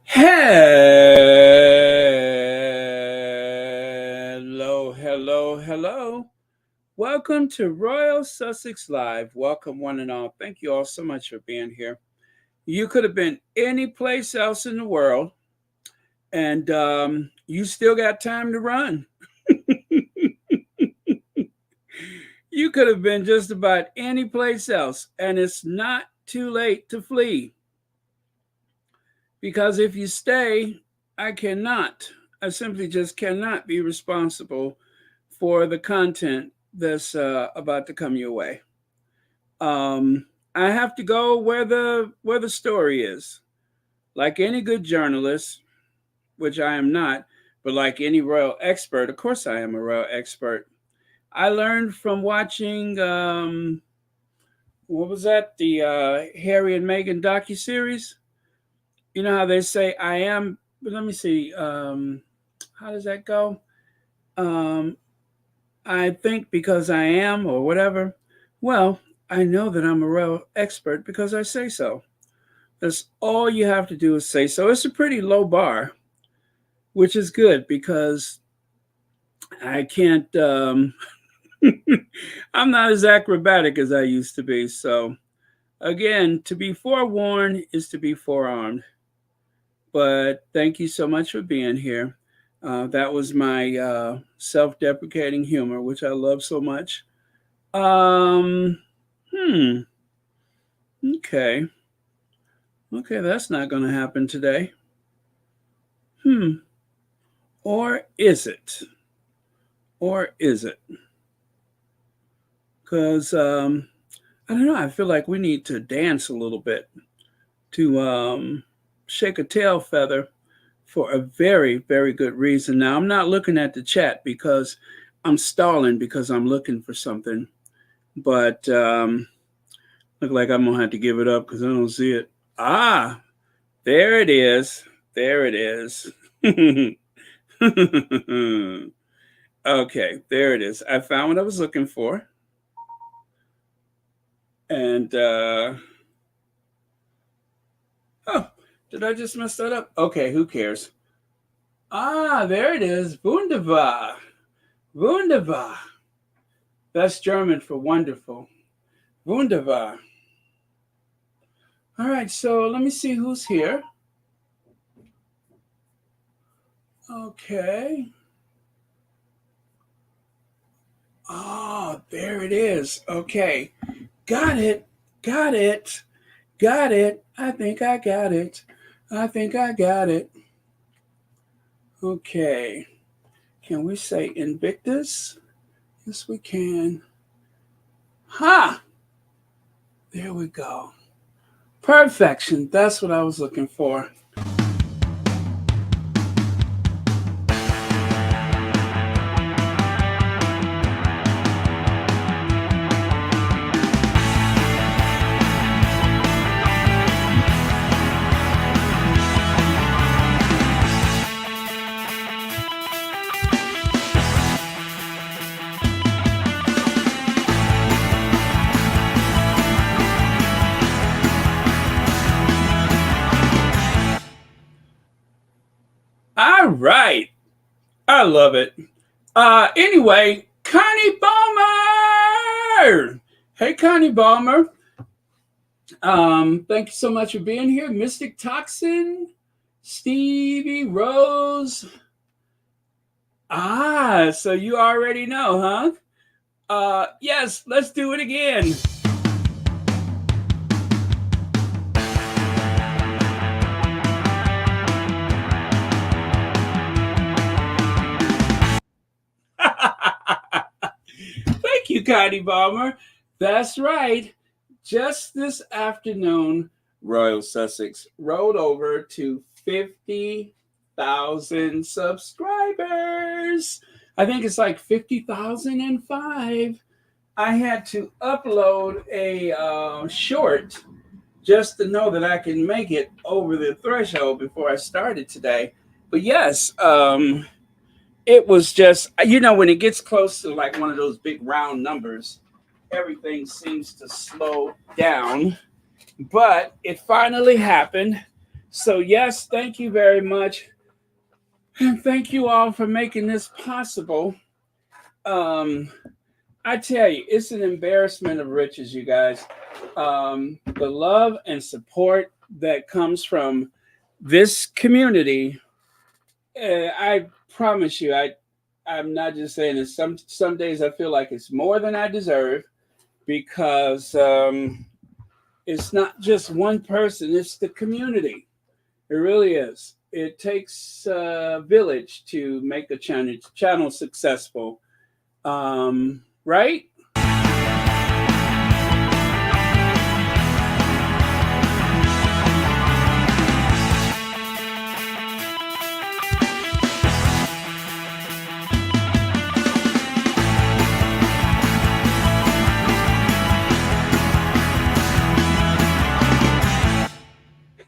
Hello, hello, hello. Welcome to Royal Sussex Live. Welcome, one and all. Thank you all so much for being here. You could have been any place else in the world, and you still got time to run. You could have been just about any place else, and it's not too late to flee. Because if you stay, I cannot. I simply just cannot be responsible for the content that's about to come your way. I have to go where the story is. Like any good journalist, which I am not, but like any royal expert, of course I am a royal expert. I learned from watching what was that? The Harry and Meghan docu series. You know how they say I am. But let me see. How does that go? Um, I think because I am or whatever. Well, I know that I'm a real expert because I say so. That's all you have to do is say so. It's a pretty low bar, which is good because I can't. I'm not as acrobatic as I used to be. So again, to be forewarned is to be forearmed. But thank you so much for being here. That was my self deprecating humor, which I love so much. Um, hmm. Okay. Okay, that's not going to happen today. Hmm. Or is it? Or is it? Because I don't know. I feel like we need to dance a little bit to shake a tail feather for a very, very good reason. Now, I'm not looking at the chat because I'm stalling because I'm looking for something. But look like I'm going to have to give it up because I don't see it. Ah, there it is. There it is. Okay, there it is. I found what I was looking for. And, oh, did I just mess that up? Okay, who cares? Ah, there it is. Wunderbar. Wunderbar. That's German for wonderful. Wunderbar. All right, so let me see who's here. Okay. Oh, there it is. Okay. Got it. Got it. Got it. I think I got it. I think I got it. Okay. Can we say Invictus? Yes, we can. Ha! There we go. Perfection. That's what I was looking for. All right. I love it. Anyway, Connie Balmer. Hey, Connie Balmer. Thank you so much for being here. Mystic Toxin, Stevie Rose. Ah, so you already know, huh? Yes, let's do it again. Thank you, Connie Balmer. That's right. Just this afternoon, Royal Sussex rolled over to 50,000 subscribers. I think it's like 50,005. I had to upload a short just to know that I can make it over the threshold before I started today. But yes, it was just, when it gets close to like one of those big round numbers, everything seems to slow down. But it finally happened. So, yes, thank you very much. And thank you all for making this possible. Um, I tell you, it's an embarrassment of riches, you guys. The love and support that comes from this community, I promise you, I'm not just saying this. Some days I feel like it's more than I deserve because it's not just one person; it's the community. It really is. It takes a village to make a channel successful, right?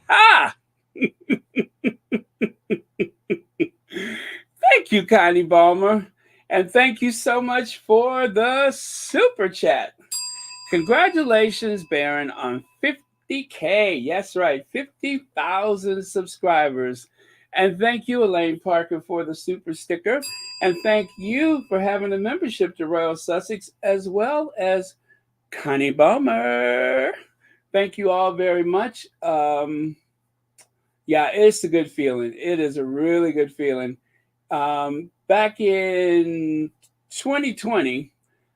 Ah, thank you, Connie Balmer, and thank you so much for the super chat. Congratulations, Baron, on 50K. Yes, right, 50,000 subscribers. And thank you, Elaine Parker, for the super sticker. And thank you for having a membership to Royal Sussex, as well as Connie Balmer. Thank you all very much. Yeah, it's a good feeling. It is a really good feeling. Back in 2020,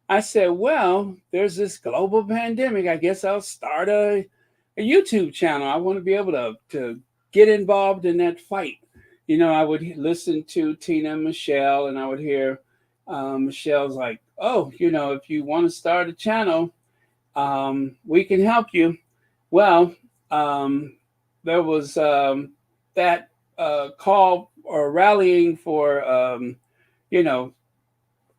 I said, well, there's this global pandemic. I guess I'll start a YouTube channel. I want to be able to get involved in that fight. You know, I would listen to Tina and Michelle, and I would hear Michelle's like, oh, you know, if you want to start a channel, we can help you. Well, there was that call or rallying for, you know,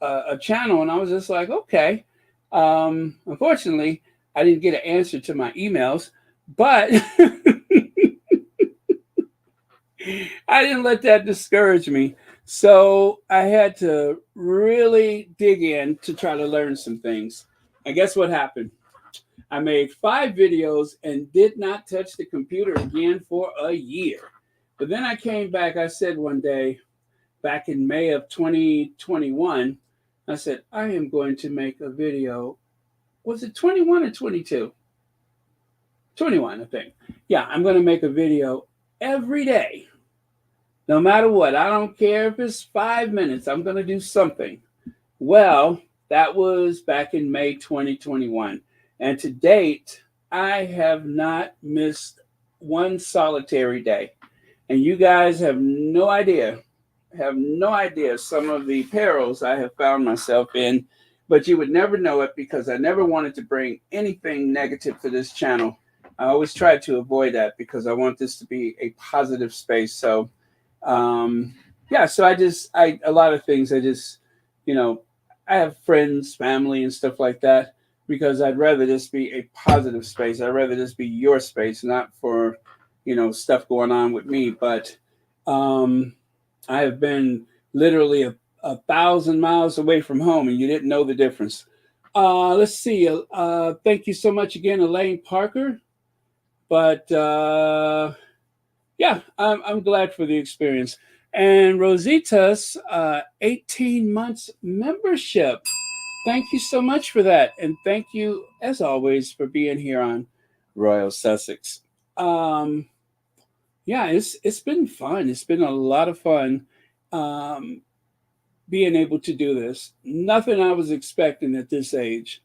a channel, and I was just like, okay. Unfortunately, I didn't get an answer to my emails, but I didn't let that discourage me. So I had to really dig in to try to learn some things. And guess what happened? I made 5 videos and did not touch the computer again for a year. But then I came back, I said one day, back in May of 2021, I said, I am going to make a video. Was it 21 or 22? 21, I think. Yeah, I'm going to make a video every day, no matter what. I don't care if it's 5 minutes, I'm going to do something. Well, that was back in May 2021. And to date, I have not missed one solitary day. And you guys have no idea some of the perils I have found myself in, but you would never know it because I never wanted to bring anything negative to this channel. I always try to avoid that because I want this to be a positive space. So, yeah, so a lot of things I just, you know, I have friends, family, and stuff like that because I'd rather this be a positive space. I'd rather this be your space, not for, you know, stuff going on with me. But I have been literally a thousand miles away from home, and you didn't know the difference. Let's see. Thank you so much again, Elaine Parker. But yeah, I'm glad for the experience. And Rosita's 18 months membership. Thank you so much for that. And thank you, as always, for being here on Royal Sussex. Um, yeah, it's been fun. It's been a lot of fun um, being able to do this. Nothing I was expecting at this age,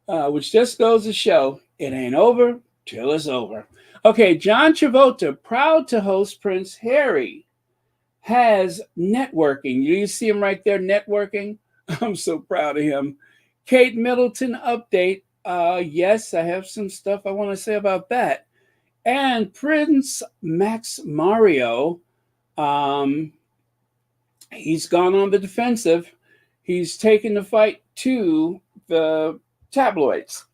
which just goes to show it ain't over till it's over. Okay, John Travolta, proud to host Prince Harry, has networking. You see him right there, networking. I'm so proud of him. Kate Middleton update. Yes, I have some stuff I want to say about that. And Prince Max Mario, um, he's gone on the defensive. He's taken the fight to the tabloids.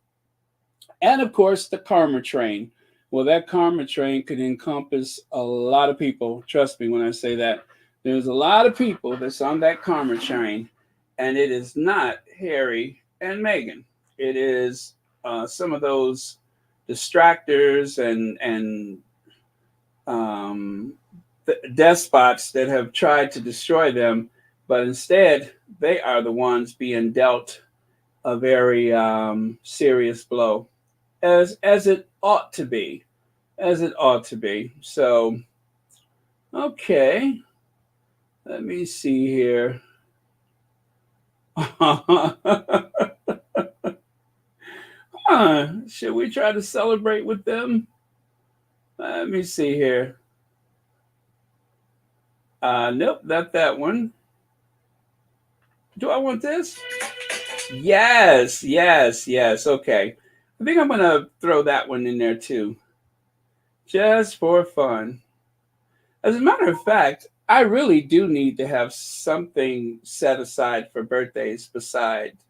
And of course, the karma train. Well, that karma train could encompass a lot of people. Trust me when I say that. There's a lot of people that's on that karma train, and it is not Harry and Meghan. It is some of those distractors and um, despots that have tried to destroy them, but instead they are the ones being dealt a very serious blow, as it ought to be, as it ought to be. So, okay, let me see here. Should we try to celebrate with them? Let me see here. Nope, not that one. Do I want this? Yes, yes, yes. Okay. I think I'm going to throw that one in there too, just for fun. As a matter of fact, I really do need to have something set aside for birthdays besides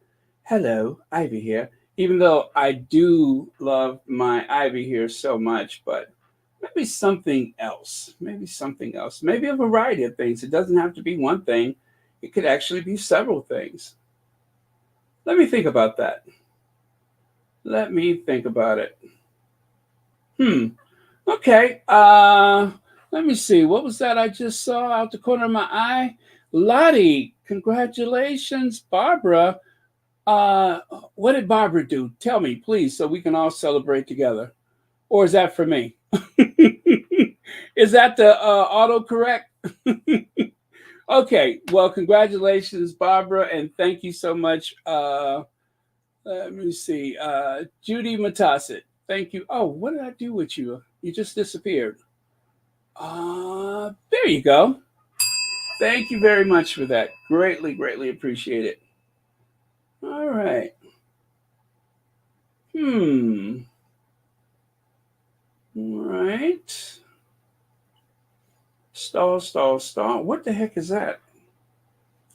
hello, Ivy here. Even though I do love my Ivy here so much, but maybe something else. Maybe something else. Maybe a variety of things. It doesn't have to be one thing, it could actually be several things. Let me think about that. Let me think about it. Hmm. Okay. Let me see. What was that I just saw out the corner of my eye? Lottie, congratulations. Barbara. What did Barbara do? Tell me, please, so we can all celebrate together. Or is that for me? Is that the autocorrect? Okay. Well, congratulations, Barbara, and thank you so much. Let me see. Judy Matasset. Thank you. Oh, what did I do with you? You just disappeared. There you go. Thank you very much for that. Greatly, greatly appreciate it. All right. Hmm. All right. Stall, stall, stall. What the heck is that?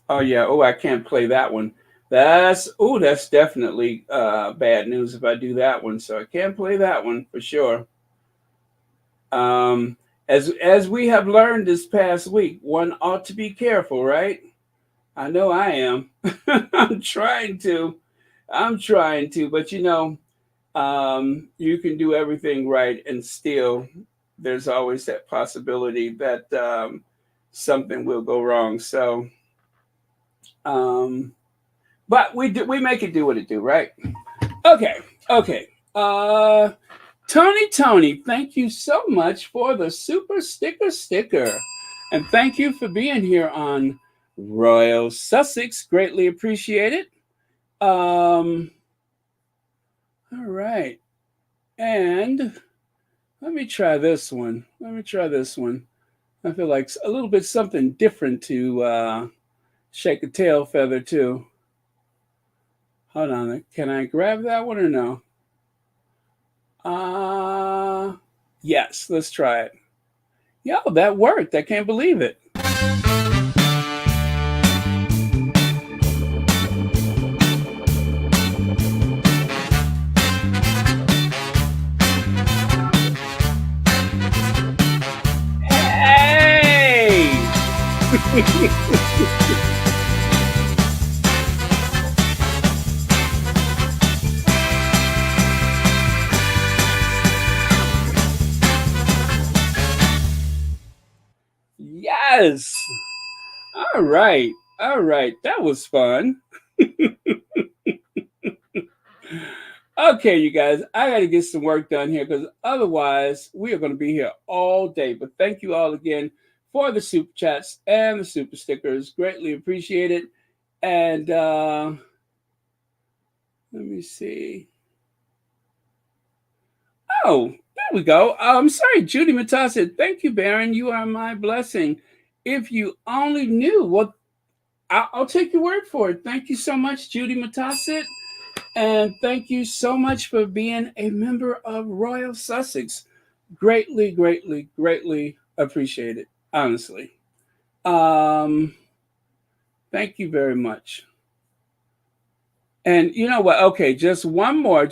Oh yeah. Oh, I can't play that one. That's definitely bad news if I do that one. So I can't play that one for sure. As we have learned this past week, one ought to be careful, right? I know I am. I'm trying to. I'm trying to, but you can do everything right, and still, there's always that possibility that something will go wrong. So, um, but we make it do what it do, right? Okay, okay. Tony, thank you so much for the super sticker. And thank you for being here on Royal Sussex. Greatly appreciate it. All right. And let me try this one. I feel like a little bit something different to shake a tail feather to. Hold on. Can I grab that one or no? Yes, let's try it. Yo, that worked. I can't believe it. Hey! Yes. All right. All right. That was fun. Okay, you guys, I got to get some work done here because otherwise we are going to be here all day. But thank you all again for the super chats and the super stickers. Greatly appreciate it. And let me see. Oh, there we go. I'm sorry, Judy Mata said, thank you, Baron. You are my blessing. If you only knew what, I'll take your word for it. Thank you so much, Judy Matasset. And thank you so much for being a member of Royal Sussex. Greatly, greatly, greatly appreciate it, honestly. Thank you very much. And you know what? Okay, just one more.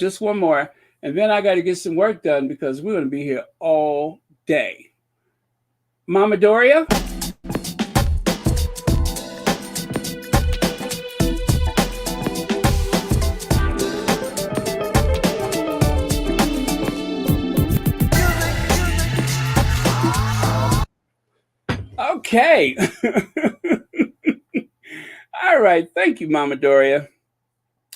And then I got to get some work done because we're going to be here all day. Mama Doria? Okay. All right. Thank you, Mama Doria.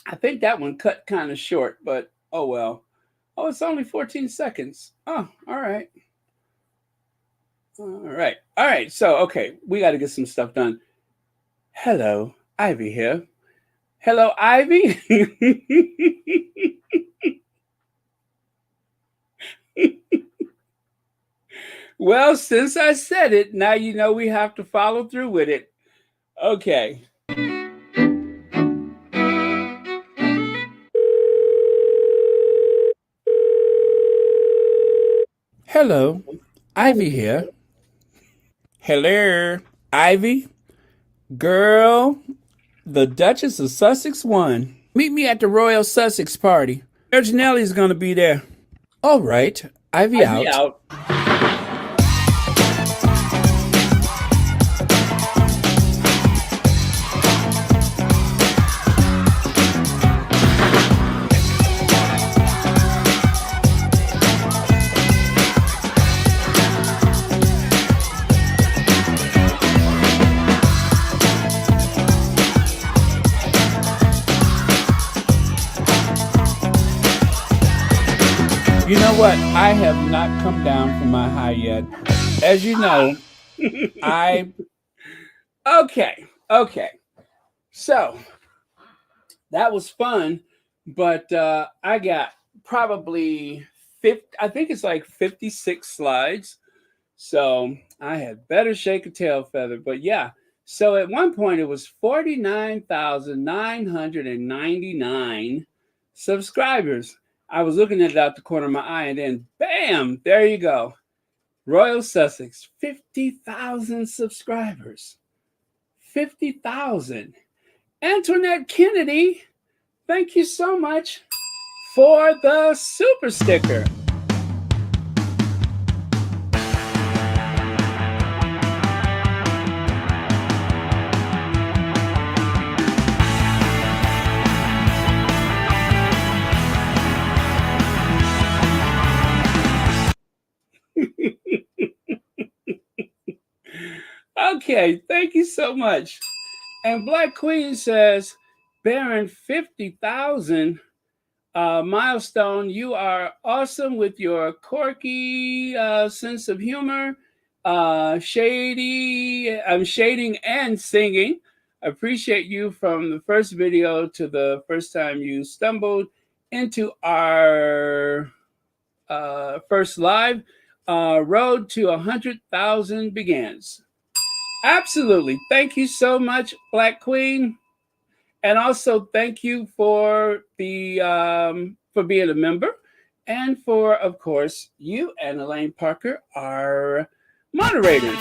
I think that one cut kind of short, but oh well. Oh, it's only 14 seconds. Oh, all right. All right. All right. So, okay, we got to get some stuff done. Hello, Ivy here. Hello, Ivy. Well, since I said it, now you know we have to follow through with it. Okay. Hello, Ivy here. Hello, Ivy. Girl, the Duchess of Sussex won. Meet me at the Royal Sussex party. Nelly's gonna be there. All right, Ivy out. You know what? I have not come down from my high yet. As you know, I. Okay. Okay. So that was fun, but I got probably 50, I think it's like 56 slides. So I had better shake a tail feather. But yeah, so at one point it was 49,999 subscribers. I was looking at it out the corner of my eye, and then bam, there you go. Royal Sussex, 50,000 subscribers. 50,000. Antoinette Kennedy, thank you so much for the super sticker. Okay, thank you so much. And Black Queen says, Baron 50,000 milestone. You are awesome with your quirky sense of humor, shading and singing. Appreciate you from the first video to the first time you stumbled into our first live. Road to 100,000 begins. Absolutely. Thank you so much, Black Queen. And also thank you for the for being a member, and for, of course, you and Elaine Parker, our moderators.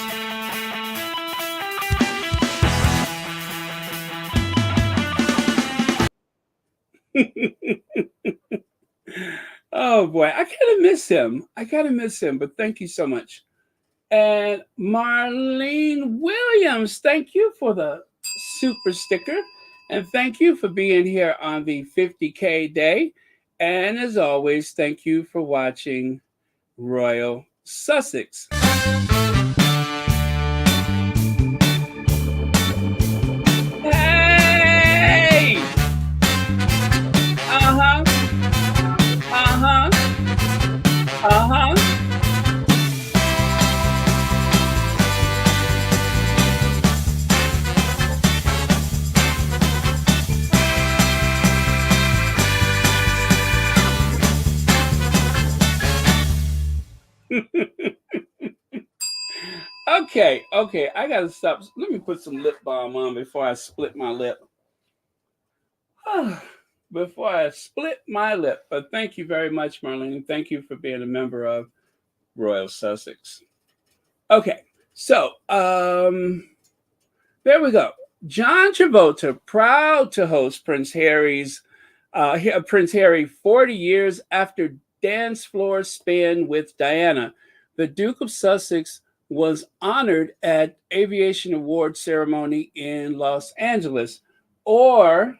Oh boy, I kind of miss him. But thank you so much. And Marlene Williams, thank you for the super sticker. And thank you for being here on the 50K day. And as always, thank you for watching Royal Sussex. Hey! Uh-huh. Uh-huh. Uh-huh. Okay, I gotta stop. Let me put some lip balm on before I split my lip. Before I split my lip. But thank you very much, Marlene. Thank you for being a member of Royal Sussex. Okay, so there we go. John Travolta, proud to host Prince Harry 40 years after dance floor spin with Diana. The Duke of Sussex was honored at Aviation Award ceremony in Los Angeles, or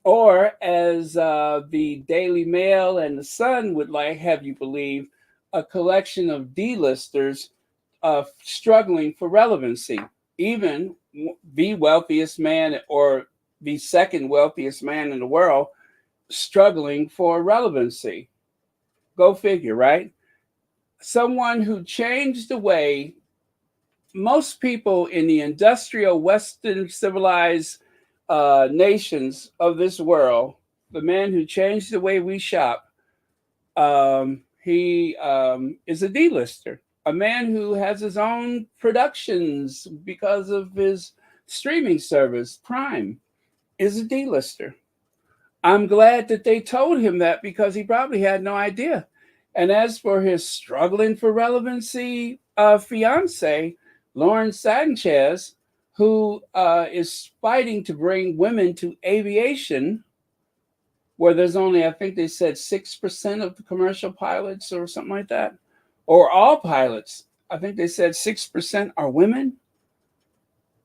or as the Daily Mail and the Sun would like have you believe, a collection of D-listers struggling for relevancy. Even the wealthiest man or the second wealthiest man in the world struggling for relevancy. Go figure, right? Someone who changed the way most people in the industrial, Western civilized nations of this world, the man who changed the way we shop, he is a D-lister, a man who has his own productions because of his streaming service, Prime, is a D-lister. I'm glad that they told him that because he probably had no idea. And as for his struggling for relevancy fiance, Lauren Sanchez, who is fighting to bring women to aviation, where there's only, I think they said 6% of the commercial pilots or something like that, or all pilots. I think they said 6% are women.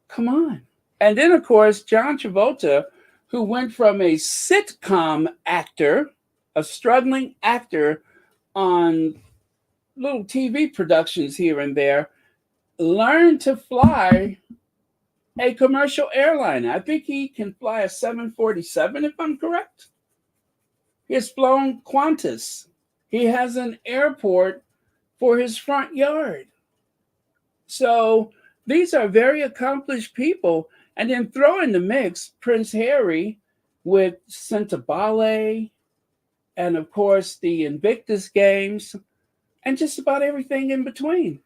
Come on. And then, of course, John Travolta, who went from a sitcom actor, a struggling actor on little TV productions here and there, learned to fly a commercial airline. I think he can fly a 747, if I'm correct. He has flown Qantas. He has an airport for his front yard. So these are very accomplished people. And then throw in the mix Prince Harry with Ballet, and of course the Invictus Games, and just about everything in between.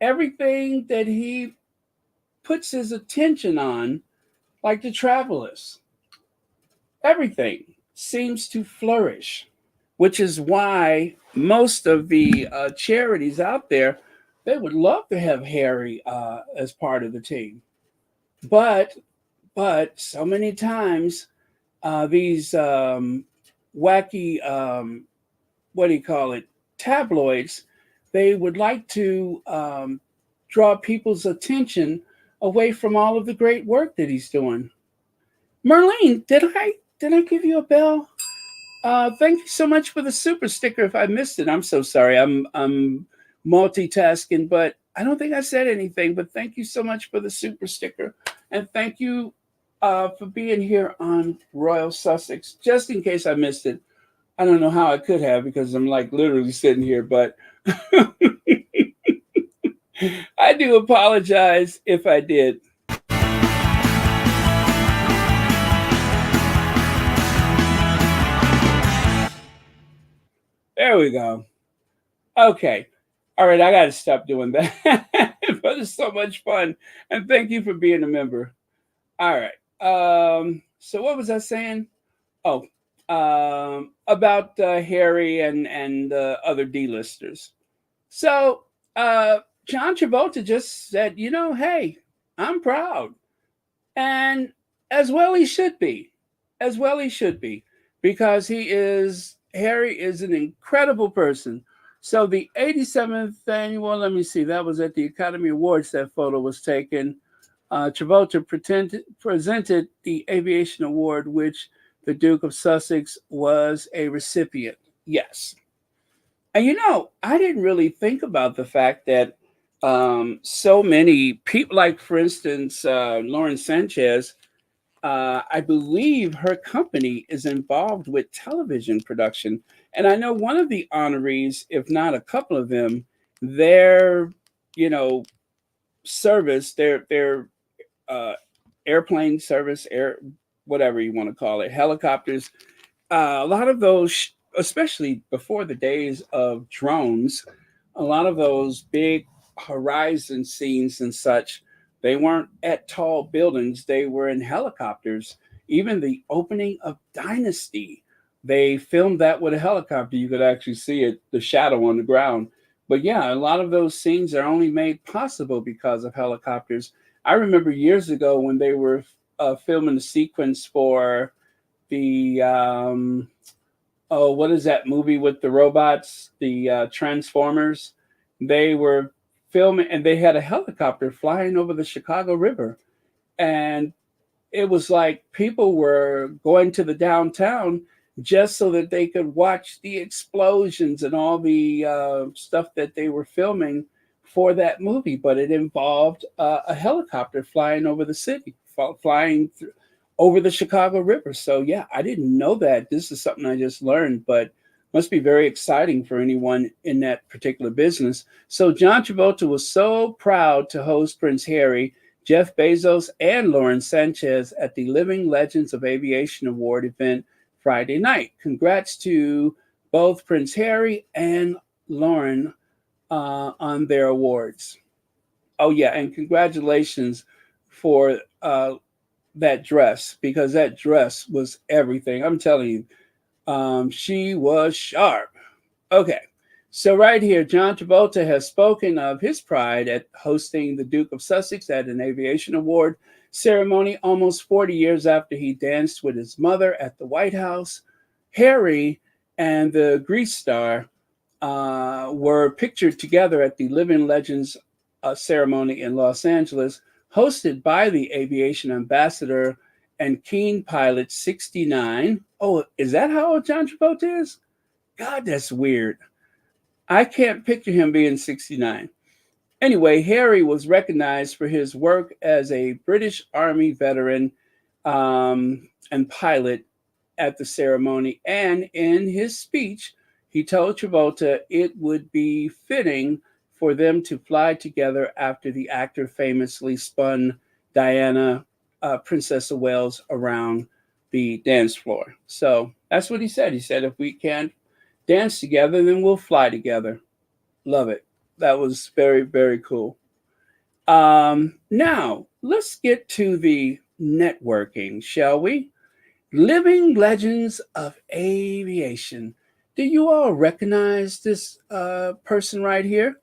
Everything that he puts his attention on, like the Travelers, everything seems to flourish, which is why most of the charities out there, they would love to have Harry as part of the team. But so many times these wacky, what do you call it, tabloids, they would like to draw people's attention away from all of the great work that he's doing. Merlene, did I give you a bell? Thank you so much for the super sticker. If I missed it, I'm so sorry. I'm multitasking, but I don't think I said anything. But thank you so much for the super sticker, and thank you for being here on Royal Sussex. Just in case I missed it, I don't know how I could have because I'm like literally sitting here, but I do apologize if I did. There we go. Okay. All right. I got to stop doing that. But it's so much fun. And thank you for being a member. All right. So what was I saying? Oh, about Harry and other D-listers. So John Travolta just said, hey, I'm proud. And as well he should be. As well he should be. Because Harry is an incredible person. So the 87th annual, let me see, that was at the Academy Awards that photo was taken. Travolta presented the Aviation Award, which the Duke of Sussex was a recipient. Yes. And I didn't really think about the fact that so many people, like for instance, Lauren Sanchez, I believe her company is involved with television production. And I know one of the honorees, if not a couple of them, their, service, their airplane service, whatever you want to call it, helicopters. A lot of those, especially before the days of drones, a lot of those big horizon scenes and such, they weren't at tall buildings, they were in helicopters. Even the opening of Dynasty, they filmed that with a helicopter. You could actually see it, the shadow on the ground. But yeah, a lot of those scenes are only made possible because of helicopters. I remember years ago when they were filming the sequence for the what is that movie with the robots, the Transformers? They were filming, and they had a helicopter flying over the Chicago River, and it was like people were going to the downtown just so that they could watch the explosions and all the stuff that they were filming for that movie, but it involved a helicopter flying over the city, flying over the Chicago River. So yeah, I didn't know that. This is something I just learned, but must be very exciting for anyone in that particular business. So John Travolta was so proud to host Prince Harry, Jeff Bezos, and Lauren Sanchez at the Living Legends of Aviation Award event Friday night. Congrats to both Prince Harry and Lauren on their awards. Oh yeah, and congratulations for that dress, because that dress was everything. I'm telling you, she was sharp. Okay, so right here, John Travolta has spoken of his pride at hosting the Duke of Sussex at an aviation award ceremony almost 40 years after he danced with his mother at the White House. Harry and the Grease star were pictured together at the Living Legends ceremony in Los Angeles, hosted by the aviation ambassador and Keen pilot 69. Oh, is that how old John Travolta is? God, that's weird. I can't picture him being 69. Anyway, Harry was recognized for his work as a British Army veteran and pilot at the ceremony. And in his speech, he told Travolta it would be fitting for them to fly together after the actor famously spun Diana, Princess of Wales, around the dance floor. So that's what he said. He said, if we can't dance together, then we'll fly together. Love it. That was very, very cool. Now, let's get to the networking, shall we? Living Legends of Aviation. Do you all recognize this person right here?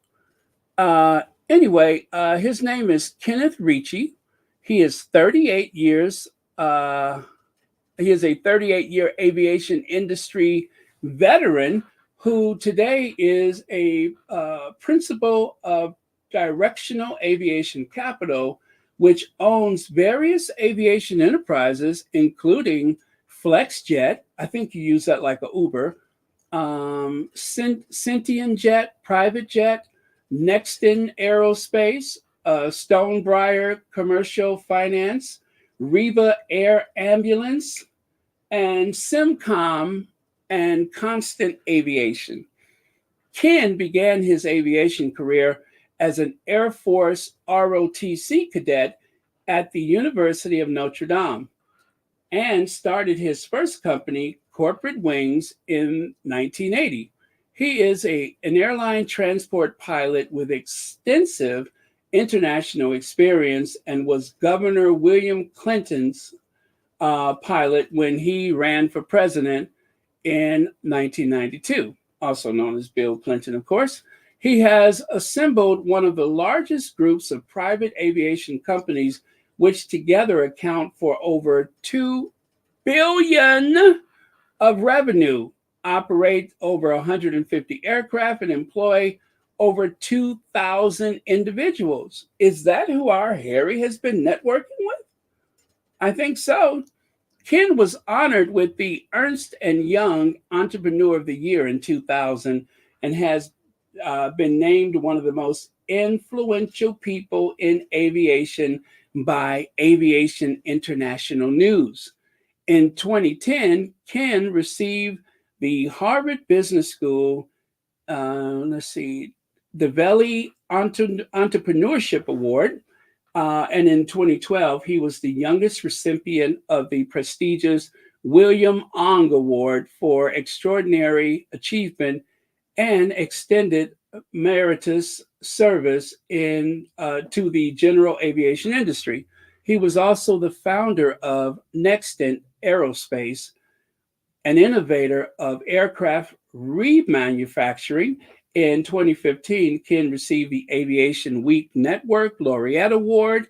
His name is Kenneth Ricci. He is 38 years. He is a 38-year aviation industry veteran who today is a principal of Directional Aviation Capital, which owns various aviation enterprises, including FlexJet. I think you use that like a Uber. Sentian Jet, Private Jet, Nexton Aerospace, Stonebriar Commercial Finance, Riva Air Ambulance, and Simcom and Constant Aviation. Ken began his aviation career as an Air Force ROTC cadet at the University of Notre Dame and started his first company, Corporate Wings, in 1980. He is an airline transport pilot with extensive international experience and was Governor William Clinton's pilot when he ran for president in 1992, also known as Bill Clinton, of course. He has assembled one of the largest groups of private aviation companies, which together account for over $2 billion of revenue, operate over 150 aircraft, and employ over 2,000 individuals. Is that who our Harry has been networking with? I think so. Ken was honored with the Ernst & Young Entrepreneur of the Year in 2000 and has been named one of the most influential people in aviation by Aviation International News. In 2010, Ken received the Harvard Business School, the Valley Entrepreneurship Award. And in 2012, he was the youngest recipient of the prestigious William Ong Award for Extraordinary Achievement and Extended Meritorious Service to the general aviation industry. He was also the founder of Nexton Aerospace, an innovator of aircraft remanufacturing. In 2015, Ken received the Aviation Week Network Laureate Award,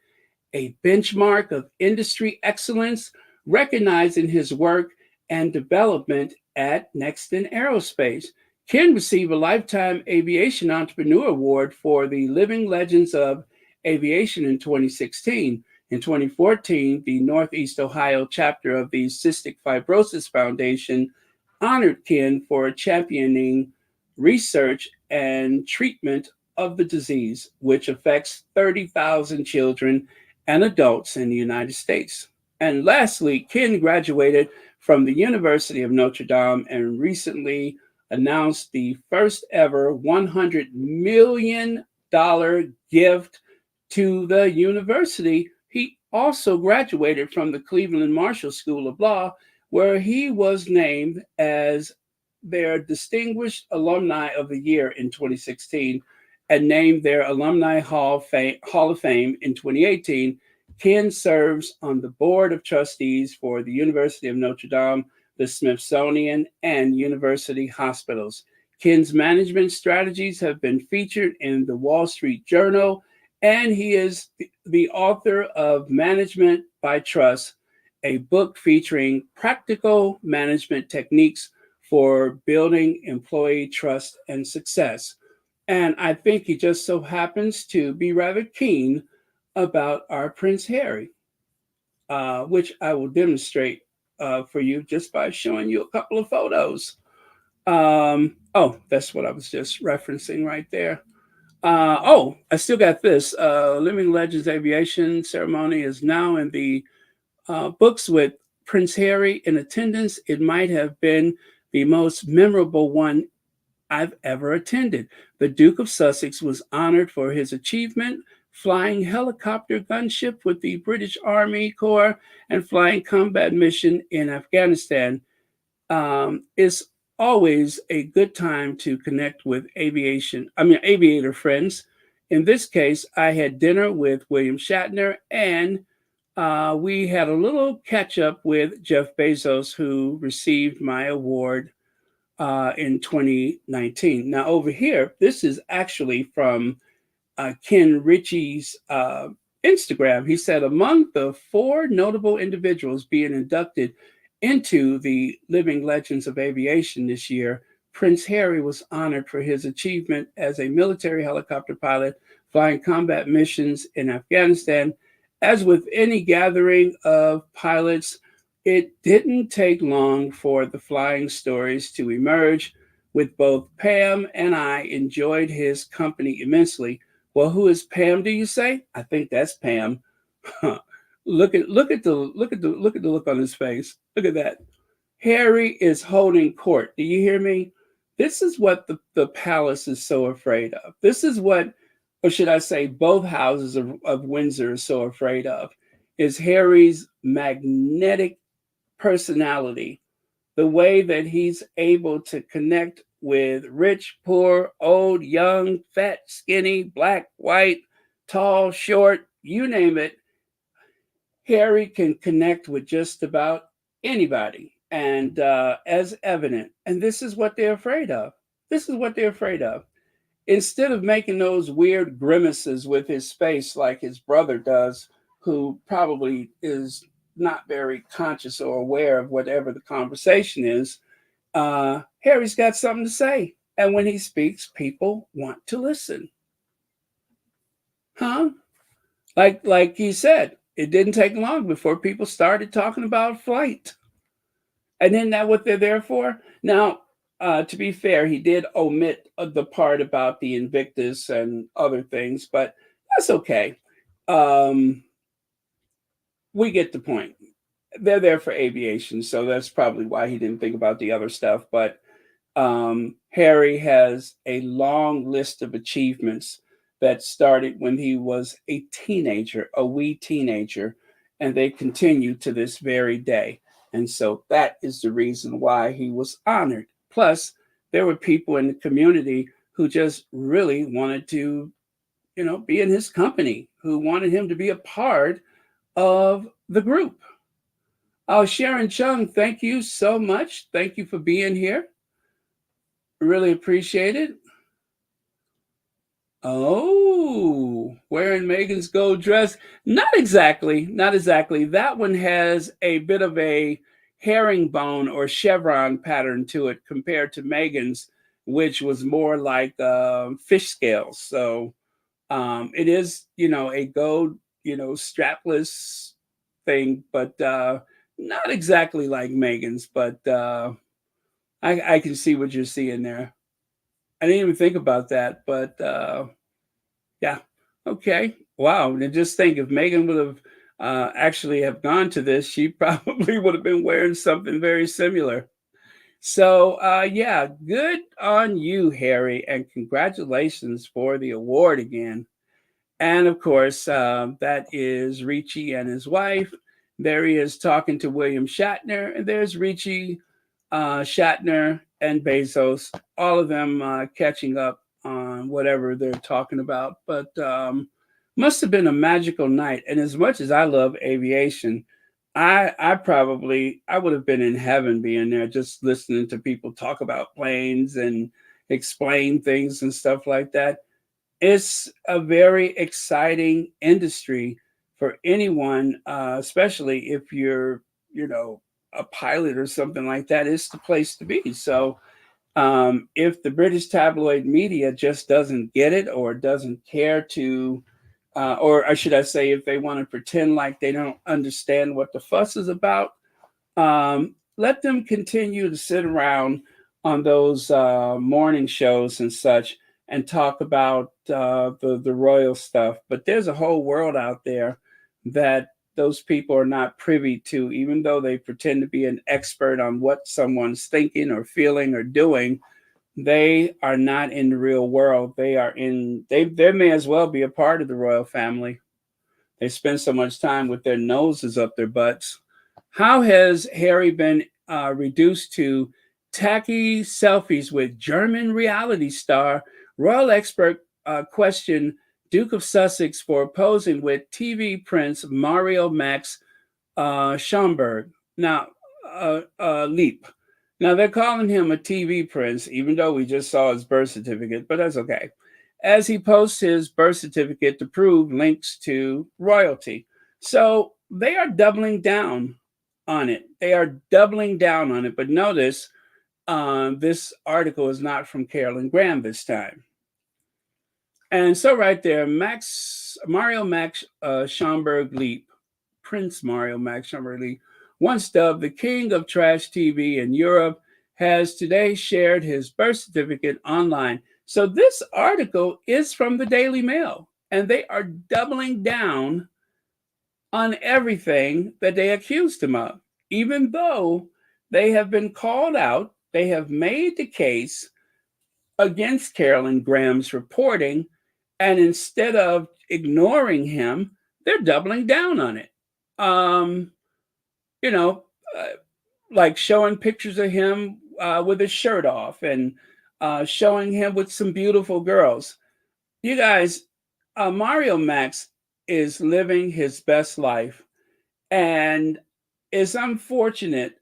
a benchmark of industry excellence, recognizing his work and development at Nexton Aerospace. Ken received a Lifetime Aviation Entrepreneur Award for the Living Legends of Aviation in 2016. In 2014, the Northeast Ohio chapter of the Cystic Fibrosis Foundation honored Ken for championing research and treatment of the disease, which affects 30,000 children and adults in the United States. And lastly, Ken graduated from the University of Notre Dame and recently announced the first ever $100 million gift to the university. He also graduated from the Cleveland Marshall School of Law, where he was named as their Distinguished Alumni of the Year in 2016 and named their Hall of Fame in 2018. Ken serves on the Board of Trustees for the University of Notre Dame, the Smithsonian, and university hospitals. Ken's management strategies have been featured in the Wall Street Journal, and he is the author of Management by Trust, a book featuring practical management techniques for building employee trust and success. And I think he just so happens to be rather keen about our Prince Harry, which I will demonstrate for you just by showing you a couple of photos. Oh, that's what I was just referencing right there. Oh, I still got this. Living Legends Aviation ceremony is now in the books with Prince Harry in attendance. It might have been the most memorable one I've ever attended. The Duke of Sussex was honored for his achievement flying helicopter gunship with the British Army Corps and flying combat mission in Afghanistan. It's always a good time to connect with aviator friends. In this case, I had dinner with William Shatner and we had a little catch up with Jeff Bezos, who received my award in 2019. Now, over here, this is actually from Ken Ritchie's Instagram. He said, among the four notable individuals being inducted into the Living Legends of Aviation this year, Prince Harry was honored for his achievement as a military helicopter pilot flying combat missions in Afghanistan. As with any gathering of pilots, it didn't take long for the flying stories to emerge. With both Pam and I enjoyed his company immensely. Well, who is Pam? Do you say? I think that's Pam. Look at the look on his face. Look at that. Harry is holding court. Do you hear me? This is what the palace is so afraid of. This is what, or should I say, both houses of Windsor are so afraid of, is Harry's magnetic personality, the way that he's able to connect with rich, poor, old, young, fat, skinny, black, white, tall, short, you name it. Harry can connect with just about anybody. And as evident, and this is what they're afraid of. This is what they're afraid of. Instead of making those weird grimaces with his face like his brother does, who probably is not very conscious or aware of whatever the conversation is, Harry's got something to say. And when he speaks, people want to listen. Huh? Like he said, it didn't take long before people started talking about flight. And isn't that what they're there for? Now, to be fair, he did omit the part about the Invictus and other things, but that's okay. Um, we get the point. They're there for aviation, so that's probably why he didn't think about the other stuff. But Harry has a long list of achievements that started when he was a teenager, a wee teenager, and they continue to this very day. And so that is the reason why he was honored. Plus, there were people in the community who just really wanted to, be in his company, who wanted him to be a part of the group. Sharon Chung, thank you so much. Thank you for being here. Really appreciate it. Oh, wearing Megan's gold dress. Not exactly. Not exactly. That one has a bit of a herringbone or chevron pattern to it compared to Megan's, which was more like fish scales. So it is, a gold, strapless thing, but not exactly like Megan's. But I can see what you're seeing there. I didn't even think about that, but Yeah. Okay. Wow. And just think, if Megan would have actually have gone to this, she probably would have been wearing something very similar. So, yeah, good on you, Harry, and congratulations for the award again. And of course, that is Ricci and his wife. There he is talking to William Shatner, and there's Ricci, Shatner, and Bezos, all of them catching up on whatever they're talking about. But must have been a magical night. And as much as I love aviation, I would have been in heaven being there, just listening to people talk about planes and explain things and stuff like that. It's a very exciting industry for anyone, especially if you're, you know, a pilot or something like that. It's the place to be. So, if the British tabloid media just doesn't get it or doesn't care to, or should I say, if they want to pretend like they don't understand what the fuss is about, let them continue to sit around on those morning shows and such and talk about the royal stuff. But there's a whole world out there that those people are not privy to, even though they pretend to be an expert on what someone's thinking or feeling or doing. They are not in the real world. They are in. They may as well be a part of the royal family. They spend so much time with their noses up their butts. How has Harry been reduced to tacky selfies with German reality star? Royal expert question Duke of Sussex for posing with TV prince Mario Max Schomburg. Now, Leap. Now, they're calling him a TV prince, even though we just saw his birth certificate, but that's okay. As he posts his birth certificate to prove links to royalty. So they are doubling down on it. They are doubling down on it. But notice this article is not from Carolyn Graham this time. And so right there, Mario Max Schomburg Leap, Prince Mario Max Schomburg Leap, once dubbed the king of trash TV in Europe, has today shared his birth certificate online. So this article is from the Daily Mail, and they are doubling down on everything that they accused him of, even though they have been called out. They have made the case against Carolyn Graham's reporting, and instead of ignoring him, they're doubling down on it. Um, you know, uh, like showing pictures of him with his shirt off and showing him with some beautiful girls. You guys, Mario Max is living his best life, and it's unfortunate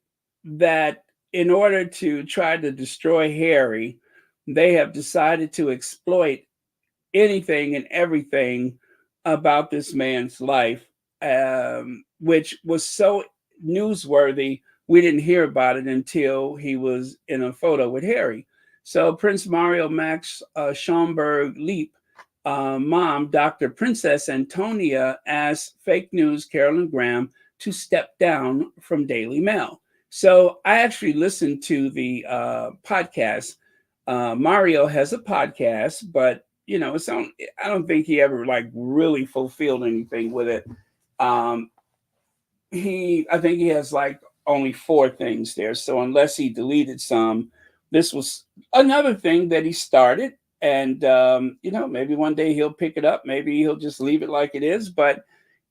that in order to try to destroy Harry, they have decided to exploit anything and everything about this man's life, which was so newsworthy. We didn't hear about it until he was in a photo with Harry. So Prince Mario Max Schomburg Leap, mom, Dr. Princess Antonia, asked fake news Carolyn Graham to step down from Daily Mail. So I actually listened to the podcast. Mario has a podcast, but it's on. I don't think he ever like really fulfilled anything with it. Um, I think he has like only four things there. So unless he deleted some, this was another thing that he started. And maybe one day he'll pick it up. Maybe he'll just leave it like it is. But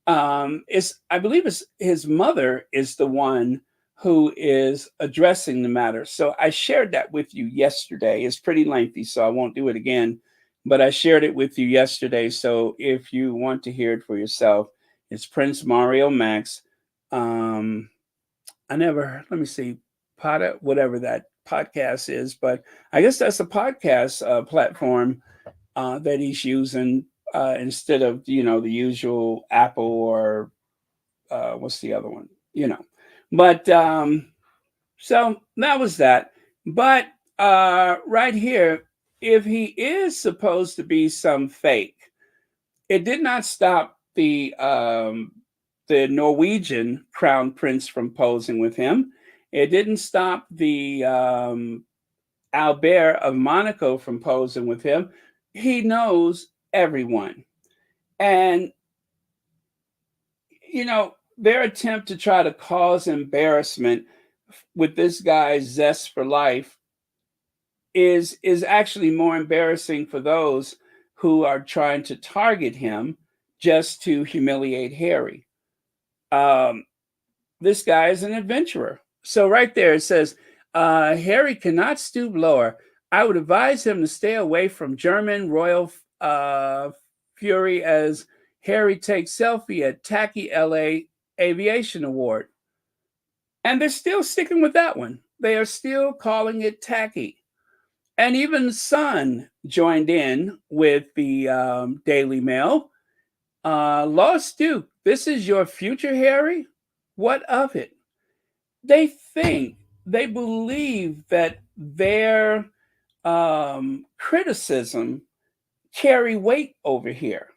I believe it's his mother is the one who is addressing the matter. So I shared that with you yesterday. It's pretty lengthy, so I won't do it again. But I shared it with you yesterday. So if you want to hear it for yourself, it's Prince Mario Max. Um, let me see, whatever that podcast is, but I guess that's a podcast platform that he's using instead of, the usual Apple or what's the other one, But so that was that. But right here, if he is supposed to be some fake, it did not stop the Norwegian crown prince from posing with him. It didn't stop the Albert of Monaco from posing with him. He knows everyone. And, their attempt to try to cause embarrassment with this guy's zest for life is actually more embarrassing for those who are trying to target him just to humiliate Harry. Um, this guy is an adventurer. So right there it says, Harry cannot stoop lower. I would advise him to stay away from German royal fury as Harry takes selfie at tacky LA Aviation Award. And they're still sticking with that one. They are still calling it tacky. And even Sun joined in with the Daily Mail. Lost Duke, this is your future, Harry? What of it? They believe that their criticism carry weight over here.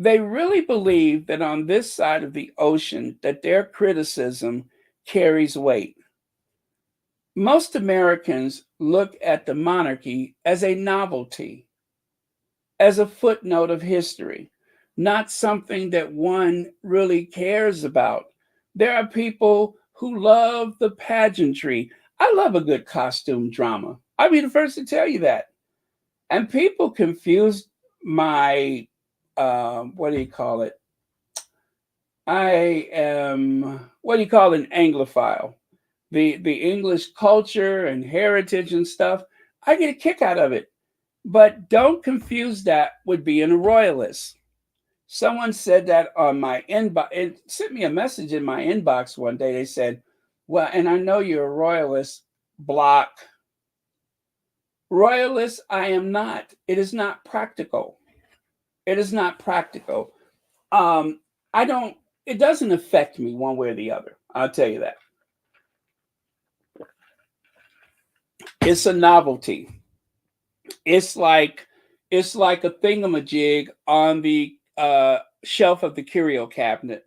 They really believe that on this side of the ocean that their criticism carries weight. Most Americans look at the monarchy as a novelty, as a footnote of history, not something that one really cares about. There are people who love the pageantry. I love a good costume drama. I'll be the first to tell you that. And people confuse my, what do you call it? I am, what do you call an Anglophile? The English culture and heritage and stuff. I get a kick out of it. But don't confuse that with being a royalist. Someone said that on my inbox. It sent me a message in my inbox one day. They said, well, and I know you're a royalist, block. Royalist, I am not. It is not practical. It is not practical. It doesn't affect me one way or the other. I'll tell you that. It's a novelty. It's like a thingamajig on the shelf of the curio cabinet.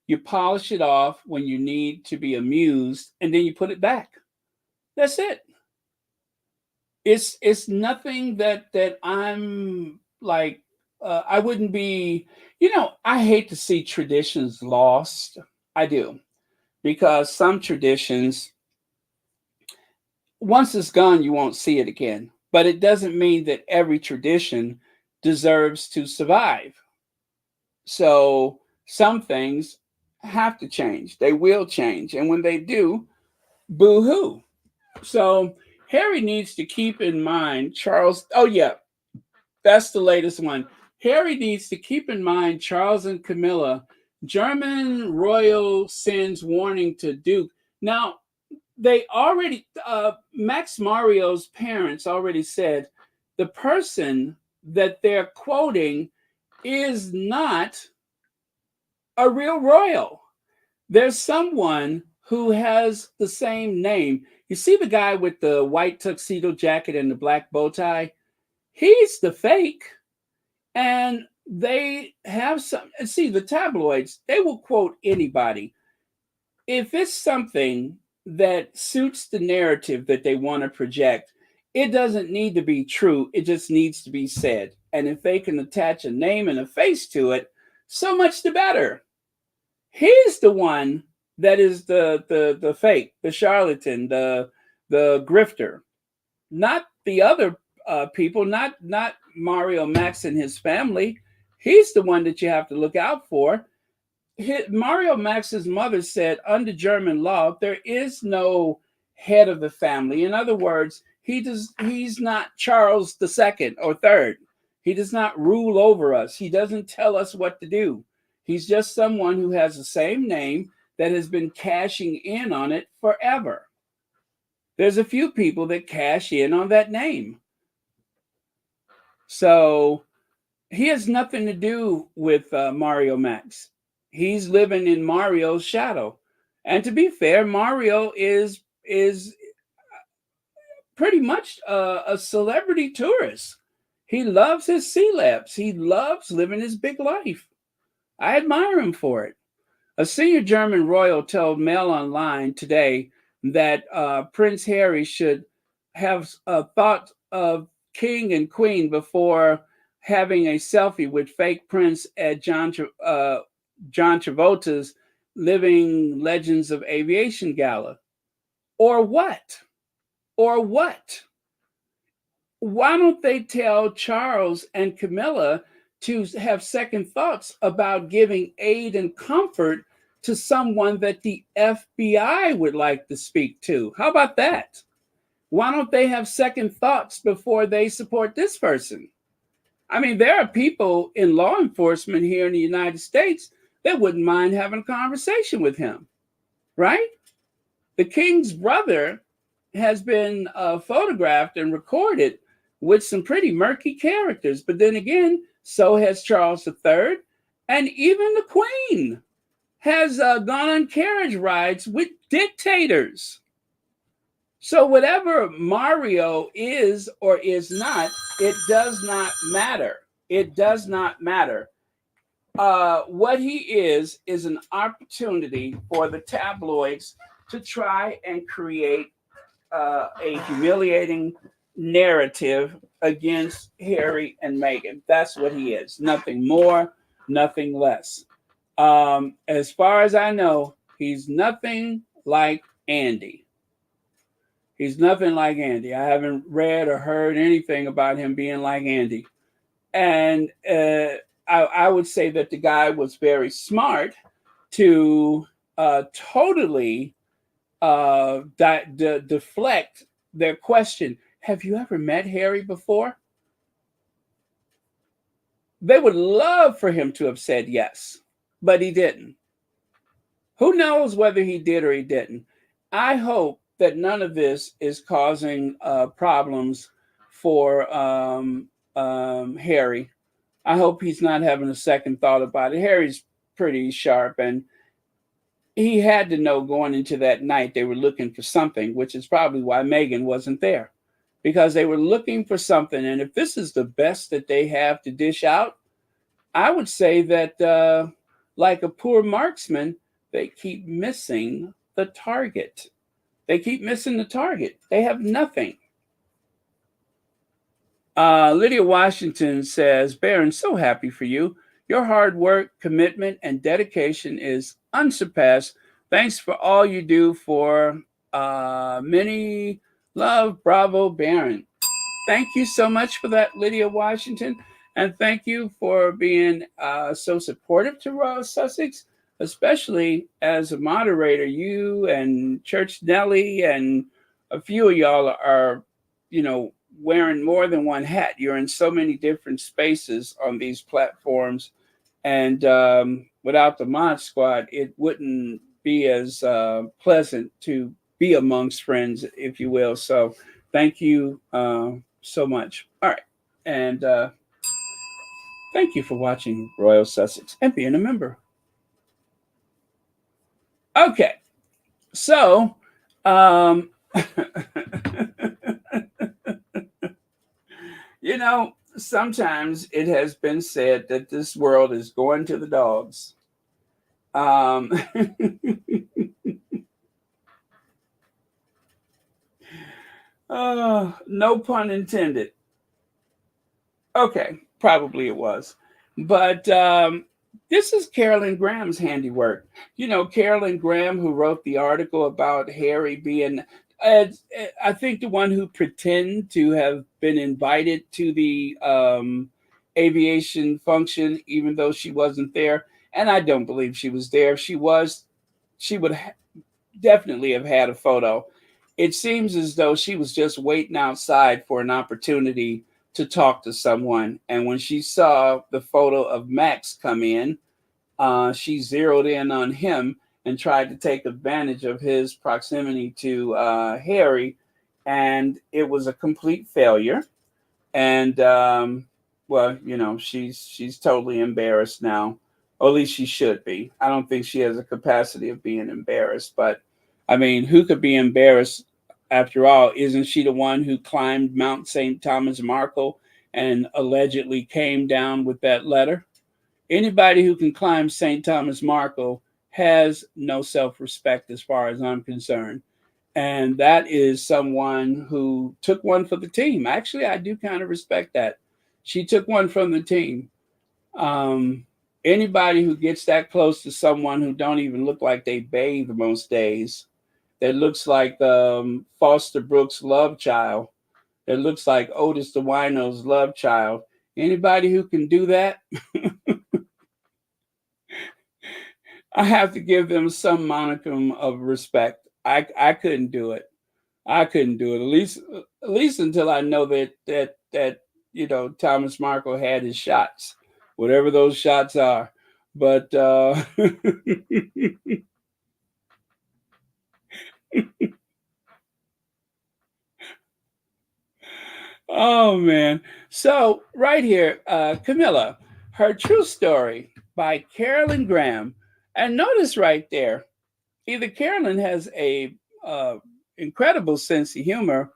You polish it off when you need to be amused, and then you put it back. That's it. It's nothing that I'm like. I wouldn't be. I hate to see traditions lost. I do, because some traditions, once it's gone, you won't see it again. But it doesn't mean that every tradition deserves to survive. So some things have to change. They will change. And when they do, boo hoo. So Harry needs to keep in mind Charles. Oh, yeah, that's the latest one. Harry needs to keep in mind Charles and Camilla, German royal sends warning to Duke. Now, they already, Max Mario's parents already said the person that they're quoting is not a real royal. There's someone who has the same name. You see the guy with the white tuxedo jacket and the black bow tie? He's the fake. And they have some, see, the tabloids, they will quote anybody. If it's something that suits the narrative that they want to project, it doesn't need to be true. It just needs to be said. And if they can attach a name and a face to it, so much the better. He's the one that is the fake, the charlatan, the grifter, not the other people, not Mario Max and his family. He's the one that you have to look out for. Mario Max's mother said, under German law, there is no head of the family. In other words, he's not Charles II or III. He does not rule over us. He doesn't tell us what to do. He's just someone who has the same name that has been cashing in on it forever. There's a few people that cash in on that name. So he has nothing to do with Mario Max. He's living in Mario's shadow. And to be fair, Mario is pretty much a celebrity tourist. He loves his celebs. He loves living his big life. I admire him for it. A senior German royal told Mail Online today that Prince Harry should have thought of king and queen before having a selfie with fake Prince at John Travolta's Living Legends of Aviation Gala? Or what? Or what? Why don't they tell Charles and Camilla to have second thoughts about giving aid and comfort to someone that the FBI would like to speak to? How about that? Why don't they have second thoughts before they support this person? I mean, there are people in law enforcement here in the United States that wouldn't mind having a conversation with him, right? The king's brother has been photographed and recorded with some pretty murky characters. But then again, so has Charles III, and even the Queen has gone on carriage rides with dictators. So whatever Mario is or is not, it does not matter. It does not matter. What he is an opportunity for the tabloids to try and create a humiliating narrative against Harry and Meghan. That's what he is. Nothing more, nothing less. As far as I know, he's nothing like Andy. He's nothing like Andy. I haven't read or heard anything about him being like Andy. And I would say that the guy was very smart to totally deflect their question. Have you ever met Harry before? They would love for him to have said yes, but he didn't. Who knows whether he did or he didn't? I hope that none of this is causing problems for Harry. I hope he's not having a second thought about it. Harry's pretty sharp, and he had to know going into that night they were looking for something, which is probably why Meghan wasn't there, because they were looking for something. And if this is the best that they have to dish out, I would say that like a poor marksman, they keep missing the target. They keep missing the target. They have nothing. Lydia Washington says, Baron, so happy for you. Your hard work, commitment, and dedication is unsurpassed. Thanks for all you do for many. Love, bravo, Baron. Thank you so much for that, Lydia Washington. And thank you for being so supportive to Royal Sussex, especially as a moderator. You and Church Nelly and a few of y'all are, wearing more than one hat. You're in so many different spaces on these platforms. And without the Mod Squad, it wouldn't be as pleasant to be amongst friends, if you will. So thank you so much. All right. And thank you for watching Royal Sussex and being a member. Okay. So, sometimes it has been said that this world is going to the dogs. No pun intended. Okay, probably it was. But this is Carolyn Graham's handiwork. Carolyn Graham, who wrote the article about Harry being, I think, the one who pretended to have been invited to the aviation function, even though she wasn't there. And I don't believe she was there. If she was, she would definitely have had a photo. It seems as though she was just waiting outside for an opportunity to talk to someone. And when she saw the photo of Max come in, she zeroed in on him and tried to take advantage of his proximity to Harry. And it was a complete failure. And, she's totally embarrassed now. Or at least she should be. I don't think she has a capacity of being embarrassed. But, I mean, who could be embarrassed? After all, isn't she the one who climbed Mount St. Thomas Markle and allegedly came down with that letter? Anybody who can climb St. Thomas Markle has no self-respect as far as I'm concerned. And that is someone who took one for the team. Actually, I do kind of respect that. She took one from the team. Um, Anybody who gets that close to someone who don't even look like they bathe most days, that looks like Foster Brooks' love child, that looks like Otis the Wino's love child. Anybody who can do that, I have to give them some monicum of respect. I couldn't do it. I couldn't do it. At least until I know that Thomas Markle had his shots, whatever those shots are. But oh man. So right here, Camilla, her true story by Carolyn Graham, and notice right there, either Carolyn has a uh, incredible sense of humor,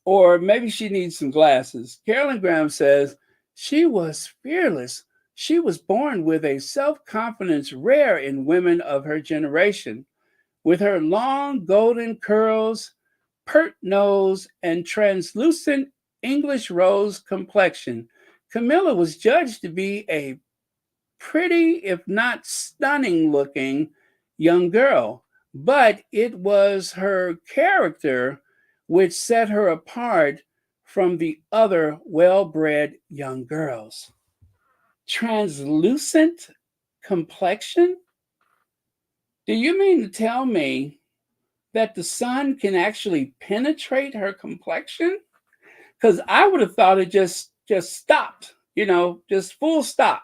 or maybe she needs some glasses. Carolyn Graham says she was fearless. She was born with a self confidence rare in women of her generation. With her long golden curls, pert nose, and translucent English rose complexion, Camilla was judged to be a pretty, if not stunning looking young girl. But it was her character which set her apart from the other well bred young girls. Translucent complexion? Do you mean to tell me that the sun can actually penetrate her complexion? Because I would have thought it just stopped, just full stop.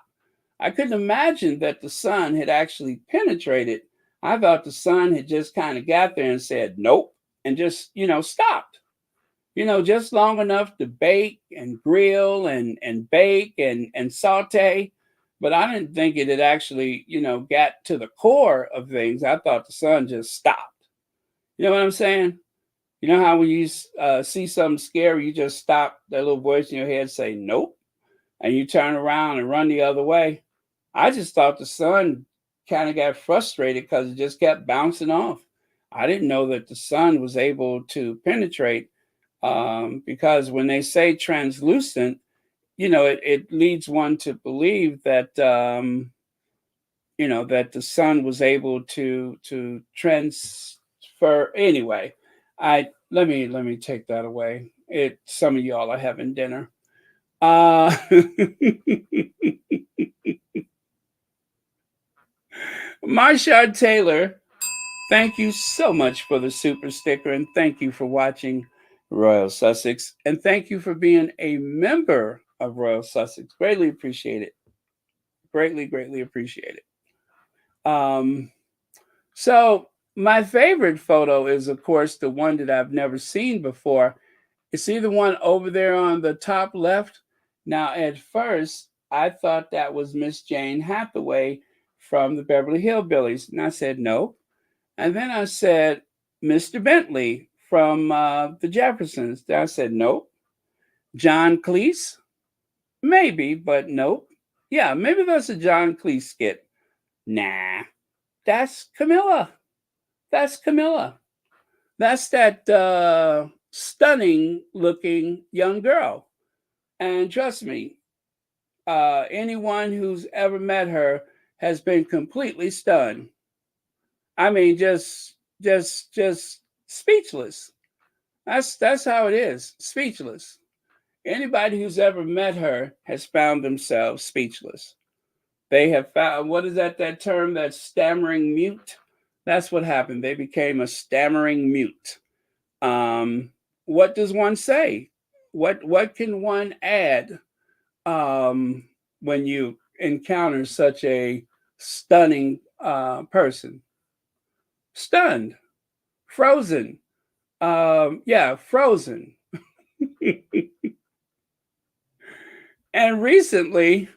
I couldn't imagine that the sun had actually penetrated. I thought the sun had just kind of got there and said nope and just stopped. Just long enough to bake and grill and bake and saute. But I didn't think it had actually got to the core of things. I thought the sun just stopped. You know what I'm saying? You know how when you see something scary, you just stop, that little voice in your head say nope, and you turn around and run the other way. I just thought the sun kind of got frustrated because it just kept bouncing off. I didn't know that the sun was able to penetrate, because when they say translucent, it leads one to believe that that the sun was able to transfer. Anyway, I let me take that away. Some of y'all are having dinner. Uh, Marshard Taylor, thank you so much for the super sticker, and thank you for watching Royal Sussex, and thank you for being a member of Royal Sussex. Greatly appreciate it. Greatly, greatly appreciate it. So my favorite photo is, of course, the one that I've never seen before. You see the one over there on the top left? Now, at first, I thought that was Miss Jane Hathaway from the Beverly Hillbillies, and I said no. And then I said, Mr. Bentley from the Jeffersons. Then I said, nope. John Cleese? Maybe, but nope. Yeah, maybe that's a John Cleese skit. Nah, that's Camilla. That's Camilla. That's that stunning looking young girl. And trust me, anyone who's ever met her has been completely stunned. I mean, just speechless. That's how it is. Speechless. Anybody who's ever met her has found themselves speechless. They have found, what is that term, that stammering mute? That's what happened. They became a stammering mute. What does one say? What can one add when you encounter such a stunning person? Stunned, frozen. Yeah, frozen. And recently,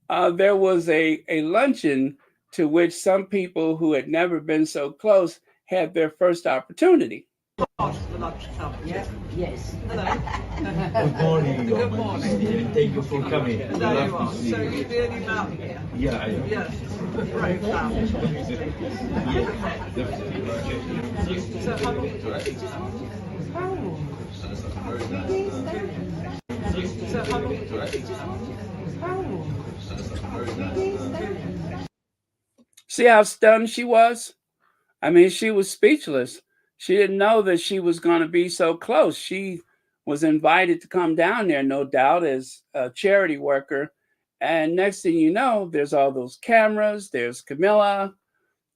there was a luncheon to which some people who had never been so close had their first opportunity. the lunch club. Yeah. Yes. Hello. Good morning. Good morning. Thank you for coming. There you are. So you're the only man here? Yeah, I am. Yes. Great family. So how long do you think? So how long do you think? See how stunned she was? I mean, she was speechless. She didn't know that she was going to be so close. She was invited to come down there, no doubt, as a charity worker. And next thing you know, there's all those cameras, there's Camilla,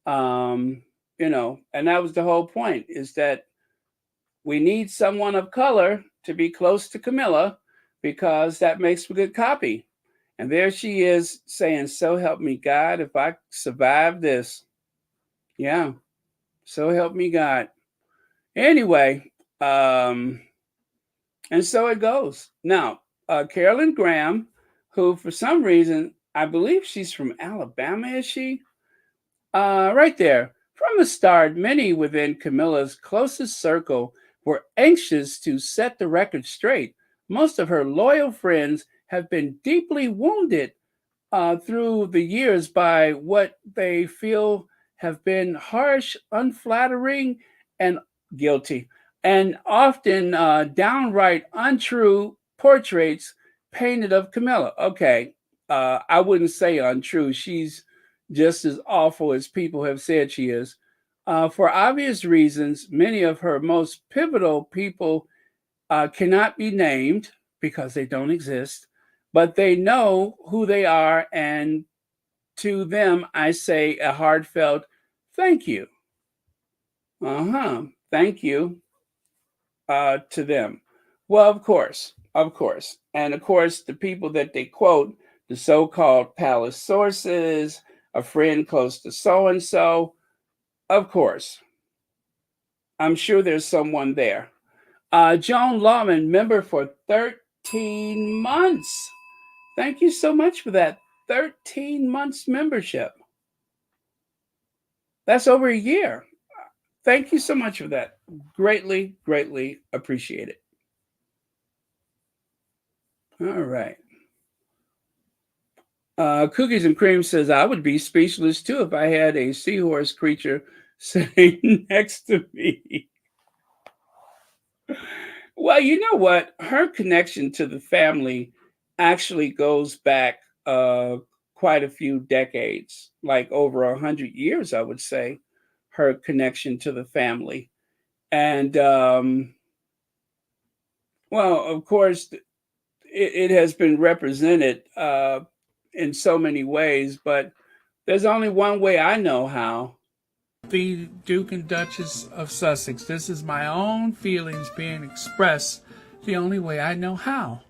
and that was the whole point, is that we need someone of color to be close to Camilla because that makes for good copy. And there she is saying, so help me God, if I survive this. Yeah, so help me God. Anyway, and so it goes. Now, Carolyn Graham, who for some reason, I believe she's from Alabama, is she? Right there. From the start, many within Camilla's closest circle were anxious to set the record straight. Most of her loyal friends have been deeply wounded through the years by what they feel have been harsh, unflattering, and guilty, and often downright untrue portraits painted of Camilla. Okay, I wouldn't say untrue. She's just as awful as people have said she is. For obvious reasons, many of her most pivotal people cannot be named because they don't exist, but they know who they are, and to them, I say a heartfelt thank you. Thank you to them. Well, of course. And of course, the people that they quote, the so-called palace sources, a friend close to so-and-so, of course. I'm sure there's someone there. Joan Lawman, member for 13 months. Thank you so much for that. 13 months membership. That's over a year. Thank you so much for that. Greatly, greatly appreciate it. All right. Cookies and Cream says, I would be speechless too if I had a seahorse creature sitting next to me. Well, you know what? Her connection to the family actually goes back quite a few decades, like over 100 years, I would say, her connection to the family. And, well, of course, it has been represented in so many ways, but there's only one way I know how. The Duke and Duchess of Sussex. This is my own feelings being expressed the only way I know how.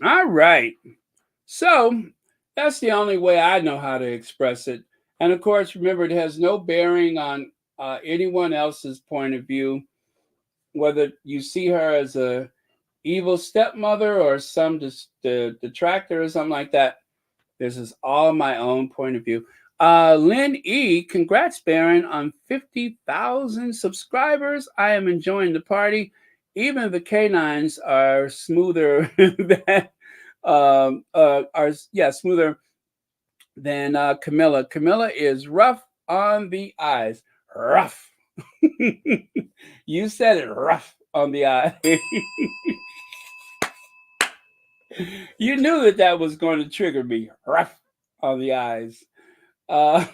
All right. So that's the only way I know how to express it. And of course, remember, it has no bearing on anyone else's point of view, whether you see her as a evil stepmother or some detractor or something like that. This is all my own point of view. Lynn E, congrats, Baron, on 50,000 subscribers. I am enjoying the party. Even the canines are smoother than smoother than Camilla. Camilla is rough on the eyes. Rough. You said it, rough on the eye. You knew that that was going to trigger me. Rough on the eyes. Uh,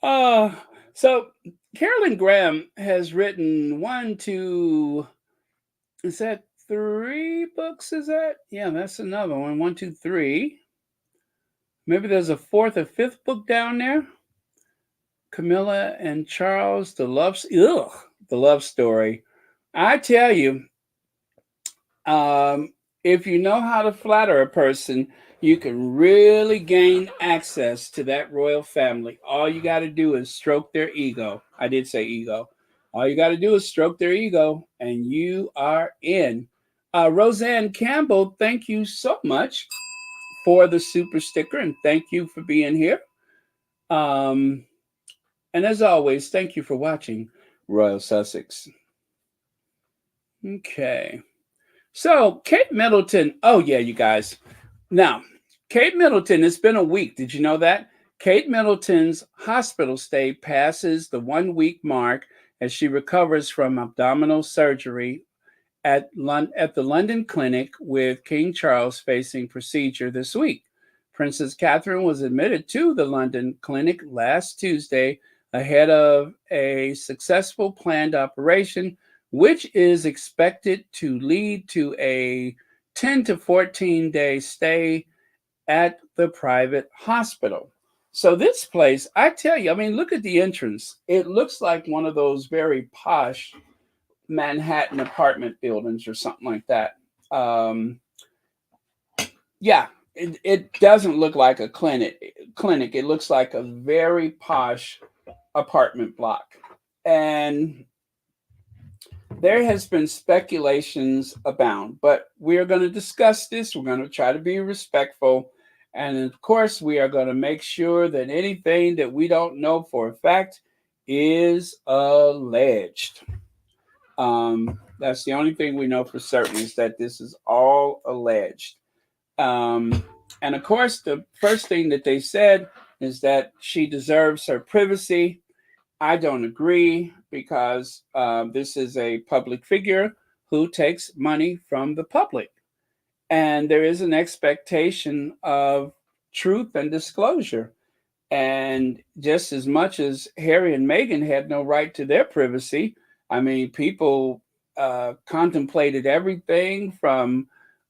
uh, so Carolyn Graham has written is that three books? Is that? Yeah, that's another one. One, two, three. Maybe there's a fourth or fifth book down there. Camilla and Charles, the love story. I tell you, if you know how to flatter a person, you can really gain access to that royal family. All you got to do is stroke their ego. I did say ego. All you got to do is stroke their ego, and you are in. Roseanne Campbell, thank you so much for the super sticker, and thank you for being here. And as always, thank you for watching Royal Sussex. Okay. So, Kate Middleton. Oh, yeah, you guys. Now, Kate Middleton, it's been a week. Did you know that? Kate Middleton's hospital stay passes the 1 week mark as she recovers from abdominal surgery at the London clinic, with King Charles facing procedure this week. Princess Catherine was admitted to the London clinic last Tuesday ahead of a successful planned operation, which is expected to lead to a 10 to 14 day stay at the private hospital. So this place, I tell you, I mean, look at the entrance. It looks like one of those very posh Manhattan apartment buildings or something like that. Yeah, it doesn't look like a clinic. It looks like a very posh apartment block. And there has been speculations abound, but we are going to discuss this. We're going to try to be respectful. And of course, we are going to make sure that anything that we don't know for a fact is alleged. That's the only thing we know for certain, is that this is all alleged. And of course, the first thing that they said is that she deserves her privacy. I don't agree, because this is a public figure who takes money from the public. And there is an expectation of truth and disclosure. And just as much as Harry and Meghan had no right to their privacy, I mean, people contemplated everything from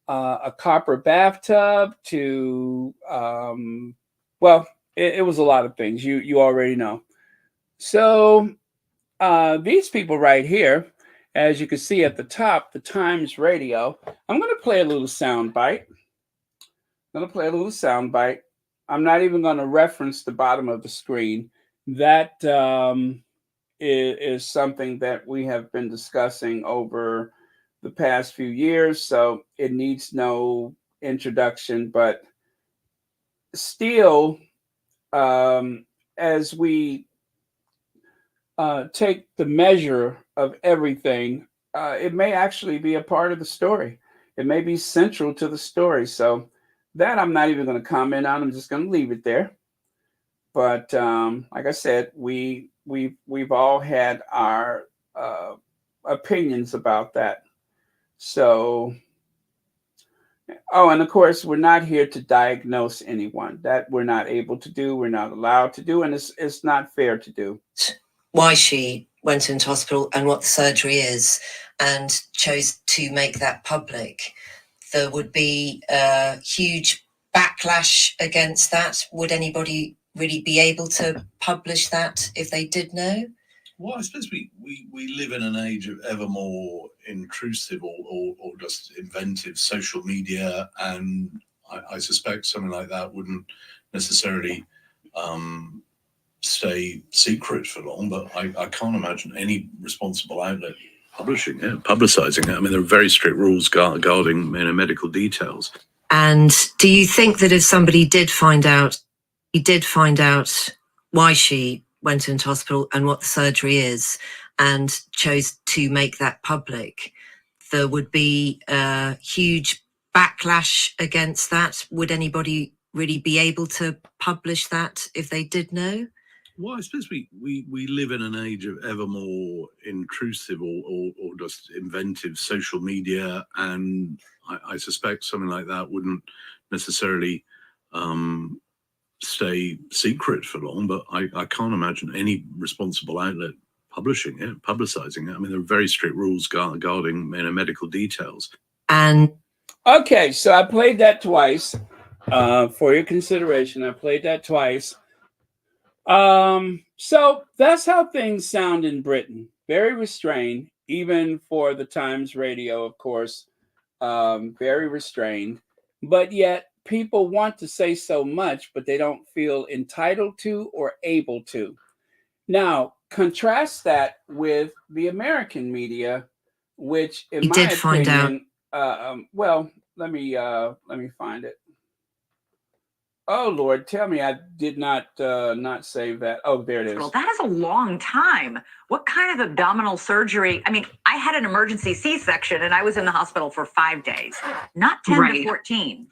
a copper bathtub to, it was a lot of things. You already know. So these people right here, as you can see at the top, the Times Radio. I'm going to play a little sound bite. I'm not even going to reference the bottom of the screen. That is something that we have been discussing over the past few years, so it needs no introduction. But still, as we take the measure of everything, it may actually be a part of the story. It may be central to the story. So that I'm not even going to comment on. I'm just going to leave it there. But like I said, we've all had our opinions about that. So, and of course, we're not here to diagnose anyone. That we're not able to do. We're not allowed to do, and it's not fair to do. Why she went into hospital and what the surgery is, and chose to make that public. There would be a huge backlash against that. Would anybody really be able to publish that if they did know? Well, I suppose we live in an age of ever more intrusive or just inventive social media, and I suspect something like that wouldn't necessarily stay secret for long, but I can't imagine any responsible outlet publishing it, publicizing it. I mean, there are very strict rules guarding medical details. And do you think that if somebody did find out, why she went into hospital and what the surgery is, and chose to make that public, there would be a huge backlash against that? Would anybody really be able to publish that if they did know? Well, I suppose we live in an age of ever more intrusive or just inventive social media, and I suspect something like that wouldn't necessarily stay secret for long, but I can't imagine any responsible outlet publishing it, publicizing it. I mean, there are very strict rules guarding medical details. And okay, so I played that twice for your consideration. I played that twice. So that's how things sound in Britain. Very restrained, even for the Times radio, of course. Very restrained, but yet people want to say so much, but they don't feel entitled to or able to. Now, contrast that with the American media, which, in my opinion, well, let me find it. Oh Lord, tell me I did not save that. Oh, there it is. Well, that is a long time. What kind of abdominal surgery? I mean, I had an emergency C-section and I was in the hospital for 5 days, not 10 to 14.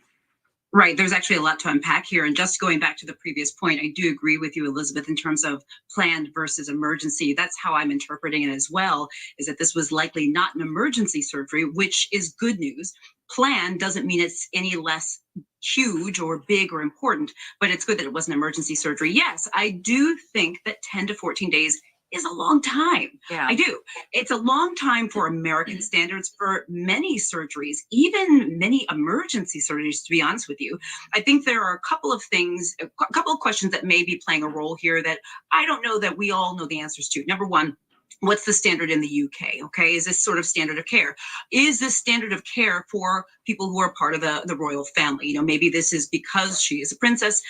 Right. There's actually a lot to unpack here. And just going back to the previous point, I do agree with you, Elizabeth, in terms of planned versus emergency. That's how I'm interpreting it as well, is that this was likely not an emergency surgery, which is good news. Planned doesn't mean it's any less huge or big or important, but it's good that it was an emergency surgery. Yes, I do think that 10 to 14 days is a long time. Yeah. I do. It's a long time for American standards for many surgeries, even many emergency surgeries, to be honest with you. I think there are a couple of things, a couple of questions that may be playing a role here that I don't know that we all know the answers to. Number one, what's the standard in the UK? Okay, is this sort of standard of care? Is this standard of care for people who are part of the royal family? You know, maybe this is because she is a princess,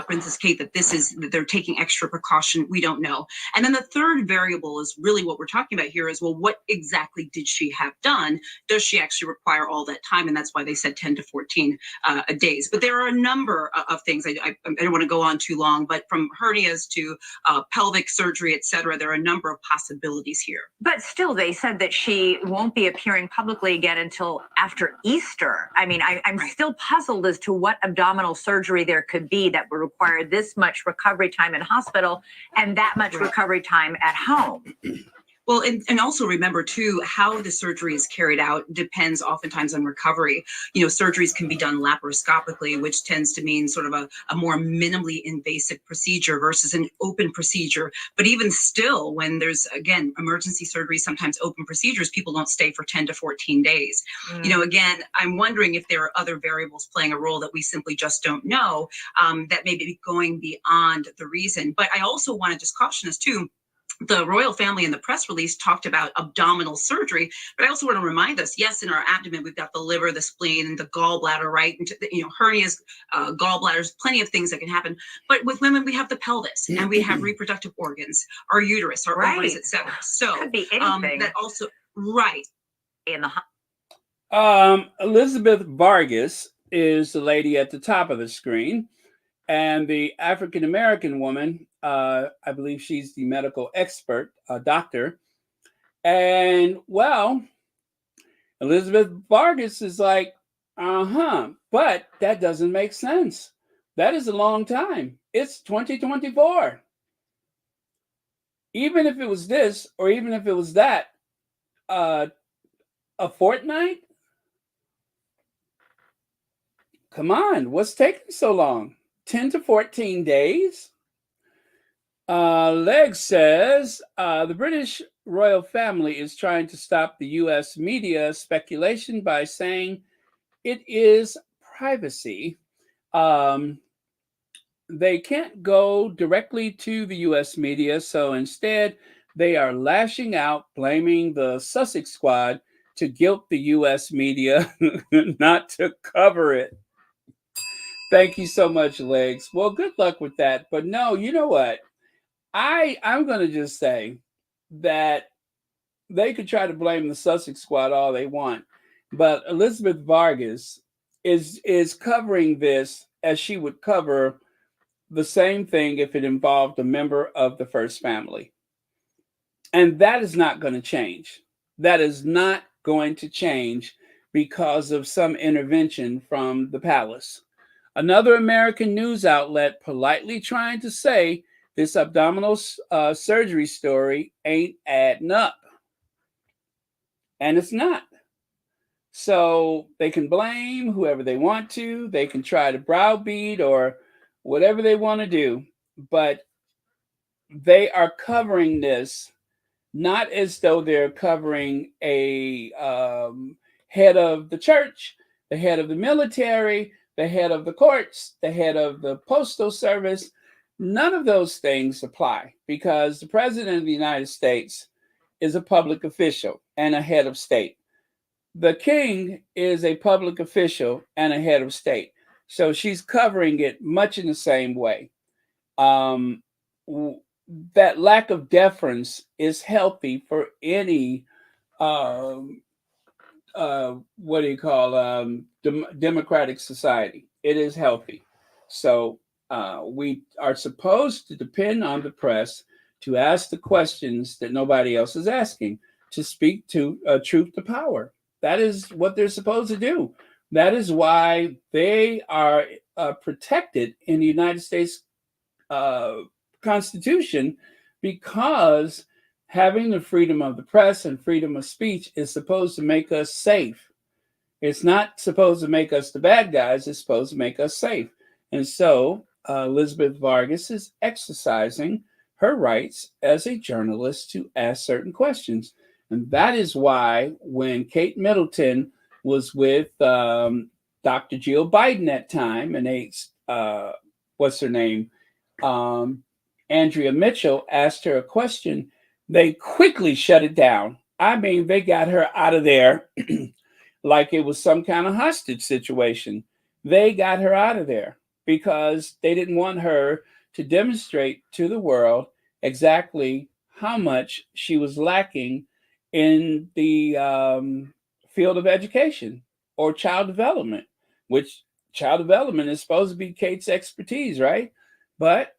Princess Kate, that they're taking extra precaution. We don't know. And then the third variable is really what we're talking about here is, well, what exactly did she have done? Does she actually require all that time? And that's why they said 10 to 14 days. But there are a number of things. I don't want to go on too long, but from hernias to pelvic surgery, et cetera, there are a number of possibilities here. But still, they said that she won't be appearing publicly again until after Easter. I mean, I'm still puzzled as to what abdominal surgery there could be that would require this much recovery time in hospital and that much recovery time at home. Well, and also remember, too, how the surgery is carried out depends oftentimes on recovery. You know, surgeries can be done laparoscopically, which tends to mean sort of a more minimally invasive procedure versus an open procedure. But even still, when there's, again, emergency surgery, sometimes open procedures, people don't stay for 10 to 14 days. You know, again, I'm wondering if there are other variables playing a role that we simply just don't know, that may be going beyond the reason. But I also want to just caution us, too. The royal family in the press release talked about abdominal surgery, but I also want to remind us, yes, in our abdomen, we've got the liver, the spleen, and the gallbladder, right? And, you know, hernias, gallbladders, plenty of things that can happen. But with women, we have the pelvis and we have reproductive organs, our uterus, our ovaries, et cetera. So could be anything. That also, right. In the Elizabeth Vargas is the lady at the top of the screen. And the African-American woman, I believe she's the medical expert, doctor. And, well, Elizabeth Vargas is like, but that doesn't make sense. That is a long time. It's 2024. Even if it was this, or even if it was that, a fortnight? Come on, what's taking so long? 10 to 14 days. Leg says the British royal family is trying to stop the U.S. media speculation by saying it is privacy. They can't go directly to the U.S. media, so instead they are lashing out, blaming the Sussex squad to guilt the U.S. media not to cover it. Thank you so much, Legs. Well, good luck with that. But no, you know what? I'm going to just say that they could try to blame the Sussex squad all they want, but Elizabeth Vargas is covering this as she would cover the same thing if it involved a member of the first family. And that is not going to change. That is not going to change because of some intervention from the palace. Another American news outlet politely trying to say this abdominal surgery story ain't adding up. And it's not. So they can blame whoever they want to. They can try to browbeat or whatever they want to do. But they are covering this not as though they're covering a head of the church, the head of the military, the head of the courts, the head of the postal service. None of those things apply because the president of the United States is a public official and a head of state. The king is a public official and a head of state. So she's covering it much in the same way. Um, that lack of deference is healthy for any um, what do you call democratic society. It is healthy. So we are supposed to depend on the press to ask the questions that nobody else is asking, to speak to truth to power. That is what they're supposed to do. That is why they are protected in the United States Constitution, because having the freedom of the press and freedom of speech is supposed to make us safe. It's not supposed to make us the bad guys. It's supposed to make us safe. And so Elizabeth Vargas is exercising her rights as a journalist to ask certain questions. And that is why when Kate Middleton was with Dr. Jill Biden at time, and what's her name? Andrea Mitchell asked her a question, they quickly shut it down. I mean, they got her out of there like it was some kind of hostage situation. They got her out of there because they didn't want her to demonstrate to the world exactly how much she was lacking in the field of education or child development, which child development is supposed to be Kate's expertise, right? But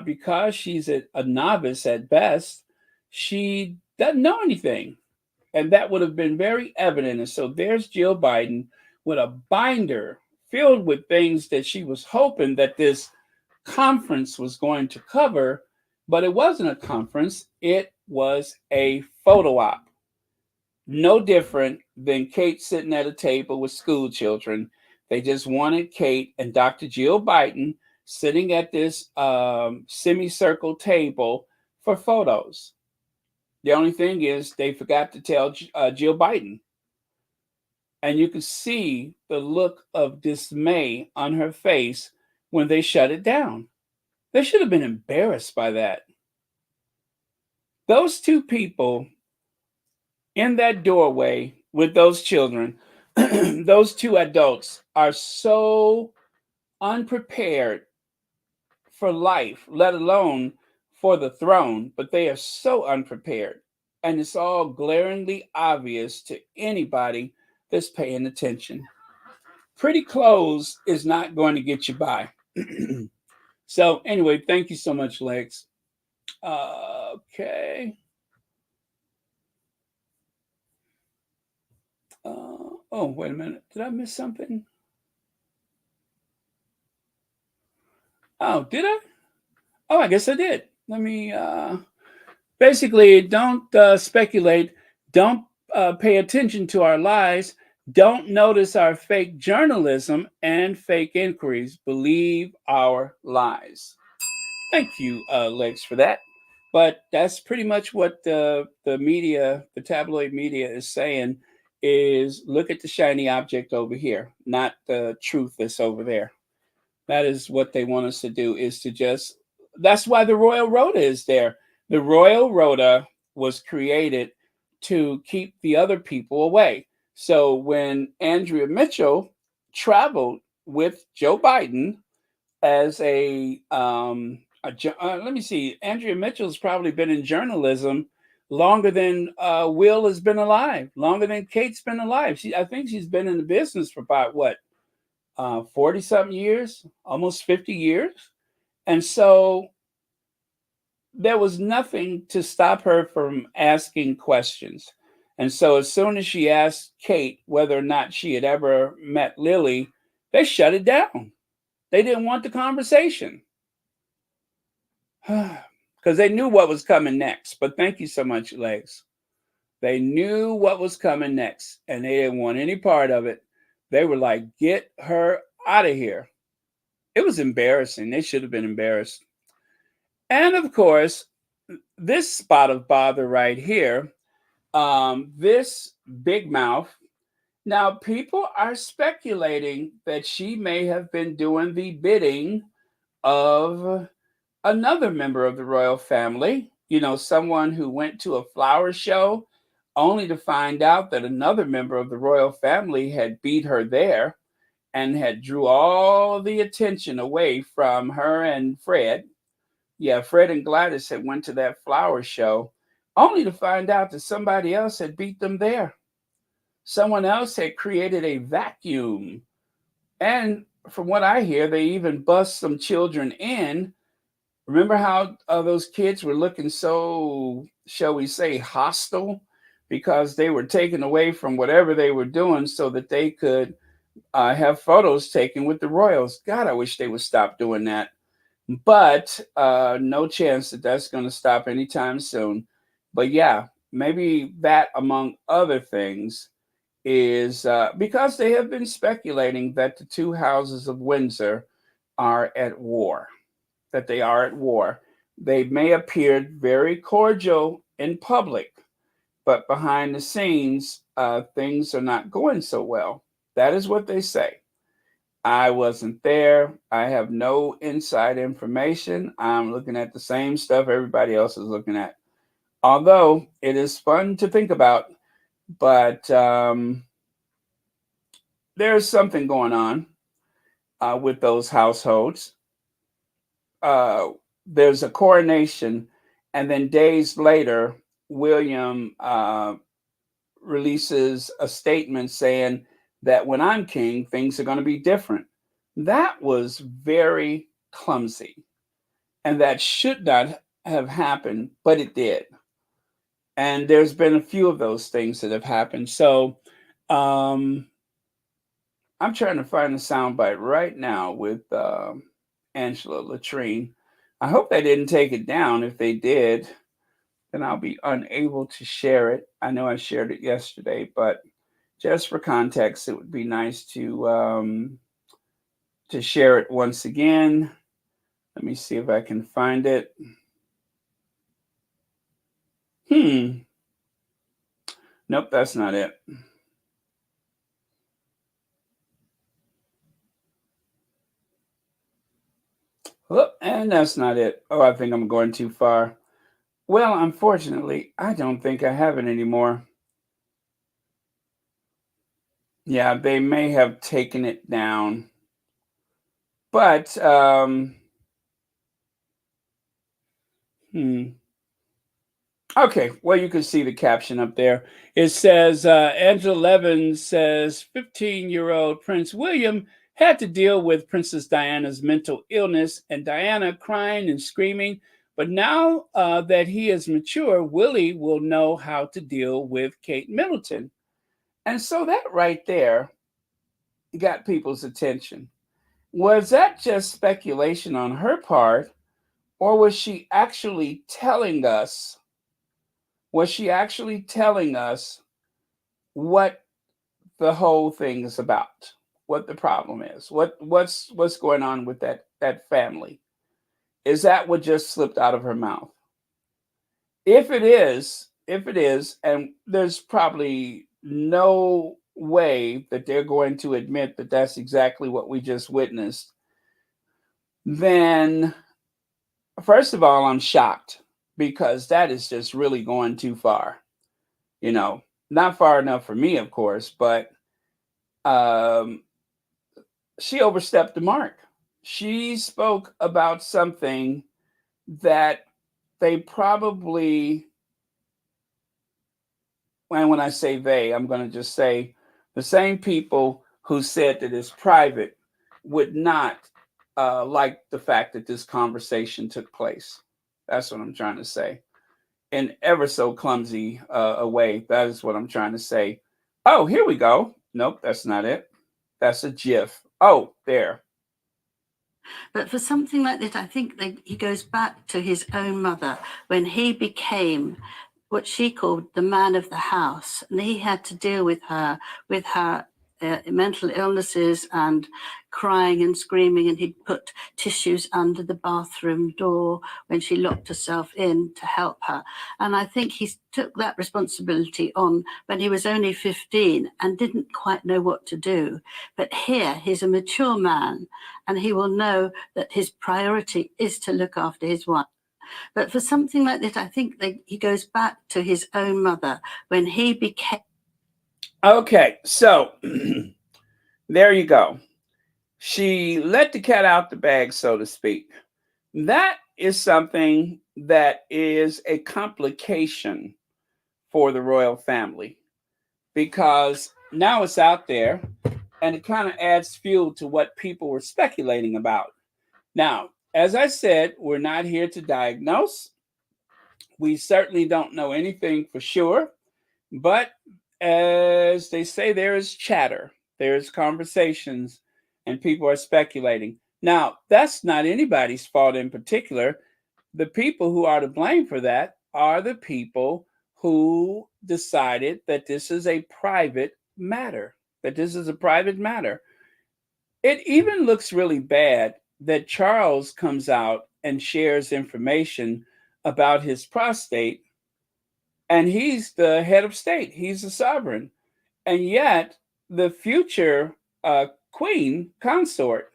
because she's a novice at best, she doesn't know anything. And that would have been very evident. And so there's Jill Biden with a binder filled with things that she was hoping that this conference was going to cover, but it wasn't a conference. It was a photo op. No different than Kate sitting at a table with school children. They just wanted Kate and Dr. Jill Biden sitting at this semicircle table for photos. The only thing is they forgot to tell Jill Biden. And you could see the look of dismay on her face when they shut it down. They should have been embarrassed by that. Those two people in that doorway with those children, those two adults are so unprepared for life, let alone for the throne, but they are so unprepared. And it's all glaringly obvious to anybody that's paying attention. Pretty clothes is not going to get you by. So anyway, thank you so much, Lex. Okay. Oh, wait a minute. Did I miss something? Oh, did I? Oh, I guess I did. Let me basically don't speculate. Don't pay attention to our lies. Don't notice our fake journalism and fake inquiries. Believe our lies. Thank you, Lex, for that. But that's pretty much what the media, the tabloid media is saying is look at the shiny object over here, not the truth that's over there. That is what they want us to do, is to just, that's why the Royal Rota is there. The Royal Rota was created to keep the other people away. So when Andrea Mitchell traveled with Joe Biden as let me see, Andrea Mitchell's probably been in journalism longer than Will has been alive, longer than Kate's been alive. I think she's been in the business for about what, 40 something years, almost 50 years. And so there was nothing to stop her from asking questions. And so as soon as she asked Kate whether or not she had ever met Lily, they shut it down. They didn't want the conversation because they knew what was coming next. But thank you so much, Legs. They knew what was coming next and they didn't want any part of it. They were like, get her out of here. It was embarrassing. They should have been embarrassed. And of course, this spot of bother right here, this big mouth. Now, people are speculating that she may have been doing the bidding of another member of the royal family, someone who went to a flower show only to find out that another member of the royal family had beat her there and had drew all the attention away from her and Fred. Yeah, Fred and Gladys had went to that flower show only to find out that somebody else had beat them there. Someone else had created a vacuum. And from what I hear, they even bust some children in. Remember how those kids were looking so, shall we say, hostile because they were taken away from whatever they were doing so that they could have photos taken with the royals. God, I wish they would stop doing that. But no chance that that's going to stop anytime soon. But yeah, maybe that, among other things, is because they have been speculating that the two houses of Windsor are at war, that they are at war. They may appear very cordial in public, but behind the scenes, things are not going so well. That is what they say. I wasn't there. I have no inside information. I'm looking at the same stuff everybody else is looking at. Although it is fun to think about, but there's something going on with those households. There's a coronation, and then days later, William releases a statement saying that when I'm king, things are going to be different. That was very clumsy, and that should not have happened, but it did. And there's been a few of those things that have happened. So I'm trying to find the soundbite right now with Angela Latrine. I hope they didn't take it down. If they did, then I'll be unable to share it. I know I shared it yesterday, but just for context, it would be nice to share it once again. Let me see if I can find it. Nope, that's not it. Oh, and that's not it. Oh, I think I'm going too far. Well, unfortunately, I don't think I have it anymore. Yeah, they may have taken it down. But, okay, well, you can see the caption up there. It says, Angela Levin says 15-year-old Prince William had to deal with Princess Diana's mental illness and Diana crying and screaming. But now that he is mature, Willie will know how to deal with Kate Middleton. And so that right there got people's attention. Was that just speculation on her part, or was she actually telling us? Was she actually telling us what the whole thing is about? What the problem is? What's going on with that family? Is that what just slipped out of her mouth? If it is, and there's probably no way that they're going to admit that that's exactly what we just witnessed, then first of all, I'm shocked because that is just really going too far. Not far enough for me, of course, but she overstepped the mark. She spoke about something that they probably, and when I say they, I'm going to just say the same people who said that it's private would not like the fact that this conversation took place. That's what I'm trying to say. In ever so clumsy a way. That is what I'm trying to say. Oh, here we go. Nope, that's not it. That's a GIF. Oh, there. But for something like that, I think that he goes back to his own mother when he became what she called the man of the house, and he had to deal with her mental illnesses and crying and screaming, and he'd put tissues under the bathroom door when she locked herself in to help her. And I think he took that responsibility on when he was only 15 and didn't quite know what to do. But here he's a mature man, and he will know that his priority is to look after his wife. But for something like that, I think that he goes back to his own mother when he became. Okay, so there you go. She let the cat out the bag, so to speak. That is something that is a complication for the royal family because now it's out there and it kind of adds fuel to what people were speculating about. Now, as I said, we're not here to diagnose. We certainly don't know anything for sure, but as they say, there is chatter, there's conversations, and people are speculating. Now, that's not anybody's fault in particular. The people who are to blame for that are the people who decided that this is a private matter, that this is a private matter. It even looks really bad that Charles comes out and shares information about his prostate, and he's the head of state, he's the sovereign. And yet, the future queen consort,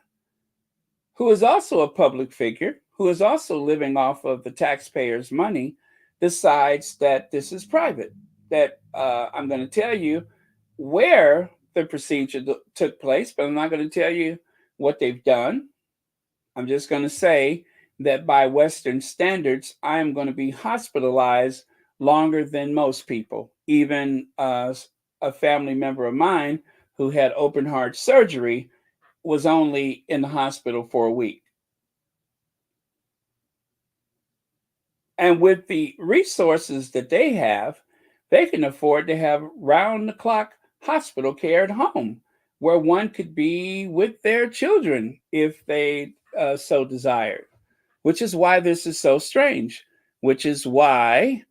who is also a public figure, who is also living off of the taxpayers' money, decides that this is private. That I'm going to tell you where the procedure took place, but I'm not going to tell you what they've done. I'm just going to say that by Western standards, I am going to be hospitalized longer than most people. Even a family member of mine who had open heart surgery was only in the hospital for a week. And with the resources that they have, they can afford to have round the clock hospital care at home where one could be with their children if they so desired, which is why this is so strange, which is why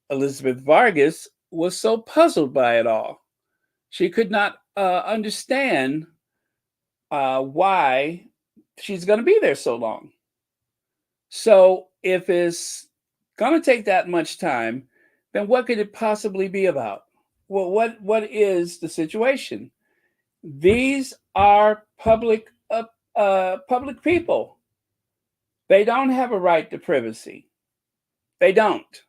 Elizabeth Vargas was so puzzled by it all. She could not understand why she's going to be there so long. So if it's going to take that much time, then what could it possibly be about? Well, what is the situation? These are public people. They don't have a right to privacy. They don't.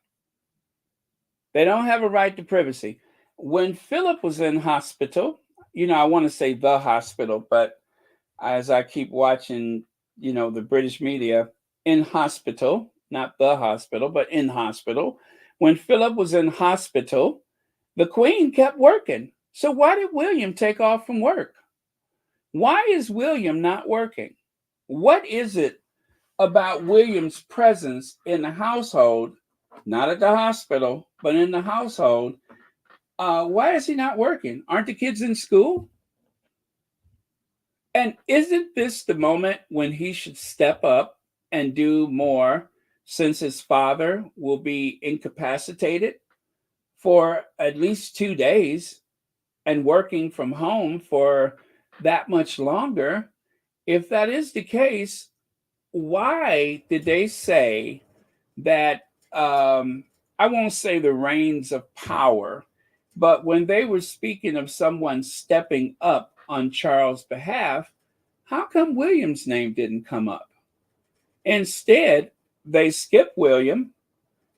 They don't have a right to privacy. When Philip was in hospital, I want to say the hospital, but as I keep watching, the British media, in hospital, not the hospital, but in hospital. When Philip was in hospital, the Queen kept working. So why did William take off from work? Why is William not working? What is it about William's presence in the household, not at the hospital, but in the household? Why is he not working? Aren't the kids in school? And isn't this the moment when he should step up and do more, since his father will be incapacitated for at least 2 days and working from home for that much longer? If that is the case, why did they say that, I won't say the reins of power, but when they were speaking of someone stepping up on Charles' behalf, how come William's name didn't come up? Instead, they skipped William.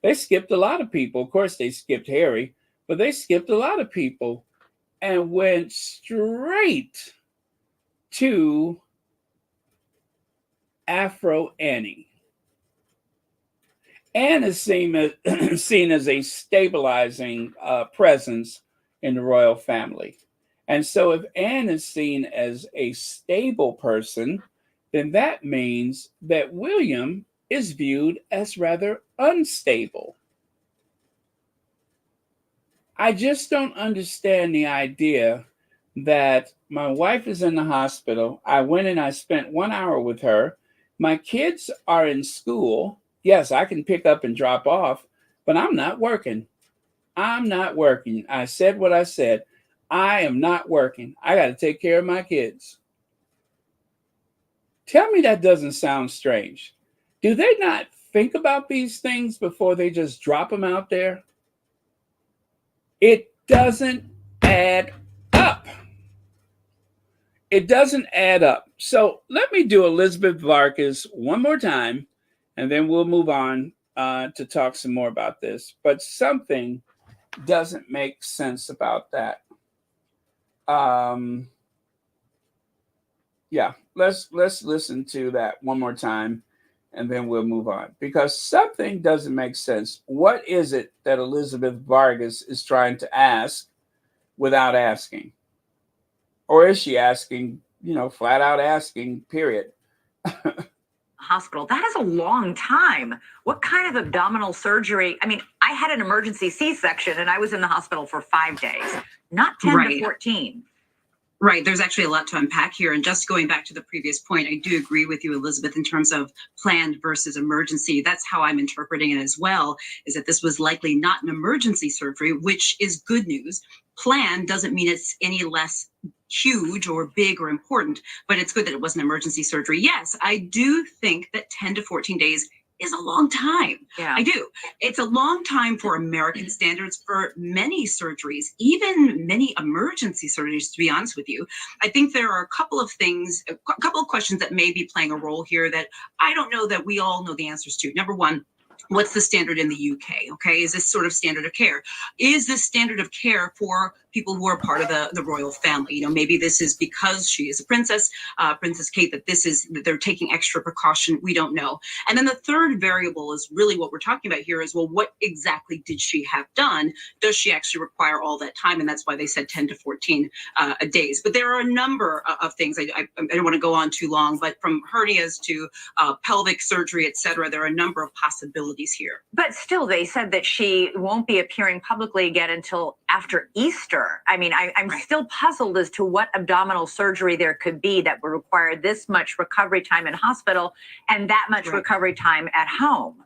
They skipped a lot of people. Of course, they skipped Harry, but they skipped a lot of people and went straight to Afro Annie. Anne is seen as a stabilizing presence in the royal family. And so, if Anne is seen as a stable person, then that means that William is viewed as rather unstable. I just don't understand the idea that my wife is in the hospital. I went and I spent 1 hour with her. My kids are in school. Yes, I can pick up and drop off, but I'm not working. I'm not working. I said what I said. I am not working. I got to take care of my kids. Tell me that doesn't sound strange. Do they not think about these things before they just drop them out there? It doesn't add up. It doesn't add up. So let me do Elizabeth Vargas one more time, and then we'll move on to talk some more about this. But something doesn't make sense about that. Yeah, let's listen to that one more time, and then we'll move on, because something doesn't make sense. What is it that Elizabeth Vargas is trying to ask without asking? Or is she asking, flat out asking, period? Hospital. That is a long time. What kind of abdominal surgery? I mean, I had an emergency C-section and I was in the hospital for 5 days, not 10 to 14. Right. There's actually a lot to unpack here. And just going back to the previous point, I do agree with you, Elizabeth, in terms of planned versus emergency. That's how I'm interpreting it as well, is that this was likely not an emergency surgery, which is good news. Planned doesn't mean it's any less huge or big or important, but it's good that it was an emergency surgery. Yes, I do think that 10 to 14 days is a long time. Yeah. I do. It's a long time for American standards for many surgeries, even many emergency surgeries, to be honest with you. I think there are a couple of things, a couple of questions that may be playing a role here that I don't know that we all know the answers to. Number one, what's the standard in the UK? Okay, is this sort of standard of care? Is this standard of care for people who are part of the royal family? Maybe this is because she is a princess, Princess Kate, that they're taking extra precaution. We don't know. And then the third variable is really what we're talking about here is, well, what exactly did she have done? Does she actually require all that time? And that's why they said 10 to 14 days. But there are a number of things. I don't want to go on too long, but from hernias to pelvic surgery, et cetera, there are a number of possibilities here. But still, they said that she won't be appearing publicly again until after Easter. I mean, I'm still puzzled as to what abdominal surgery there could be that would require this much recovery time in hospital and that much recovery time at home.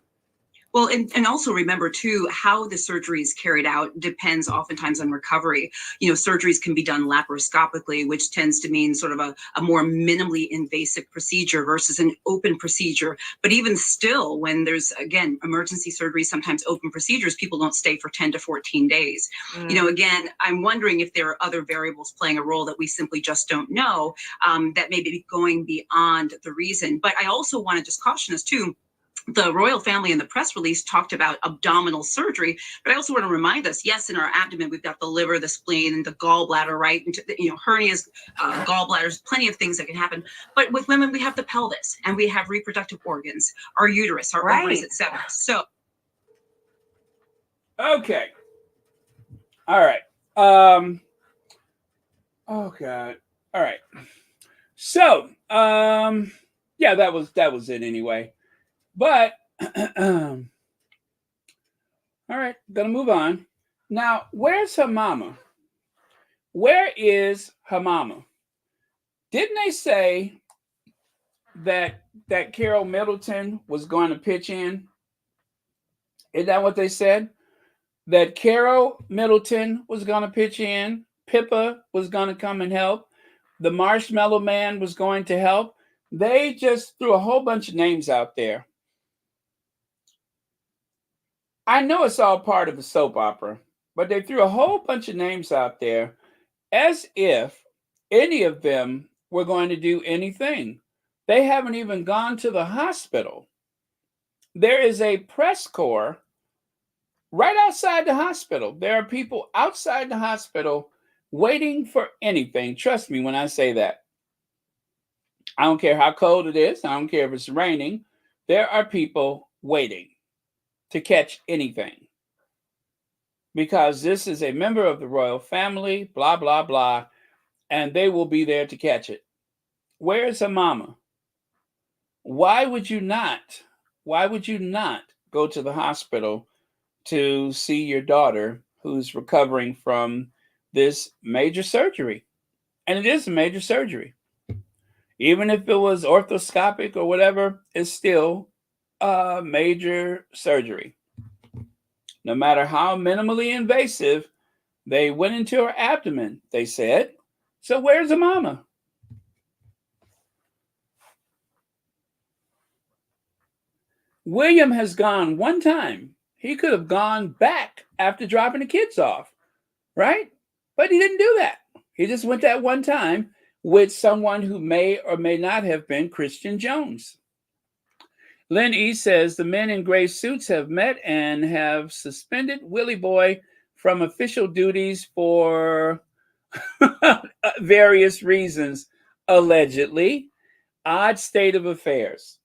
Well, and also remember, too, how the surgery is carried out depends oftentimes on recovery. Surgeries can be done laparoscopically, which tends to mean sort of a more minimally invasive procedure versus an open procedure. But even still, when there's, again, emergency surgery, sometimes open procedures, people don't stay for 10 to 14 days. Again, I'm wondering if there are other variables playing a role that we simply just don't know, that may be going beyond the reason. But I also want to just caution us, too. The royal family in the press release talked about abdominal surgery, but I also want to remind us, yes, in our abdomen, we've got the liver, the spleen, and the gallbladder, right? Hernias, gallbladders, plenty of things that can happen. But with women, we have the pelvis and we have reproductive organs, our uterus, our ovaries, etc. So. Okay. All right. Oh God. All right. So, yeah, that was it anyway. But all right, gonna move on. Now, where's her mama? Where is her mama? Didn't they say that Carol Middleton was going to pitch in? Isn't that what they said? That Carol Middleton was going to pitch in, Pippa was going to come and help, the Marshmallow Man was going to help. They just threw a whole bunch of names out there. I know it's all part of a soap opera, but they threw a whole bunch of names out there as if any of them were going to do anything. They haven't even gone to the hospital. There is a press corps right outside the hospital. There are people outside the hospital waiting for anything. Trust me when I say that. I don't care how cold it is. I don't care if it's raining. There are people waiting to catch anything because this is a member of the royal family, blah, blah, blah, and they will be there to catch it. Where's her mama? Why would you not? Why would you not go to the hospital to see your daughter who's recovering from this major surgery? And it is a major surgery. Even if it was orthoscopic or whatever, it's still a major surgery. No matter how minimally invasive, they went into her abdomen, they said. So where's the mama? William has gone one time. He could have gone back after dropping the kids off, right? But he didn't do that. He just went that one time with someone who may or may not have been Christian Jones. Lynn E. says the men in gray suits have met and have suspended Willie Boy from official duties for various reasons, allegedly. Odd state of affairs.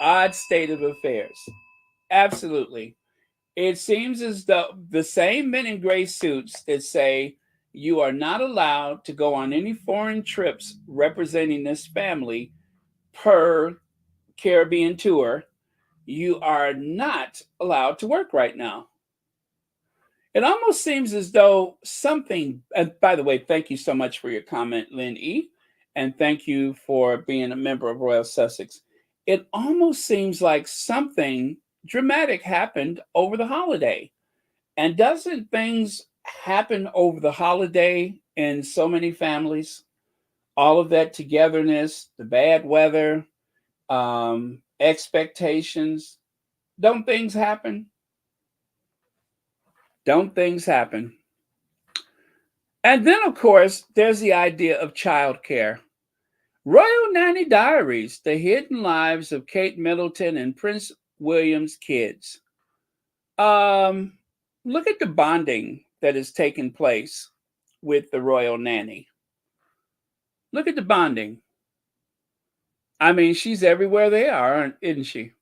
Odd state of affairs. Absolutely. It seems as though the same men in gray suits that say you are not allowed to go on any foreign trips representing this family per Caribbean tour, you are not allowed to work right now. It almost seems as though something, and by the way, thank you so much for your comment, Lynn E. And thank you for being a member of Royal Sussex. It almost seems like something dramatic happened over the holiday. And doesn't things happen over the holiday in so many families? All of that togetherness, the bad weather, expectations. Don't things happen? Don't things happen? And then, of course, there's the idea of childcare. Royal Nanny Diaries, the hidden lives of Kate Middleton and Prince William's kids. Look at the bonding that is taking place with the royal nanny. Look at the bonding. I mean, she's everywhere they are, isn't she?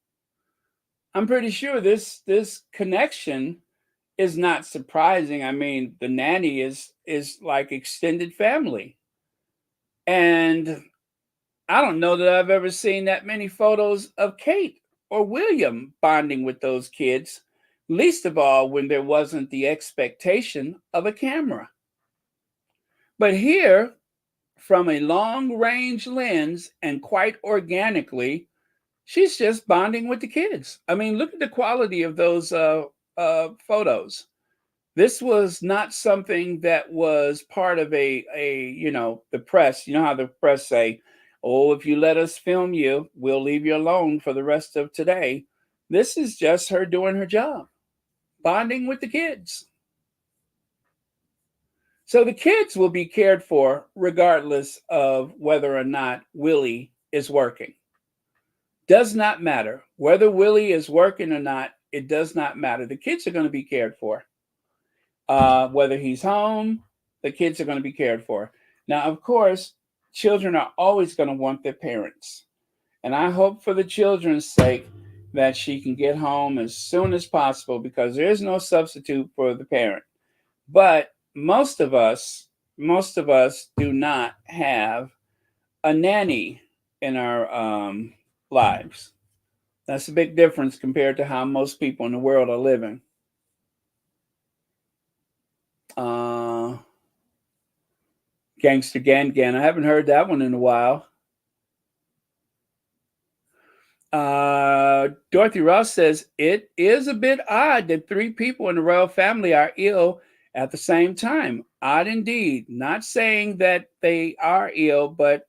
I'm pretty sure this connection is not surprising. I mean, the nanny is like extended family. And I don't know that I've ever seen that many photos of Kate or William bonding with those kids, least of all when there wasn't the expectation of a camera. But here, from a long range lens and quite organically, she's just bonding with the kids. I mean, look at the quality of those photos. This was not something that was part of a the press. You know how the press say, oh, if you let us film you, we'll leave you alone for the rest of today. This is just her doing her job, bonding with the kids. So the kids will be cared for regardless of whether or not Willie is working. Does not matter. Whether Willie is working or not, it does not matter. The kids are going to be cared for. Whether he's home, the kids are going to be cared for. Now, of course, children are always going to want their parents. And I hope for the children's sake that she can get home as soon as possible because there is no substitute for the parent. But most of us do not have a nanny in our lives. That's a big difference compared to how most people in the world are living. Gangster Gan. I haven't heard that one in a while. Dorothy Ross says, it is a bit odd that 3 people in the royal family are ill at the same time. Odd indeed. Not saying that they are ill, but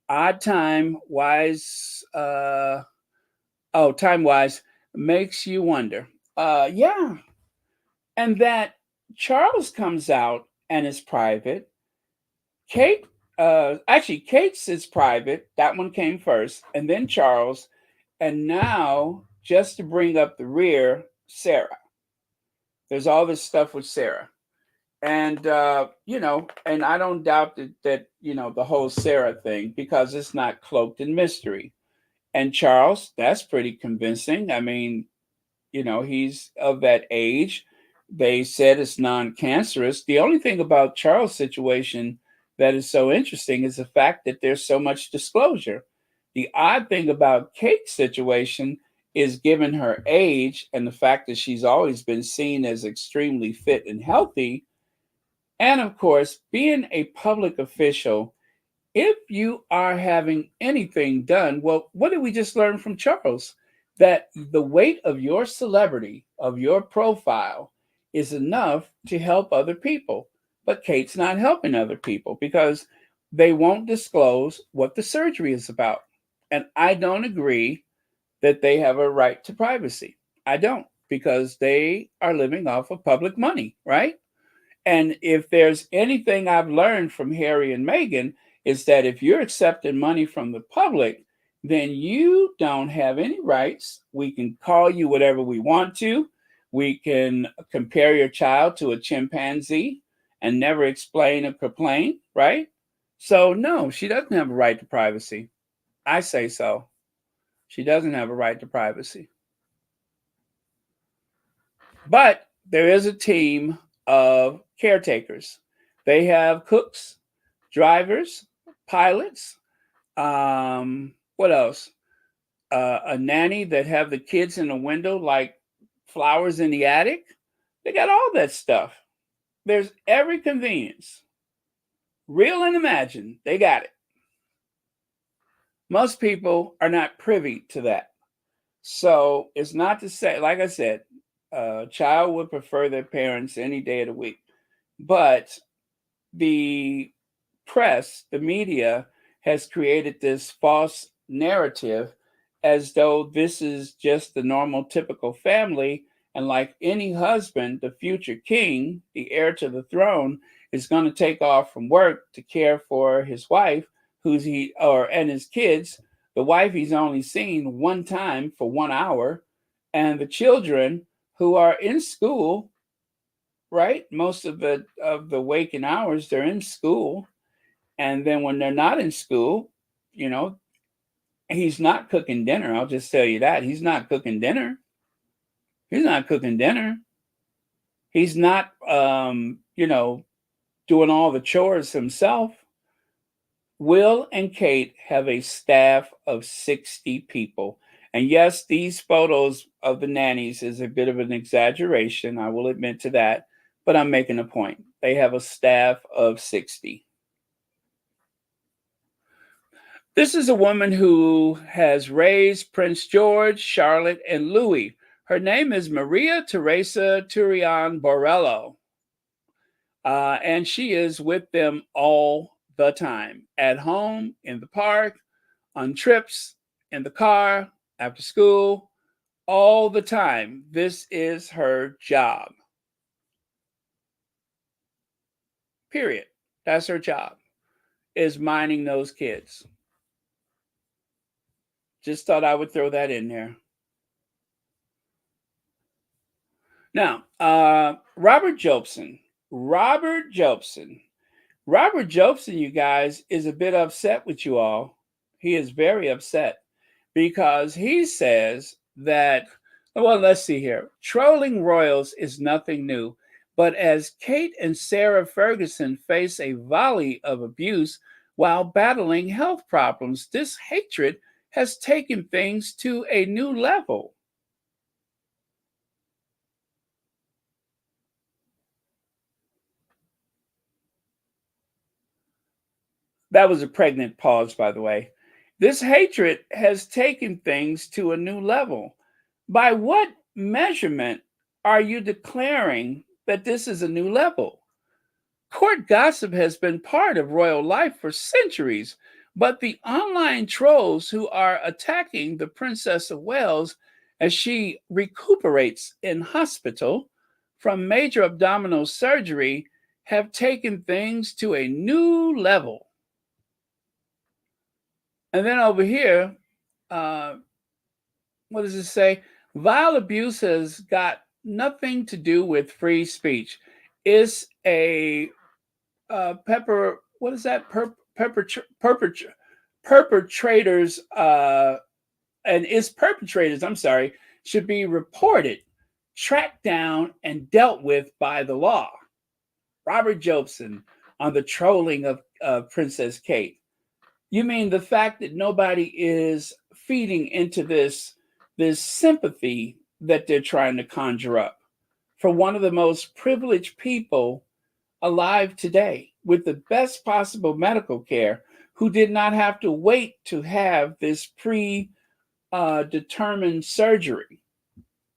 odd time-wise, time-wise makes you wonder. Yeah. And that Charles comes out and is private. Kate's is private. That one came first. And then Charles. And now, just to bring up the rear, Sarah. There's all this stuff with Sarah. And and I don't doubt that the whole Sarah thing, because it's not cloaked in mystery. And Charles, that's pretty convincing. I mean, he's of that age. They said it's non-cancerous. The only thing about Charles' situation that is so interesting is the fact that there's so much disclosure. The odd thing about Kate's situation is, given her age and the fact that she's always been seen as extremely fit and healthy, and of course, being a public official, if you are having anything done, well, what did we just learn from Charles? That the weight of your celebrity, of your profile, is enough to help other people. But Kate's not helping other people because they won't disclose what the surgery is about. And I don't agree that they have a right to privacy. I don't, because they are living off of public money, right? And if there's anything I've learned from Harry and Meghan, is that if you're accepting money from the public, then you don't have any rights. We can call you whatever we want to. We can compare your child to a chimpanzee and never explain or complain, right? So, no, she doesn't have a right to privacy. I say so. She doesn't have a right to privacy. But there is a team of caretakers. They have cooks, drivers, pilots. What else? A nanny that have the kids in the window like flowers in the attic. They got all that stuff. There's every convenience, real and imagined. They got it. Most people are not privy to that. So it's not to say, like I said, a child would prefer their parents any day of the week. But the press, the media, has created this false narrative as though this is just the normal, typical family. And like any husband, the future king, the heir to the throne, is going to take off from work to care for his wife, and his kids. The wife he's only seen one time for 1 hour, and the children who are in school, right? Most of the waking hours, they're in school. And then when they're not in school, you know, he's not cooking dinner. I'll just tell you that. He's not cooking dinner. He's not cooking dinner. He's not, doing all the chores himself. Will and Kate have a staff of 60 people. And yes, these photos of the nannies is a bit of an exaggeration. I will admit to that. But I'm making a point. They have a staff of 60. This is a woman who has raised Prince George, Charlotte, and Louis. Her name is Maria Teresa Turian Borello. And she is with them all the time, at home, in the park, on trips, in the car, after school, all the time. This is her job. Period. That's her job, is minding those kids. Just thought I would throw that in there. Now, Robert Jobson, you guys, is a bit upset with you all. He is very upset because he says that, well, let's see here. Trolling royals is nothing new. But as Kate and Sarah Ferguson face a volley of abuse while battling health problems, this hatred has taken things to a new level. That was a pregnant pause, by the way. This hatred has taken things to a new level. By what measurement are you declaring that this is a new level? Court gossip has been part of royal life for centuries, but the online trolls who are attacking the Princess of Wales as she recuperates in hospital from major abdominal surgery have taken things to a new level. And then over here, what does it say? Vile abuse has got nothing to do with free speech. It's a what is that? Perpetrators, and its perpetrators, I'm sorry, should be reported, tracked down, and dealt with by the law. Robert Jobson on the trolling of Princess Kate. You mean the fact that nobody is feeding into this sympathy that they're trying to conjure up for one of the most privileged people alive today with the best possible medical care, who did not have to wait to have this determined surgery,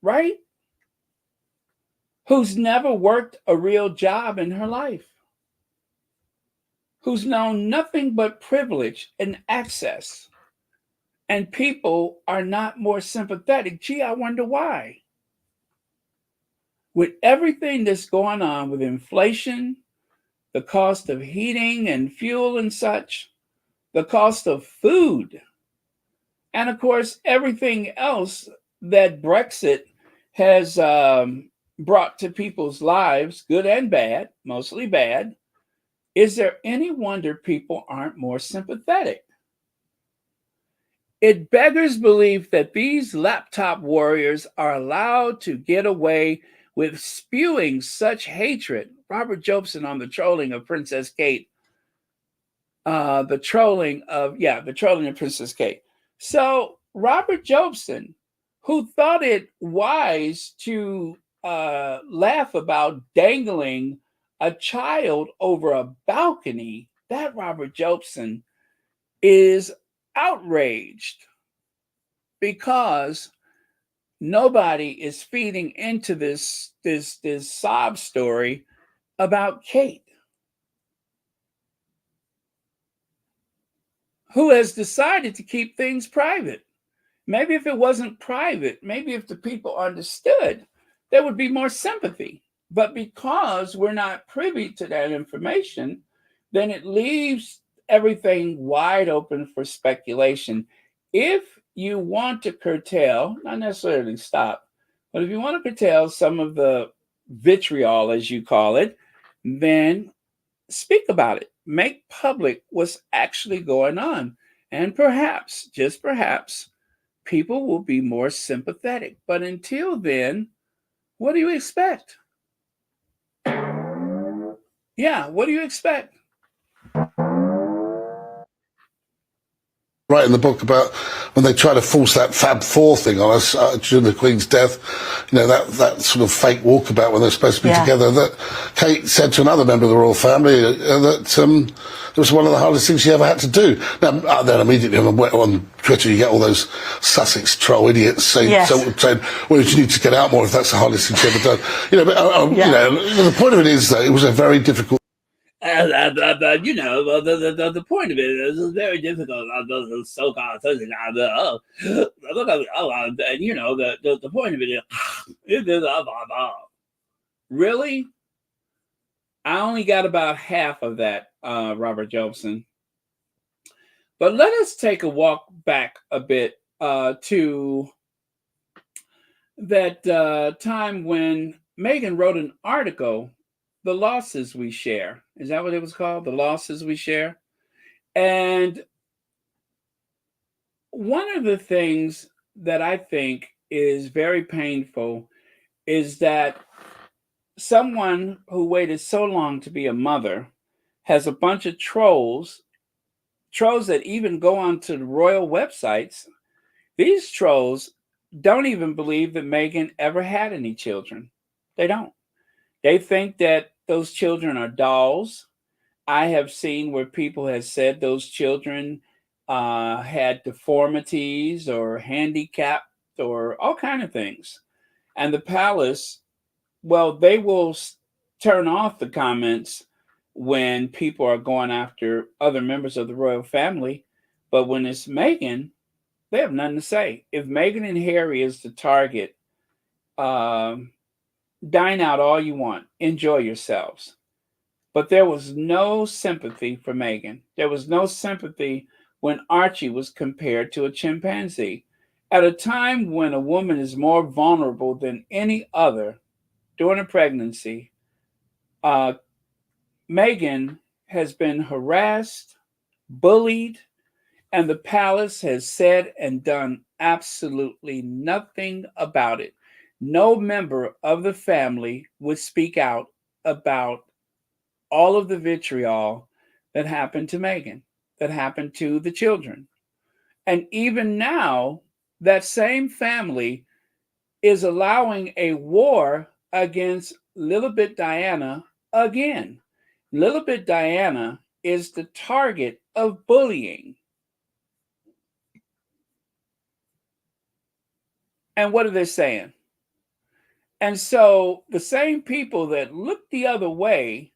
right? Who's never worked a real job in her life, who's known nothing but privilege and access. And people are not more sympathetic. Gee, I wonder why. With everything that's going on with inflation, the cost of heating and fuel and such, the cost of food, and of course, everything else that Brexit has brought to people's lives, good and bad, mostly bad, is there any wonder people aren't more sympathetic? It beggars belief that these laptop warriors are allowed to get away with spewing such hatred. Robert Jobson on the trolling of Princess Kate. The trolling of Princess Kate. So Robert Jobson, who thought it wise to laugh about dangling a child over a balcony, that Robert Jobson is outraged because nobody is feeding into this sob story about Kate, who has decided to keep things private. Maybe if it wasn't private, maybe if the people understood, there would be more sympathy. But because we're not privy to that information, then it leaves everything wide open for speculation. If you want to curtail, not necessarily stop, but if you want to curtail some of the vitriol, as you call it, then speak about it. Make public what's actually going on. And perhaps, just perhaps, people will be more sympathetic. But until then, what do you expect? Yeah, what do you expect? Right in the book about when they try to force that Fab Four thing on us during the Queen's death, that sort of fake walkabout when they're supposed to be together, that Kate said to another member of the royal family that it was one of the hardest things she ever had to do. Now, then immediately on Twitter you get all those Sussex troll idiots saying, well, you need to get out more if that's the hardest thing she ever done. The point of it is that it was a very difficult. The point of it is very difficult. The so-called the point of it is really. I only got about half of that, Robert Jobson. But let us take a walk back a bit to that time when Meghan wrote an article, The Losses We Share. Is that what it was called? The Losses We Share? And one of the things that I think is very painful is that someone who waited so long to be a mother has a bunch of trolls that even go onto the royal websites. These trolls don't even believe that Meghan ever had any children. They don't. They think that those children are dolls. I have seen where people have said those children had deformities or handicapped or all kinds of things. And the palace, well, they will turn off the comments when people are going after other members of the royal family. But when it's Meghan, they have nothing to say. If Meghan and Harry is the target, dine out all you want. Enjoy yourselves. But there was no sympathy for Meghan. There was no sympathy when Archie was compared to a chimpanzee. At a time when a woman is more vulnerable than any other during a pregnancy, Meghan has been harassed, bullied, and the palace has said and done absolutely nothing about it. No member of the family would speak out about all of the vitriol that happened to Meghan, that happened to the children. And even now, that same family is allowing a war against Lilibet Diana again. Lilibet Diana is the target of bullying. And what are they saying? And so the same people that look the other way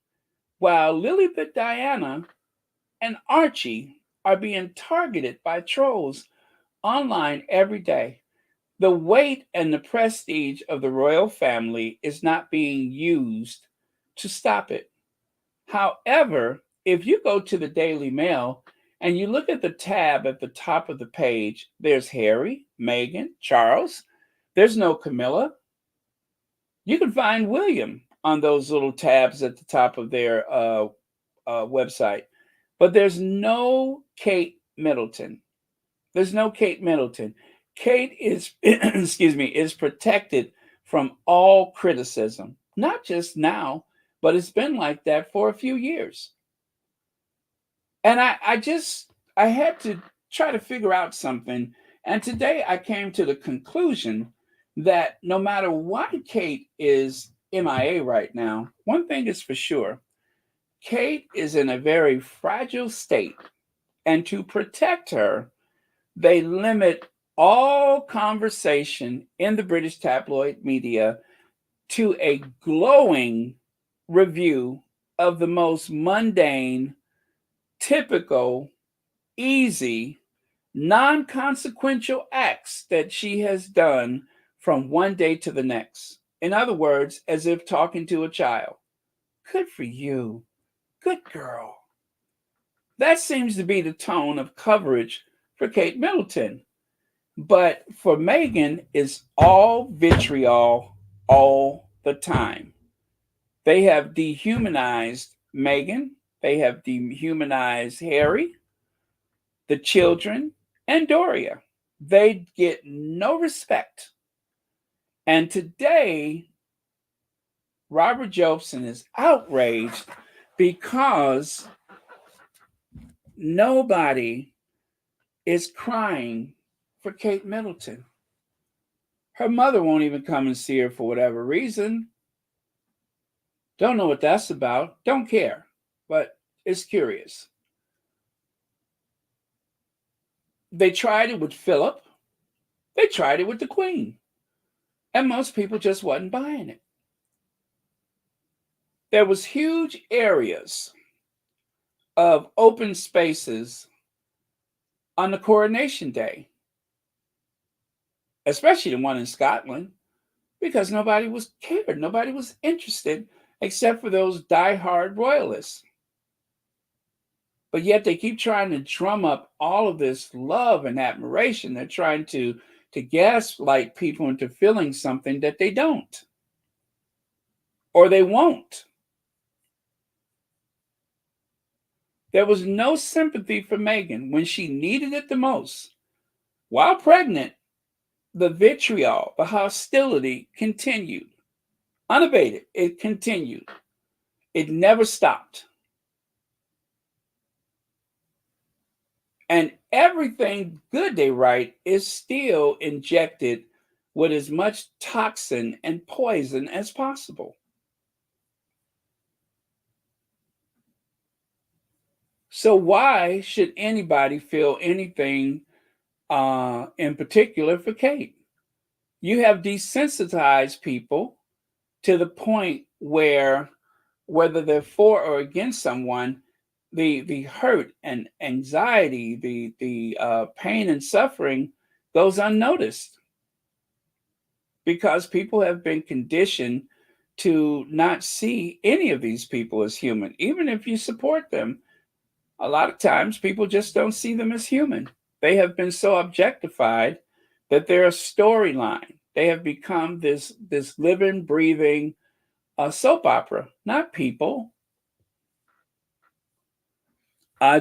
while Lilibet Diana and Archie are being targeted by trolls online every day. The weight and the prestige of the royal family is not being used to stop it. However, if you go to the Daily Mail and you look at the tab at the top of the page, there's Harry, Meghan, Charles. There's no Camilla. You can find William on those little tabs at the top of their website. But there's no Kate Middleton. There's no Kate Middleton. Kate is, excuse me, is protected from all criticism, not just now, but it's been like that for a few years. And I had to try to figure out something. And today I came to the conclusion that no matter why Kate is MIA right now, one thing is for sure, Kate is in a very fragile state. And to protect her, they limit all conversation in the British tabloid media to a glowing review of the most mundane, typical, easy, non-consequential acts that she has done from one day to the next. In other words, as if talking to a child. Good for you. Good girl. That seems to be the tone of coverage for Kate Middleton. But for Meghan, it's all vitriol all the time. They have dehumanized Meghan. They have dehumanized Harry, the children, and Doria. They get no respect. And today, Robert Jobson is outraged because nobody is crying for Kate Middleton. Her mother won't even come and see her for whatever reason. Don't know what that's about. Don't care, but it's curious. They tried it with Philip. They tried it with the Queen. And most people just wasn't buying it. There was huge areas of open spaces on the coronation day, especially the one in Scotland, because nobody was cared. Nobody was interested except for those diehard royalists. But yet they keep trying to drum up all of this love and admiration. They're trying to gaslight people into feeling something that they don't, or they won't. There was no sympathy for Meghan when she needed it the most. While pregnant, the vitriol, the hostility continued. Unabated, it continued. It never stopped. And everything good they write is still injected with as much toxin and poison as possible. So why should anybody feel anything in particular for Kate? You have desensitized people to the point where whether they're for or against someone, the hurt and anxiety, the pain and suffering goes unnoticed because people have been conditioned to not see any of these people as human. Even if you support them, a lot of times people just don't see them as human. They have been so objectified that they're a storyline. They have become this living, breathing soap opera, not people.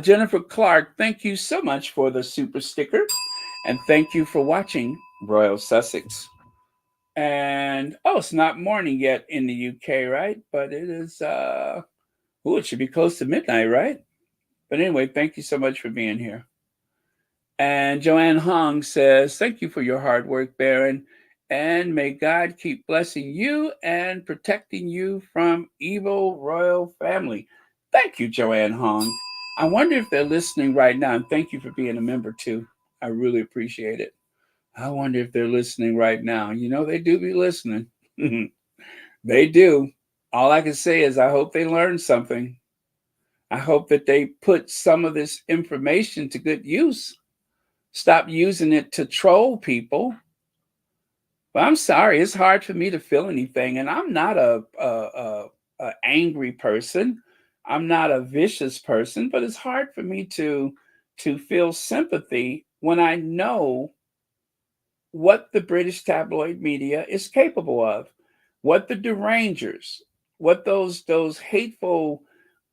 Jennifer Clark, thank you so much for the super sticker. And thank you for watching Royal Sussex. And it's not morning yet in the UK, right? But it is it should be close to midnight, right? But anyway, thank you so much for being here. And Joanne Hong says, thank you for your hard work, Baron. And may God keep blessing you and protecting you from evil royal family. Thank you, Joanne Hong. I wonder if they're listening right now. And thank you for being a member too. I really appreciate it. I wonder if they're listening right now. You know, they do be listening. They do. All I can say is I hope they learned something. I hope that they put some of this information to good use. Stop using it to troll people. But I'm sorry, it's hard for me to feel anything. And I'm not a angry person. I'm not a vicious person, but it's hard for me to feel sympathy when I know what the British tabloid media is capable of, what the derangers, what those hateful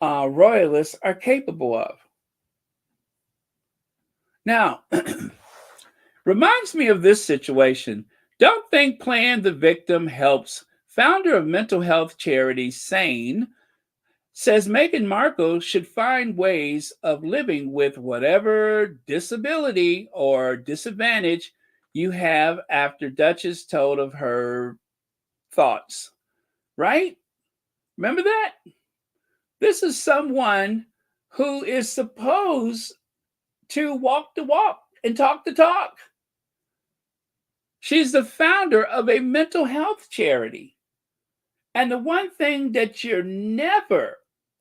royalists are capable of. Now, reminds me of this situation. Don't think playing the victim helps. Founder of mental health charity Sane says Meghan Markle should find ways of living with whatever disability or disadvantage you have after Duchess told of her thoughts. Right? Remember that? This is someone who is supposed to walk the walk and talk the talk. She's the founder of a mental health charity. And the one thing that you're never,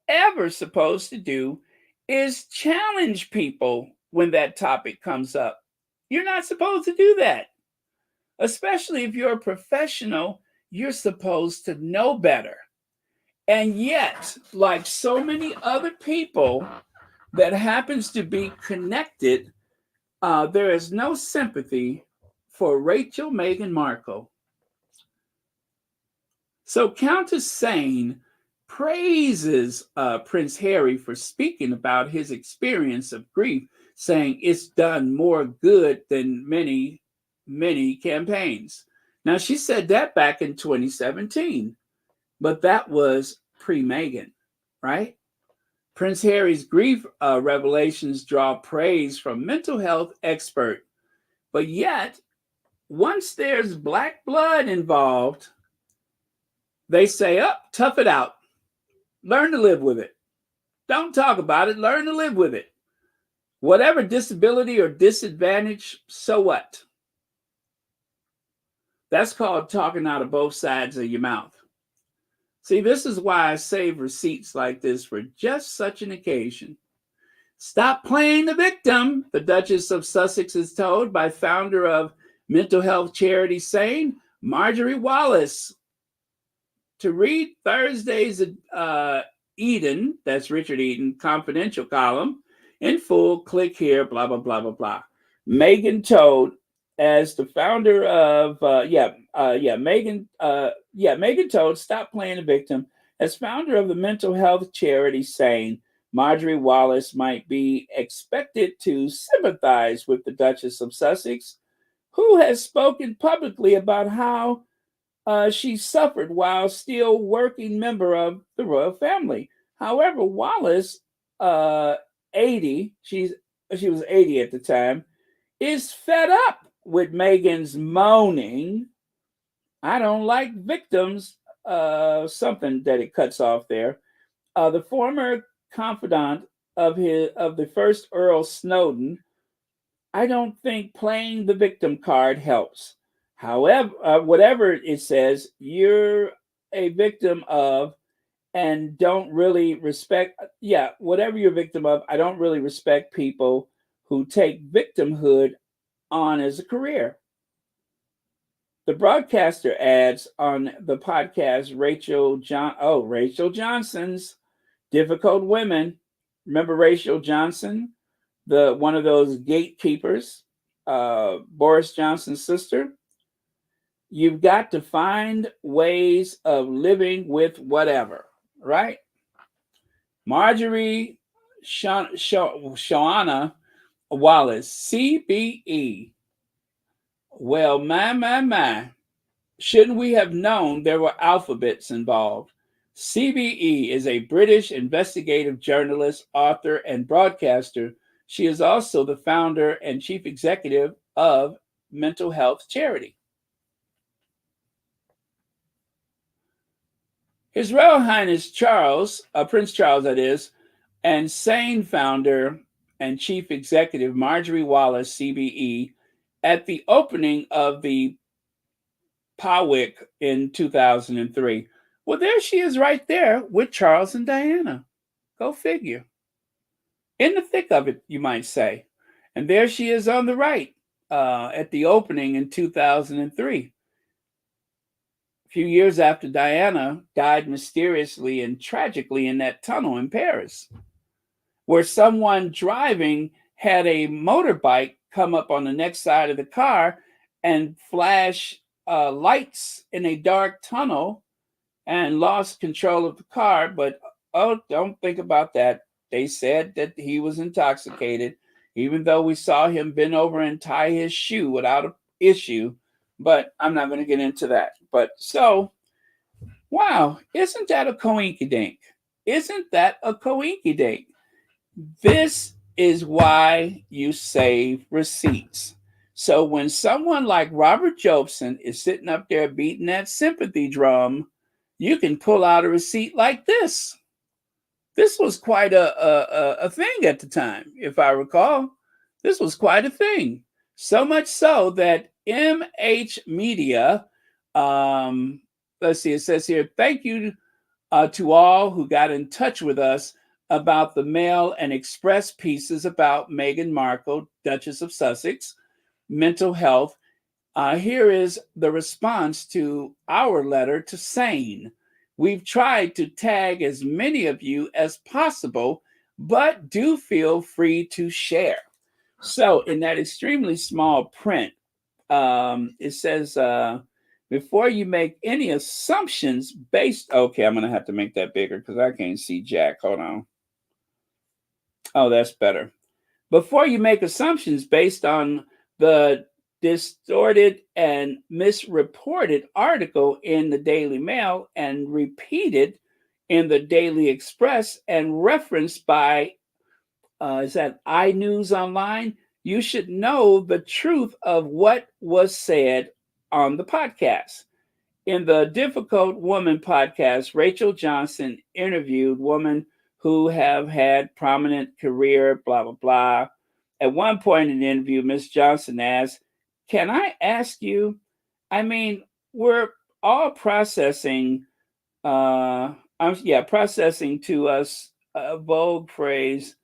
ever supposed to do is challenge people when that topic comes up. You're not supposed to do that. Especially if you're a professional, you're supposed to know better. And yet, like so many other people that happens to be connected, there is no sympathy for Rachel Meghan Markle. So Countess Sane praises Prince Harry for speaking about his experience of grief, saying it's done more good than many, many campaigns. Now, she said that back in 2017, but that was pre-Meghan, right? Prince Harry's grief revelations draw praise from mental health expert, but yet, once there's black blood involved, they say, tough it out. Learn to live with it. Don't talk about it. Learn to live with it. Whatever disability or disadvantage, so what? That's called talking out of both sides of your mouth. See, this is why I save receipts like this for just such an occasion. Stop playing the victim, the Duchess of Sussex is told by founder of mental health charity Sane, Marjorie Wallace. To read Thursday's Eden, that's Richard Eden, confidential column in full, click here, blah, blah, blah, blah, blah. Meghan told, as the founder of, Meghan told, stop playing the victim. As founder of the mental health charity Sane, Marjorie Wallace might be expected to sympathize with the Duchess of Sussex, who has spoken publicly about how she suffered while still working member of the royal family. However, Wallace, 80, she was 80 at the time, is fed up with Meghan's moaning. I don't like victims, something that it cuts off there. The former confidant of the first Earl Snowden, I don't think playing the victim card helps. However, whatever it says, you're a victim of and don't really respect, whatever you're a victim of, I don't really respect people who take victimhood on as a career. The broadcaster adds on the podcast Rachel Johnson's Difficult Women. Remember Rachel Johnson, one of those gatekeepers, Boris Johnson's sister? You've got to find ways of living with whatever, right? Marjorie, Shawana Wallace, CBE. Well, my. Shouldn't we have known there were alphabets involved? CBE is a British investigative journalist, author, and broadcaster. She is also the founder and chief executive of mental health charity. His Royal Highness Charles, Prince Charles that is, and SANE founder and chief executive Marjorie Wallace, CBE, at the opening of the Powick in 2003. Well, there she is right there with Charles and Diana. Go figure. In the thick of it, you might say. And there she is on the right at the opening in 2003. A few years after Diana died mysteriously and tragically in that tunnel in Paris, where someone driving had a motorbike come up on the next side of the car and flash lights in a dark tunnel and lost control of the car. But don't think about that. They said that he was intoxicated, even though we saw him bend over and tie his shoe without an issue. But I'm not going to get into that. But so, wow, isn't that a coinkydink? Isn't that a coinkydink? This is why you save receipts. So when someone like Robert Jobson is sitting up there beating that sympathy drum, you can pull out a receipt like this. This was quite a thing at the time, if I recall. This was quite a thing. So much so that MH Media, let's see, it says here, thank you to all who got in touch with us about the mail and express pieces about Meghan Markle, Duchess of Sussex, mental health. Here is the response to our letter to SANE. We've tried to tag as many of you as possible, but do feel free to share. So in that extremely small print, it says, before you make any assumptions based, okay, I'm going to have to make that bigger because I can't see Jack. Hold on. Oh, that's better. Before you make assumptions based on the distorted and misreported article in the Daily Mail and repeated in the Daily Express and referenced by, is that iNews Online? You should know the truth of what was said on the podcast. In the Difficult Woman podcast, Rachel Johnson interviewed women who have had prominent career, blah, blah, blah. At one point in the interview, Ms. Johnson asked, can I ask you, I mean, we're all processing, processing to us a Vogue phrase,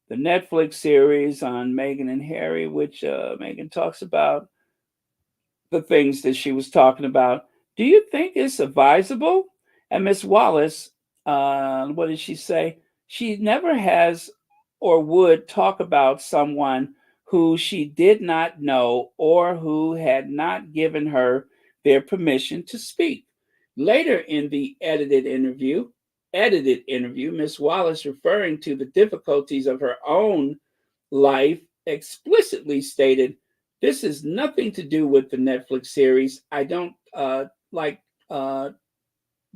the Netflix series on Meghan and Harry, which Meghan talks about the things that she was talking about. Do you think it's advisable? And Miss Wallace, what did she say? She never has or would talk about someone who she did not know or who had not given her their permission to speak. Later in the edited interview, Miss Wallace, referring to the difficulties of her own life, explicitly stated, this is nothing to do with the Netflix series. I don't like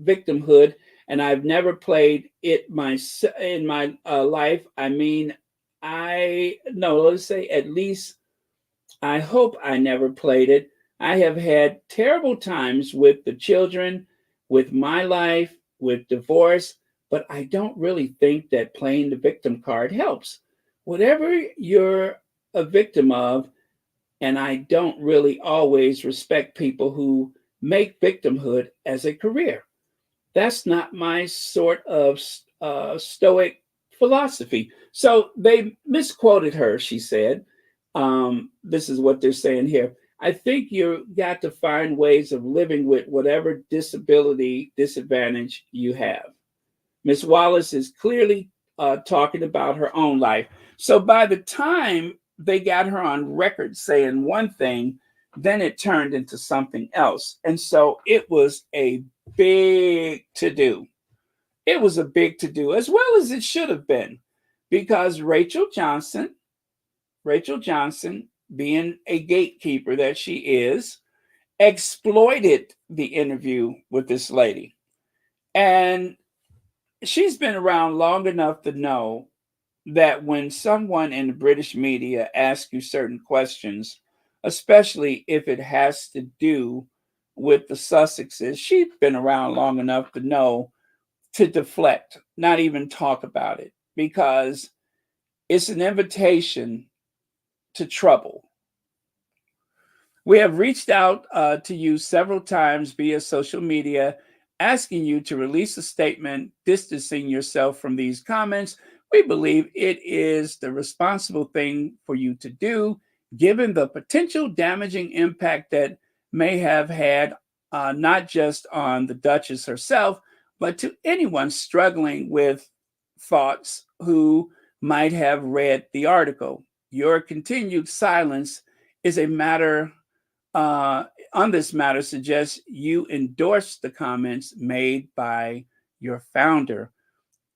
victimhood, and I've never played it in my life. I mean, let's say at least I hope I never played it. I have had terrible times with the children, with my life, with divorce, but I don't really think that playing the victim card helps. Whatever you're a victim of, and I don't really always respect people who make victimhood as a career. That's not my sort of stoic philosophy. So they misquoted her, she said. This is what they're saying here. I think you got to find ways of living with whatever disadvantage you have. Miss Wallace is clearly talking about her own life. So by the time they got her on record saying one thing, then it turned into something else. And so it was a big to-do. It was a big to-do, as well as it should have been. because Rachel Johnson, being a gatekeeper that she is, exploited the interview with this lady. And she's been around long enough to know that when someone in the British media asks you certain questions, especially if it has to do with the Sussexes, she's been around long enough to know to deflect, not even talk about it, because it's an invitation to trouble. We have reached out to you several times via social media, asking you to release a statement distancing yourself from these comments. We believe it is the responsible thing for you to do, given the potential damaging impact that may have had not just on the Duchess herself, but to anyone struggling with thoughts who might have read the article. Your continued silence is a matter on this matter suggests you endorse the comments made by your founder.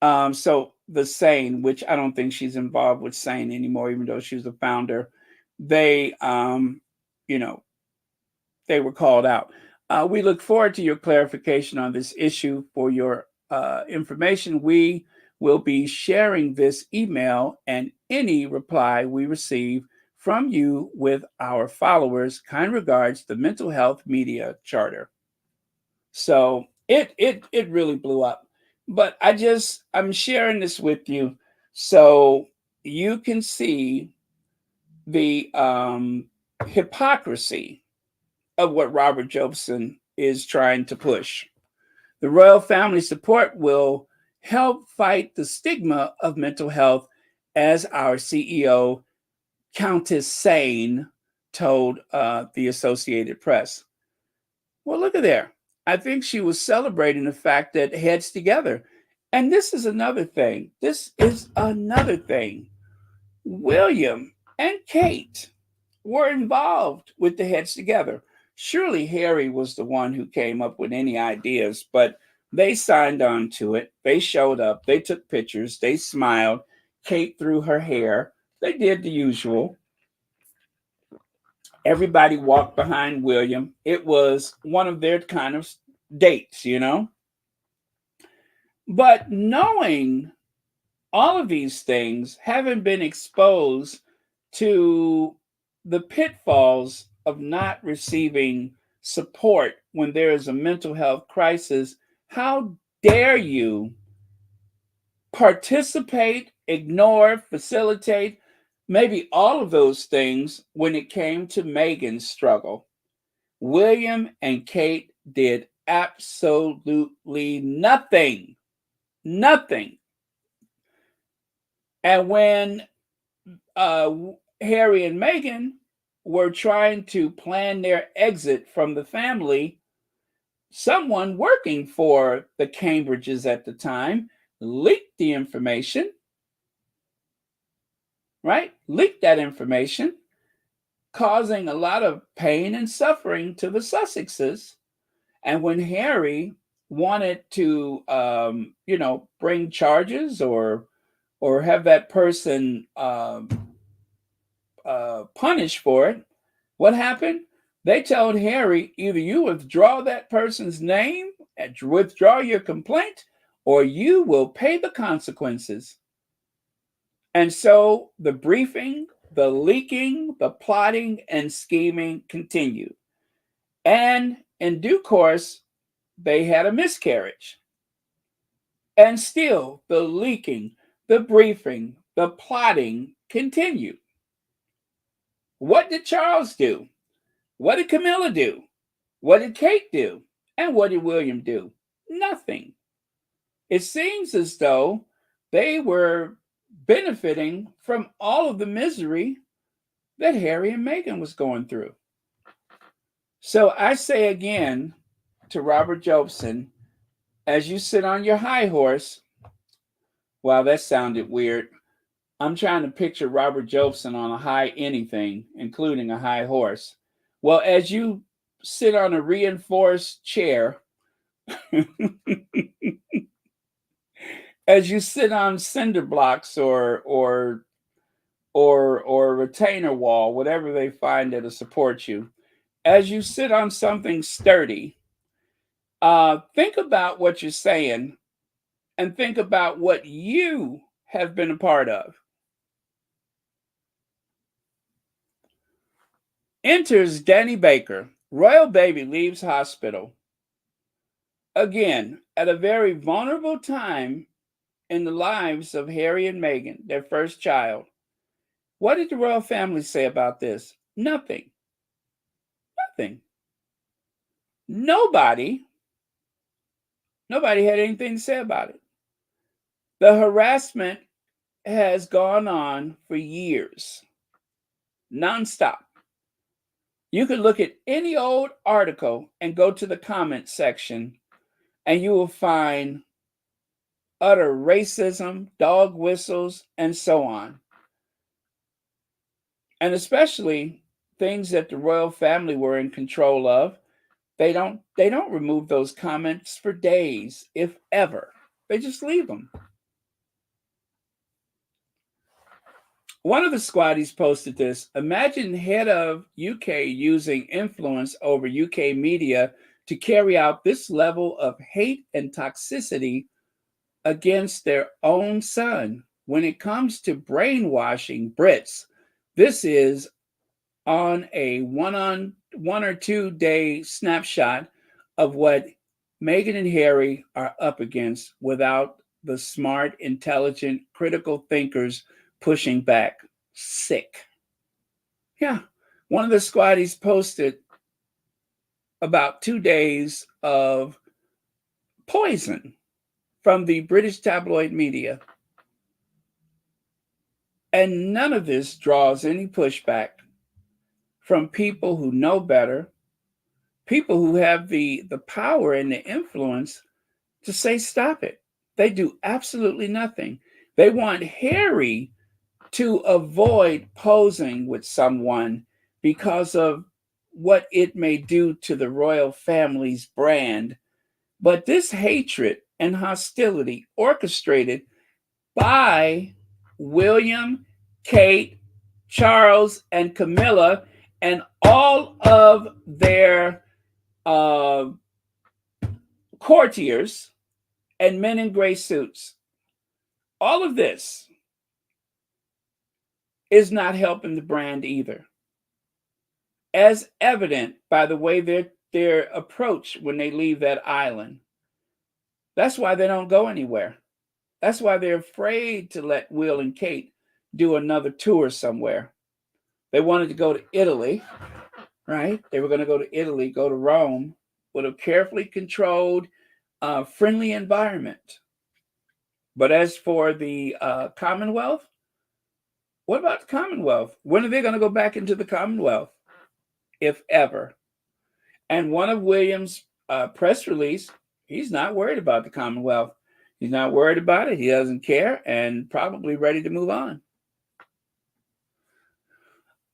So the Sane, which I don't think she's involved with Sane anymore, even though she was the founder, they, you know, they were called out. We look forward to your clarification on this issue. For your information, we will be sharing this email and any reply we receive from you with our followers. Kind regards, the Mental Health Media Charter. So it really blew up. But I'm sharing this with you so you can see the hypocrisy of what Robert Jobson is trying to push. The royal family support will help fight the stigma of mental health, as our CEO, Countess Sane, told the Associated Press. Well, look at there. I think she was celebrating the fact that Heads Together. And this is another thing. William and Kate were involved with the Heads Together. Surely Harry was the one who came up with any ideas, but they signed on to it. They showed up. They took pictures. They smiled. Kate threw her hair. They did the usual. Everybody walked behind William. It was one of their kind of dates, you know. But knowing all of these things, having been exposed to the pitfalls of not receiving support when there is a mental health crisis, how dare you participate, ignore, facilitate, maybe all of those things when it came to Meghan's struggle? William and Kate did absolutely nothing. Nothing. And when Harry and Meghan were trying to plan their exit from the family, someone working for the Cambridges at the time leaked the information, right? Leaked that information, causing a lot of pain and suffering to the Sussexes. And when Harry wanted to, bring charges or have that person punished for it, what happened? They told Harry, either you withdraw that person's name and withdraw your complaint, or you will pay the consequences. And so the briefing, the leaking, the plotting, and scheming continued. And in due course, they had a miscarriage. And still, the leaking, the briefing, the plotting continued. What did Charles do? What did Camilla do? What did Kate do? And what did William do? Nothing. It seems as though they were benefiting from all of the misery that Harry and Meghan was going through. So I say again to Robert Jobson, as you sit on your high horse, wow, that sounded weird. I'm trying to picture Robert Jobson on a high anything, including a high horse. Well, as you sit on a reinforced chair As you sit on cinder blocks or a retainer wall, whatever they find that'll support you, as you sit on something sturdy, think about what you're saying and think about what you have been a part of. Enters Danny Baker. Royal baby leaves hospital. Again, at a very vulnerable time in the lives of Harry and Meghan, their first child. What did the royal family say about this? Nothing. Nothing. Nobody had anything to say about it. The harassment has gone on for years, nonstop. You could look at any old article and go to the comment section, and you will find utter racism, dog whistles, and so on. And especially things that the royal family were in control of. They don't remove those comments for days, if ever. They just leave them. One of the squaddies posted this. Imagine head of UK using influence over UK media to carry out this level of hate and toxicity against their own son. When it comes to brainwashing Brits, this is on a one or 2 day snapshot of what Meghan and Harry are up against without the smart, intelligent, critical thinkers pushing back. Sick. Yeah. One of the squaddies posted about 2 days of poison from the British tabloid media. And none of this draws any pushback from people who know better, people who have the power and the influence to say, stop it. They do absolutely nothing. They want Harry to avoid posing with someone because of what it may do to the royal family's brand. But this hatred and hostility orchestrated by William, Kate, Charles, and Camilla, and all of their courtiers and men in gray suits. All of this is not helping the brand either, as evident by the way their approach when they leave that island. That's why they don't go anywhere. That's why they're afraid to let Will and Kate do another tour somewhere. They wanted to go to Italy, right? They were going to go to Italy, go to Rome, with a carefully controlled, friendly environment. But as for the Commonwealth, what about the Commonwealth? When are they going to go back into the Commonwealth, if ever? And one of William's press release, he's not worried about the Commonwealth. He's not worried about it. He doesn't care and probably ready to move on.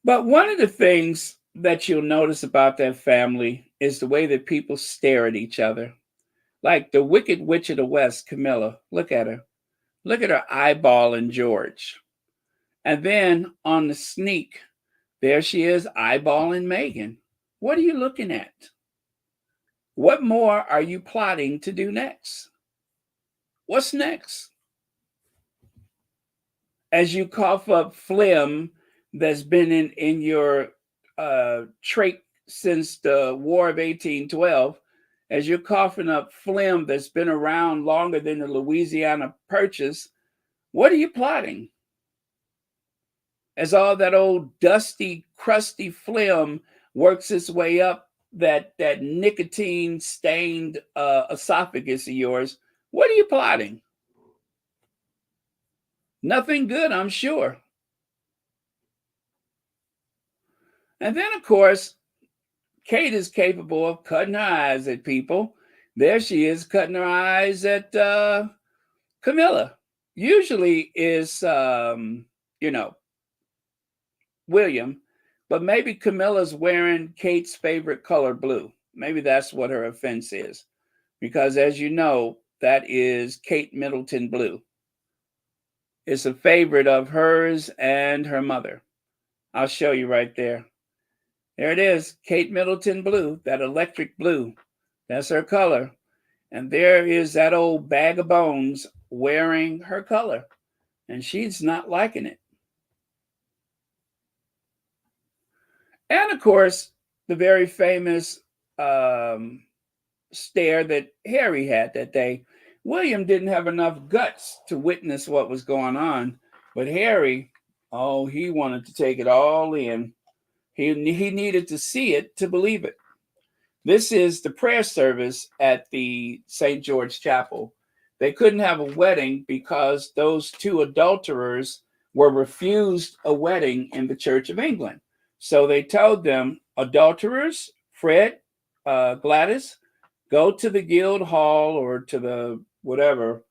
But one of the things that you'll notice about that family is the way that people stare at each other. Like the Wicked Witch of the West, Camilla. Look at her. Look at her eyeballing George. And then on the sneak, there she is eyeballing Meghan. What are you looking at? What more are you plotting to do next? What's next? As you cough up phlegm that's been in your trach since the War of 1812, as you're coughing up phlegm that's been around longer than the Louisiana Purchase, what are you plotting? As all that old dusty, crusty phlegm works its way up that nicotine-stained esophagus of yours, what are you plotting? Nothing good, I'm sure. And then, of course, Kate is capable of cutting her eyes at people. There she is cutting her eyes at Camilla. Usually is, William, but maybe Camilla's wearing Kate's favorite color, blue. Maybe that's what her offense is. Because as you know, That is Kate Middleton blue. It's a favorite of hers and her mother. I'll show you right there. There it is, Kate Middleton blue, that electric blue. That's her color. And there is that old bag of bones wearing her color. And she's not liking it. And of course, the very famous stare that Harry had that day. William didn't have enough guts to witness what was going on. But Harry, oh, he wanted to take it all in. He needed to see it to believe it. This is the prayer service at the St. George Chapel. They couldn't have a wedding because those two adulterers were refused a wedding in the Church of England. So they told them, adulterers, Fred, Gladys, go to the guild hall or to the whatever,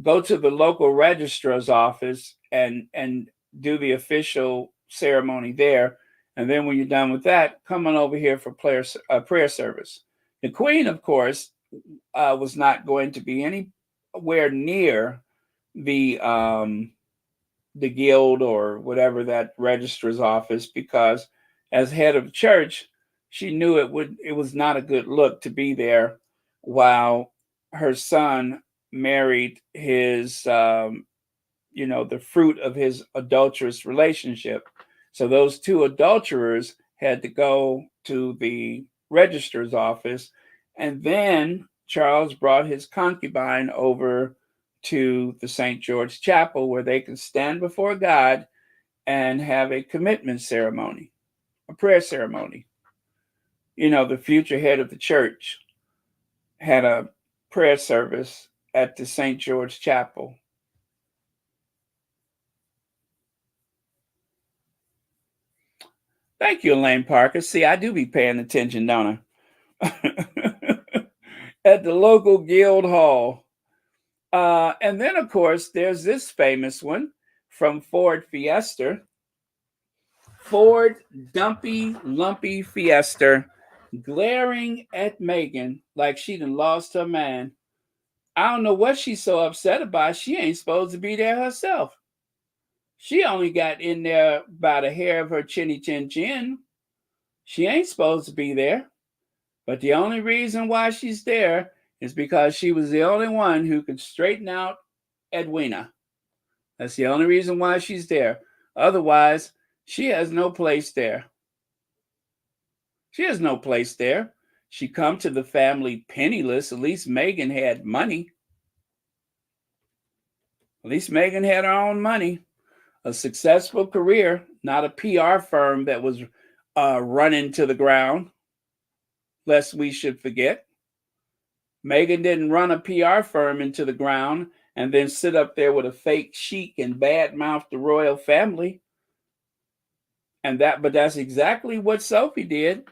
go to the local registrar's office and do the official ceremony there. And then when you're done with that, come on over here for prayer service. The Queen, of course, was not going to be anywhere near the guild or whatever, that registrar's office, because as head of the church, she knew it was not a good look to be there while her son married his the fruit of his adulterous relationship. So those two adulterers had to go to the registrar's office, and then Charles brought his concubine over to the St. George Chapel where they could stand before God and have a commitment ceremony, a prayer ceremony. The future head of the church had a prayer service at the St. George Chapel. Thank you, Elaine Parker. See, I do be paying attention, don't I? At the local guild hall. And then, of course, there's this famous one from Ford Fiesta. Ford Dumpy Lumpy Fiesta, glaring at Megan like she done lost her man. I don't know what she's so upset about. She ain't supposed to be there herself. She only got in there by the hair of her chinny chin chin. She ain't supposed to be there. But the only reason why she's there is because she was the only one who could straighten out Edwina. That's the only reason why she's there. Otherwise, she has no place there. She has no place there. She come to the family penniless. At least Megan had money. At least Megan had her own money. A successful career, not a PR firm that was running to the ground, lest we should forget. Megan didn't run a PR firm into the ground and then sit up there with a fake chic and badmouth the royal family. But that's exactly what Sophie did.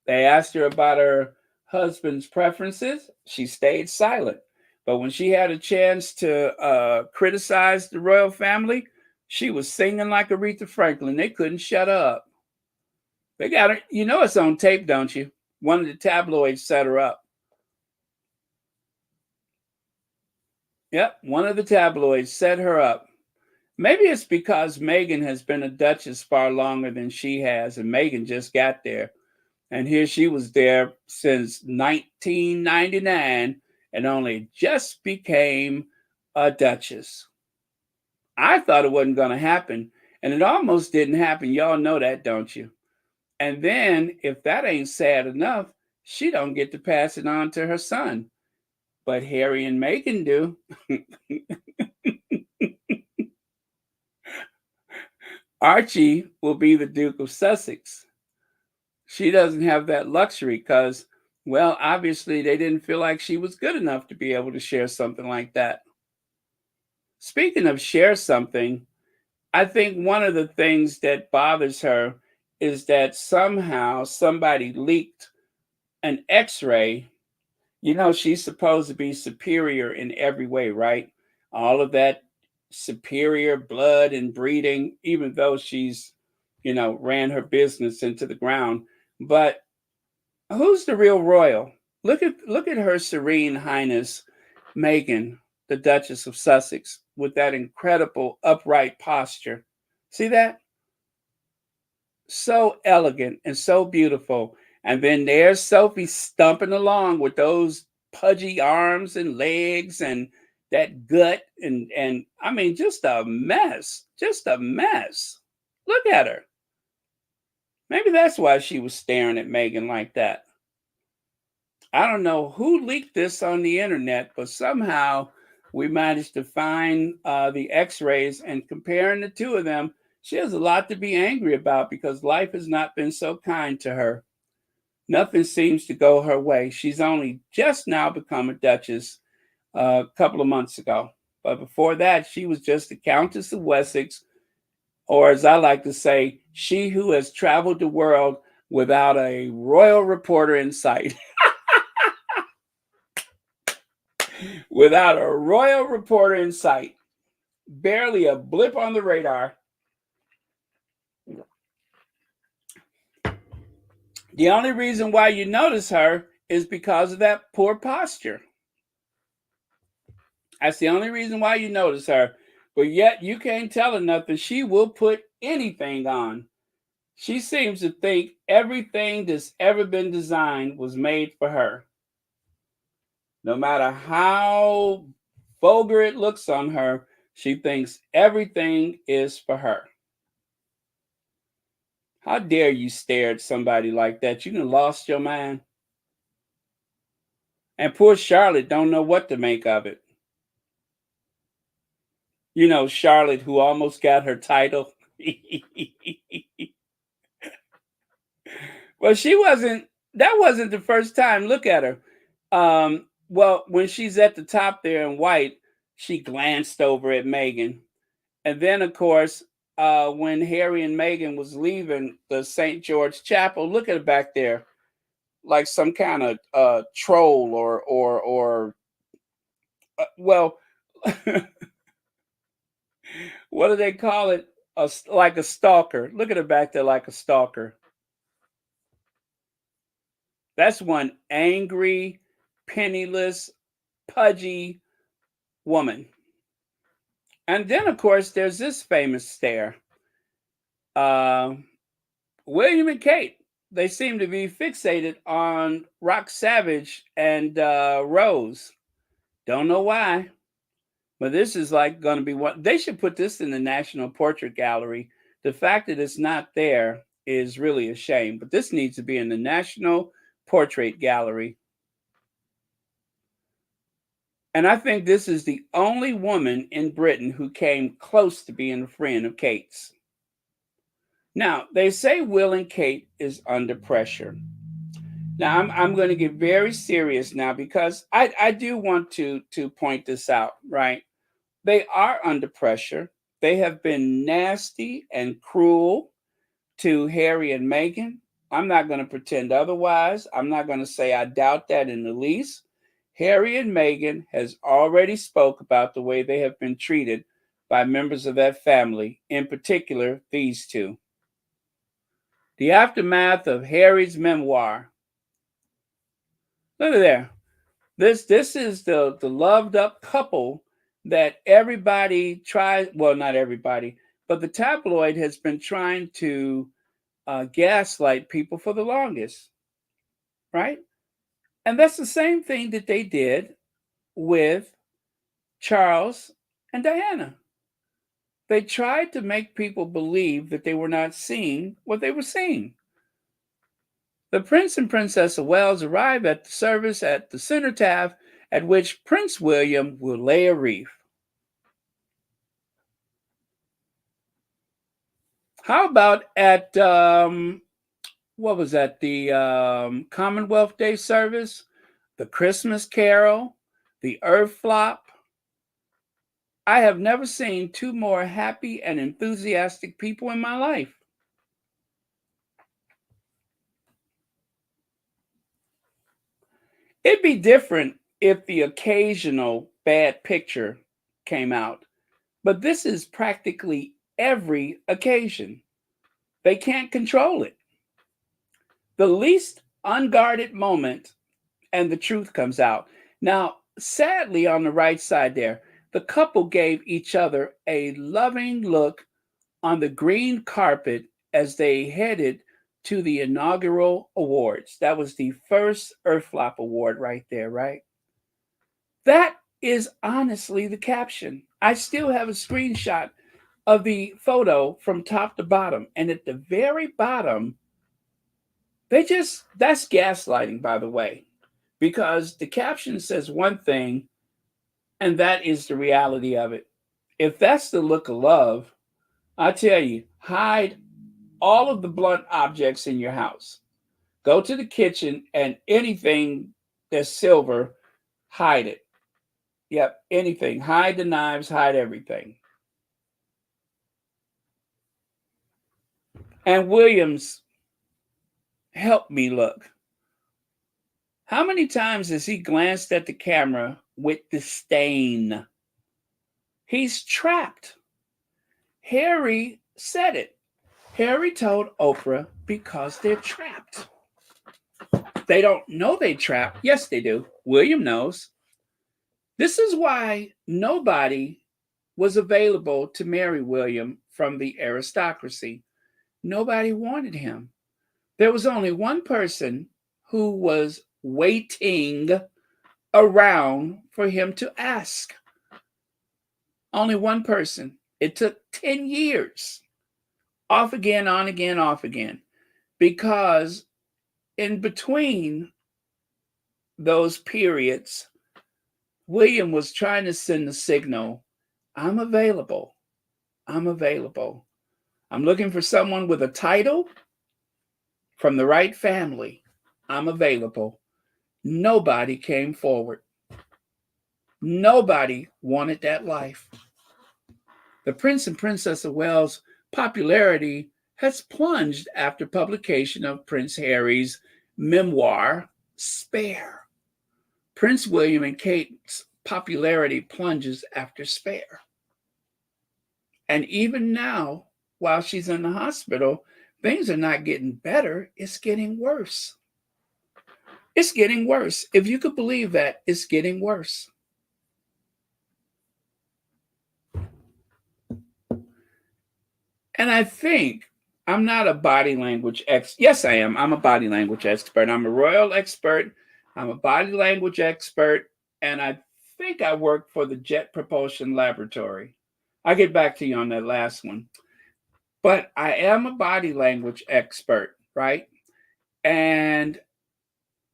They asked her about her husband's preferences. She stayed silent. But when she had a chance to criticize the royal family, she was singing like Aretha Franklin. They couldn't shut her up. They got her. You know it's on tape, don't you? One of the tabloids set her up. Yep, one of the tabloids set her up. Maybe it's because Meghan has been a duchess far longer than she has, and Meghan just got there. And here she was there since 1999 and only just became a duchess. I thought it wasn't going to happen, and it almost didn't happen. Y'all know that, don't you? And then, if that ain't sad enough, she don't get to pass it on to her son. But Harry and Meghan do. Archie will be the Duke of Sussex. She doesn't have that luxury because, well, obviously they didn't feel like she was good enough to be able to share something like that. Speaking of share something, I think one of the things that bothers her is that somehow somebody leaked an x-ray. You know, she's supposed to be superior in every way, right? All of that superior blood and breeding, even though she's, ran her business into the ground. But who's the real royal? Look at Her Serene Highness Meghan, the Duchess of Sussex, with that incredible upright posture. See that? So elegant and so beautiful. And then there's Sophie stumping along with those pudgy arms and legs and that gut and I mean just a mess. Just a mess. Look at her. Maybe that's why she was staring at Meghan like that. I don't know who leaked this on the internet, but somehow we managed to find the x-rays, and comparing the two of them, she has a lot to be angry about because life has not been so kind to her. Nothing seems to go her way. She's only just now become a duchess a couple of months ago. But before that, she was just the Countess of Wessex, or as I like to say, she who has traveled the world without a royal reporter in sight. Without a royal reporter in sight. Barely a blip on the radar. The only reason why you notice her is because of that poor posture. That's the only reason why you notice her. But yet you can't tell her nothing. She will put anything on. She seems to think everything that's ever been designed was made for her. No matter how vulgar it looks on her, she thinks everything is for her. How dare you stare at somebody like that? You done lost your mind. And poor Charlotte don't know what to make of it. You know, Charlotte, who almost got her title. Well, that wasn't the first time. Look at her. Well, when she's at the top there in white, she glanced over at Meghan. And then, of course, when Harry and Meghan was leaving the St. George Chapel, look at it back there, like some kind of troll or well, what do they call it? Like a stalker. Look at her back there like a stalker. That's one angry, penniless, pudgy woman. And then, of course, there's this famous stare. William and Kate, they seem to be fixated on Rock Savage and Rose. Don't know why, but this is like going to be what they should put this in the National Portrait Gallery. The fact that it's not there is really a shame, but this needs to be in the National Portrait Gallery. And I think this is the only woman in Britain who came close to being a friend of Kate's. Now, they say Will and Kate is under pressure. Now, I'm going to get very serious now because I do want to point this out, right? They are under pressure. They have been nasty and cruel to Harry and Meghan. I'm not going to pretend otherwise. I'm not going to say I doubt that in the least. Harry and Meghan has already spoke about the way they have been treated by members of that family, in particular, these two. The aftermath of Harry's memoir. Look at there. This is the loved up couple that everybody tries, well, not everybody, but the tabloid has been trying to gaslight people for the longest, right? And that's the same thing that they did with Charles and Diana. They tried to make people believe that they were not seeing what they were seeing. The Prince and Princess of Wales arrive at the service at the cenotaph at which Prince William will lay a wreath. How about at, what was that, the Commonwealth Day service, the Christmas Carol, the Earth Flop? I have never seen two more happy and enthusiastic people in my life. It'd be different if the occasional bad picture came out, but this is practically every occasion. They can't control it. The least unguarded moment and the truth comes out. Now, sadly, on the right side there, the couple gave each other a loving look on the green carpet as they headed to the inaugural awards. That was the first Earthflop award right there, right? That is honestly the caption. I still have a screenshot of the photo from top to bottom. And at the very bottom, that's gaslighting, by the way, because the caption says one thing, and that is the reality of it. If that's the look of love, I tell you, hide all of the blunt objects in your house. Go to the kitchen and anything that's silver, hide it. Yep, anything. Hide the knives, hide everything. And Williams, help me look. How many times has he glanced at the camera with disdain? He's trapped. Harry said it. Harry told Oprah because they're trapped. They don't know they're trapped. Yes, they do. William knows. This is why nobody was available to marry William from the aristocracy. Nobody wanted him. There was only one person who was waiting around for him to ask. Only one person. It took 10 years. Off again, on again, off again. Because in between those periods, William was trying to send the signal, I'm available. I'm available. I'm looking for someone with a title from the right family. I'm available. Nobody came forward. Nobody wanted that life. The Prince and Princess of Wales' popularity has plunged after publication of Prince Harry's memoir, Spare. Prince William and Kate's popularity plunges after Spare. And even now, while she's in the hospital, things are not getting better. It's getting worse. It's getting worse. If you could believe that, it's getting worse. And I think I'm not a body language expert. Yes, I am. I'm a body language expert. I'm a royal expert. I'm a body language expert. And I think I work for the Jet Propulsion Laboratory. I'll get back to you on that last one. But I am a body language expert, right? And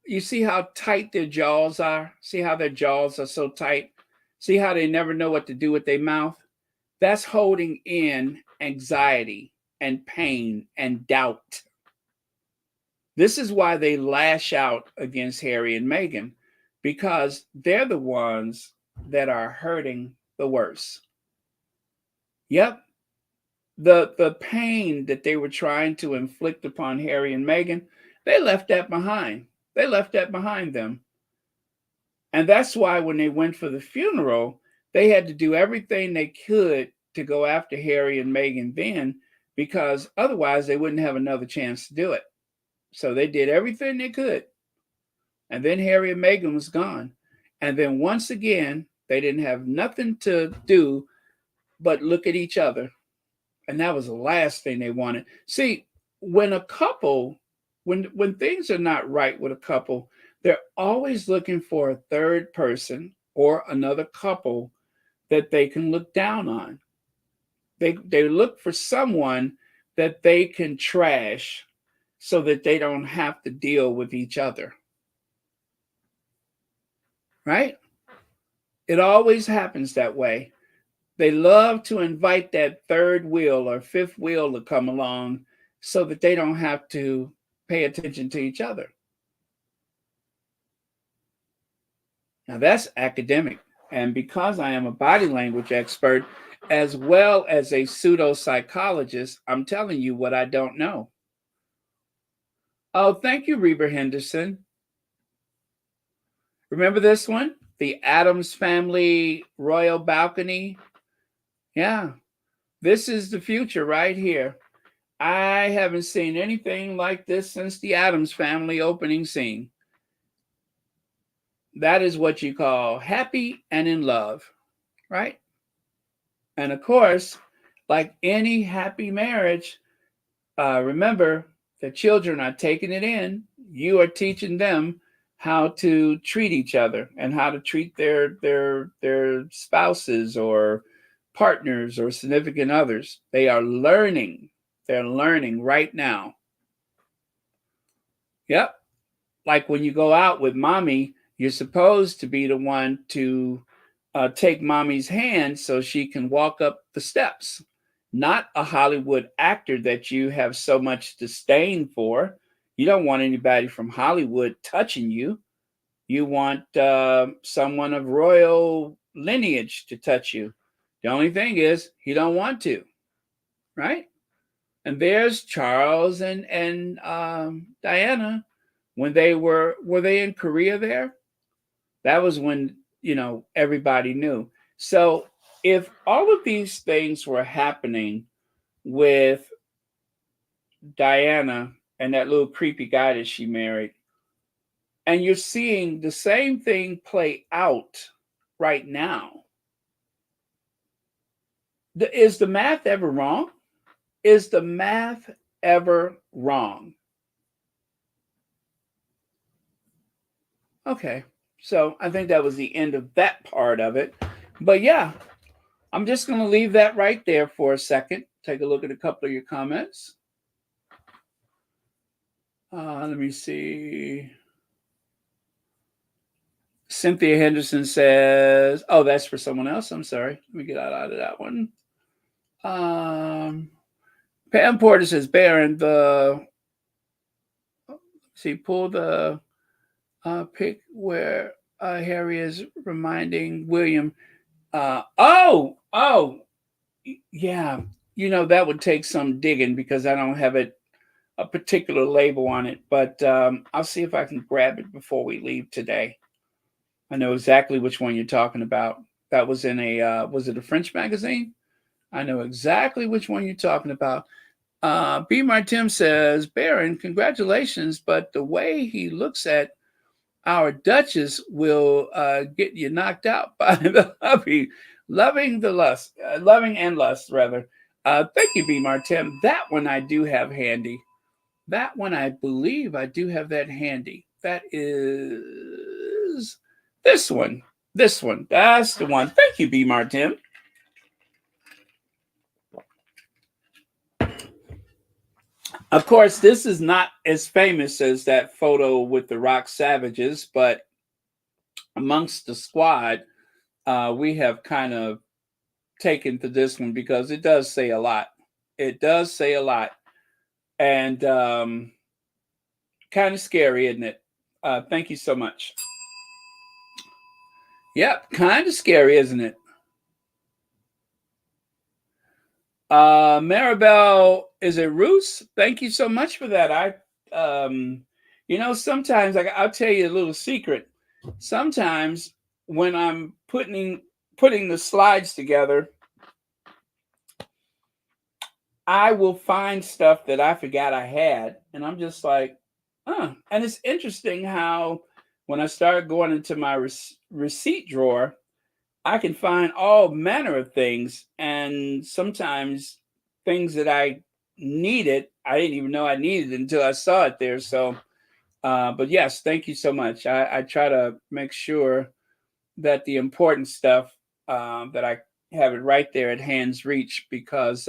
you see how tight their jaws are? See how their jaws are so tight? See how they never know what to do with their mouth? That's holding in anxiety and pain and doubt. This is why they lash out against Harry and Meghan, because they're the ones that are hurting the worst. Yep. The pain that they were trying to inflict upon Harry and Meghan, they left that behind. They left that behind them. And that's why when they went for the funeral, they had to do everything they could to go after Harry and Meghan then, because otherwise they wouldn't have another chance to do it. So they did everything they could. And then Harry and Meghan was gone. And then once again, they didn't have nothing to do but look at each other. And that was the last thing they wanted. See, when a couple, when things are not right with a couple, they're always looking for a third person or another couple that they can look down on. They look for someone that they can trash so that they don't have to deal with each other. Right? It always happens that way. They love to invite that third wheel or fifth wheel to come along so that they don't have to pay attention to each other. Now that's academic. And because I am a body language expert, as well as a pseudo-psychologist, I'm telling you what I don't know. Oh, thank you, Reba Henderson. Remember this one? The Addams Family Royal Balcony. Yeah, this is the future right here. I haven't seen anything like this since the Addams Family opening scene. that is what you call happy and in love, right? And of course, like any happy marriage, remember the children are taking it in. You are teaching them how to treat each other and how to treat their spouses or partners or significant others. They are learning. They're learning right now. Yep. Like when you go out with mommy, you're supposed to be the one to take mommy's hand so she can walk up the steps, not a Hollywood actor that you have so much disdain for. You don't want anybody from Hollywood touching you. You want someone of royal lineage to touch you. The only thing is, he don't want to, right? And there's Charles and Diana when were they in Korea there? That was when, everybody knew. So if all of these things were happening with Diana and that little creepy guy that she married, and you're seeing the same thing play out right now, is the math ever wrong? Is the math ever wrong? Okay, so I think that was the end of that part of it. But yeah, I'm just going to leave that right there for a second. Take a look at a couple of your comments. Let me see. Cynthia Henderson says, oh, that's for someone else. I'm sorry. Let me get out of that one. Pam Porter says, Baron, pull the pic where Harry is reminding William. Oh, yeah. That would take some digging because I don't have a particular label on it, but I'll see if I can grab it before we leave today. I know exactly which one you're talking about. That was in was it a French magazine? I know exactly which one you're talking about. B. Martin says, Baron, congratulations, but the way he looks at our Duchess will get you knocked out by the hubby. Loving and lust, rather. Thank you, B. Martin. That one I do have handy. That one I believe I do have that handy. That is this one. This one. That's the one. Thank you, B. Martin. Of course, this is not as famous as that photo with the Rock Savages, but amongst the squad, we have kind of taken to this one because it does say a lot. It does say a lot. And kind of scary, isn't it? Thank you so much. Yep, kind of scary, isn't it? Maribel, is it Roos? Thank you so much for that. Sometimes I'll tell you a little secret. Sometimes when I'm putting the slides together, I will find stuff that I forgot I had, and I'm just like, and it's interesting how when I start going into my receipt drawer, I can find all manner of things, and sometimes things that I needed, I didn't even know I needed until I saw it there. So, but yes, thank you so much. I try to make sure that the important stuff, that I have it right there at hand's reach, because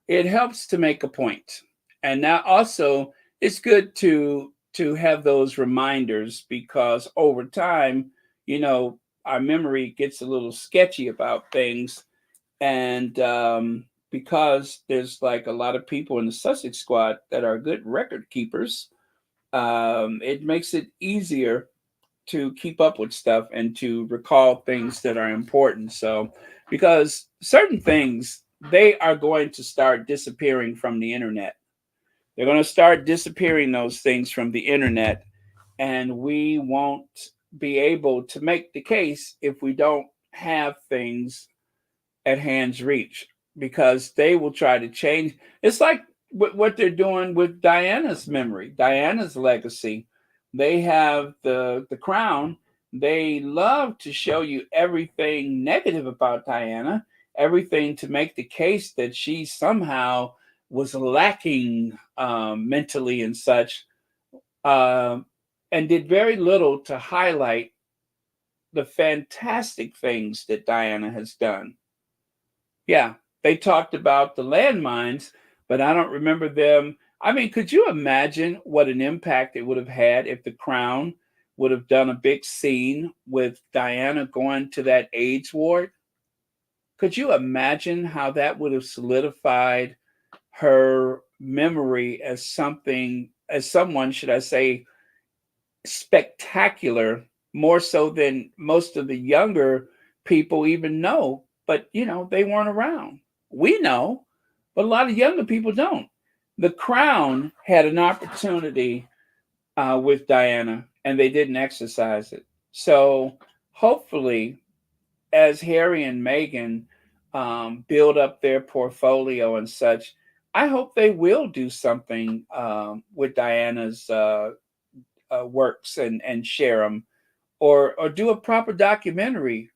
it helps to make a point. And now also it's good to have those reminders, because over time, our memory gets a little sketchy about things. And because there's like a lot of people in the Sussex squad that are good record keepers, it makes it easier to keep up with stuff and to recall things that are important. So, because certain things, they are going to start disappearing from the internet. They're going to start disappearing, those things from the internet, and we won't be able to make the case if we don't have things at hand's reach, because they will try to change. It's like what they're doing with Diana's memory, Diana's legacy. They have the crown, They love to show you everything negative about Diana, everything to make the case that she somehow was lacking mentally and such, um, and did very little to highlight the fantastic things that Diana has done. Yeah, they talked about the landmines, but I don't remember them. I mean, could you imagine what an impact it would have had if the Crown would have done a big scene with Diana going to that AIDS ward? Could you imagine how that would have solidified her memory as something, as someone, should I say, spectacular, more so than most of the younger people even know? But, you know, they weren't around. We know, but a lot of younger people don't. The Crown had an opportunity with Diana, and they didn't exercise it. So hopefully, as Harry and Meghan build up their portfolio and such, I hope they will do something with Diana's works and share them, or do a proper documentary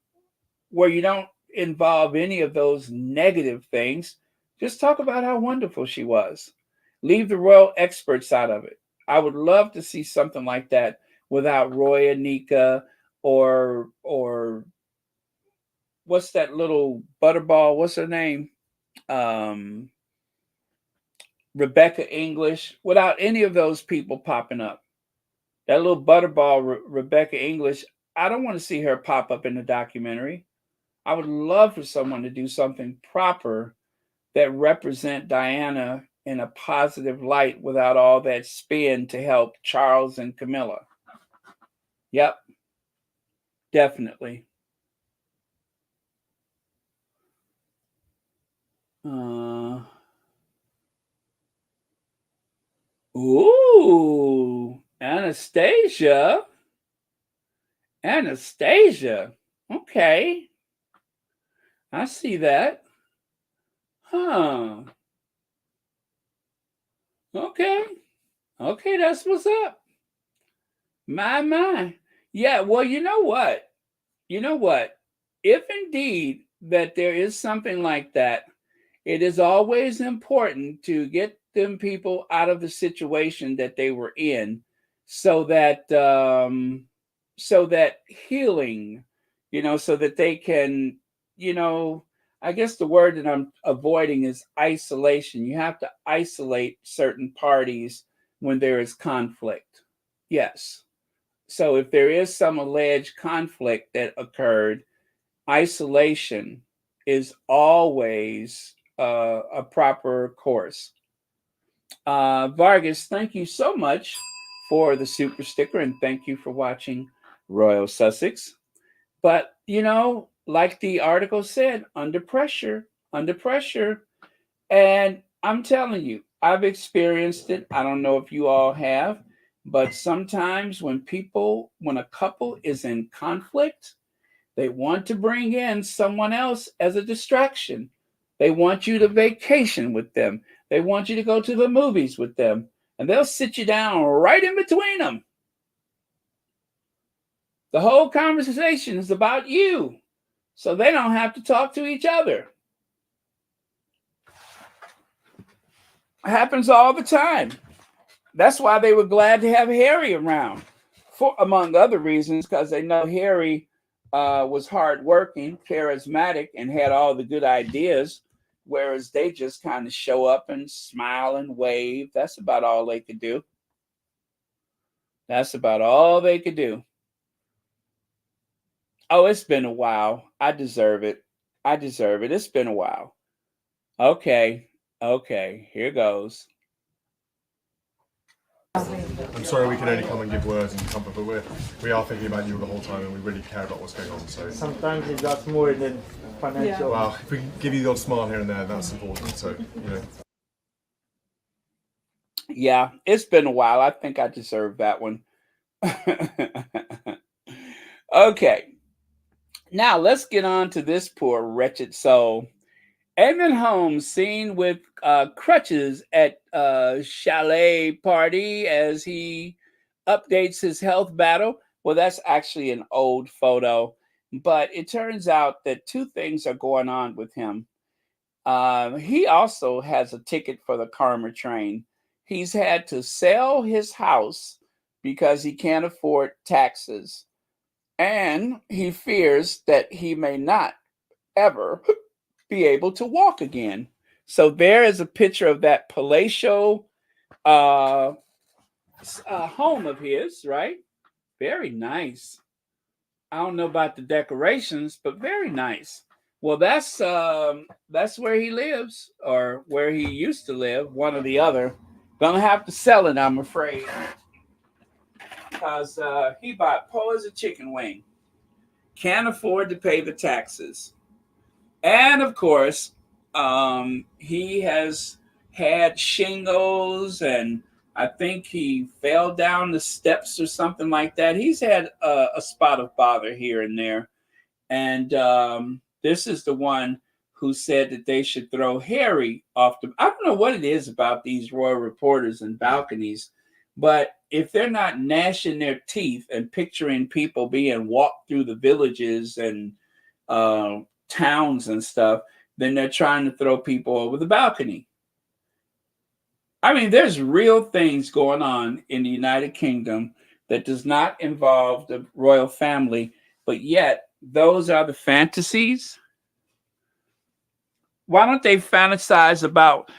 where you don't involve any of those negative things. Just talk about how wonderful she was. Leave the royal experts out of it. I would love to see something like that without Roy Anika or what's that little butterball? What's her name? Um, Rebecca English. Without any of those people popping up. That little butterball, Rebecca English, I don't want to see her pop up in the documentary. I would love for someone to do something proper that represent Diana in a positive light without all that spin to help Charles and Camilla. Yep, definitely. Ooh, Anastasia. Anastasia. Okay, I see that. Huh. Okay. Okay, that's what's up. My. Yeah, well, you know what? You know what? If indeed that there is something like that, it is always important to get them people out of the situation that they were in, so that so that healing, so that they can, you know, I guess the word that I'm avoiding is isolation. You have to isolate certain parties when there is conflict. Yes. So if there is some alleged conflict that occurred, isolation is always a proper course. Vargas, thank you so much for the super sticker, and thank you for watching Royal Sussex. But, like the article said, under pressure. And I'm telling you, I've experienced it. I don't know if you all have, but sometimes when a couple is in conflict, they want to bring in someone else as a distraction. They want you to vacation with them. They want you to go to the movies with them. And they'll sit you down right in between them. The whole conversation is about you, so they don't have to talk to each other. It happens all the time. That's why they were glad to have Harry around, among other reasons, because they know Harry was hardworking, charismatic, and had all the good ideas, whereas they just kind of show up and smile and wave. That's about all they could do. That's about all they could do. Oh, it's been a while. I deserve it. It's been a while. Okay, here goes. I'm sorry we can only come and give words and comfort, but we are thinking about you the whole time, and we really care about what's going on. So sometimes it's just more than financial. Well, if we can give you the odd smile here and there, that's important. So Yeah, it's been a while. I think I deserve that one. Okay, now let's get on to this poor wretched soul. Evan Holmes seen with crutches at chalet party as he updates his health battle. Well, that's actually an old photo, but it turns out that two things are going on with him. He also has a ticket for the karma train. He's had to sell his house because he can't afford taxes, and he fears that he may not ever be able to walk again. So there is a picture of that palatial uh, home of his, right? Very nice. I don't know about the decorations, but very nice. Well, that's where he lives, or where he used to live, one or the other. Gonna have to sell it, I'm afraid, because he bought poor as a chicken wing. Can't afford to pay the taxes, and of course, he has had shingles, and I think he fell down the steps or something like that. He's had a spot of bother here and there. And this is the one who said that they should throw Harry off the. I don't know what it is about these royal reporters and balconies, but if they're not gnashing their teeth and picturing people being walked through the villages and towns and stuff, then they're trying to throw people over the balcony. I mean, there's real things going on in the United Kingdom that does not involve the royal family, but yet those are the fantasies. Why don't they fantasize about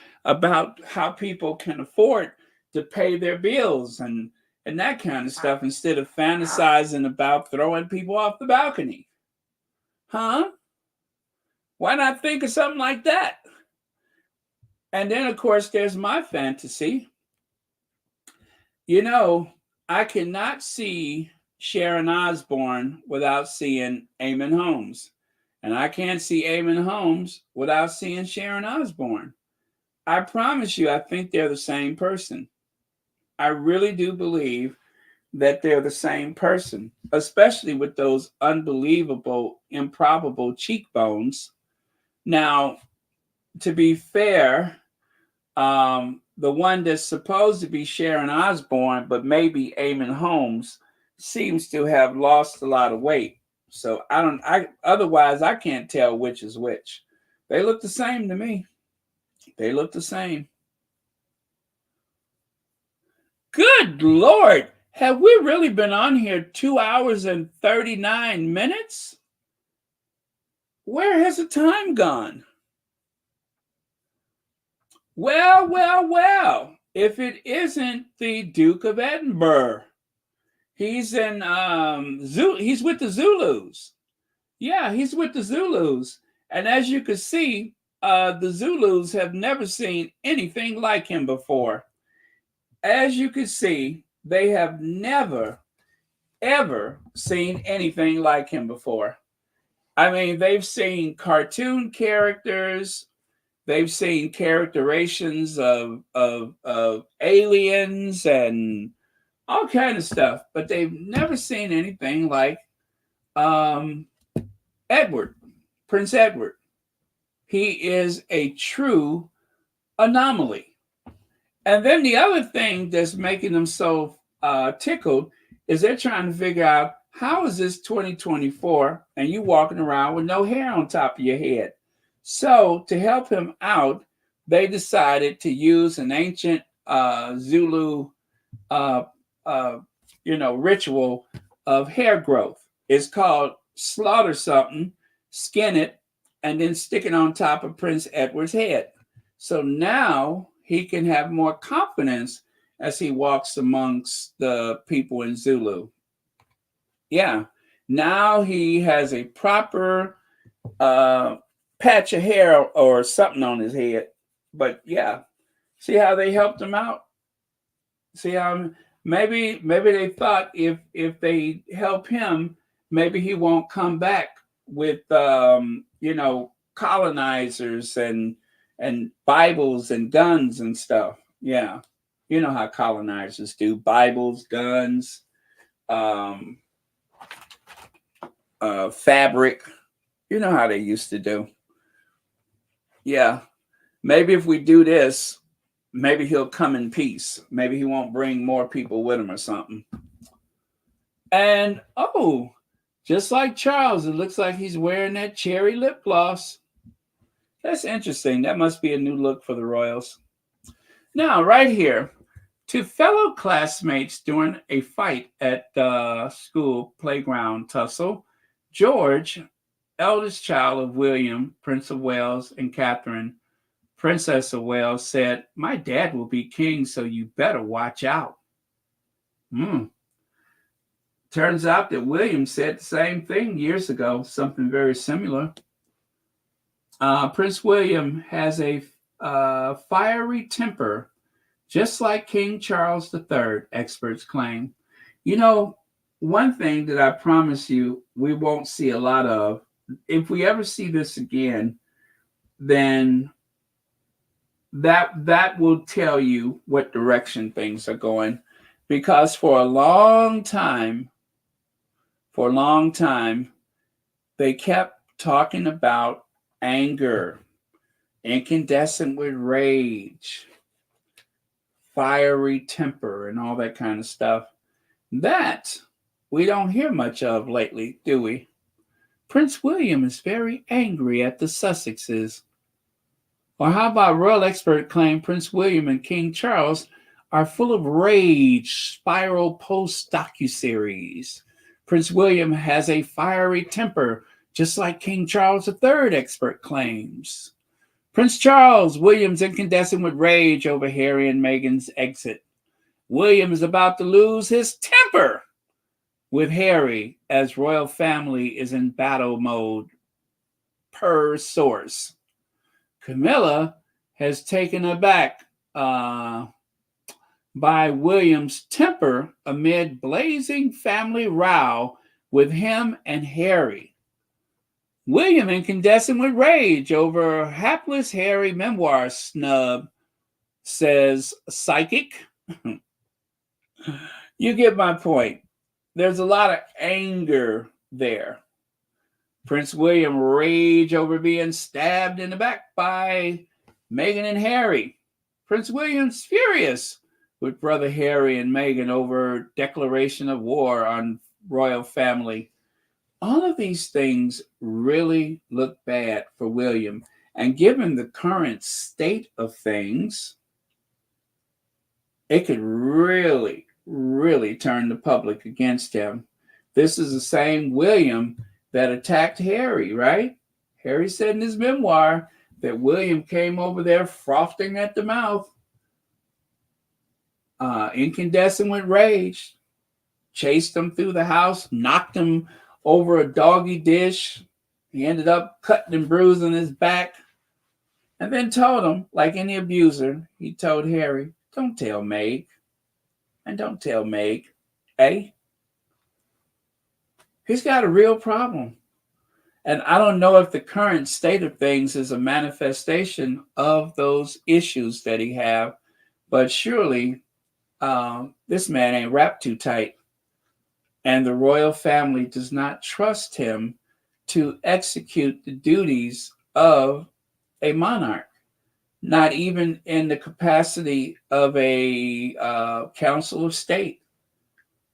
how people can afford to pay their bills and that kind of stuff, instead of fantasizing about throwing people off the balcony? Huh? Why not think of something like that? And then, of course, there's my fantasy. You know, I cannot see Sharon Osbourne without seeing Eamon Holmes. And I can't see Eamon Holmes without seeing Sharon Osbourne. I promise you, I think they're the same person. I really do believe that they're the same person, especially with those unbelievable, improbable cheekbones. Now, to be fair, the one that's supposed to be Sharon Osbourne, but maybe Eamon Holmes, seems to have lost a lot of weight. So otherwise I can't tell which is which. They look the same to me. They look the same. Good Lord. Have we really been on here 2 hours and 39 minutes? Where has the time gone? Well. If it isn't the Duke of Edinburgh. He's in he's with the Zulus. Yeah, he's with the Zulus. And as you can see, the Zulus have never seen anything like him before. As you can see, they have never, ever seen anything like him before. I mean, they've seen cartoon characters. They've seen characterizations of aliens and all kind of stuff, but they've never seen anything like Edward, Prince Edward. He is a true anomaly. And then the other thing that's making them so tickled is they're trying to figure out, how is this 2024 and you walking around with no hair on top of your head? So to help him out, they decided to use an ancient Zulu ritual of hair growth. It's called slaughter something, skin it, and then stick it on top of Prince Edward's head. So now he can have more confidence as he walks amongst the people in Zulu. Yeah, now he has a proper patch of hair or something on his head. But yeah, see how they helped him out? See how maybe they thought if they help him, maybe he won't come back with colonizers and Bibles and guns and stuff. Yeah, you know how colonizers do: Bibles, guns, fabric. You know how they used to do. Yeah, maybe if we do this, maybe he'll come in peace. Maybe he won't bring more people with him or something. And oh, just like Charles, it looks like he's wearing that cherry lip gloss. That's interesting. That must be a new look for the Royals. Now, right here, to fellow classmates during a fight at the school playground tussle, George, eldest child of William, Prince of Wales, and Catherine, Princess of Wales, said, "My dad will be king, so you better watch out." Turns out that William said the same thing years ago, something very similar. Prince William has a fiery temper, just like King Charles III, experts claim. You know, one thing that I promise you we won't see a lot of, if we ever see this again, then that will tell you what direction things are going. Because for a long time, they kept talking about anger, incandescent with rage, fiery temper, and all that kind of stuff. That we don't hear much of lately, do we? Prince William is very angry at the Sussexes. Or how about royal expert claim Prince William and King Charles are full of rage, spiral post docuseries. Prince William has a fiery temper, just like King Charles III, expert claims. Prince Charles, William's incandescent with rage over Harry and Meghan's exit. William is about to lose his temper with Harry as royal family is in battle mode, per source. Camilla has taken aback by William's temper amid blazing family row with him and Harry. William incandescent with rage over hapless Harry memoir snub, says psychic. You get my point. There's a lot of anger there. Prince William rage over being stabbed in the back by Meghan and Harry. Prince William's furious with brother Harry and Meghan over declaration of war on royal family. All of these things really look bad for William. And given the current state of things, it could really, really turn the public against him. This is the same William that attacked Harry, right? Harry said in his memoir that William came over there frothing at the mouth, incandescent with rage, chased him through the house, knocked him over a doggy dish. He ended up cutting and bruising his back, and then told him, like any abuser, he told Harry, "Don't tell Meg, and don't tell Meg, eh?" He's got a real problem. And I don't know if the current state of things is a manifestation of those issues that he have, but surely this man ain't wrapped too tight. And the royal family does not trust him to execute the duties of a monarch, not even in the capacity of a council of state.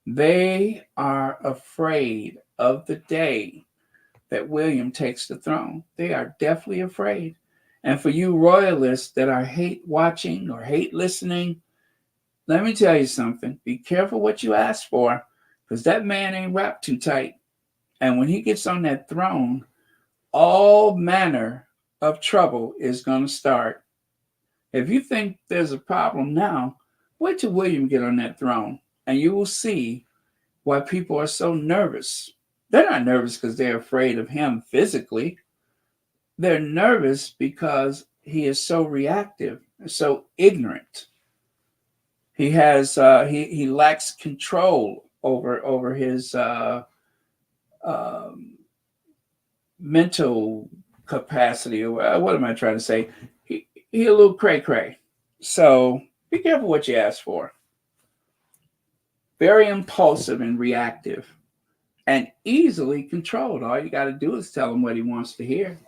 They are afraid of the day that William takes the throne. They are definitely afraid. And for you royalists that are hate watching or hate listening, let me tell you something. Be careful what you ask for, because that man ain't wrapped too tight. And when he gets on that throne, all manner of trouble is going to start. If you think there's a problem now, wait till William get on that throne, and you will see why people are so nervous. They're not nervous because they're afraid of him physically. They're nervous because he is so reactive, so ignorant. He has he lacks control over his mental capacity. Or what am I trying to say? He a little cray-cray. So be careful what you ask for. Very impulsive and reactive, and easily controlled. All you got to do is tell him what he wants to hear.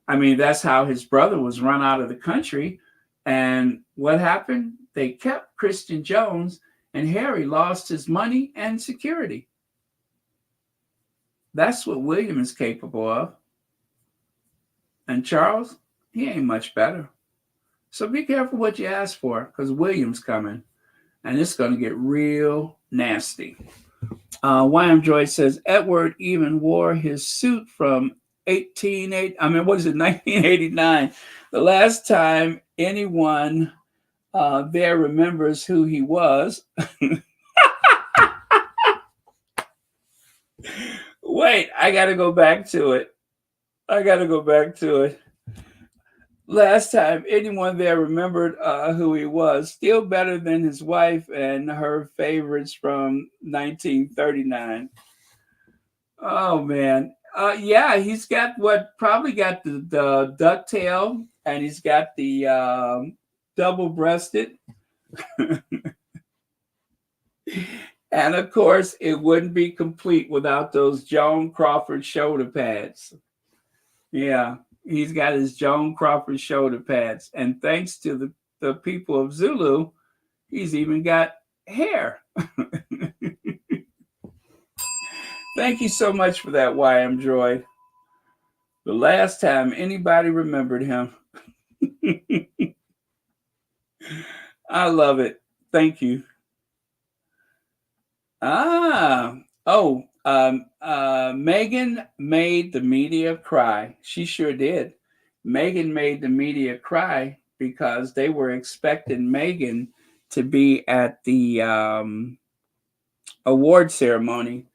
I mean, that's how his brother was run out of the country. And what happened? They kept Christian Jones, And Harry lost his money and security. That's what William is capable of. And Charles, he ain't much better. So be careful what you ask for, because William's coming. And it's going to get real nasty. YM Joy says Edward even wore his suit from 1989. The last time anyone there remembers who he was. Wait, I got to go back to it. Last time anyone there remembered who he was. Still better than his wife and her favorites from 1939. Oh, man. Yeah, he's got probably got the ducktail, and he's got the double-breasted. And, of course, it wouldn't be complete without those Joan Crawford shoulder pads. Yeah, he's got his Joan Crawford shoulder pads. And thanks to the people of Zulu, he's even got hair. Thank you so much for that, YM Droid. The last time anybody remembered him. I love it. Thank you. Meghan made the media cry. She sure did. Meghan made the media cry because they were expecting Meghan to be at the award ceremony,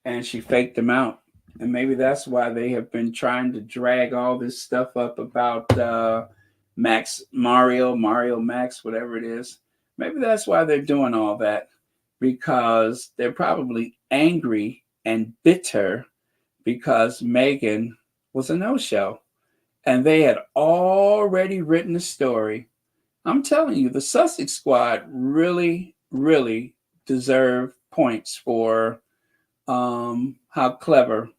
and she faked them out. And maybe that's why they have been trying to drag all this stuff up about Mario Max, whatever it is. Maybe that's why they're doing all that, because they're probably angry and bitter because Meghan was a no-show. And they had already written a story. I'm telling you, the Sussex squad really, really deserve points for how clever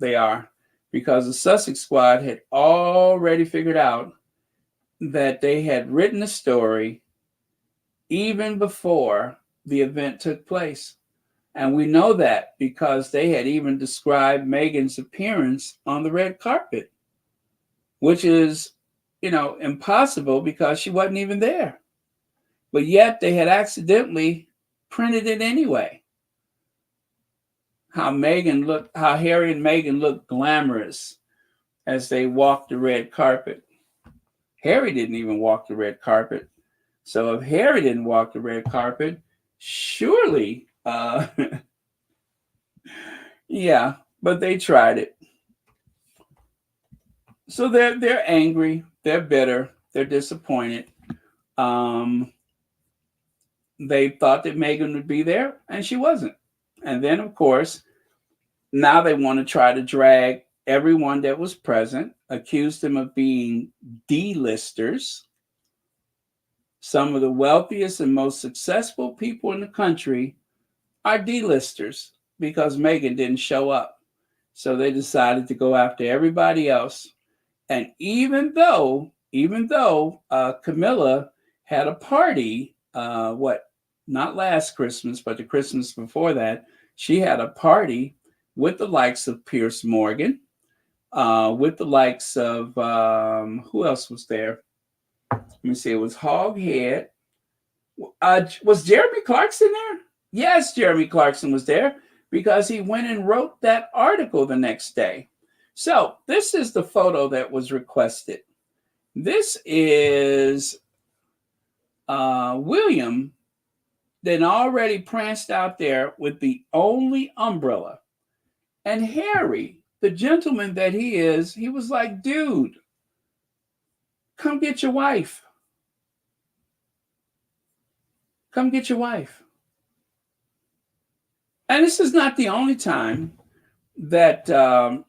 they are, because the Sussex squad had already figured out that they had written a story even before the event took place. And we know that because they had even described Meghan's appearance on the red carpet, which is, impossible because she wasn't even there. But yet they had accidentally printed it anyway. How Harry and Meghan looked glamorous as they walked the red carpet. Harry didn't even walk the red carpet. So if Harry didn't walk the red carpet, surely, yeah, but they tried it. So they're angry, they're bitter, they're disappointed. They thought that Meghan would be there, and she wasn't. And then, of course, now they want to try to drag everyone that was present, accuse them of being D-listers. Some of the wealthiest and most successful people in the country are D-listers because Meghan didn't show up. So they decided to go after everybody else. And even though Camilla had a party, not last Christmas, but the Christmas before that, she had a party with the likes of Piers Morgan, with the likes of, who else was there? Let me see, it was Hoghead. Was Jeremy Clarkson there? Yes, Jeremy Clarkson was there because he went and wrote that article the next day. So this is the photo that was requested. This is William then already pranced out there with the only umbrella. And Harry, the gentleman that he is, he was like, dude, come get your wife. Come get your wife. And this is not the only time that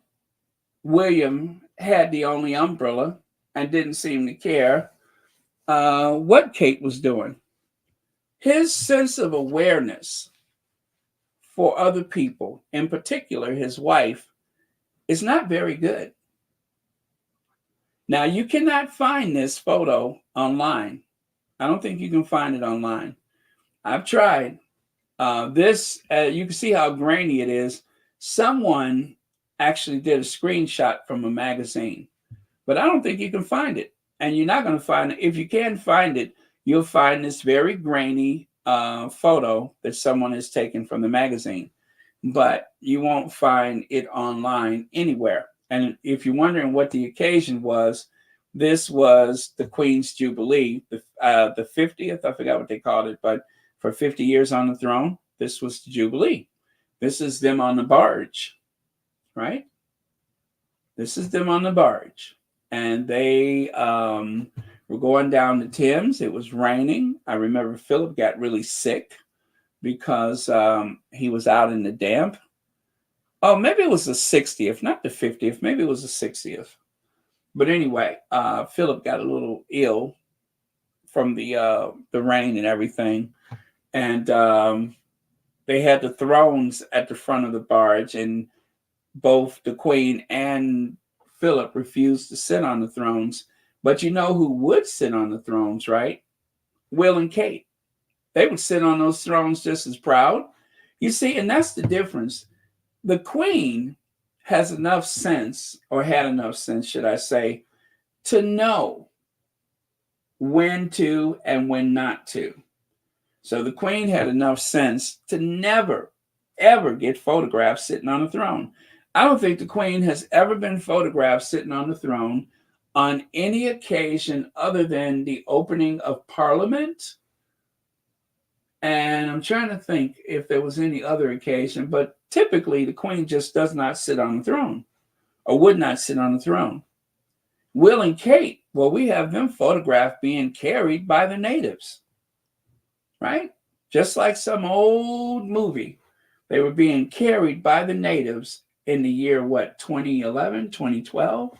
William had the only umbrella and didn't seem to care what Kate was doing. His sense of awareness for other people, in particular his wife, is not very good. Now, you cannot find this photo online. I don't think you can find it online. I've tried. This, you can see how grainy it is. Someone actually did a screenshot from a magazine, but I don't think you can find it. And you're not going to find it. If you can find it, you'll find this very grainy photo that someone has taken from the magazine, but you won't find it online anywhere. And if you're wondering what the occasion was, this was the Queen's Jubilee, the 50th, I forgot what they called it, but for 50 years on the throne, this was the Jubilee. This is them on the barge, right? This is them on the barge. And they were going down the Thames. It was raining. I remember Philip got really sick because he was out in the damp. Oh, maybe it was the 60th, not the 50th. Maybe it was the 60th. But anyway, Philip got a little ill from the rain and everything. And they had the thrones at the front of the barge, and both the Queen and Philip refused to sit on the thrones. But you know who would sit on the thrones, right? Will and Kate. They would sit on those thrones just as proud. You see, and that's the difference. The Queen has enough sense, or had enough sense, should I say, to know when to and when not to. So the Queen had enough sense to never, ever get photographed sitting on a throne. I don't think the Queen has ever been photographed sitting on the throne on any occasion other than the opening of Parliament. And I'm trying to think if there was any other occasion, but typically the Queen just does not sit on the throne, or would not sit on the throne. Will and Kate, well, we have them photographed being carried by the natives, right? Just like some old movie. They were being carried by the natives in the year, 2011, 2012?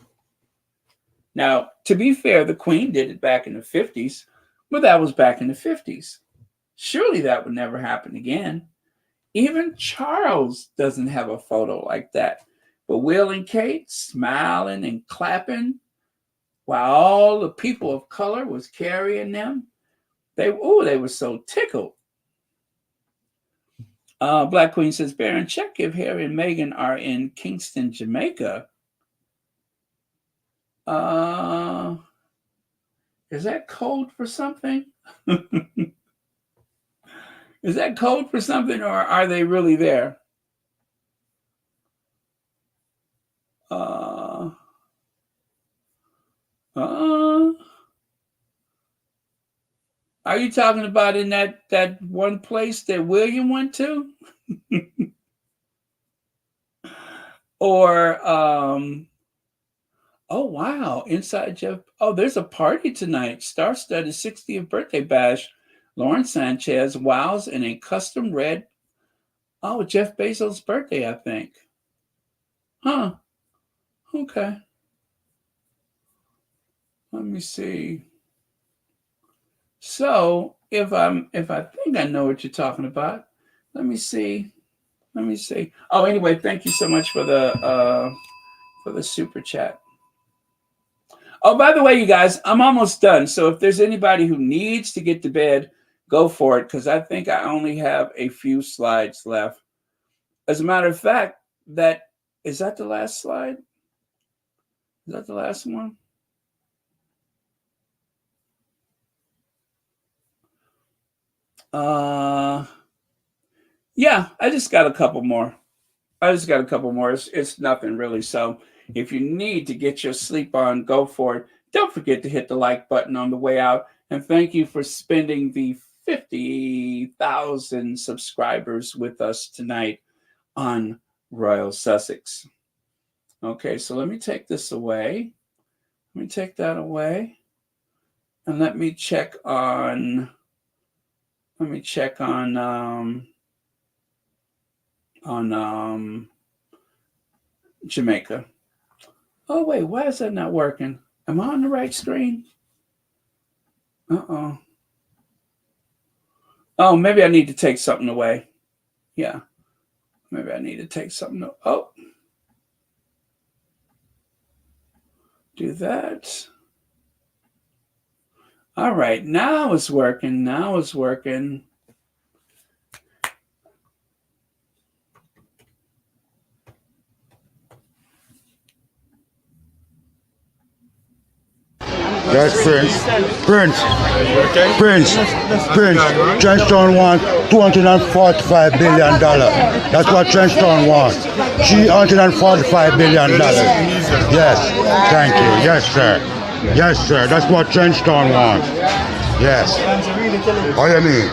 Now, to be fair, the Queen did it back in the 50s, but that was back in the 50s. Surely that would never happen again. Even Charles doesn't have a photo like that. But Will and Kate smiling and clapping while all the people of color was carrying them. They were so tickled. Black Queen says, Baron, check if Harry and Meghan are in Kingston, Jamaica. Is that code for something? Is that code for something, or are they really there? Are you talking about in that one place that William went to? Or oh wow, inside Jeff. Oh, there's a party tonight. Star-studded 60th birthday bash. Lauren Sanchez wows in a custom red. Oh, Jeff Bezos' birthday, I think. Huh. Okay. Let me see. So if I think I know what you're talking about, let me see. Oh, anyway, thank you so much for the super chat. Oh, by the way, you guys, I'm almost done. So if there's anybody who needs to get to bed, go for it, because I think I only have a few slides left. As a matter of fact, is that the last slide? Is that the last one? Yeah, I just got a couple more. It's nothing really. So if you need to get your sleep on, go for it. Don't forget to hit the like button on the way out. And thank you for spending the 50,000 subscribers with us tonight on Royal Sussex. Okay, so let me take this away. Let me take that away. And let me check on Jamaica. Oh wait, why is that not working? Am I on the right screen? Oh, maybe I need to take something away. Yeah, maybe I need to take something. Oh, do that. All right, now it's working. Yes, Prince. Prince. Okay. Prince. Trenchtown wants $245 billion. That's what Trenchtown wants. $345 billion. Yes. Thank you. Yes, sir. Yes, sir. That's what Trenchtown wants. Yes. What do you mean?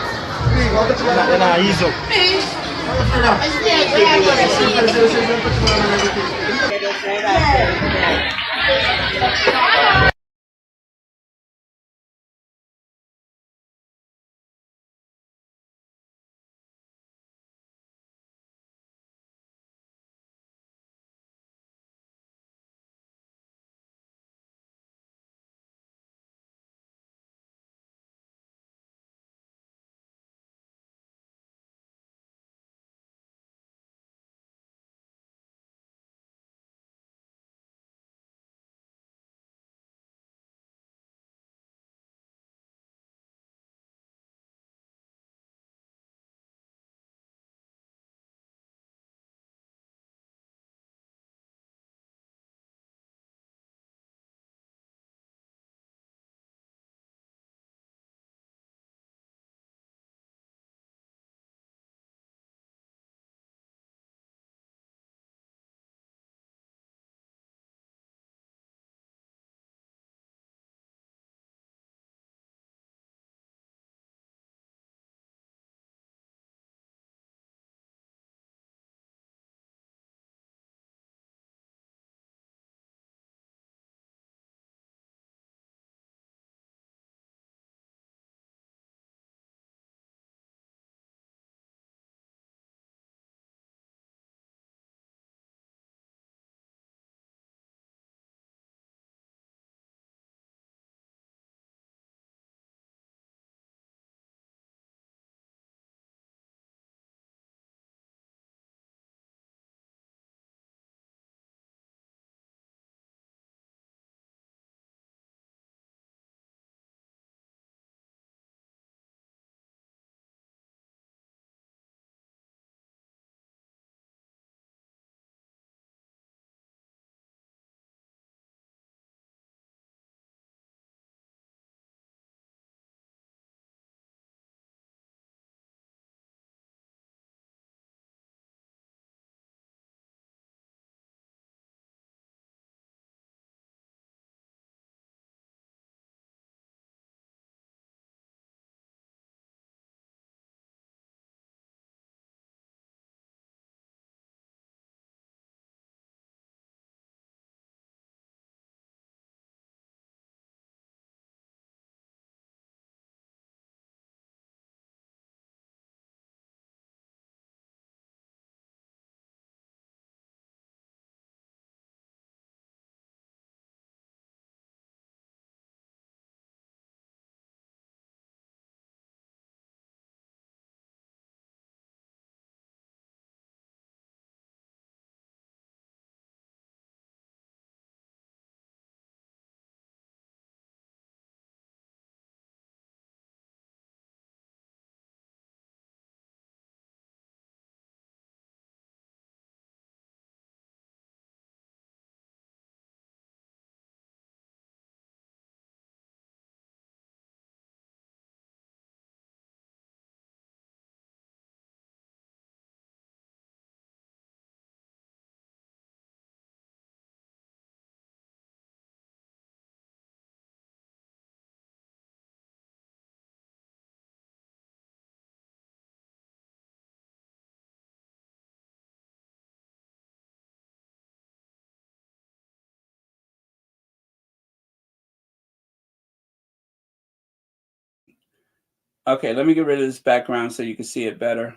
Okay, let me get rid of this background so you can see it better.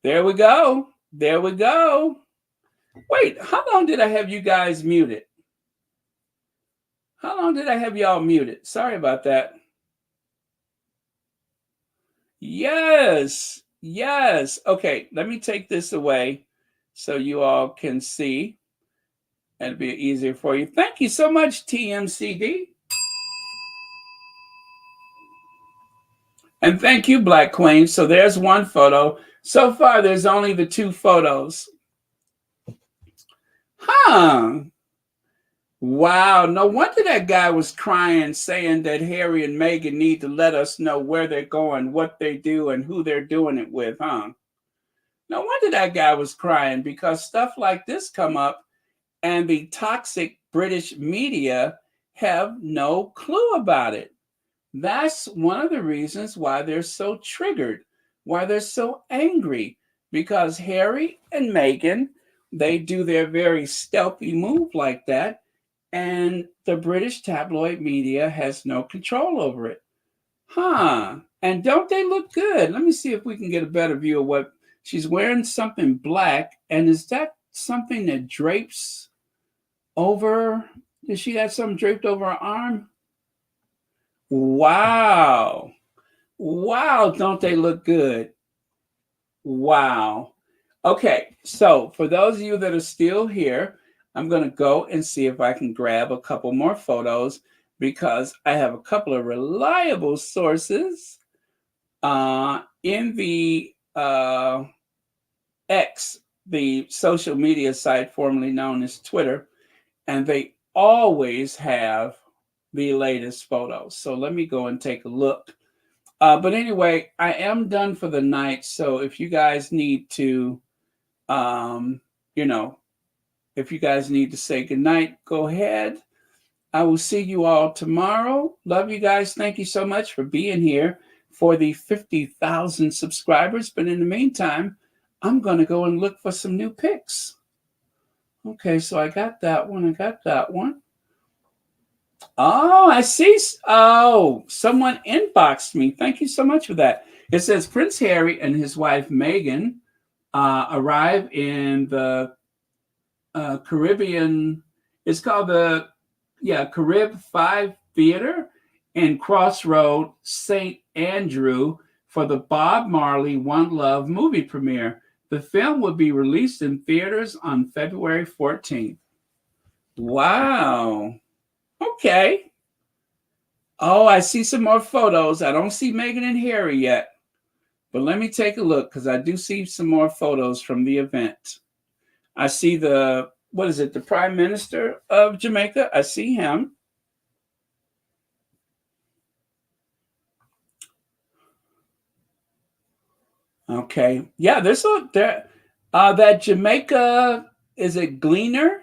There we go. There we go. Wait, how long did I have you guys muted? How long did I have y'all muted? Sorry about that. Yes, yes. Okay, let me take this away so you all can see. It'll be easier for you. Thank you so much, TMCD. And thank you, Black Queen. So there's one photo. So far, there's only the two photos. Huh. Wow. No wonder that guy was crying, saying that Harry and Meghan need to let us know where they're going, what they do, and who they're doing it with, huh? No wonder that guy was crying, because stuff like this come up and the toxic British media have no clue about it. That's one of the reasons why they're so triggered, why they're so angry, because Harry and Meghan, they do their very stealthy move like that, and the British tabloid media has no control over it. Huh. And don't they look good? Let me see if we can get a better view of what she's wearing. Something black. And is that something that drapes over? Does she have something draped over her arm? Wow. Wow. Don't they look good? Wow. Okay. So for those of you that are still here, I'm going to go and see if I can grab a couple more photos, because I have a couple of reliable sources in the X, the social media site formerly known as Twitter, and they always have the latest photos. So let me go and take a look. But anyway, I am done for the night. So if you guys need to, if you guys need to say goodnight, go ahead. I will see you all tomorrow. Love you guys. Thank you so much for being here for the 50,000 subscribers. But in the meantime, I'm going to go and look for some new pics. Okay, so I got that one. I got that one. Oh, I see. Oh, someone inboxed me. Thank you so much for that. It says Prince Harry and his wife Meghan arrive in the Caribbean. It's called the Carib 5 Theater in Crossroad, St. Andrew for the Bob Marley One Love movie premiere. The film will be released in theaters on February 14th. Wow. Okay. Oh, I see some more photos. I don't see Meghan and Harry yet, but let me take a look, because I do see some more photos from the event. I see the Prime Minister of Jamaica. I see him. Okay. Yeah, that Jamaica, is it Gleaner?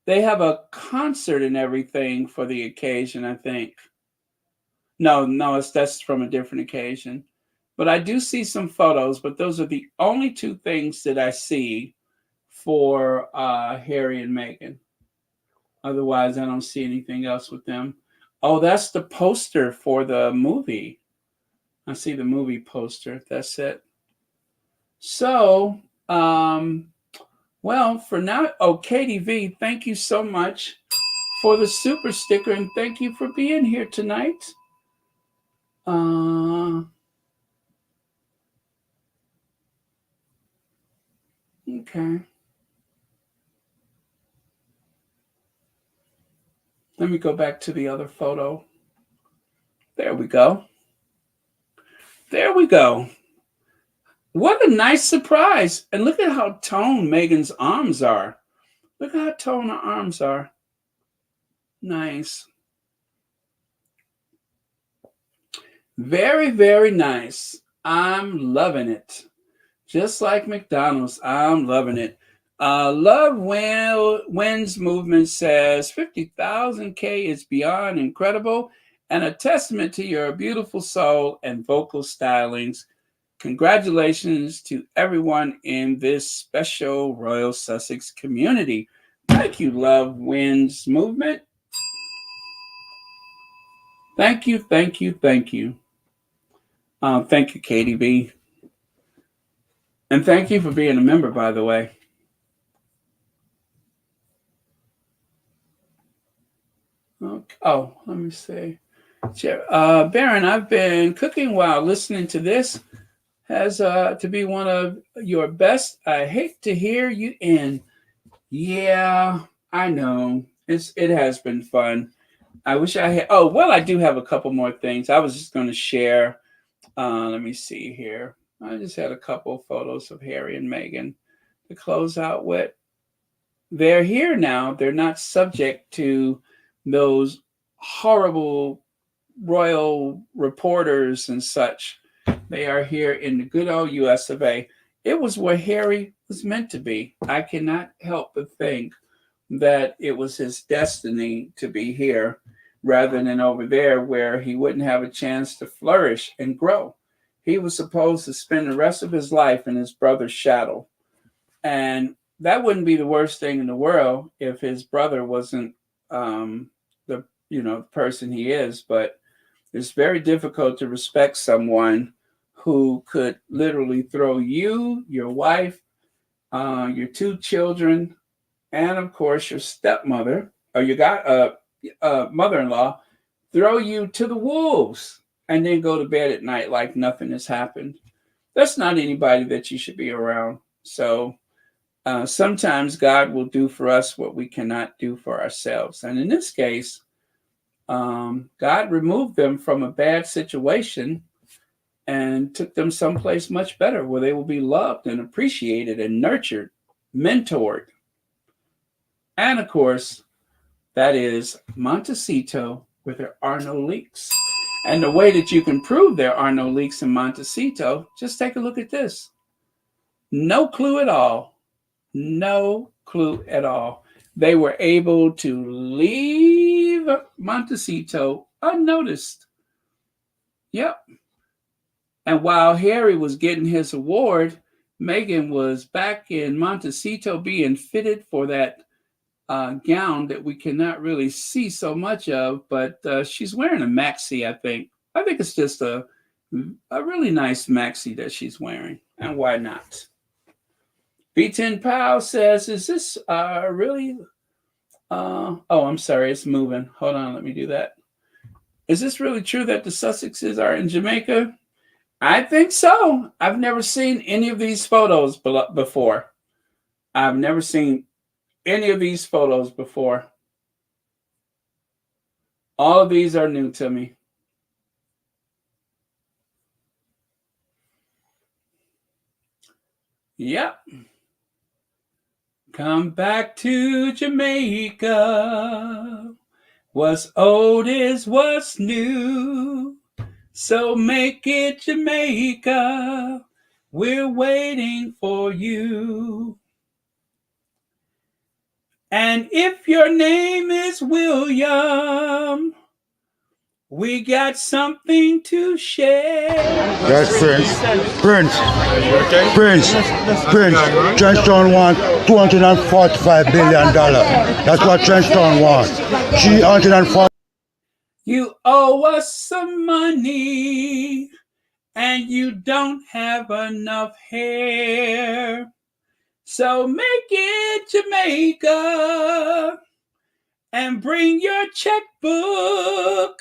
They have a concert and everything for the occasion, I think. No, that's from a different occasion. But I do see some photos, but those are the only two things that I see for Harry and Meghan. Otherwise, I don't see anything else with them. Oh, that's the poster for the movie. I see the movie poster. That's it. So, well, for now, Katie V, thank you so much for the super sticker, and thank you for being here tonight. Okay. Let me go back to the other photo. There we go. There we go. What a nice surprise. And look at how toned Meghan's arms are. Look at how toned her arms are. Nice. Very, very nice. I'm loving it. Just like McDonald's, I'm loving it. Love Wins Movement says 50,000 K is beyond incredible and a testament to your beautiful soul and vocal stylings. Congratulations to everyone in this special Royal Sussex community. Thank you, Love Wins Movement. Thank you, thank you, thank you. Thank you, Katie B. And thank you for being a member, by the way. Okay. Oh, let me see. Baron, I've been cooking while listening to this. Has to be one of your best. I hate to hear you end. Yeah, I know. It has been fun. I wish I had. Oh, well, I do have a couple more things. I was just going to share. Let me see here. I just had a couple of photos of Harry and Meghan to close out with. they're here now. They're not subject to those horrible royal reporters and such. They are here in the good old US of A. It was where Harry was meant to be. I cannot help but think that it was his destiny to be here rather than over there where he wouldn't have a chance to flourish and grow. He was supposed to spend the rest of his life in his brother's shadow. And that wouldn't be the worst thing in the world if his brother wasn't the person he is. But it's very difficult to respect someone who could literally throw you, your wife, your two children, and of course your stepmother or your mother-in-law, throw you to the wolves and then go to bed at night like nothing has happened. That's not anybody that you should be around. So sometimes God will do for us what we cannot do for ourselves. And in this case, God removed them from a bad situation and took them someplace much better where they will be loved and appreciated and nurtured, mentored. And of course, that is Montecito, where there are no leaks. And the way that you can prove there are no leaks in Montecito, just take a look at this. No clue at all. No clue at all. They were able to leave Montecito unnoticed. Yep. And while Harry was getting his award, Meghan was back in Montecito being fitted for that gown that we cannot really see so much of, but she's wearing a maxi, I think. I think it's just a really nice maxi that she's wearing, and why not? B10 Powell says, is this really... oh, I'm sorry, it's moving. Hold on, let me do that. Is this really true that the Sussexes are in Jamaica? I think so. I've never seen any of these photos before. I've never seen any of these photos before. All of these are new to me. Yep. Come back to Jamaica. What's old is what's new. So make it Jamaica. We're waiting for you. And if your name is William, we got something to share. Yes, Prince. Trenchtown wants $245 billion. That's what Trenchtown wants. 340. You owe us some money, and you don't have enough hair. So make it Jamaica, and bring your checkbook,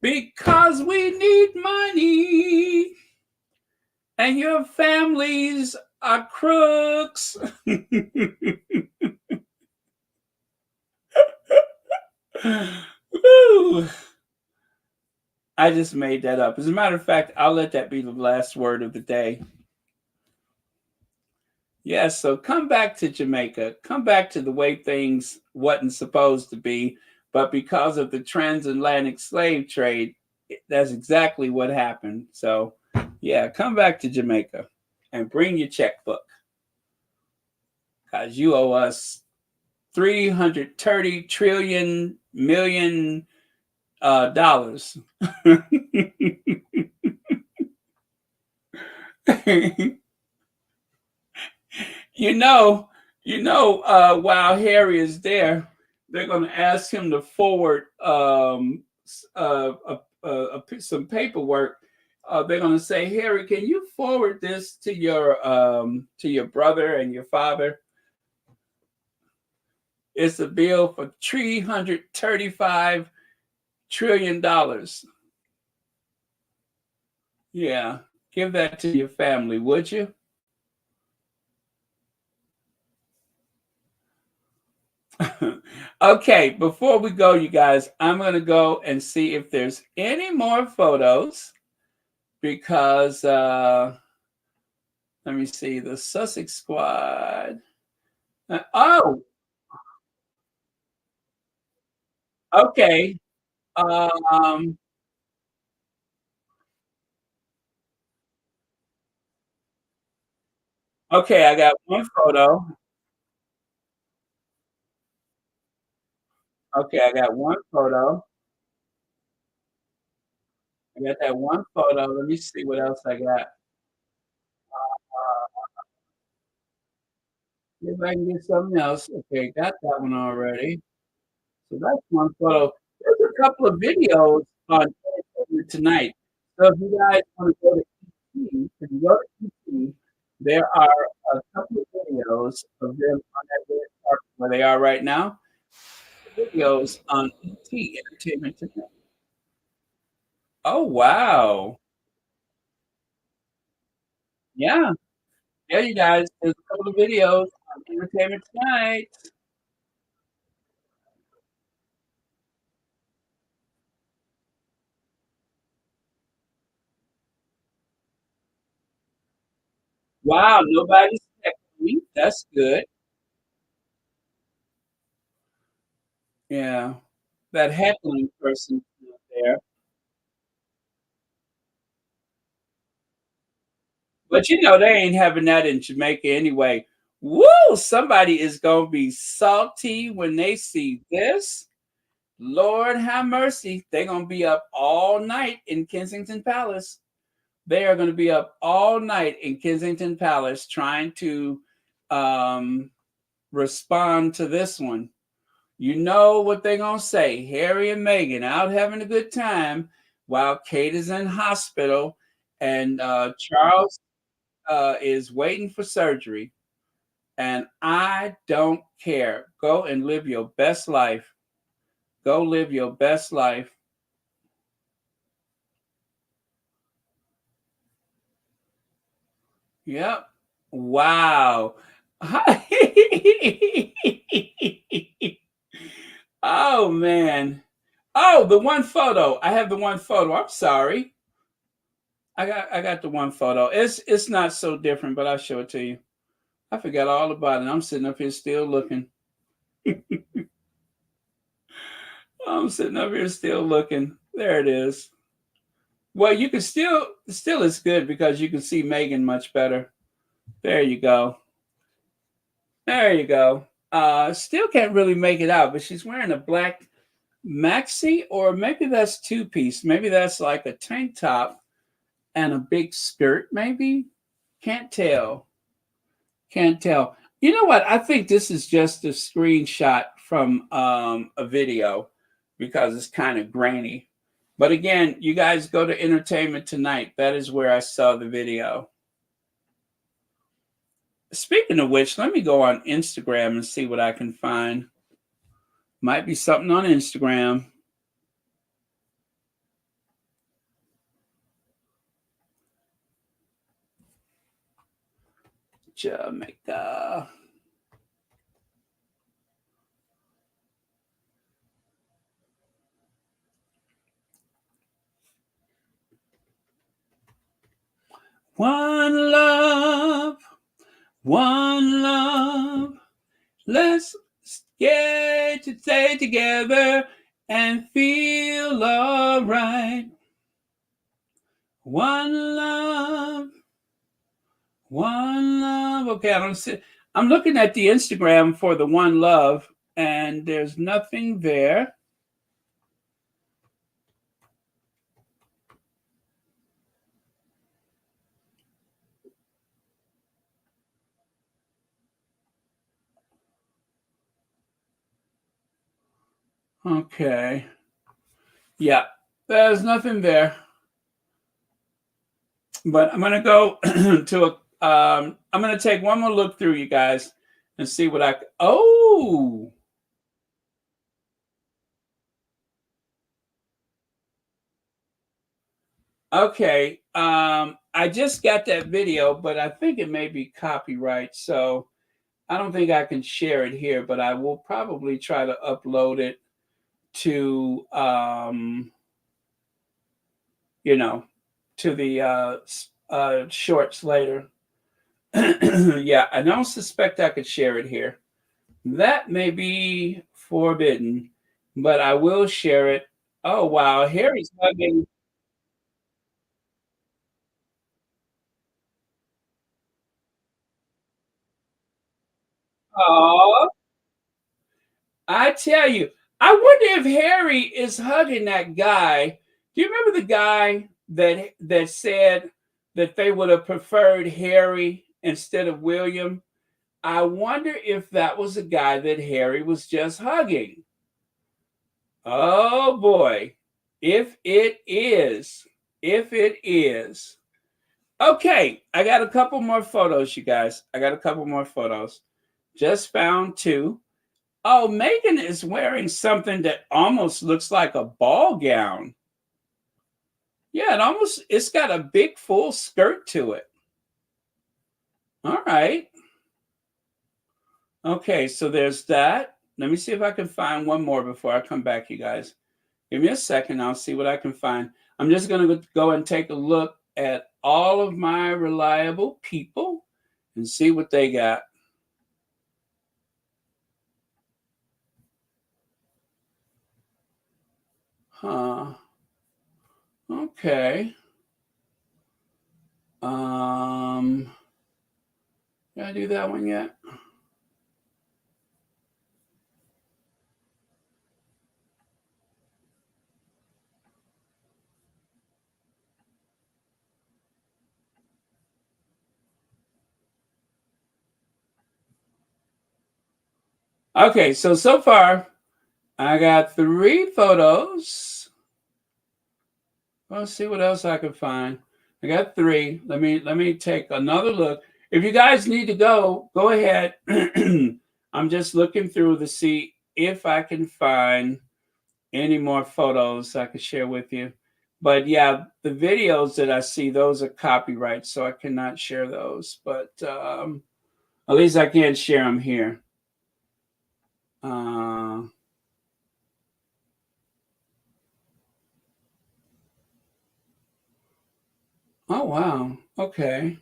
because we need money, and your families are crooks. Woo. I just made that up. As a matter of fact, I'll let that be the last word of the day. Yes, so come back to Jamaica. Come back to the way things wasn't supposed to be, but because of the transatlantic slave trade, that's exactly what happened. So, yeah, come back to Jamaica and bring your checkbook, because you owe us $330 trillion million dollars. While Harry is there, they're going to ask him to forward some paperwork. They're going to say, Harry, can you forward this to your brother and your father? It's a bill for $335 trillion. Yeah, give that to your family, would you? Okay, before we go, you guys, I'm going to go and see if there's any more photos, because let me see, the Sussex squad. Oh, okay. Um, okay, I got one photo. Okay, I got one photo. I got that one photo. Let me see what else I got. Uh, see if I can get something else. Okay, got that one already. So that's one photo. There's a couple of videos on Entertainment Tonight. So if you guys want to go to ET, if you go to ET, there are a couple of videos of them on that red carpet where they are right now. Videos on ET, Entertainment Tonight. Oh, wow. Yeah. Yeah, you guys, there's a couple of videos on Entertainment Tonight. Wow, nobody's texting me. That's good. Yeah. That heckling person out there. But you know, they ain't having that in Jamaica anyway. Woo! Somebody is gonna be salty when they see this. Lord have mercy. They're gonna be up all night in Kensington Palace. They are gonna be up all night in Kensington Palace trying to um, respond to this one. You know what they're gonna say. Harry and Meghan out having a good time while Kate is in hospital and Charles is waiting for surgery, and I don't care. Go and live your best life. Go live your best life. Yep. Wow. Oh man. Oh, the one photo. I have the one photo. I'm sorry. I got the one photo. It's not so different, but I'll show it to you. I forgot all about it. I'm sitting up here still looking. I'm sitting up here still looking. There it is. Well, you can still it's good because you can see Megan much better. There you go. There you go. Still can't really make it out, but she's wearing a black maxi, or maybe that's two piece. Maybe that's like a tank top and a big skirt, maybe. Can't tell. Can't tell. You know what? I think this is just a screenshot from a video because it's kind of grainy. But again, you guys go to Entertainment Tonight. That is where I saw the video. Speaking of which, let me go on Instagram and see what I can find. Might be something on Instagram. Jamaica. One love, one love. Let's get to stay together and feel all right. One love, one love. Okay, I don't see. I'm looking at the Instagram for the one love, and there's nothing there. Okay. Yeah, there's nothing there. But I'm gonna go to a. I'm gonna take one more look through you guys and see what I. Oh, okay. I just got that video, but I think it may be copyright, so I don't think I can share it here. But I will probably try to upload it to, you know, to the shorts later. Yeah, I don't suspect I could share it here. That may be forbidden, but I will share it. Oh, wow. Harry's hugging. Oh, I tell you, I wonder if Harry is hugging that guy. Do you remember the guy that said that they would have preferred Harry instead of William? I wonder if that was the guy that Harry was just hugging. Oh boy. If it is, if it is. Okay, I got a couple more photos, you guys. I got a couple more photos. Just found two. Oh, Megan is wearing something that almost looks like a ball gown. Yeah, it's got a big full skirt to it. All right. Okay, so there's that. Let me see if I can find one more before I come back, you guys. Give me a second. I'll see what I can find. I'm just going to go and take a look at all of my reliable people and see what they got. Huh. Okay. Did I do that one yet? Okay, so far I got 3 photos. Let's see what else I can find. I got 3. Let me take another look. If you guys need to go ahead. I'm just looking through to see if I can find any more photos I could share with you. But yeah, the videos that I see, those are copyright, so I cannot share those. But at least I can share them here. Oh, wow. Okay.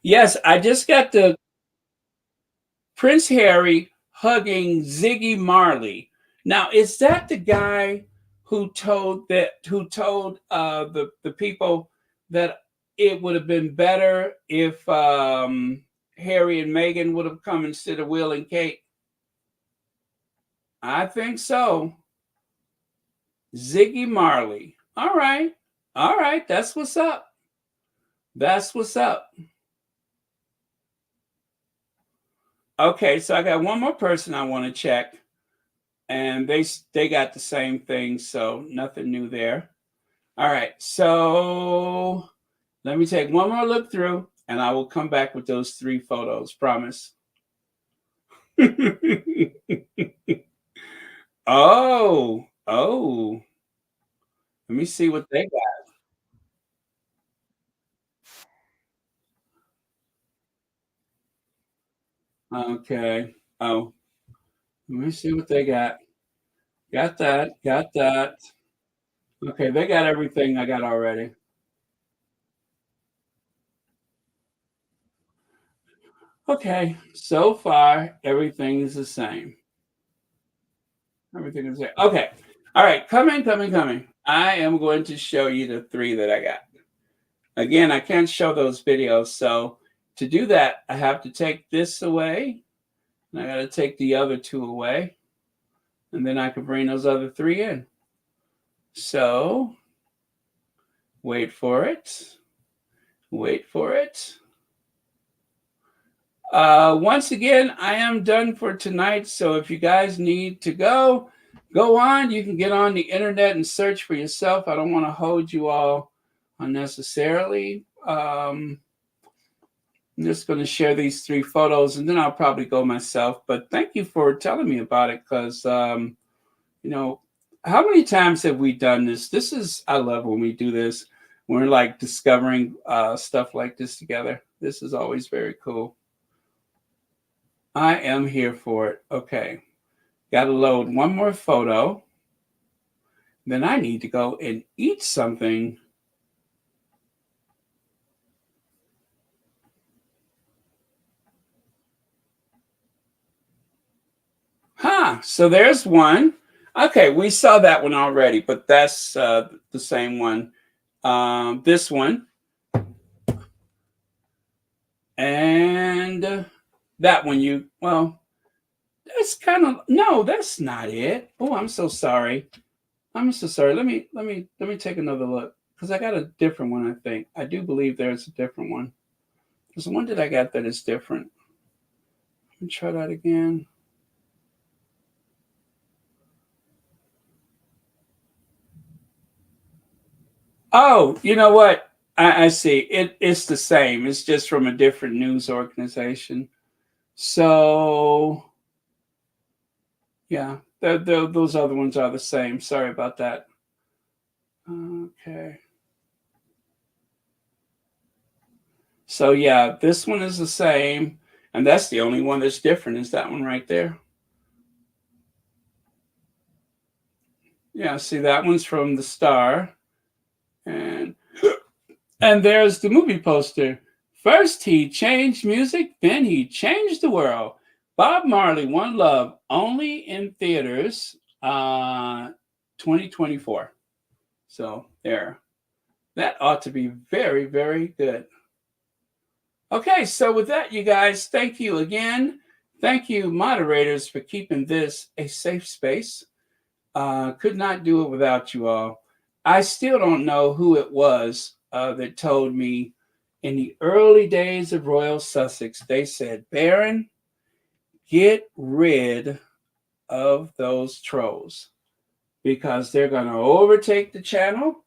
Yes, I just got the Prince Harry hugging Ziggy Marley. Now, is that the guy who told the people that it would have been better if Harry and Meghan would have come instead of Will and Kate? I think so. Ziggy Marley. All right. All right. That's what's up. That's what's up. Okay, so I got one more person I want to check, and they got the same thing, so nothing new there. All right, so let me take one more look through, and I will come back with those 3 photos. Promise. Oh. Let me see what they got. Okay. Oh, let me see what they got. Got that. Got that. Okay, they got everything I got already. Okay, so far everything is the same. Everything is there. Okay. All right, coming. I am going to show you the 3 that I got. Again, I can't show those videos, so to do that, I have to take this away, and I got to take the other 2 away, and then I can bring those other 3 in. So, wait for it. Wait for it. Once again, I am done for tonight. So if you guys need to go on. You can get on the internet and search for yourself. I don't want to hold you all unnecessarily. I'm just going to share these 3 photos, and then I'll probably go myself. But thank you for telling me about it, because you know, how many times have we done this? I love when we do this. We're like discovering stuff like this together. This is always very cool. I am here for it. Okay. Got to load one more photo. Then I need to go and eat something. So there's one. Okay, we saw that one already, but that's the same one. This one. And that one, well, that's kind of, no, that's not it. Oh, I'm so sorry. I'm so sorry. Let me take another look, because I got a different one. I think I do believe there's a different one. There's one that I got that is different. Let me try that again. Oh, you know what? I see. It's the same. It's just from a different news organization. So yeah, those other ones are the same. Sorry about that. Okay. So yeah, this one is the same, and that's the only one that's different, is that one right there. Yeah, see, that one's from the Star, and there's the movie poster. First he changed music, then he changed the world. Bob Marley, One Love, only in theaters 2024. So there. That ought to be very, very good. Okay, so with that, you guys, thank you again. Thank you, moderators, for keeping this a safe space. Could not do it without you all. I still don't know who it was that told me in the early days of Royal Sussex, they said, Baron, get rid of those trolls, because they're going to overtake the channel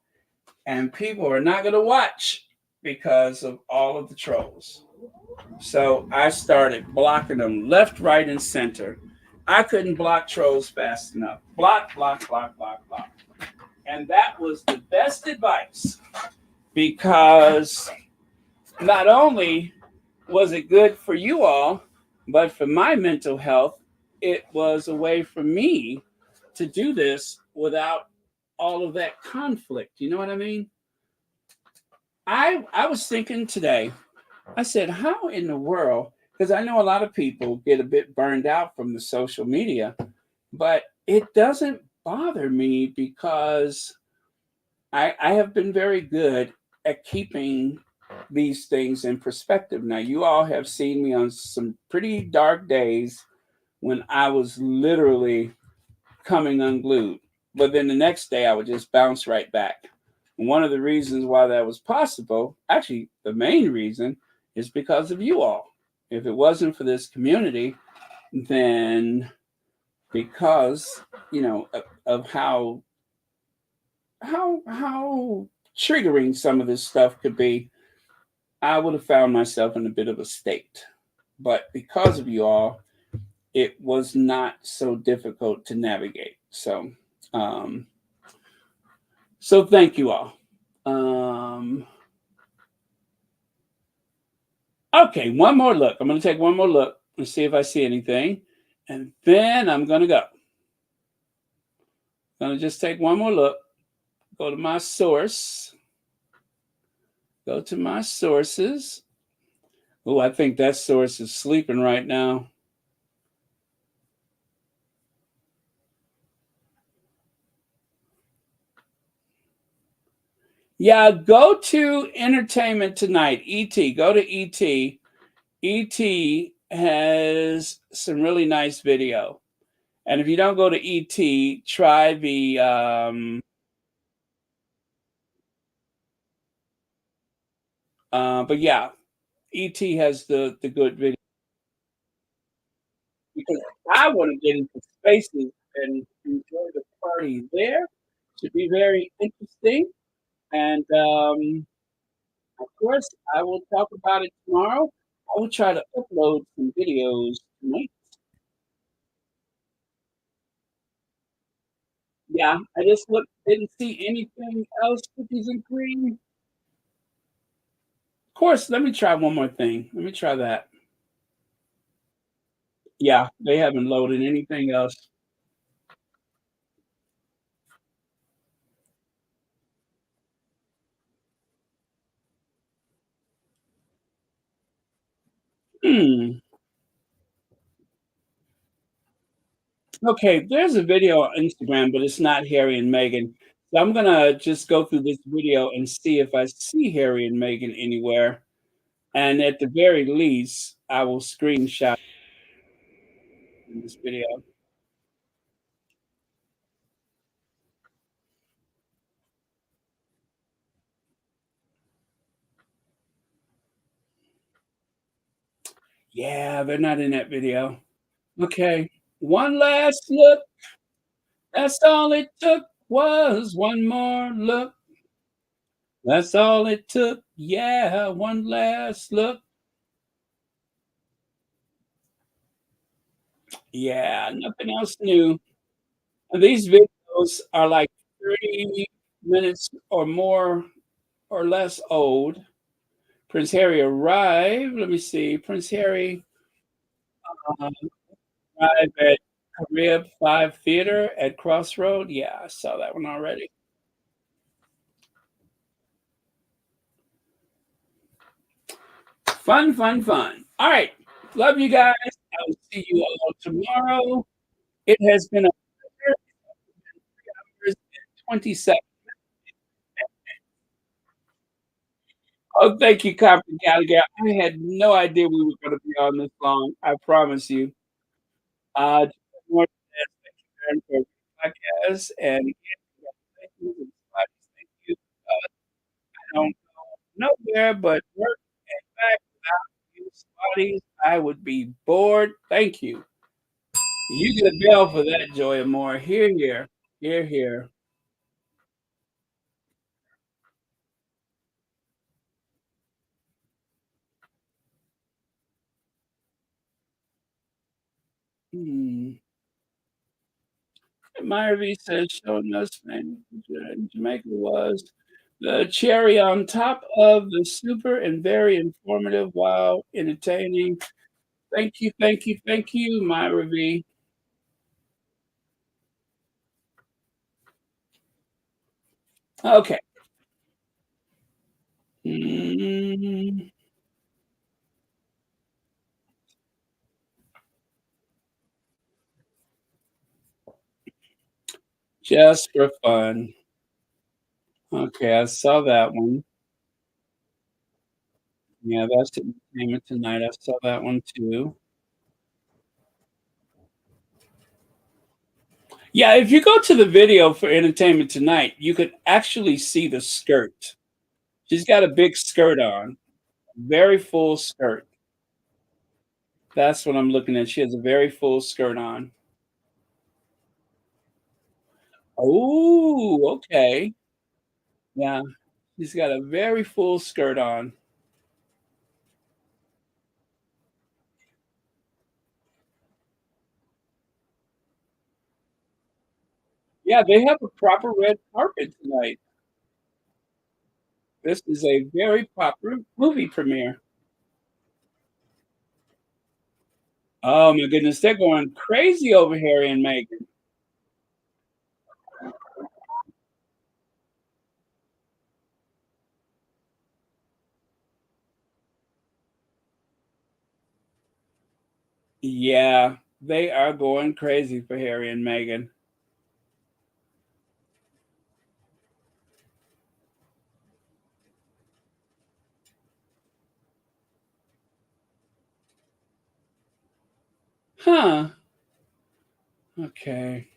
and people are not going to watch because of all of the trolls. So I started blocking them left, right, and center. I couldn't block trolls fast enough. Block, block, block, block, block. And that was the best advice, because not only was it good for you all, but for my mental health, it was a way for me to do this without all of that conflict. You know what I mean? I was thinking today, I said, how in the world, because I know a lot of people get a bit burned out from the social media, but it doesn't bother me, because I have been very good at keeping these things in perspective. Now, you all have seen me on some pretty dark days when I was literally coming unglued. But then the next day, I would just bounce right back. And one of the reasons why that was possible, actually, the main reason, is because of you all. If it wasn't for this community, then because, of how triggering some of this stuff could be, I would have found myself in a bit of a state. But because of you all, it was not so difficult to navigate. So thank you all. Okay, one more look. I'm going to take one more look and see if I see anything. And then I'm going to go. I'm going to just take one more look. Go to my source. Go to my sources. Oh, I think that source is sleeping right now. Yeah, go to Entertainment Tonight. ET. Go to ET. ET has some really nice video. And if you don't go to ET, try the but yeah, ET has the good video, because I want to get into spaces and enjoy the party there. Should be very interesting. And of course, I will talk about it tomorrow. I will try to upload some videos tonight. Yeah, I just didn't see anything else, cookies and cream. Of course, let me try one more thing. Let me try that. Yeah, they haven't loaded anything else. Hmm. Okay, there's a video on Instagram, but it's not Harry and Meghan. So I'm gonna just go through this video and see if I see Harry and Meghan anywhere. And at the very least, I will screenshot in this video. Yeah, they're not in that video. Okay. One last look. That's all it took was one more look. That's all it took. Yeah, one last look. Yeah, nothing else new. And these videos are like 30 minutes or more or less old. Prince Harry arrived. Let me see. Prince Harry uh, arrived at Carib 5 Theater at Crossroad. Yeah, I saw that one already. Fun, fun, fun. All right. Love you guys. I will see you all tomorrow. It has been a pleasure. 27. Oh, thank you, Copper Gallagher. I had no idea we were going to be on this long. I promise you. Just more thank you for the podcast. And again, congratulations and thank you. I don't go nowhere but work and back without you, Spotties. I would be bored. Thank you. You get a bell for that, Joy Moore. Here, here. Here, here. Hmm. Myra V says, showing us man, Jamaica was the cherry on top of the super and very informative, wow, entertaining. Thank you, thank you, thank you, Myra V. Okay. Mm, just for fun. Okay, I saw that one. Yeah, that's Entertainment Tonight. I saw that one too. Yeah, if you go to the video for Entertainment Tonight, you could actually see the skirt. She's got a big skirt on, very full skirt. That's what I'm looking at. She has a very full skirt on. Oh, okay. Yeah, she's got a very full skirt on. Yeah, they have a proper red carpet tonight. This is a very proper movie premiere. Oh my goodness, they're going crazy over Harry and Meghan. Yeah, they are going crazy for Harry and Meghan. Huh. Okay.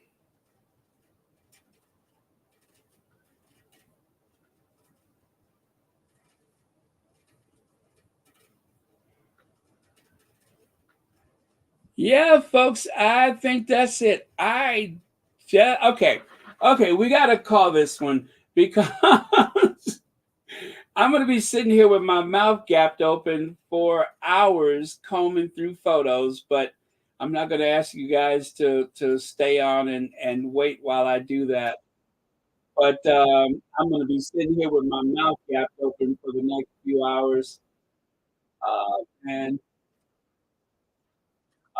Yeah, folks, I think that's it. I just okay. Okay, we got to call this one because I'm going to be sitting here with my mouth gapped open for hours combing through photos, but I'm not going to ask you guys to stay on and wait while I do that. But I'm going to be sitting here with my mouth gapped open for the next few hours. And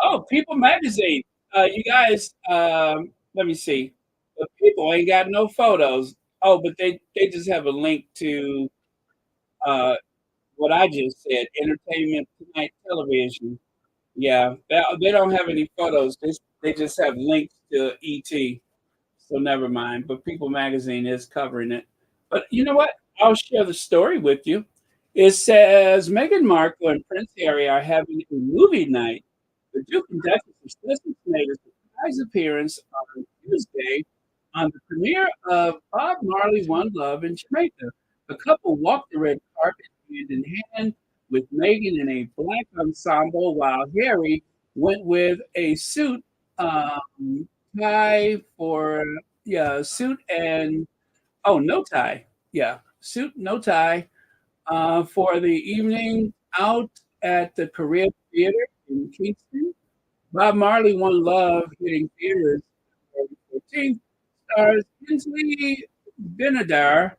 oh, People Magazine. You guys, let me see. The People ain't got no photos. Oh, but they just have a link to uh, what I just said, Entertainment Tonight Television. Yeah, they don't have any photos. They just have links to ET. So never mind. But People Magazine is covering it. But you know what? I'll share the story with you. It says Meghan Markle and Prince Harry are having a movie night. The Duke and Duchess of Sussex made a surprise appearance on Tuesday on the premiere of Bob Marley One Love in Jamaica. The couple walked the red carpet hand in hand with Meghan in a black ensemble, while Harry went with a suit tie for suit and no tie. Yeah, suit, no tie for the evening out at the Korea Theater in Kingston. Bob Marley One Love hitting theaters February 14th stars Kinsley Benadar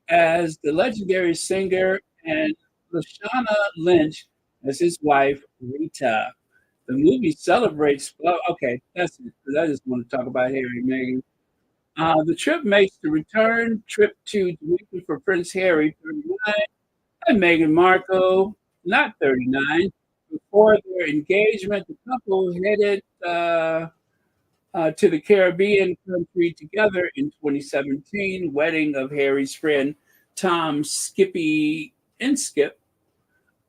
as the legendary singer and Lashana Lynch as his wife, Rita. The movie celebrates. Well, okay, that's it. Because I just want to talk about Harry and Meghan. The trip makes the return trip to Jamaica for Prince Harry, 39, and Meghan Markle, not 39. Before their engagement, the couple headed to the Caribbean country together in 2017, wedding of Harry's friend Tom Skippy Inskip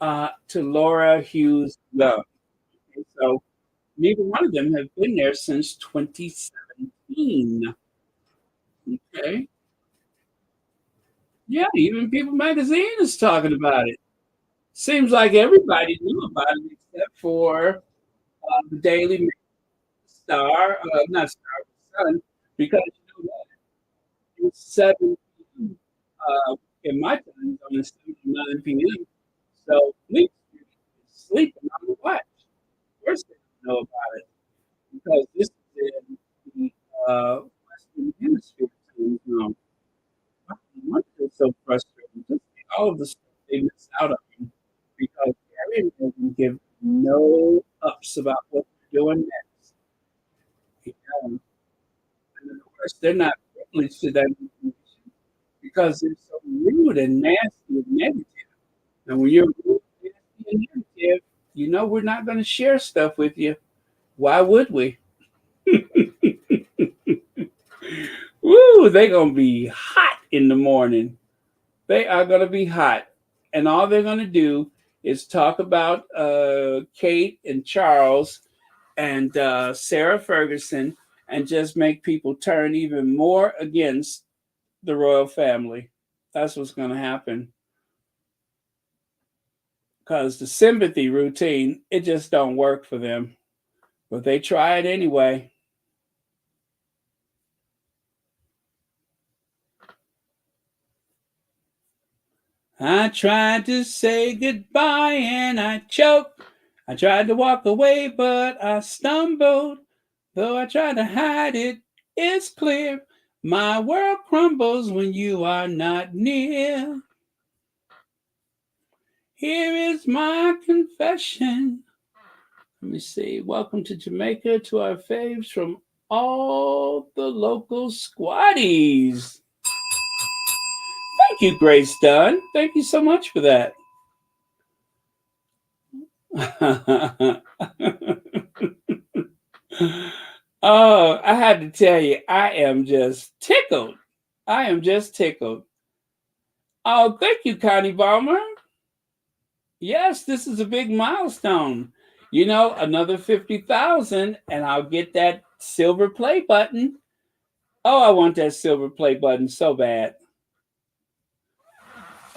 to Laura Hughes Love. Okay, so neither one of them have been there since 2017. Okay. Yeah, even People Magazine is talking about it. Seems like everybody knew about it except for the Daily Star, not Star, Sun, because you know what? It's 7 p.m. In my time zone, it's 9 p.m. So we sleeping on the watch. Of course, they don't know about it because this is in the Western Hemisphere time zone. I wonder if it's so frustrating. Just all of the stuff they miss out on because Gary doesn't give no ups about what they're doing next. You know? And of course, they're not privileged to that information because they're so rude and nasty and negative. And when you're rude, nasty, and negative, you know we're not going to share stuff with you. Why would we? Woo, they're going to be hot in the morning. They are going to be hot. And all they're going to do is talk about Kate and Charles and Sarah Ferguson and just make people turn even more against the royal family. That's what's going to happen. Because the sympathy routine, it just don't work for them. But they try it anyway. I tried to say goodbye and I choked. I tried to walk away, but I stumbled. Though I tried to hide it, it's clear. My world crumbles when you are not near. Here is my confession. Let me see. Welcome to Jamaica, to our faves from all the local squatties. Thank you, Grace Dunn. Thank you so much for that. Oh, I had to tell you, I am just tickled. I am just tickled. Oh, thank you, Connie Balmer. Yes, this is a big milestone. You know, another 50,000 and I'll get that silver play button. Oh, I want that silver play button so bad.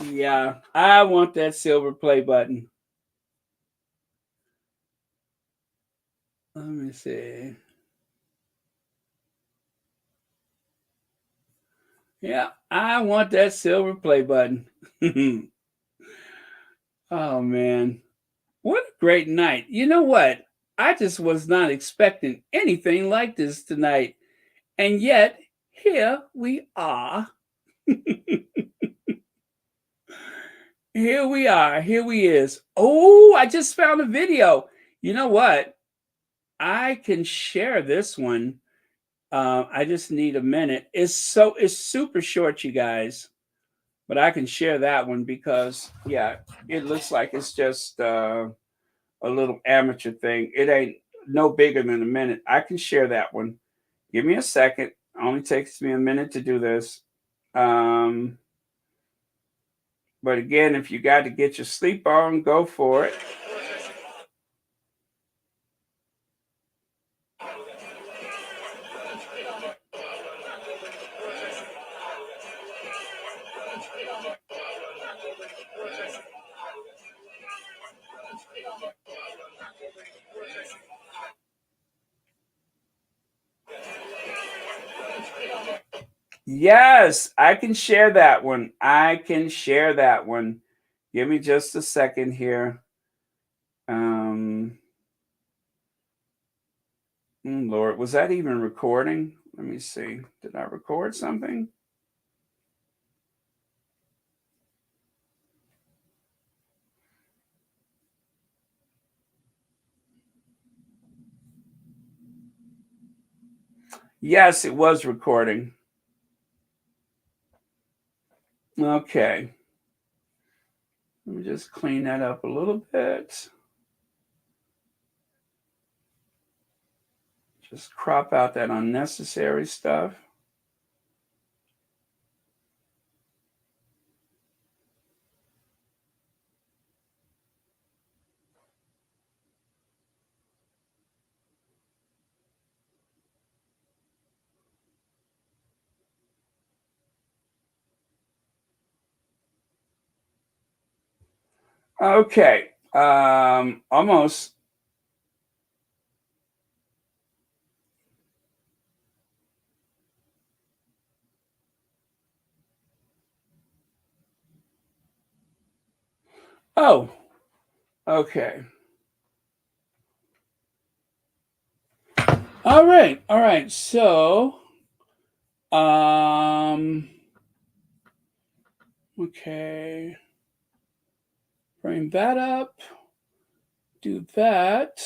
Yeah, I want that silver play button. Let me see. Yeah, I want that silver play button. Oh, man. What a great night. You know what? I just was not expecting anything like this tonight. And yet, here we are. Here we are. Here we is. Oh, I just found a video. You know what? I can share this one. I just need a minute. It's super short, you guys. But I can share that one because, yeah, it looks like it's just a little amateur thing. It ain't no bigger than a minute. I can share that one. Give me a second. It only takes me a minute to do this. But again, if you got to get your sleep on, go for it. Yes, I can share that one. I can share that one. Give me just a second here. Lord, was that even recording? Let me see. Did I record something? Yes, it was recording. Okay. Let me just clean that up a little bit. Just crop out that unnecessary stuff. Okay. Almost. Oh, okay. All right. All right. So, okay. Bring that up. Do that.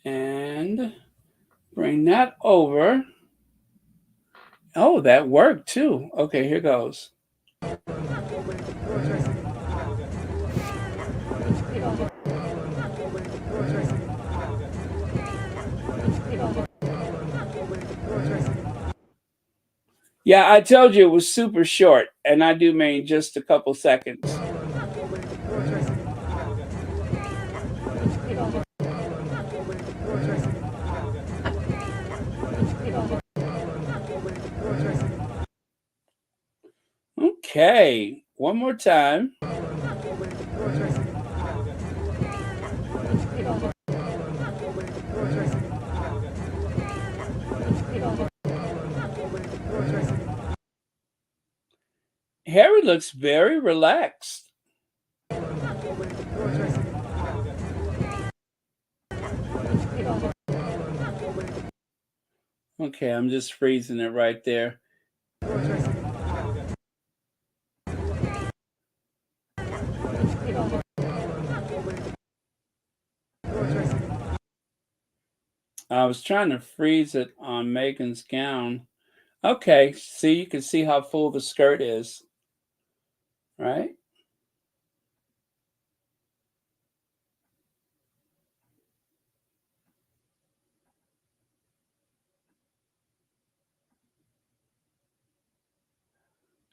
And bring that over. Oh, that worked too. Okay, here goes. Yeah, I told you it was super short, and I do mean just a couple seconds. Okay, one more time. Harry looks very relaxed. Okay, I'm just freezing it right there. I was trying to freeze it on Megan's gown. Okay, see, you can see how full the skirt is, right?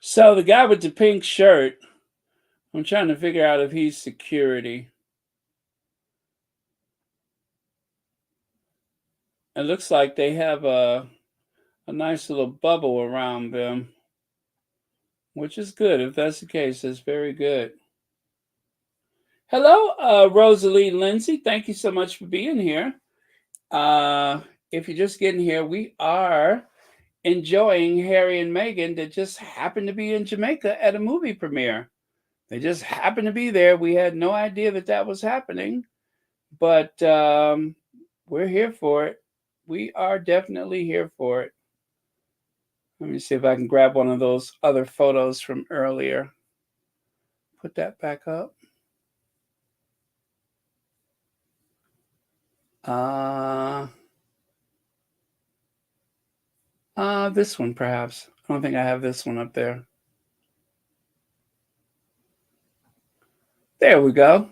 So the guy with the pink shirt, I'm trying to figure out if he's security. It looks like they have a nice little bubble around them, which is good. If that's the case, that's very good. Hello, Rosalie Lindsay. Thank you so much for being here. If you're just getting here, we are enjoying Harry and Meghan that just happened to be in Jamaica at a movie premiere. They just happened to be there. We had no idea that that was happening, but we're here for it. We are definitely here for it. Let me see if I can grab one of those other photos from earlier. Put that back up. This one perhaps. I don't think I have this one up there. There we go.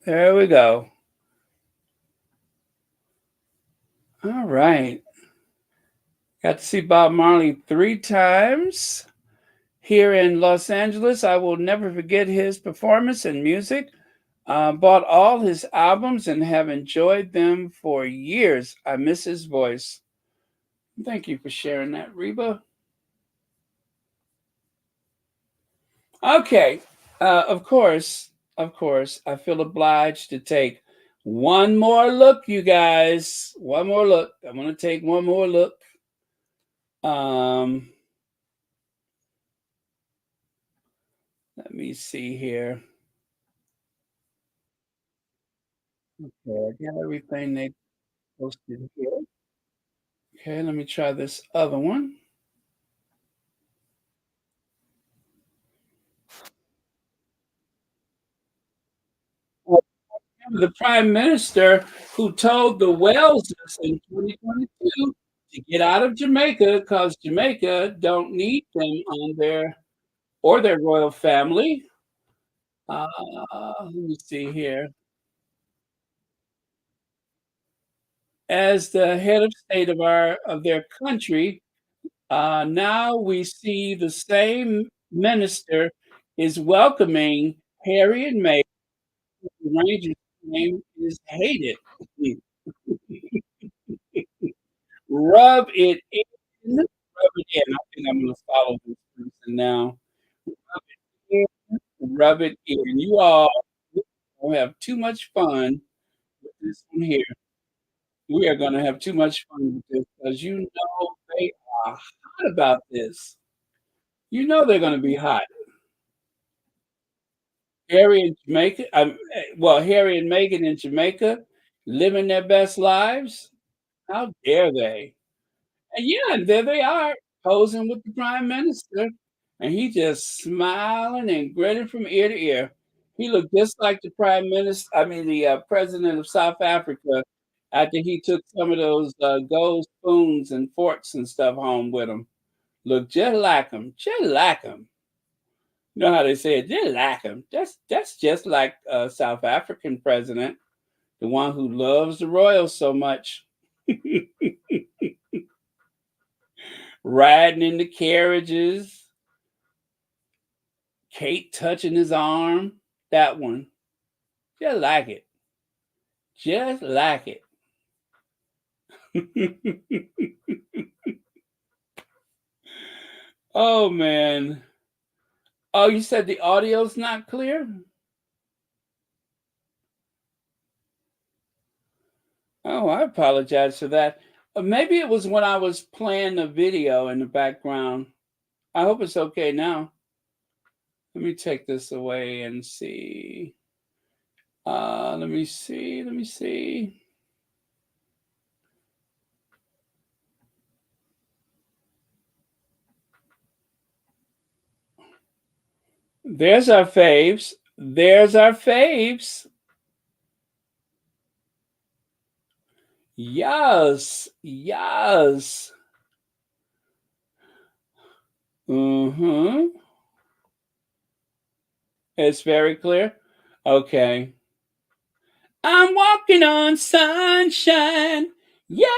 There we go. All right. Got to see Bob Marley 3 times here in Los Angeles. I will never forget his performance and music. Bought all his albums and have enjoyed them for years. I miss his voice. Thank you for sharing that, Reba. Okay. Of course, I feel obliged to take one more look, you guys. One more look. I'm going to take one more look. Let me see here. Okay, I got everything they posted here. Okay, let me try this other one. The prime minister who told the Waleses in 2022 to get out of Jamaica because Jamaica don't need them on their royal family. Let me see here. As the head of state of their country, now we see the same minister is welcoming Harry and Meghan. The Rangers' name is hated. Rub it in. Rub it in. I think I'm going to follow this person now. Rub it in. Rub it in. You all will have too much fun with this one here. We are going to have too much fun with this because you know they are hot about this. You know they're going to be hot. Harry and Jamaica, Harry and Meghan in Jamaica living their best lives. How dare they? And yeah, and there they are posing with the prime minister, and he just smiling and grinning from ear to ear. He looked just like the the president of South Africa after he took some of those gold spoons and forks and stuff home with him. Looked just like him, just like him. You know how they say it, just like him. That's just like a South African president, the one who loves the royals so much. Riding in the carriages, Kate touching his arm, that one. Just like it. Just like it. Oh, man. Oh, you said the audio's not clear? Oh, I apologize for that. Maybe it was when I was playing the video in the background. I hope it's okay now. Let me take this away and see. Let me see. There's our faves. There's our faves. Yes. Yes. Mm-hmm. It's very clear. Okay. I'm walking on sunshine. Yeah.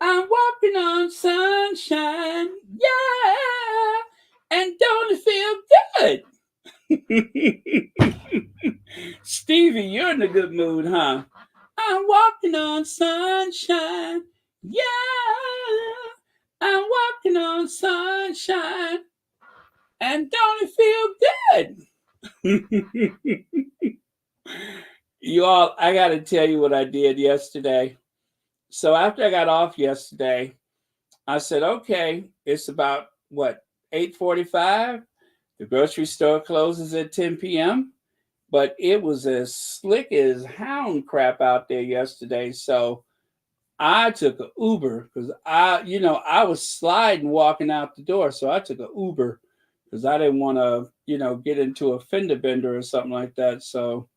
I'm walking on sunshine. Yeah. And don't it feel good? Stevie, you're in a good mood, huh? I'm walking on sunshine. Yeah. I'm walking on sunshine. And don't it feel good? You all, I got to tell you what I did yesterday. So after I got off yesterday, I said, okay, it's about 8:45. The grocery store closes at 10 p.m. But it was as slick as hound crap out there yesterday. So I took an Uber because I was sliding walking out the door. So I took an Uber because I didn't want to, get into a fender bender or something like that. So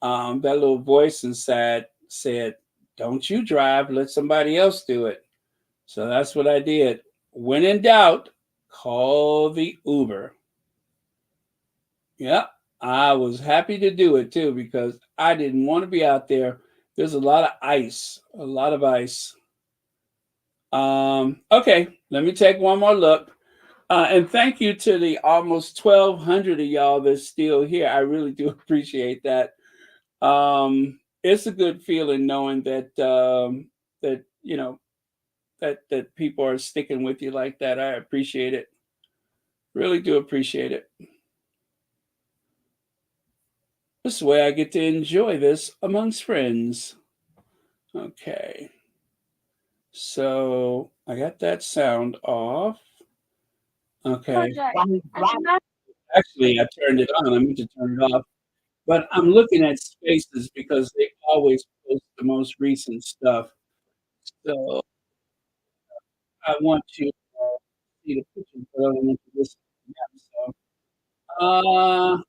that little voice inside said, don't you drive, let somebody else do it. So that's what I did. When in doubt, call the Uber. Yep. I was happy to do it too because I didn't want to be out there. There's a lot of ice, a lot of ice. Okay, let me take one more look. And thank you to the almost 1,200 of y'all that's still here. I really do appreciate that. It's a good feeling knowing that that that people are sticking with you like that. I appreciate it. Really do appreciate it. This way I get to enjoy this amongst friends. Okay. So I got that sound off. Okay. Actually, I turned it on. I meant to turn it off. But I'm looking at spaces because they always post the most recent stuff. So I want you to see the picture, but I don't want you to listen to them. So,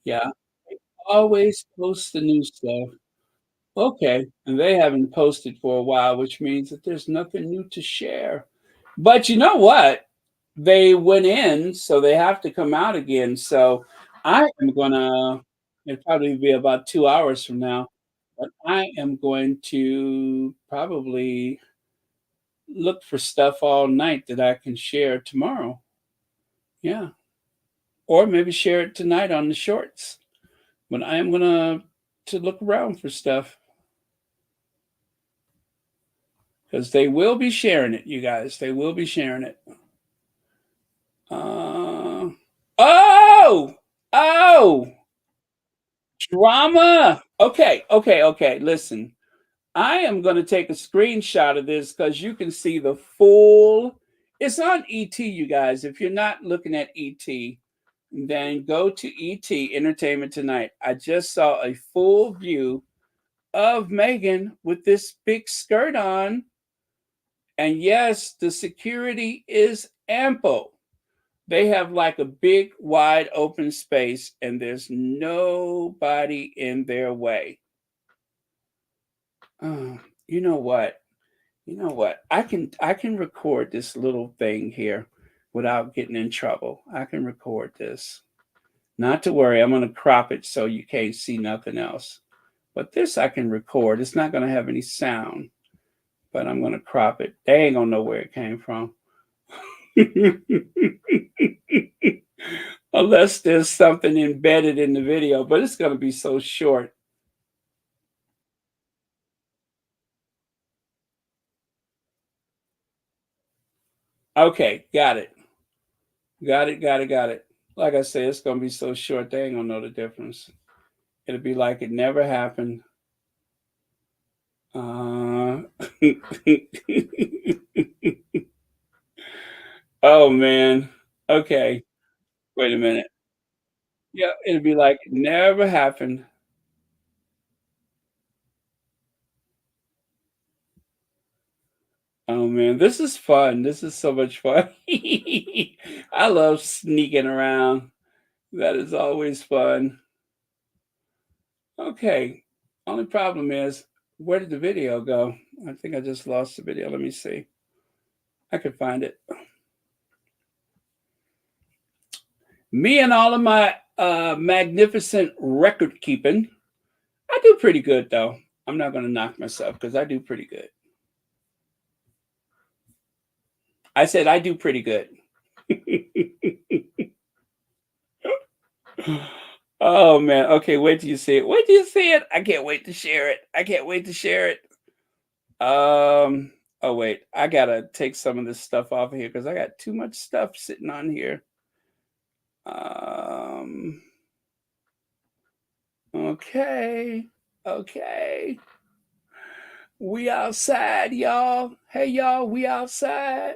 yeah, they always post the new stuff. Okay, and they haven't posted for a while, which means that there's nothing new to share. But you know what? They went in, so they have to come out again. So I am gonna, it'll probably be about 2 hours from now, but I am going to probably look for stuff all night that I can share tomorrow. Yeah. Or maybe share it tonight on the shorts. But I am gonna to look around for stuff. Because they will be sharing it, you guys. They will be sharing it. Oh! Oh! Drama! Okay. Listen, I am going to take a screenshot of this because you can see the full. It's on ET, you guys. If you're not looking at ET, then go to ET Entertainment Tonight. I just saw a full view of Megan with this big skirt on. And yes, the security is ample. They have like a big, wide open space, and there's nobody in their way. Oh, you know what? You know what? I can record this little thing here without getting in trouble. I can record this. Not to worry, I'm going to crop it so you can't see nothing else. But this I can record. It's not going to have any sound, but I'm going to crop it. They ain't going to know where it came from. Unless there's something embedded in the video, but it's going to be so short. Okay, got it. Got it. Like I said, it's going to be so short, they ain't going to know the difference. It'll be like it never happened. Oh, man. Okay. Wait a minute. Yeah, it'll be like it never happened. Oh man, this is fun. This is so much fun. I love sneaking around. That is always fun. Okay. Only problem is, where did the video go? I think I just lost the video. Let me see. I could find it. Me and all of my magnificent record keeping. I do pretty good though. I'm not going to knock myself because I do pretty good. I said I do pretty good. Oh man. Okay, wait till you see it. Wait till you see it. I can't wait to share it. Oh wait, I gotta take some of this stuff off of here because I got too much stuff sitting on here. Okay. We outside, y'all. Hey y'all, we outside.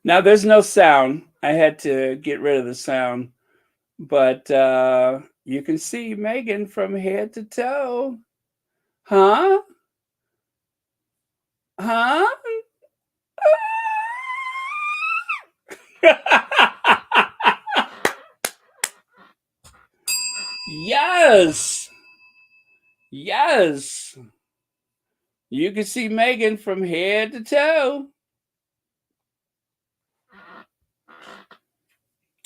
Now there's no sound. I had to get rid of the sound. But you can see Megan from head to toe. Huh? Yes. You can see Megan from head to toe.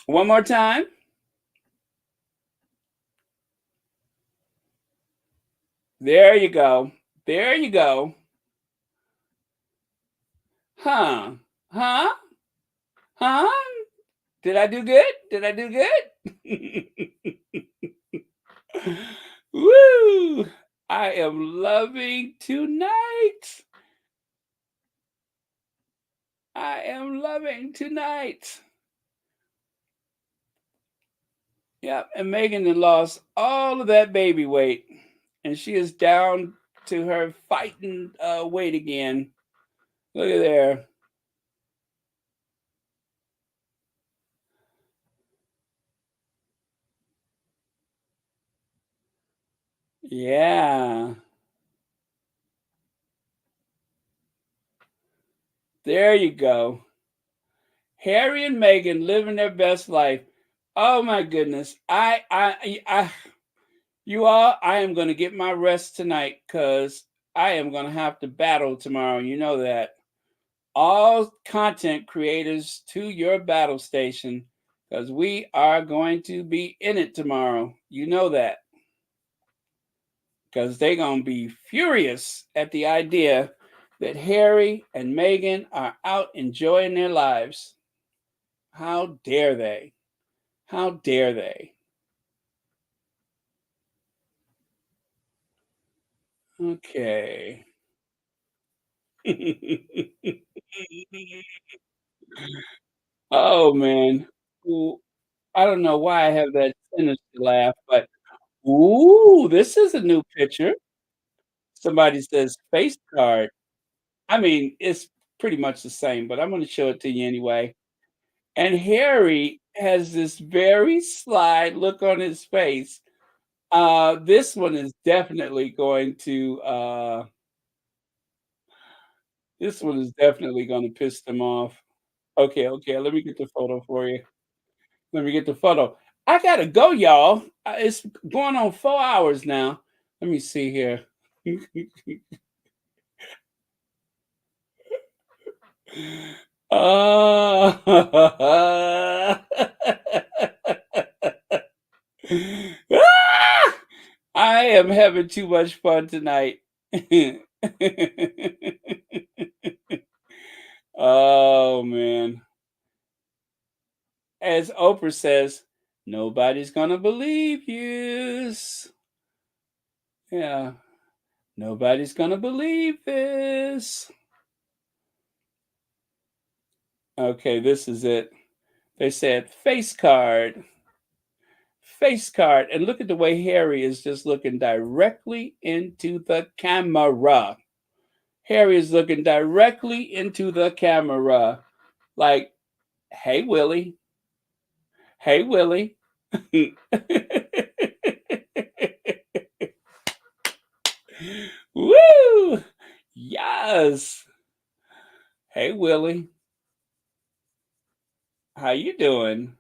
One more time. There you go. There you go. Huh? Huh? Huh? Did I do good? Did I do good? Woo! I am loving tonight. I am loving tonight. Yep, and Megan had lost all of that baby weight, and she is down to her fighting weight again. Look at there. Yeah. There you go. Harry and Meghan living their best life. Oh my goodness. You all, I am going to get my rest tonight because I am going to have to battle tomorrow. You know that. All content creators to your battle station because we are going to be in it tomorrow. You know that. Because they're going to be furious at the idea that Harry and Meghan are out enjoying their lives. How dare they? How dare they? Okay. Oh man. Ooh, I don't know why I have that sinister laugh, but ooh, this is a new picture. Somebody says face card. I mean, it's pretty much the same, but I'm going to show it to you anyway. And Harry has this very sly look on his face. This one is definitely going to this one is definitely going to piss them off. Okay, okay, let me get the photo for you. Let me get the photo. I gotta go, y'all. It's going on 4 hours now. Let me see here. Ah! I am having too much fun tonight. Oh man. As Oprah says, nobody's gonna believe you. Yeah. Nobody's gonna believe this. Okay, this is it. They said face card. Face card. And look at the way Harry is just looking directly into the camera. Harry is looking directly into the camera. Like, hey, Willie. Hey, Willie. Woo! Yes. Hey, Willie. How you doing?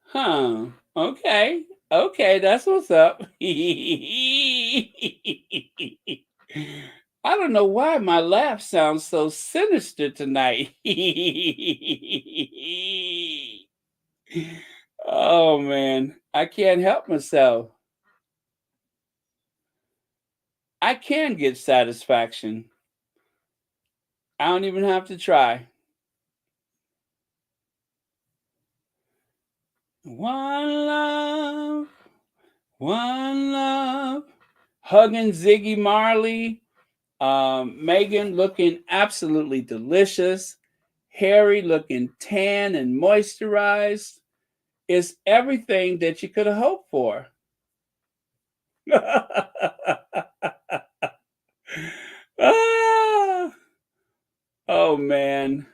Huh. Okay. Okay, that's what's up. I don't know why my laugh sounds so sinister tonight. Oh man, I can't help myself. I can get satisfaction. I don't even have to try. One love, one love. Hugging Ziggy Marley. Megan looking absolutely delicious. Harry looking tan and moisturized. It's everything that you could have hoped for. Ah, oh man.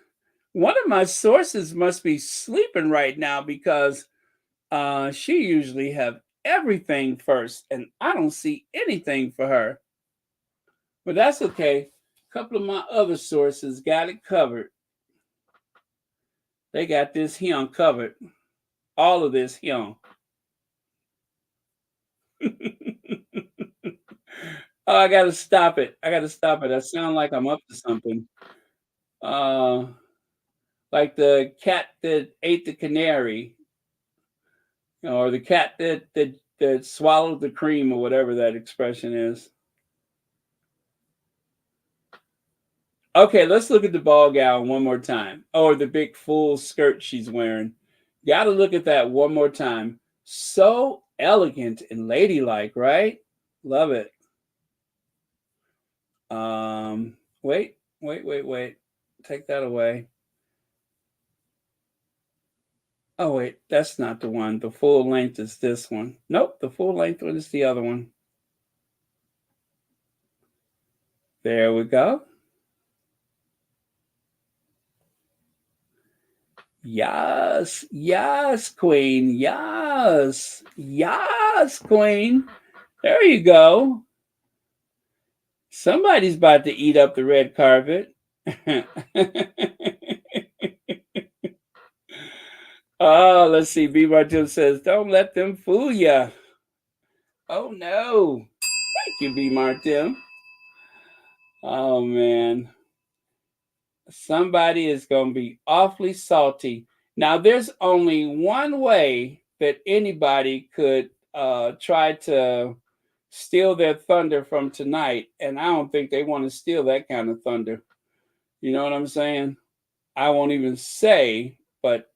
One of my sources must be sleeping right now because she usually have everything first, and I don't see anything for her. But that's okay. A couple of my other sources got it covered. They got this here covered. All of this here. Oh, I gotta stop it. I gotta stop it. I sound like I'm up to something. Uh, like the cat that ate the canary, or the cat that swallowed the cream, or whatever that expression is. Okay, let's look at the ball gown one more time. Or the big full skirt she's wearing. Got to look at that one more time. So elegant and ladylike, right? Love it. Wait. Take that away. Oh, wait, that's not the one. The full length is this one. Nope, the full length one is the other one. There we go. Yes, queen. Yes, queen. There you go. Somebody's about to eat up the red carpet. Oh, let's see. B. Martin says, don't let them fool ya. Oh, no. Thank you, B. Martin. Oh, man. Somebody is going to be awfully salty. Now, there's only one way that anybody could try to steal their thunder from tonight, and I don't think they want to steal that kind of thunder. You know what I'm saying? I won't even say, but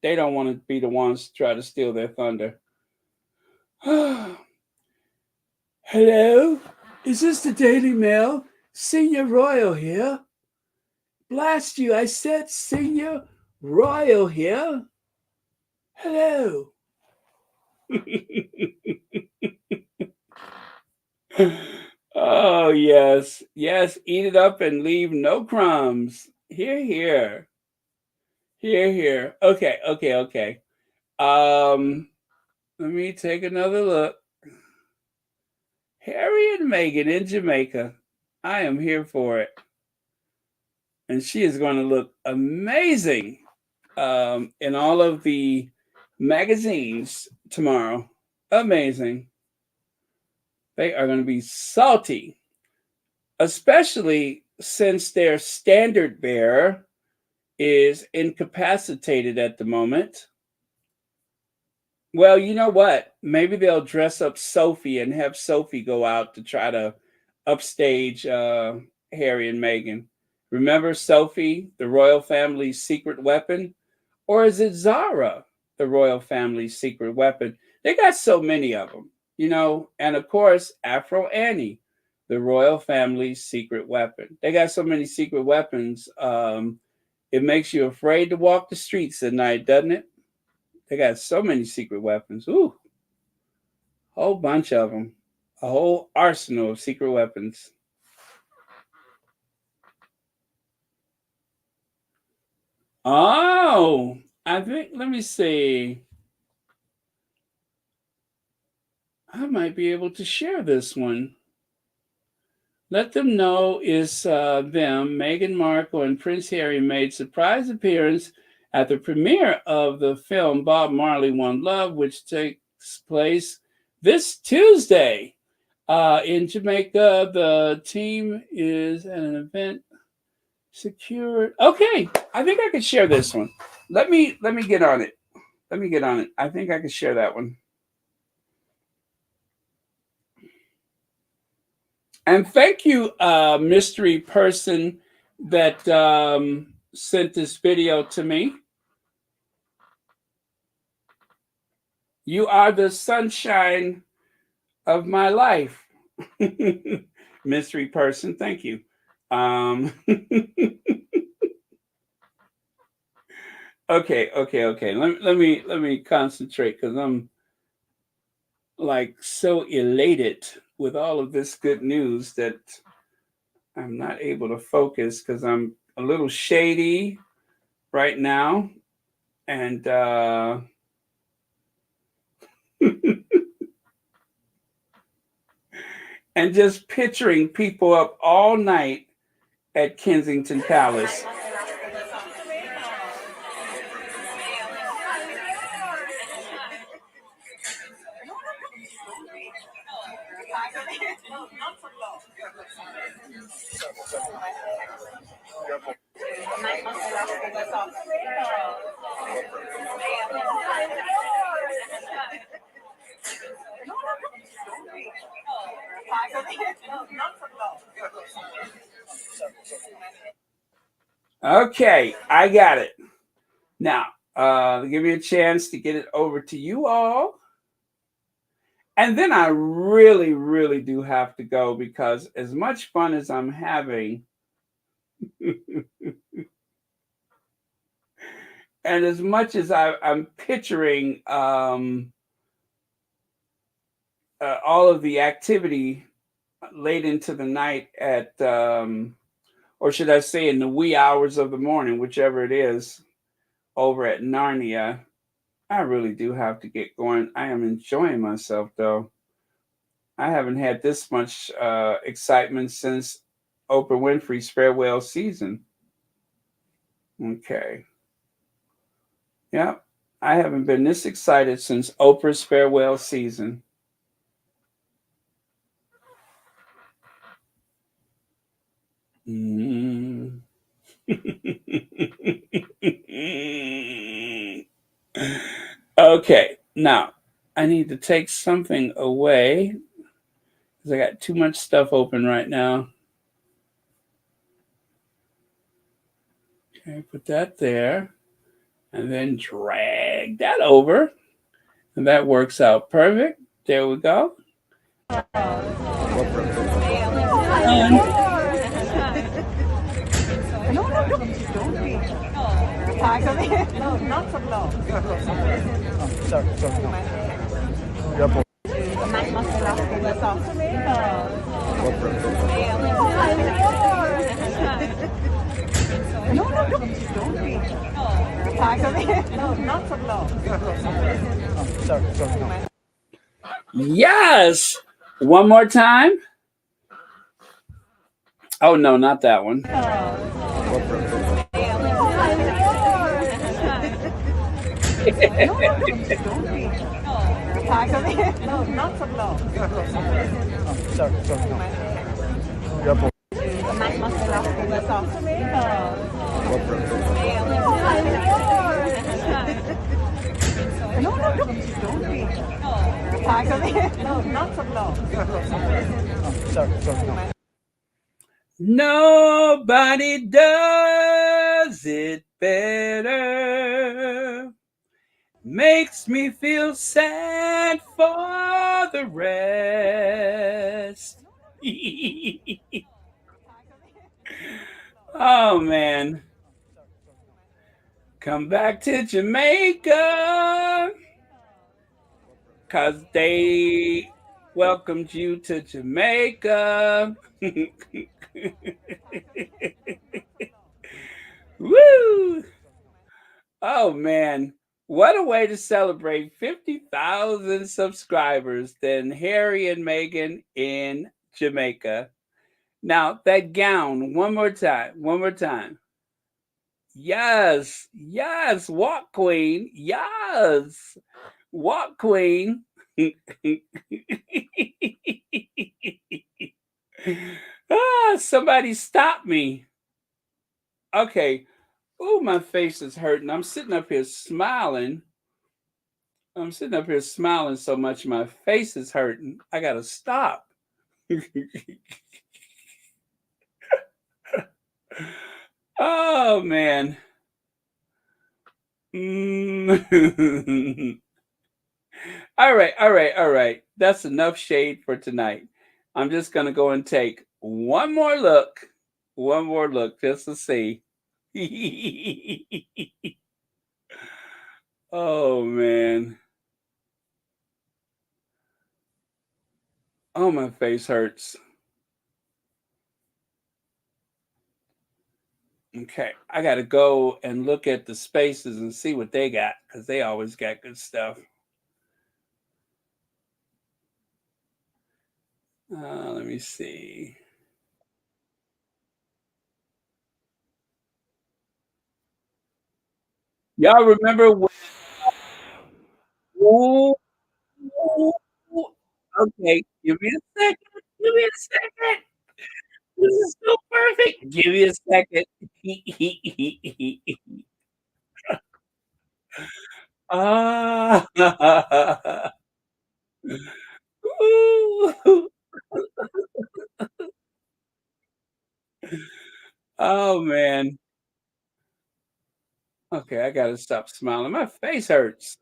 they don't want to be the ones to try to steal their thunder. Hello? Is this the Daily Mail? Senior Royal here. Blast you, I said Senior Royal here. Hello. Oh, yes. Yes, eat it up and leave no crumbs. Here, here. Here, here. Okay. Let me take another look. Harry and Meghan in Jamaica. I am here for it. And she is going to look amazing in all of the magazines tomorrow. Amazing. They are going to be salty, especially since their standard bearer is incapacitated at the moment. Well, you know what? Maybe they'll dress up Sophie and have Sophie go out to try to upstage Harry and Meghan. Remember Sophie, the royal family's secret weapon? Or is it Zara, the royal family's secret weapon? They got so many of them, you know. And of course, Afro Annie, the royal family's secret weapon. They got so many secret weapons. It makes you afraid to walk the streets at night, doesn't it? They got so many secret weapons. Ooh, whole bunch of them. A whole arsenal of secret weapons. Oh, I think, let me see. I might be able to share this one. Let them know is them. Meghan Markle and Prince Harry made surprise appearance at the premiere of the film Bob Marley One Love, which takes place this Tuesday in Jamaica. The team is at an event secured. Okay, I think I could share this one. Let me get on it. I think I could share that one. And thank you, mystery person that sent this video to me. You are the sunshine of my life. Mystery person, thank you. Okay. Let me concentrate because I'm like so elated with all of this good news that I'm not able to focus because I'm a little shady right now. And and just picturing people up all night at Kensington Palace. Okay, I got it. Now, give me a chance to get it over to you all. And then I really, really do have to go because as much fun as I'm having, and as much as I'm picturing all of the activity late into the night at, or should I say in the wee hours of the morning, whichever it is, over at Narnia, I really do have to get going. I am enjoying myself though. I haven't had this much excitement since Oprah Winfrey's farewell season. Okay. Yeah. I haven't been this excited since Oprah's farewell season. Mm. Okay. Now, I need to take something away because I got too much stuff open right now. Okay, put that there and then drag that over. And that works out perfect. There we go. No, not so long. No, not so long. Yes. One more time. Oh, no, not that one. No, not so long. No, not so long. Nobody does it better. Makes me feel sad for the rest. Oh, man. Come back to Jamaica. Because they welcomed you to Jamaica. Woo! Oh, man. What a way to celebrate 50,000 subscribers than Harry and Meghan in Jamaica. Now, that gown, one more time, one more time. Yes, yes, walk queen. Yes, walk queen. Somebody stop me. Okay. Oh, my face is hurting. I'm sitting up here smiling. I'm sitting up here smiling so much my face is hurting. I gotta stop. Oh man. All right, all right, all right. That's enough shade for tonight. I'm just gonna go and take one more look just to see. Oh man. Oh, my face hurts. Okay, I got to go and look at the spaces and see what they got because they always got good stuff. Let me see. Y'all remember when? Ooh, ooh, ooh. Okay, give me a second. Give me a second. This is so perfect. Give me a second. Ah. Ooh. Oh man. I gotta stop smiling. My face hurts.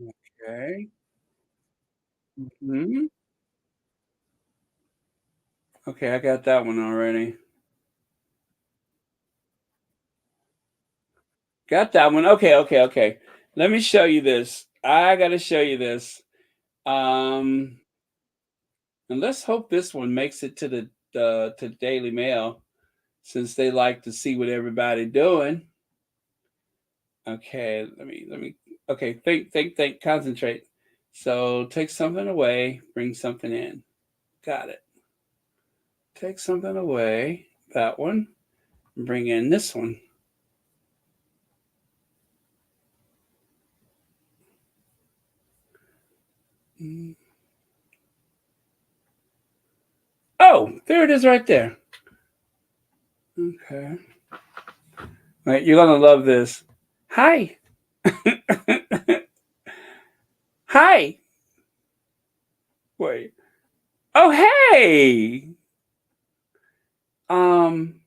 Okay. Hmm. Okay, I got that one already. Got that one. Okay, okay, okay. Let me show you this. I gotta show you this. Um, and let's hope this one makes it to the to Daily Mail since they like to see what everybody doing. Okay, let me okay, think, concentrate. So take something away, bring something in. Got it. Take something away, that one, bring in this one. Mm. Oh, there it is right there. Okay. All right, you're gonna love this. Hi. Hi. Wait. Oh, hey. Um,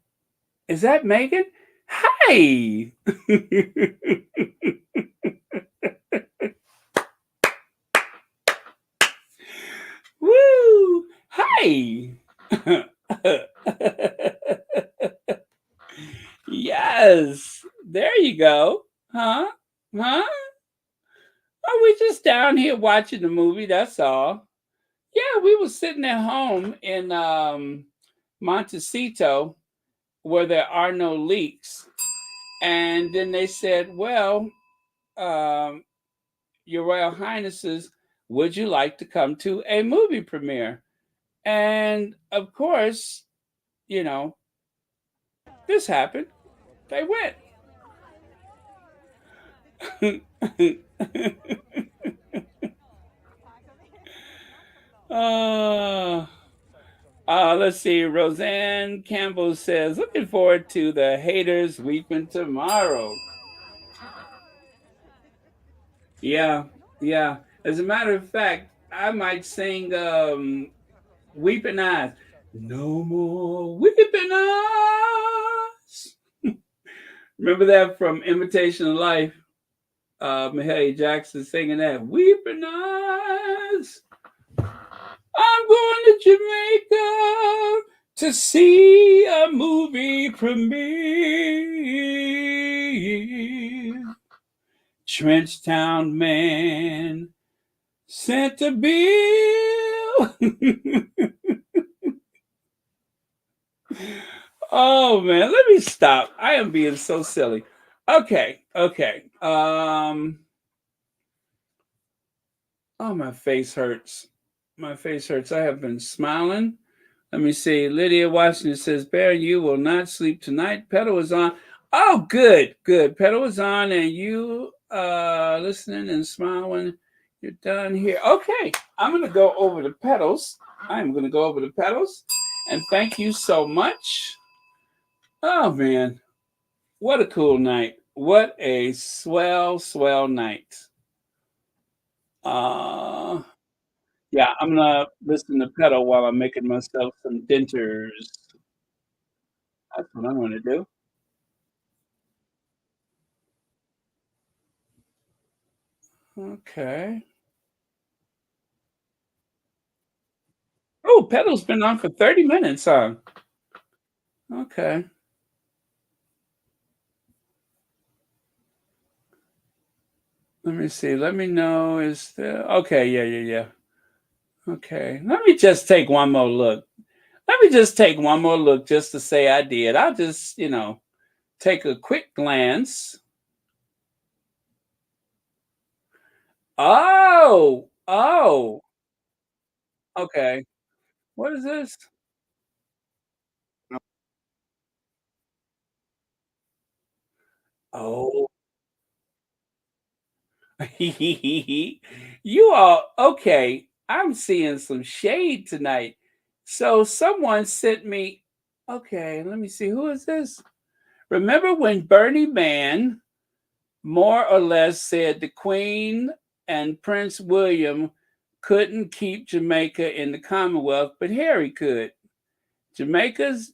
is that Megan? Hi. Woo! Hi. Yes. There you go. Huh? Huh? Oh, we just down here watching the movie, that's all. Yeah, we were sitting at home in Montecito where there are no leaks. And then they said, well, um, Your Royal Highnesses, would you like to come to a movie premiere? And of course, you know, this happened. They went. uh, let's see. Roseanne Campbell says, looking forward to the haters weeping tomorrow. Yeah, yeah. As a matter of fact, I might sing Weeping Eyes. No more weeping eyes. Remember that from Imitation of Life? Mahalia Jackson singing that. Weeping eyes. I'm going to Jamaica to see a movie premiere. Trenchtown Man sent a bill. Oh man, let me stop. I am being so silly. Okay, okay. Oh, my face hurts. My face hurts. I have been smiling. Let me see. Lydia Washington says, Bear, you will not sleep tonight. Pedal is on. Oh, good, good. Pedal is on, and you listening and smiling. You're done here. Okay, I'm gonna go over the pedals. I'm gonna go over the pedals, and thank you so much. Oh man, what a cool night! What a swell, swell night. Uh Yeah, I'm gonna listen to pedal while I'm making myself some dentures. That's what I'm gonna do. Okay. Oh, pedal's been on for 30 minutes, huh? Okay. Let me see. Let me know. Is there okay, yeah, yeah, yeah. Okay. Let me just take one more look. Let me just take one more look just to say I did. I'll just, take a quick glance. Oh, oh, okay. What is this? Oh, you are okay. I'm seeing some shade tonight. So someone sent me. Okay, let me see. Who is this? Remember when Bernie Mann more or less said the Queen and Prince William couldn't keep Jamaica in the Commonwealth, but Harry could. Jamaicans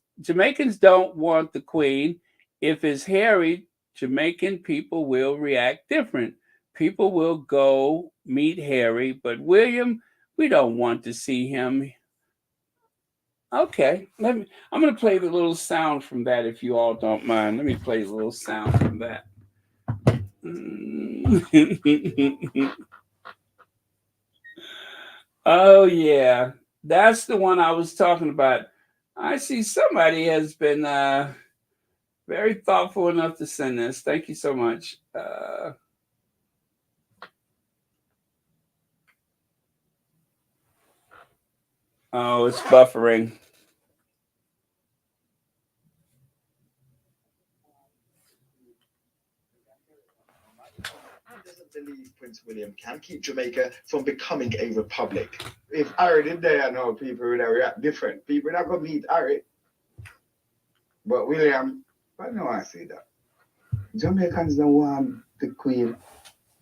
don't want the Queen. If it's Harry, Jamaican people will react different. People will go meet Harry, but William, we don't want to see him. Okay, I'm going to play the little sound from that if you all don't mind. Let me play the little sound from that. Oh, yeah, that's the one I was talking about. I see somebody has been very thoughtful enough to send this. Thank you so much. Oh, it's buffering. Believe Prince William can keep Jamaica from becoming a republic. If Harry did there, I know people would react different. People not gonna meet Harry. But William, I know I say that. Jamaicans don't want the Queen.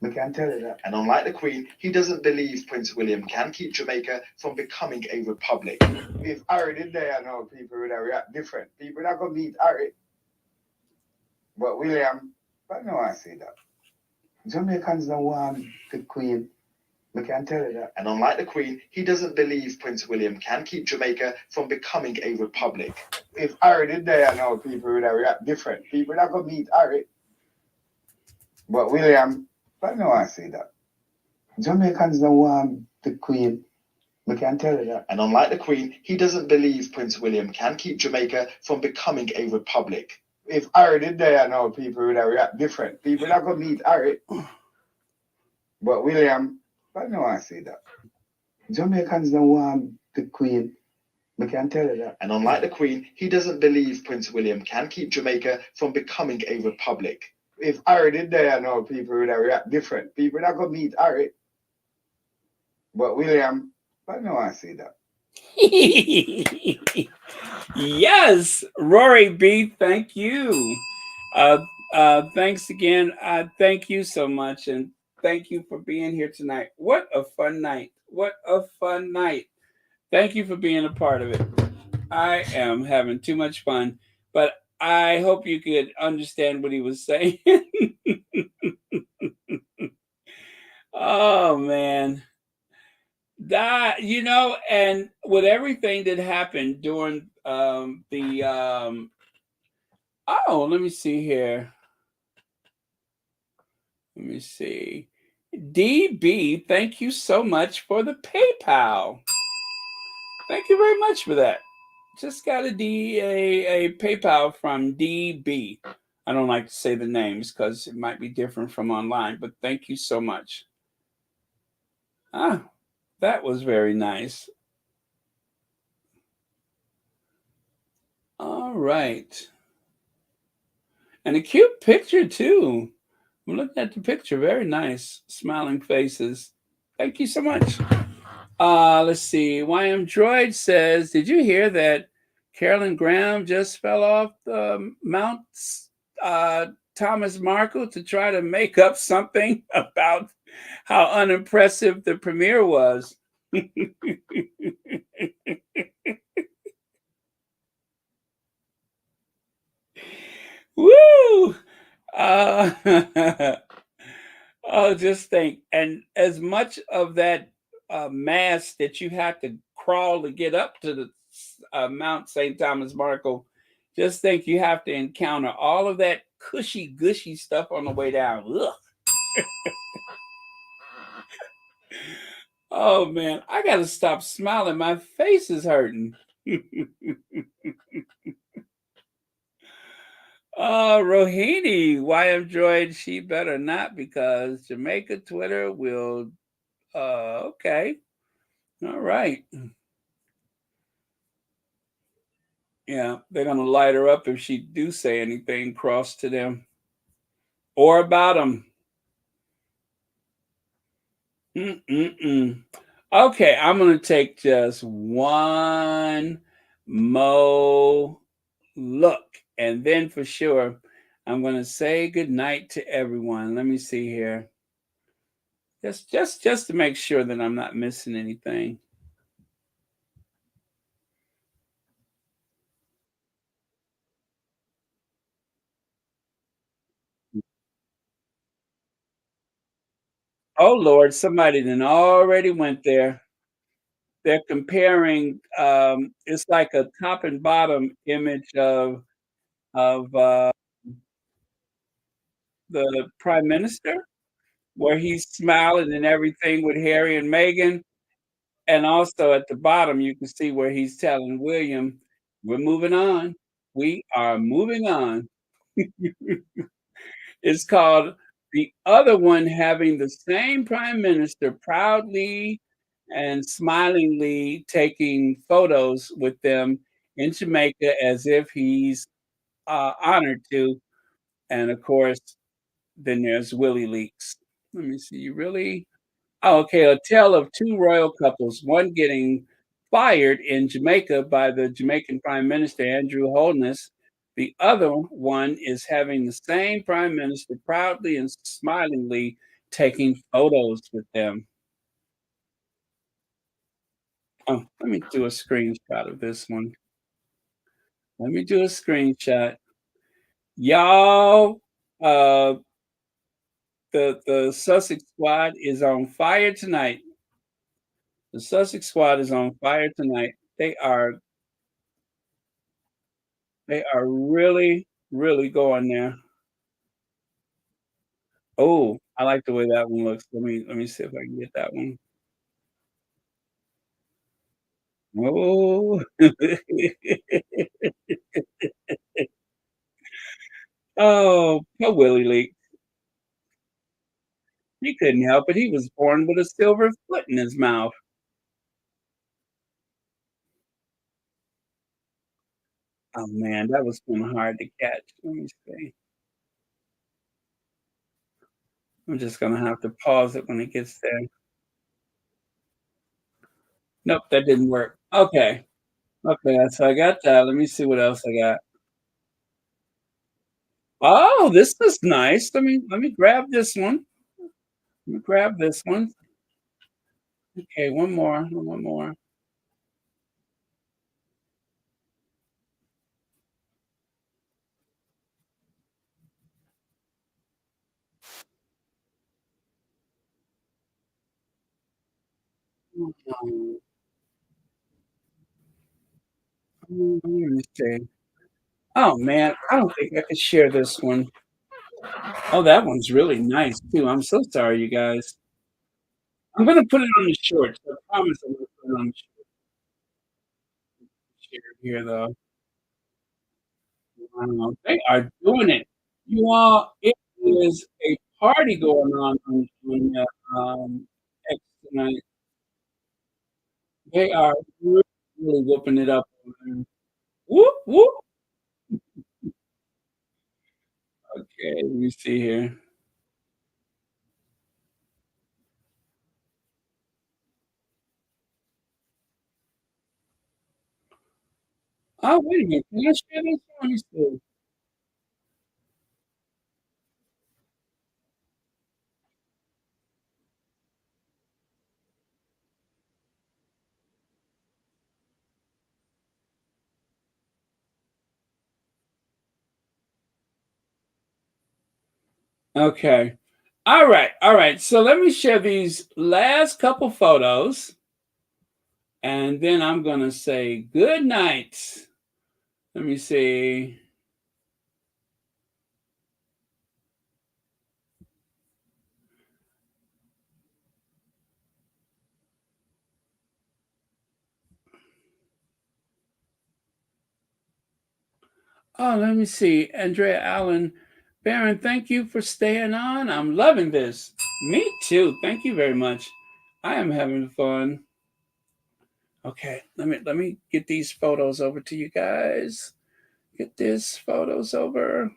I can tell you that. And unlike the Queen, he doesn't believe Prince William can keep Jamaica from becoming a republic. If Harry did there, I know people would react different. People not gonna meet Harry. But William, I know I say that. Jamaicans don't want the Queen. I can tell you that. And unlike the Queen, he doesn't believe Prince William can keep Jamaica from becoming a republic. If Harry did there, I know people would react different. People not gonna meet Harry. But William, I know I say that. Jamaicans don't want the Queen. I can tell you that. And unlike the Queen, he doesn't believe Prince William can keep Jamaica from becoming a republic. If Harry did there, I know people would react different. People not gonna meet Harry. But William, I know I say that. Jamaicans don't want the Queen. I can tell you that. And unlike the Queen, he doesn't believe Prince William can keep Jamaica from becoming a republic. If Harry did there, I know people would react different. People not gonna meet Harry. But William, I know I say that. Yes, Rory B, thank you. Thanks again. Thank you so much, and thank you for being here tonight. What a fun night. What a fun night. Thank you for being a part of it. I am having too much fun, but I hope you could understand what he was saying. Oh, man. That, and with everything that happened during let me see here. Let me see. DB, thank you so much for the PayPal. Thank you very much for that. Just got a PayPal from DB. I don't like to say the names because it might be different from online, but thank you so much. That was very nice. All right. And a cute picture too. I'm looking at the picture. Very nice. Smiling faces. Thank you so much. Let's see. YM Droid says, did you hear that Carolyn Graham just fell off the Mount Thomas Markle to try to make up something about how unimpressive the premiere was? Woo! Oh, just think. And as much of that mass that you have to crawl to get up to the Mount St. Thomas Markle, just think you have to encounter all of that cushy, gushy stuff on the way down. Ugh. Oh, man, I got to stop smiling. My face is hurting. Rohini, YM Droid, she better not, because Jamaica Twitter will, okay. All right. Yeah, they're going to light her up if she do say anything cross to them or about them. Okay, I'm going to take just one more look. And then for sure, I'm going to say goodnight to everyone. Let me see here. Just to make sure that I'm not missing anything. Oh Lord, somebody then already went there. They're comparing, it's like a top and bottom image of the prime minister, where he's smiling and everything with Harry and Meghan, and also at the bottom, you can see where he's telling William, "We're moving on. We are moving on." It's called the other one having the same prime minister proudly and smilingly taking photos with them in Jamaica as if he's, honored to, and of course, then there's Willie Leaks. Let me see, you really oh, okay, a tale of two royal couples, one getting fired in Jamaica by the Jamaican Prime Minister, Andrew Holness. The other one is having the same prime minister proudly and smilingly taking photos with them. Oh, let me do a screenshot of this one. Let me do a screenshot. Y'all, uh, the Sussex squad is on fire tonight. The Sussex squad is on fire tonight. They are really, really going there. Oh, I like the way that one looks. Let me see if I can get that one. Oh. Oh, poor Willie Leak. He couldn't help it. He was born with a silver foot in his mouth. Oh man, that was kinda hard to catch. Let me see. I'm just gonna have to pause it when it gets there. Nope, that didn't work. Okay. Okay, so I got that. Let me see what else I got. Oh, this is nice. Let me grab this one. Let me grab this one. Okay, one more, one more. Mhm. Let me see. Oh man, I don't think I could share this one. Oh, that one's really nice too. I'm so sorry, you guys. I'm gonna put it on the shorts. I promise I'm gonna put it on the share here though. Wow, they are doing it. You all, it is a party going on X tonight. They are really, really whooping it up over there. Whoop whoop. Okay, let me see here. Oh, wait a minute. Can I share this one? Let me see. Okay. All right. All right. So let me share these last couple photos and then I'm going to say good night. Let me see. Oh, let me see. Andrea Allen Barron, thank you for staying on. I'm loving this. Me too. Thank you very much. I am having fun. Okay, let me get these photos over to you guys. Get these photos over.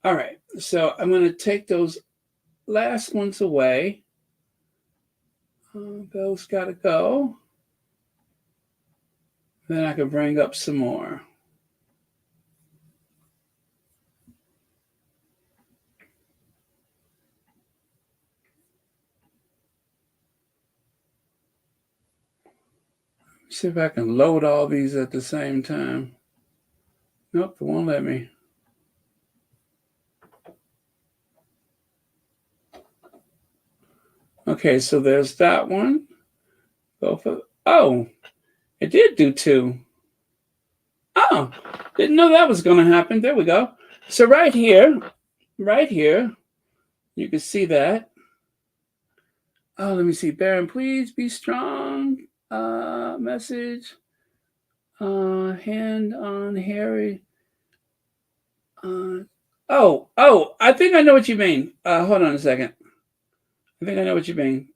All right. So I'm going to take those last ones away. Those got to go. Then I can bring up some more. See if I can load all these at the same time. Nope, it won't let me. Okay, so there's that one. Go for, oh, it did do 2. Oh, didn't know that was going to happen. There we go. So right here, you can see that. Oh, let me see. Baron, please be strong. Message. Hand on Harry. Oh, I think I know what you mean. Hold on a second. I think I know what you mean.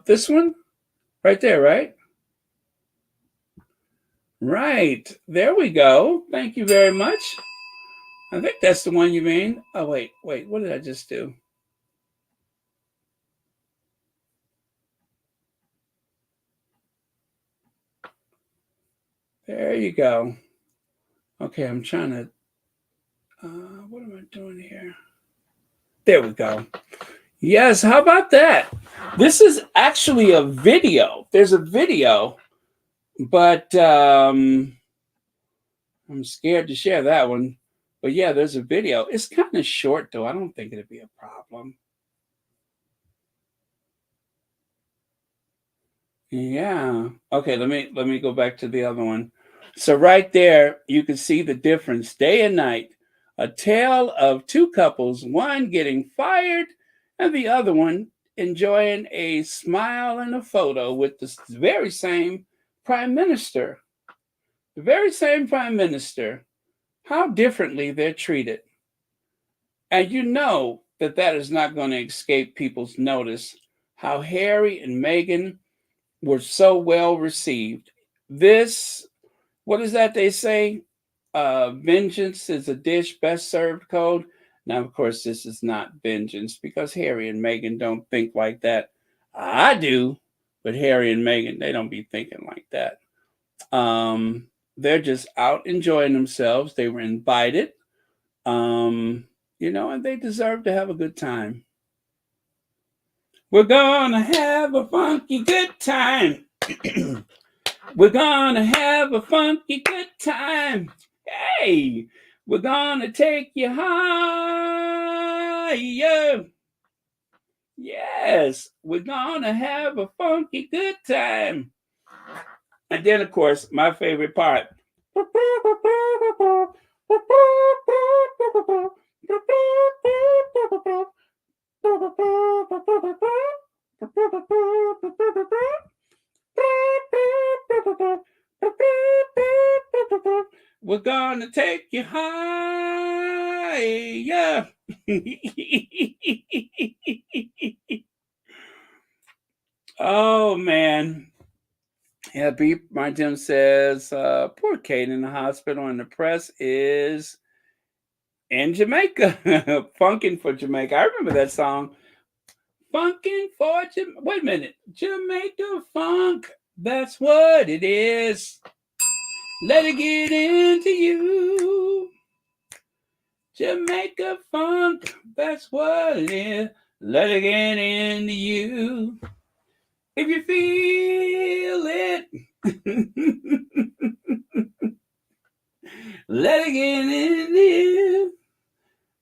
This one? Right there, right? Right. There we go. Thank you very much. I think that's the one you mean. Oh, wait. What did I just do? There you go. Okay, I'm trying to, what am I doing here? There we go. Yes, how about that? This is actually a video. There's a video, but I'm scared to share that one. But yeah, there's a video. It's kind of short, though. I don't think it'd be a problem. Yeah. Okay, let me go back to the other one. So right there, you can see the difference day and night. A tale of 2 couples, one getting fired and the other one enjoying a smile and a photo with the very same prime minister. The very same prime minister. How differently they're treated. And you know that that is not going to escape people's notice, how Harry and Meghan were so well received. This, what is that they say? Vengeance is a dish best served cold. Now, of course, this is not vengeance because Harry and Meghan don't think like that. I do, but Harry and Meghan, they don't be thinking like that. They're just out enjoying themselves. They were invited, and they deserve to have a good time. We're gonna have a funky good time. We're gonna have a funky good time. Hey, we're gonna take you higher. Yes, we're gonna have a funky good time. And then, of course, my favorite part. We're gonna take you higher. Oh man. Yeah, Beep Martin says, poor Kate in the hospital and the press is in Jamaica. Funkin' for Jamaica. I remember that song. Funkin' for Jamaica. Wait a minute. Jamaica funk. That's what it is. Let it get into you. Jamaica funk. That's what it is. Let it get into you. If you feel it. Let it get into you.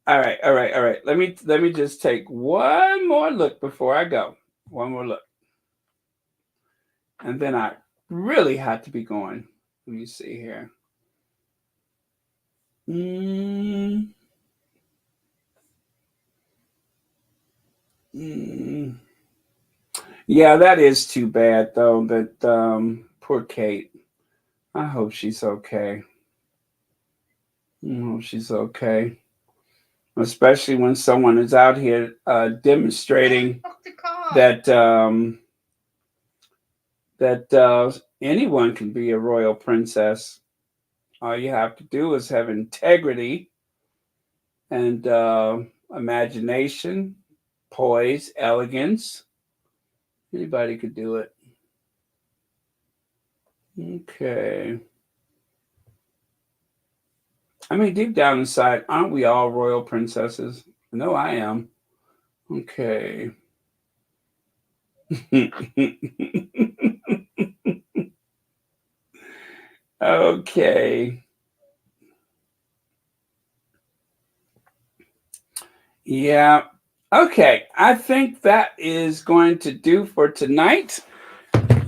All right. Let me just take one more look before I go. One more look. And then I really had to be going. Let me see here. Yeah, that is too bad, though, that poor Kate. I hope she's okay. I hope she's okay. Especially when someone is out here demonstrating that anyone can be a royal princess. All you have to do is have integrity and imagination, poise, elegance. Anybody could do it. Okay. I mean, deep down inside, aren't we all royal princesses? I know I am. Okay. Okay. Yeah. Okay. I think that is going to do for tonight.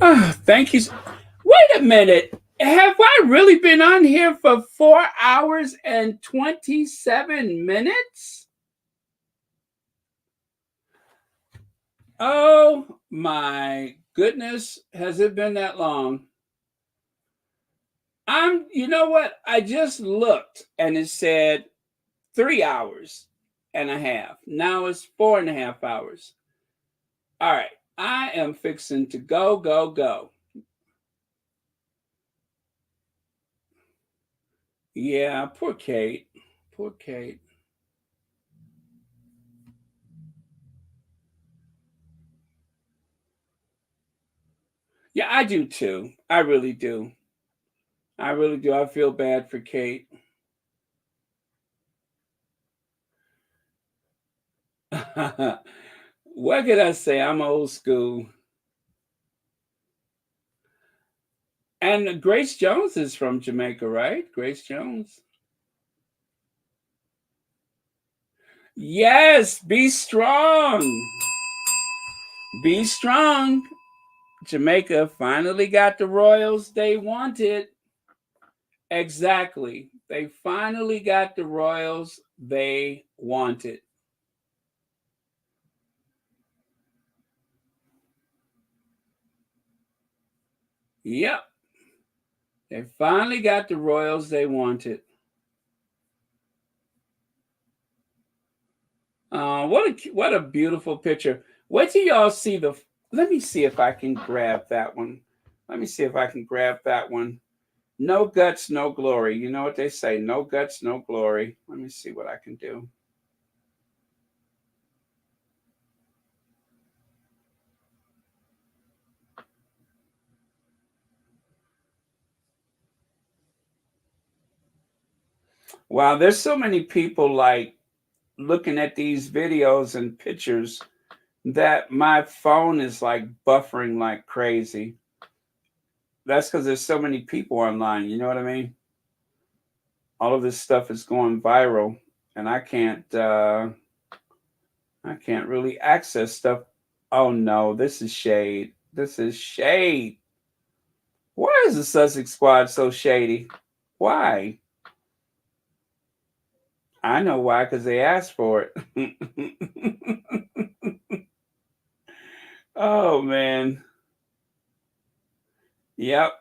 Thank you. Wait a minute. Have I really been on here for 4 hours and 27 minutes? Oh my goodness. Has it been that long? You know what? I just looked and it said 3 hours and a half. Now it's 4.5 hours. All right. I am fixing to go, go, go. Yeah, poor Kate. Poor Kate. Yeah, I do too. I really do. I really do. I feel bad for Kate. What could I say? I'm old school. And Grace Jones is from Jamaica, right? Grace Jones. Yes, be strong. Be strong. Jamaica finally got the royals they wanted. Exactly. They finally got the royals they wanted. Yep. They finally got the royals they wanted. What a beautiful picture. Wait till y'all see the. Let me see if I can grab that one. Let me see if I can grab that one. No guts, no glory. You know what they say? No guts, no glory. Let me see what I can do. Wow, there's so many people like looking at these videos and pictures that my phone is like buffering like crazy. That's because there's so many people online. You know what I mean? All of this stuff is going viral, and I can't really access stuff. Oh no, this is shade. This is shade. Why is the Sussex squad so shady? Why? I know why, because they asked for it. Oh man. Yep.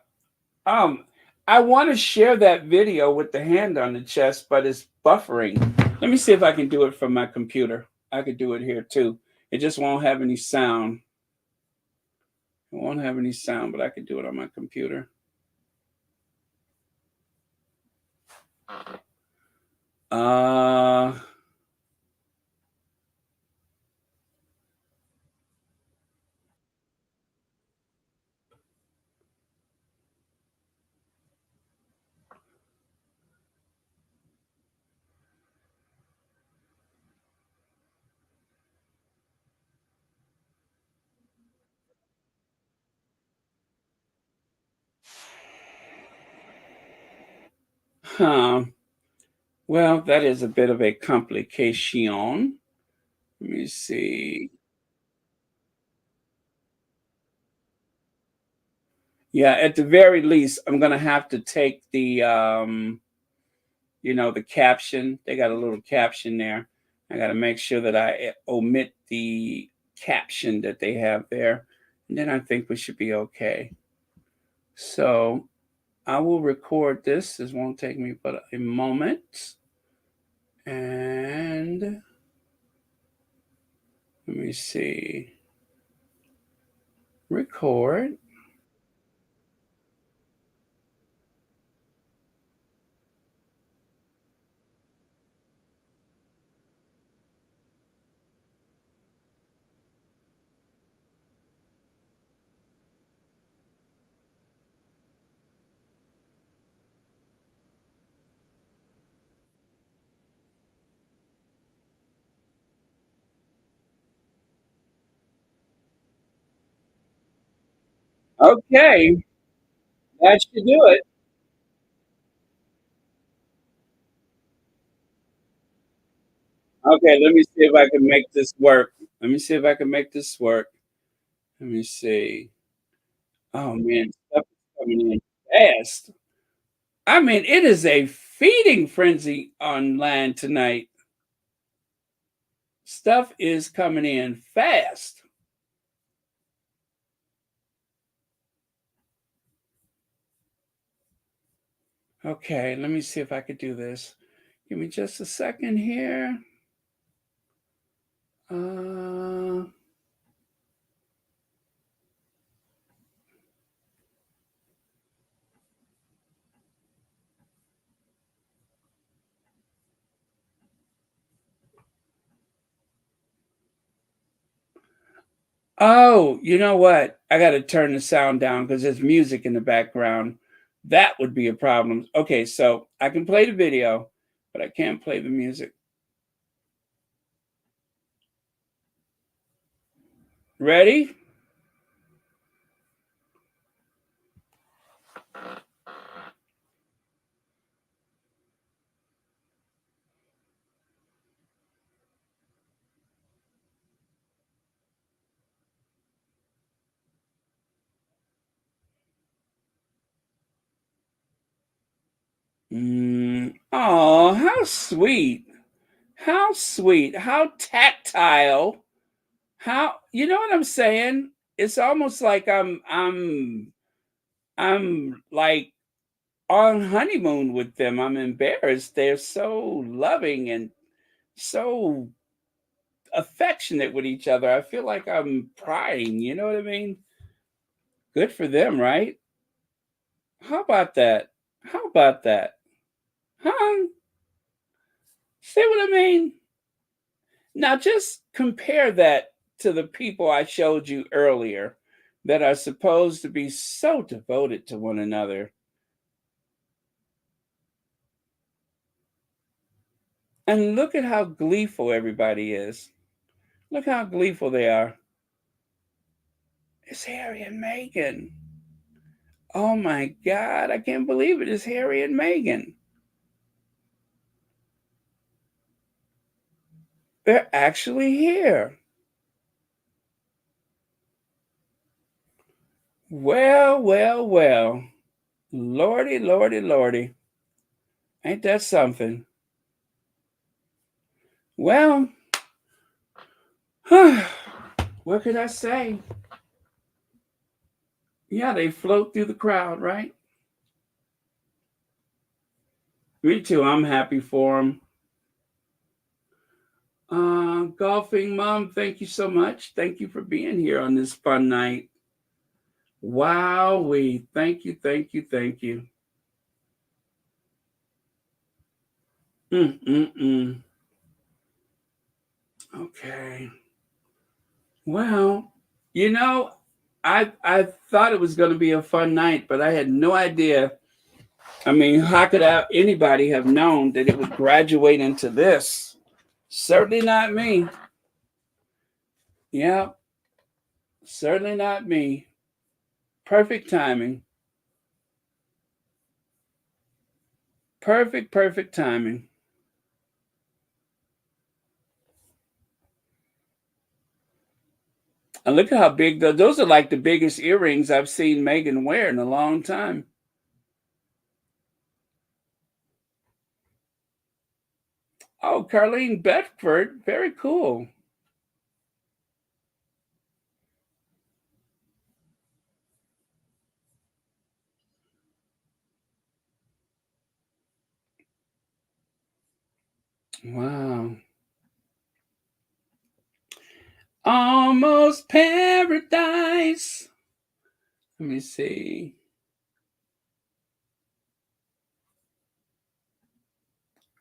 Um, I want to share that video with the hand on the chest, but it's buffering. Let me see if I can do it from my computer. I could do it here too. It just won't have any sound. It won't have any sound, but I could do it on my computer. Uh, huh. Well, that is a bit of a complication. Let me see. Yeah, at the very least, I'm gonna have to take the the caption. They got a little caption there. I got to make sure that I omit the caption that they have there, and then I think we should be okay. So I will record this. This won't take me but a moment. And let me see. Record. Okay, that should do it. Okay, let me see if I can make this work. Let me see if I can make this work. Let me see. Oh man, stuff is coming in fast. I mean, it is a feeding frenzy online tonight. Stuff is coming in fast. Okay, let me see if I could do this. Give me just a second here. Oh, you know what? I got to turn the sound down because there's music in the background. That would be a problem. Okay, so I can play the video, but I can't play the music. Ready? Oh, how sweet. How sweet. How tactile. How, you know what I'm saying? It's almost like I'm like on honeymoon with them. I'm embarrassed. They're so loving and so affectionate with each other. I feel like I'm prying, you know what I mean? Good for them, right? How about that? How about that? Huh? See what I mean? Now just compare that to the people I showed you earlier that are supposed to be so devoted to one another. And look at how gleeful everybody is. Look how gleeful they are. It's Harry and Meghan. Oh my God, I can't believe it. It's Harry and Meghan. They're actually here. Well, well, well. Lordy, lordy, lordy. Ain't that something? Well, what could I say? Yeah, they float through the crowd, right? Me too. I'm happy for them. Golfing Mom, thank you so much. Thank you for being here on this fun night. Wow, thank you, thank you, thank you. Okay. Well, you know, I thought it was going to be a fun night, but I had no idea. I mean, how could anybody have known that it would graduate into this? Certainly not me. Yeah, certainly not me. Perfect timing. Perfect timing. And look at how big those are, like the biggest earrings I've seen Meghan wear in a long time. Oh, Carlene Bedford, very cool. Wow. Almost paradise. Let me see.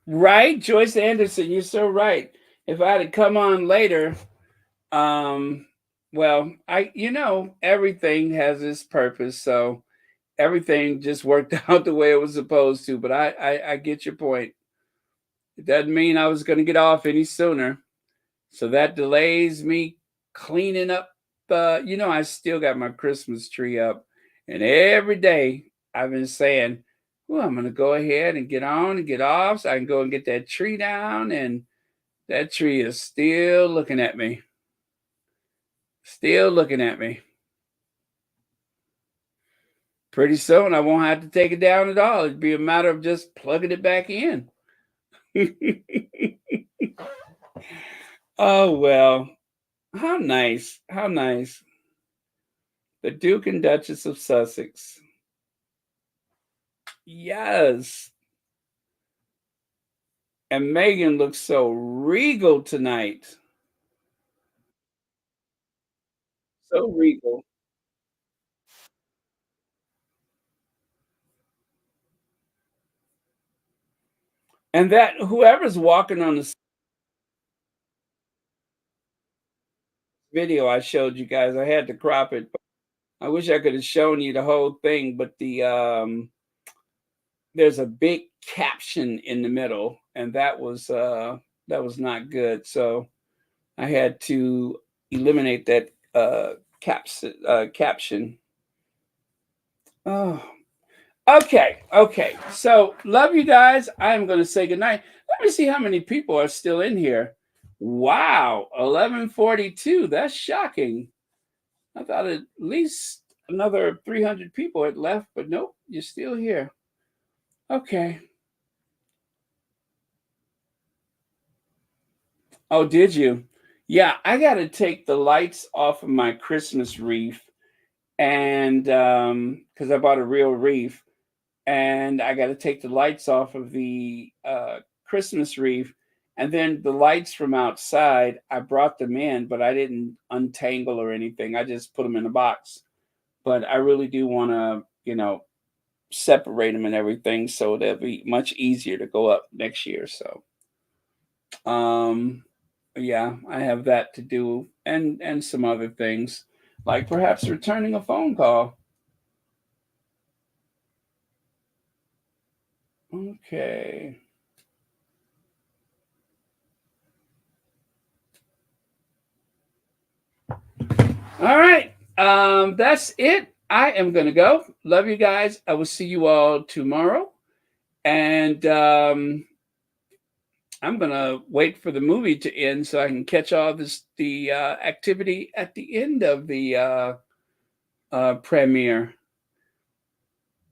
Right, Joyce Anderson, you're so right. If I had come on later, well, everything has its purpose, so everything just worked out the way it was supposed to. But I get your point. It doesn't mean I was going to get off any sooner, so that delays me cleaning up. I still got my Christmas tree up, and every day I've been saying, well, I'm going to go ahead and get on and get off so I can go and get that tree down and That tree is still looking at me. Still looking at me. Pretty soon, I won't have to take it down at all. It'd be a matter of just plugging it back in. Oh, well. How nice. How nice. The Duke and Duchess of Sussex. Yes. And Meghan looks so regal tonight. So regal. And that whoever's walking on the video I showed you guys, I had to crop it. I wish I could have shown you the whole thing, but there's a big caption in the middle, and that was not good. So I had to eliminate that caption. Oh, okay. So love you guys. I'm going to say goodnight. Let me see how many people are still in here. Wow, 11:42. That's shocking. I thought at least another 300 people had left, but nope, you're still here. Okay. Oh, did you? Yeah, I got to take the lights off of my Christmas wreath, and because I bought a real wreath, and I got to take the lights off of the Christmas wreath, and then the lights from outside, I brought them in, but I didn't untangle or anything. I just put them in a box. But I really do want to, separate them and everything, so they'll be much easier to go up next year. So, yeah, I have that to do, and some other things, like perhaps returning a phone call. Okay. All right. That's it. I am going to go. Love you guys. I will see you all tomorrow. And I'm going to wait for the movie to end so I can catch all the activity at the end of the premiere.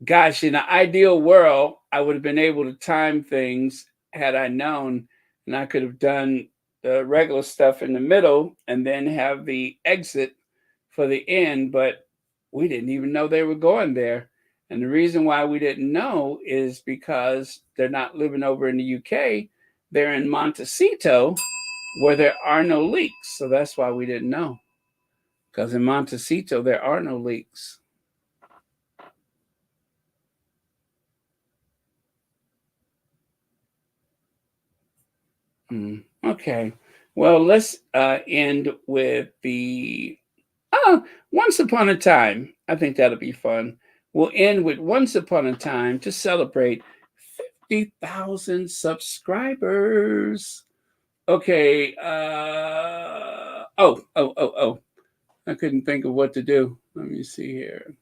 Gosh, in an ideal world, I would have been able to time things had I known, and I could have done the regular stuff in the middle and then have the exit for the end, but we didn't even know they were going there. And the reason why we didn't know is because they're not living over in the UK. They're in Montecito, where there are no leaks. So that's why we didn't know. Because in Montecito, there are no leaks. Okay. Well, let's end with the Once Upon a Time. I think that'll be fun. We'll end with Once Upon a Time to celebrate 50,000 subscribers. Okay. Oh. I couldn't think of what to do. Let me see here.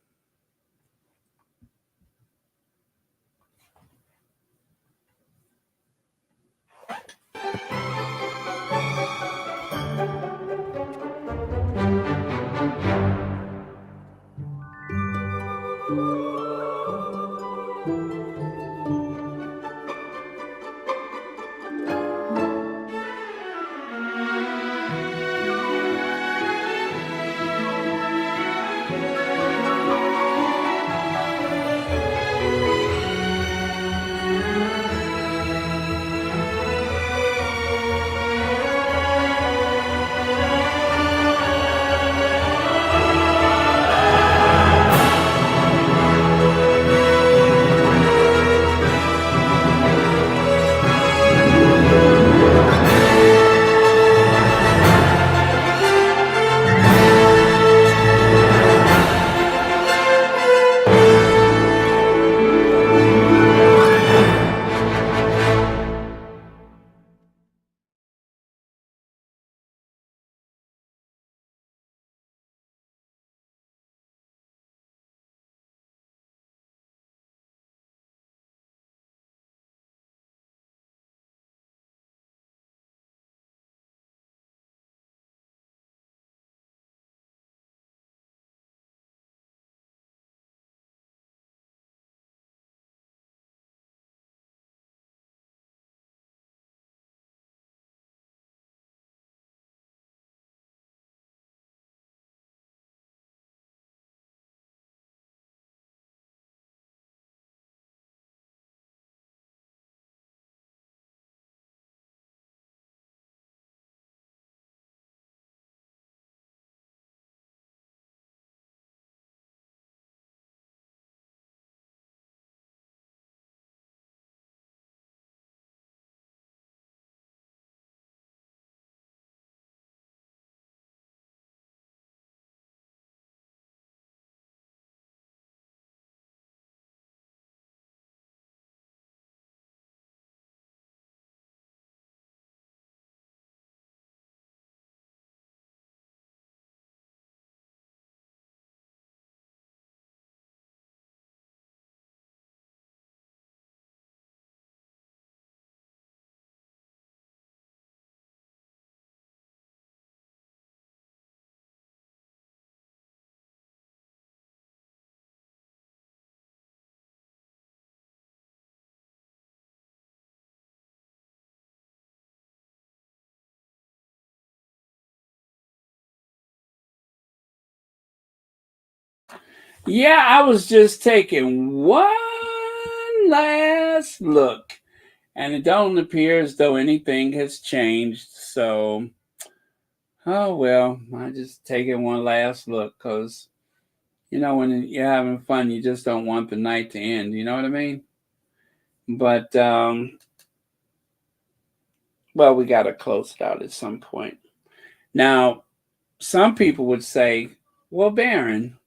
Yeah, I was just taking one last look, and it don't appear as though anything has changed. So, oh well, I just taking one last look because when you're having fun, you just don't want the night to end. You know what I mean? But well, we got to close it out at some point. Now, some people would say, "Well, Baron,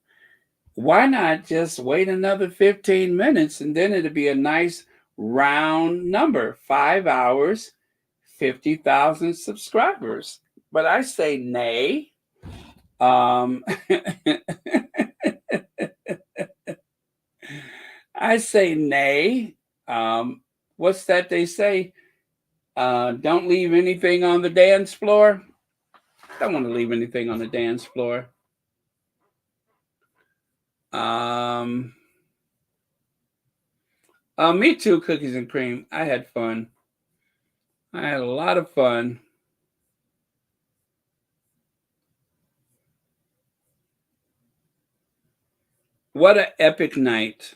why not just wait another 15 minutes and then it'll be a nice round number, 5 hours, 50,000 subscribers?" But I say nay. I say nay. What's that they say? Don't leave anything on the dance floor. Don't want to leave anything on the dance floor. Me too, cookies and cream. I had fun. I had a lot of fun. What an epic night.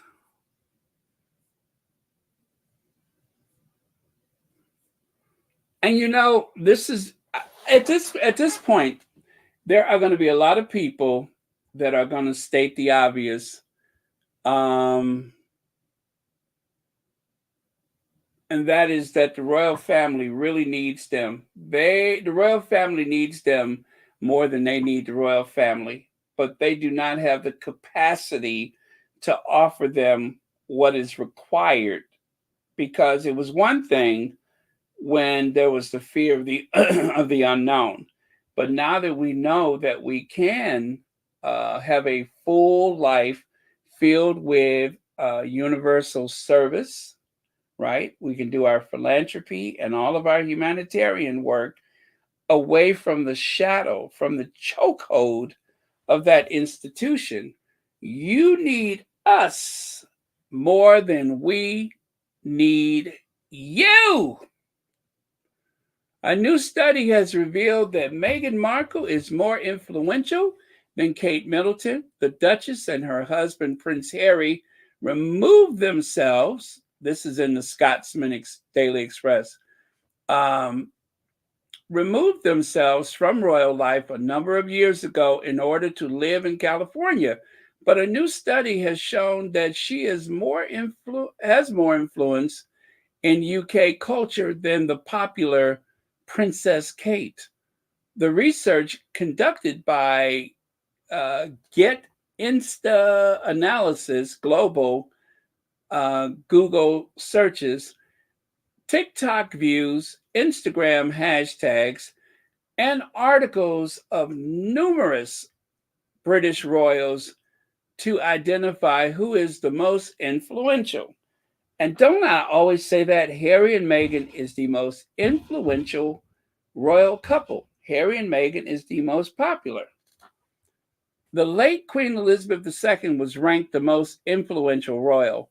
And this is at this point, there are going to be a lot of people that are going to state the obvious. And that is that the royal family really needs them. The royal family needs them more than they need the royal family, but they do not have the capacity to offer them what is required, because it was one thing when there was the fear of the of the unknown, but now that we know that we can have a full life filled with universal service, right? We can do our philanthropy and all of our humanitarian work away from the shadow, from the chokehold of that institution. You need us more than we need you. A new study has revealed that Meghan Markle is more influential than Kate Middleton. The Duchess and her husband, Prince Harry, removed themselves. This is in the Scotsman Daily Express. Removed themselves from royal life a number of years ago in order to live in California. But a new study has shown that she has more influence in UK culture than the popular Princess Kate. The research conducted by Get Insta Analysis Global, Google searches, TikTok views, Instagram hashtags, and articles of numerous British royals to identify who is the most influential. And don't I always say that Harry and Meghan is the most influential royal couple? Harry and Meghan is the most popular. The late Queen Elizabeth II was ranked the most influential royal,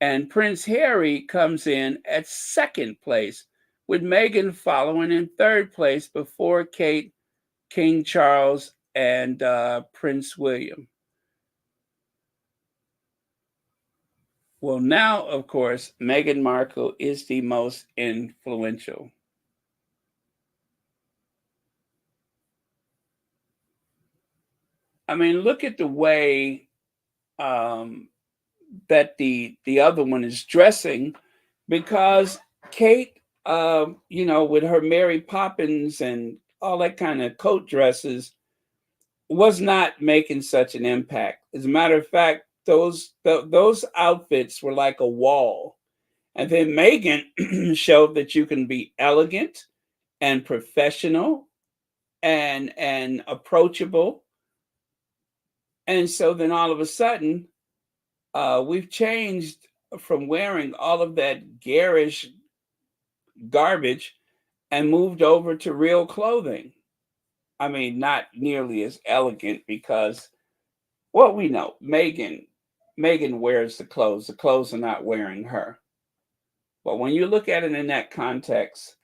and Prince Harry comes in at second place, with Meghan following in third place before Kate, King Charles, and Prince William. Well, now, of course, Meghan Markle is the most influential. I mean, look at the way that the other one is dressing, because Kate, with her Mary Poppins and all that kind of coat dresses, was not making such an impact. As a matter of fact, those outfits were like a wall. And then Meghan showed that you can be elegant and professional and approachable. And so then all of a sudden, we've changed from wearing all of that garish garbage and moved over to real clothing. I mean, not nearly as elegant because, well, we know Meghan wears the clothes. The clothes are not wearing her. But when you look at it in that context,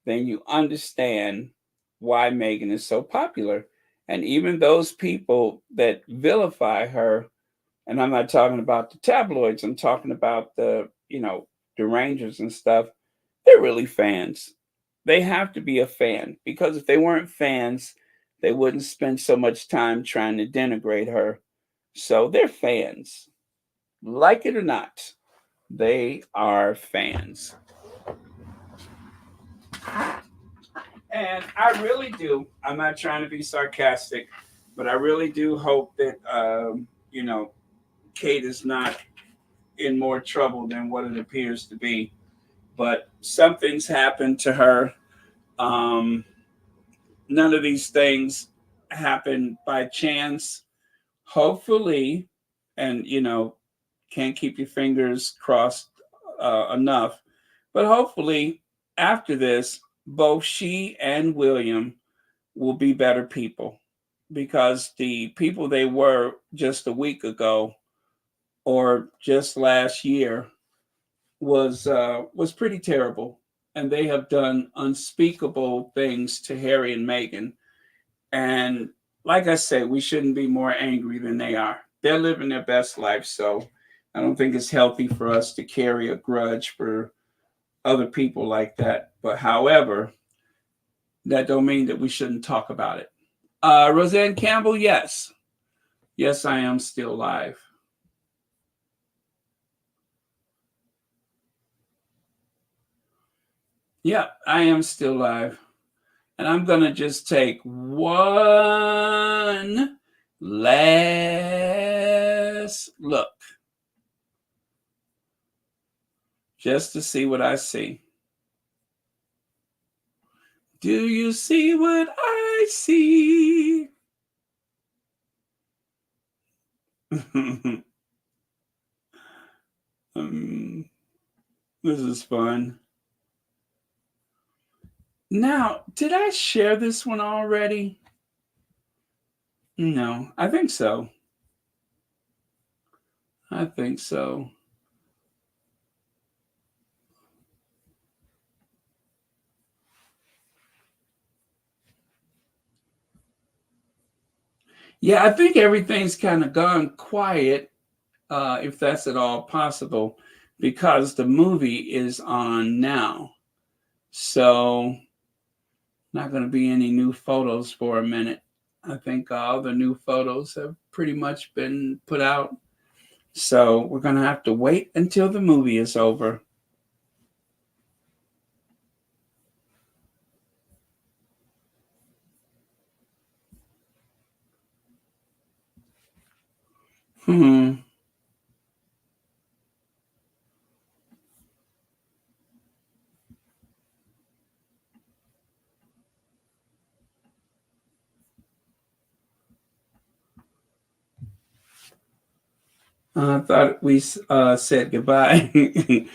then you understand why Meghan is so popular. And even those people that vilify her And I'm not talking about the tabloids. I'm talking about the, the Rangers and stuff. They're really fans. They have to be a fan, because if they weren't fans, they wouldn't spend so much time trying to denigrate her. So they're fans. Like it or not, they are fans. And I really do. I'm not trying to be sarcastic, but I really do hope that, Kate is not in more trouble than what it appears to be. But something's happened to her. Um, None of these things happen by chance. Hopefully, and can't keep your fingers crossed enough, but hopefully after this, both she and William will be better people, because the people they were just a week ago or just last year was pretty terrible, and they have done unspeakable things to Harry and Meghan. And like I said, we shouldn't be more angry than they are. They're living their best life, so I don't think it's healthy for us to carry a grudge for other people like that. But however, that don't mean that we shouldn't talk about it. Roseanne Campbell, yes. Yes, I am still live. Yeah, I am still live. And I'm going to just take one last look just to see what I see. Do you see what I see? This is fun. Now, did I share this one already? No, I think so. I think so. Yeah, I think everything's kind of gone quiet, if that's at all possible, because the movie is on now. So, not going to be any new photos for a minute. I think all the new photos have pretty much been put out. So, we're going to have to wait until the movie is over. I thought we said goodbye. Wait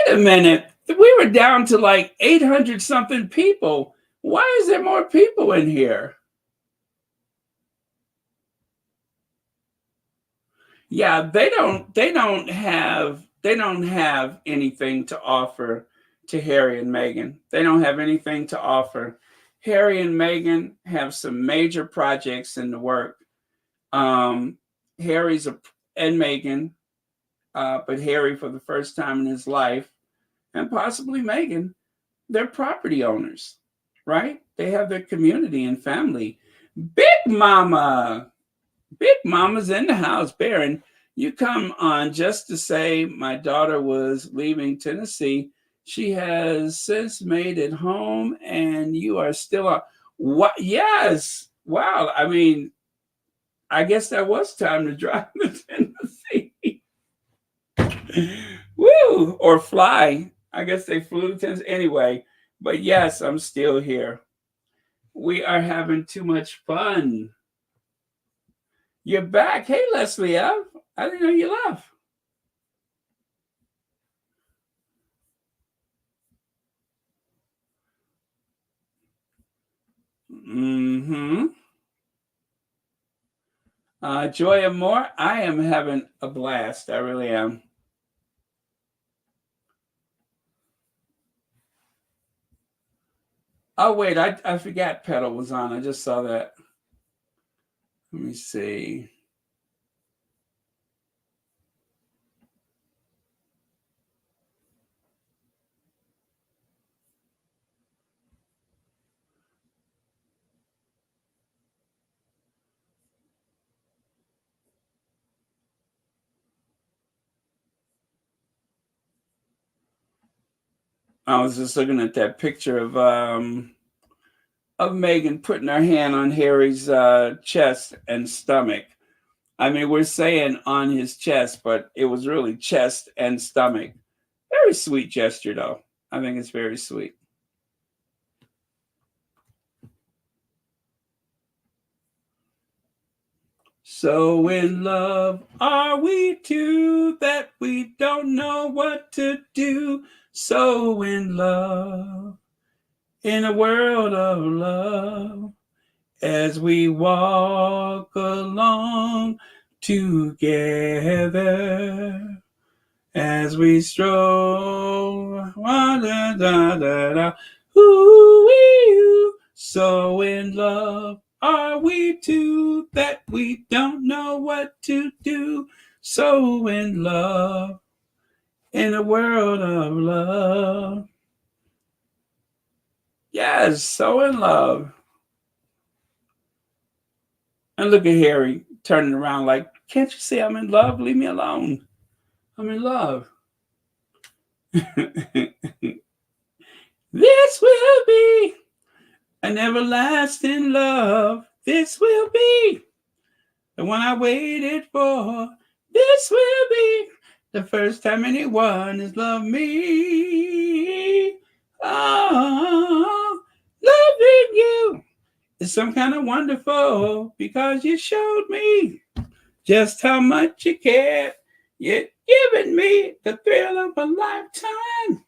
a minute. We were down to like 800 something people. Why is there more people in here? Yeah, they don't have anything to offer to Harry and Meghan. They don't have anything to offer. Harry and Meghan have some major projects in the work. Harry's and Meghan, but Harry for the first time in his life, and possibly Meghan, they're property owners, right? They have their community and family. Big Mama's in the house. Baron, you come on just to say my daughter was leaving Tennessee. She has since made it home, and you are still on. What? Yes. Wow. I mean, I guess that was time to drive to Tennessee. Woo! Or fly. I guess they flew to Tennessee. Anyway, but yes, I'm still here. We are having too much fun. You're back. Hey, Leslie F. I didn't know you left. Joy and more. I am having a blast. I really am. Oh, wait. I forgot Pedal was on. I just saw that. Let me see. I was just looking at that picture of Megan putting her hand on Harry's chest and stomach. I mean, we're saying on his chest, but it was really chest and stomach. Very sweet gesture, though. I think it's very sweet. So in love are we two that we don't know what to do. So in love, in a world of love, as we walk along together, as we stroll, da, da, da, da, ooh, so in love are we two that we don't know what to do. So in love, in a world of love. Yes, so in love. And look at Harry turning around like, can't you see I'm in love? Leave me alone. I'm in love. This will be an everlasting love. This will be the one I waited for. This will be the first time anyone has loved me. Oh, loving you is some kind of wonderful because you showed me just how much you care. You're giving me the thrill of a lifetime.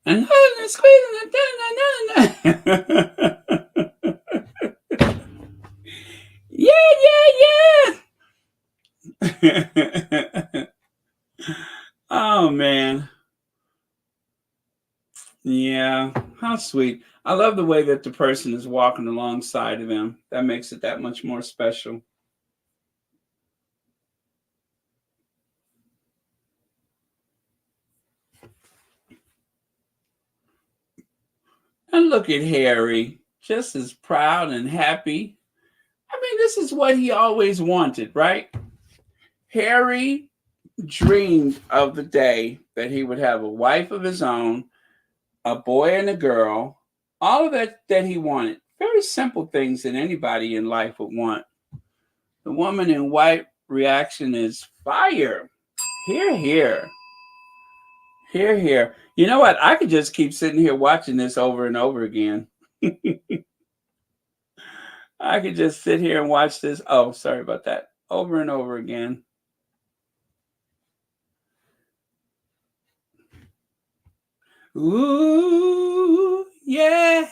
And squeezing yeah. Oh man. Yeah, how sweet. I love the way that the person is walking alongside of him. That makes it that much more special. And look at Harry, just as proud and happy. I mean, this is what he always wanted, right? Harry dreamed of the day that he would have a wife of his own, a boy and a girl, all of that he wanted. Very simple things that anybody in life would want. The woman in white reaction is fire. Hear, hear. Hear, hear. You know what? I could just keep sitting here watching this over and over again. I could just sit here and watch this. Oh, sorry about that. Over and over again. Ooh, yeah.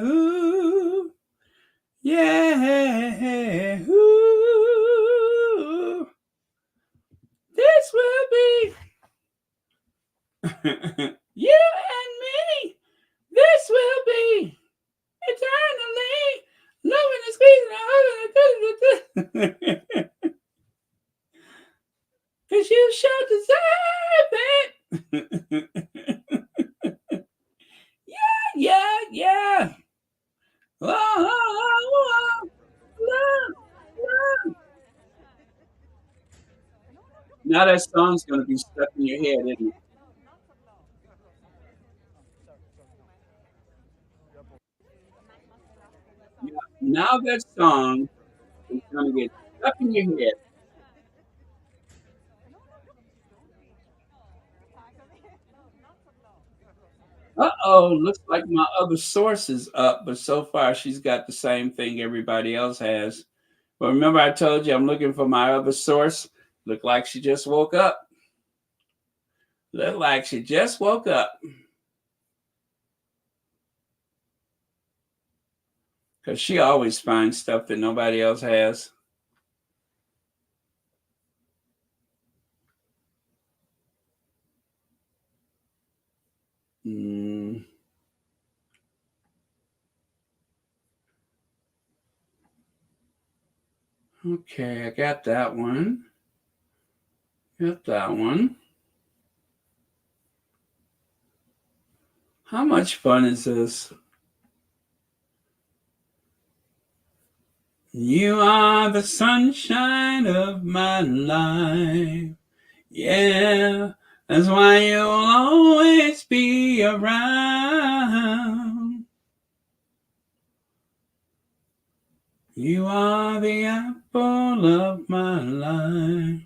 Ooh, yeah. Ooh, this will be you and me. This will be eternally loving and squeezing and hugging. Because you sure deserve it. Yeah. Oh, love. Now that song's going to be stuck in your head, isn't it? Now that song is going to get stuck in your head. Uh-oh, looks like my other source is up, but so far she's got the same thing everybody else has. But remember I told you I'm looking for my other source? Look like she just woke up. Look like she just woke up. Because she always finds stuff that nobody else has. Okay, I got that one. How much fun is this? You are the sunshine of my life. Yeah, that's why you'll always be around. You are the apple of my life.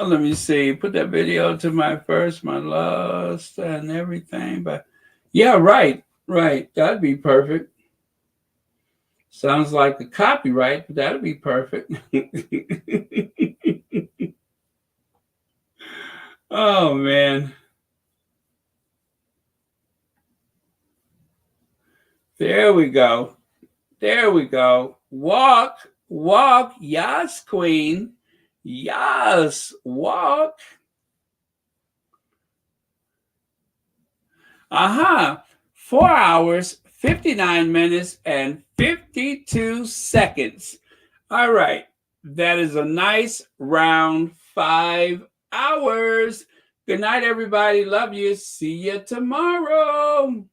Let me see. Put that video to my first, my last, and everything. But yeah, right. That'd be perfect. Sounds like a copyright, but that'd be perfect. Oh man. There we go. Walk. Yes, queen. Yes, walk. Aha. 4 hours, 59 minutes, and 52 seconds. All right. That is a nice round 5 hours. Good night, everybody. Love you. See you tomorrow.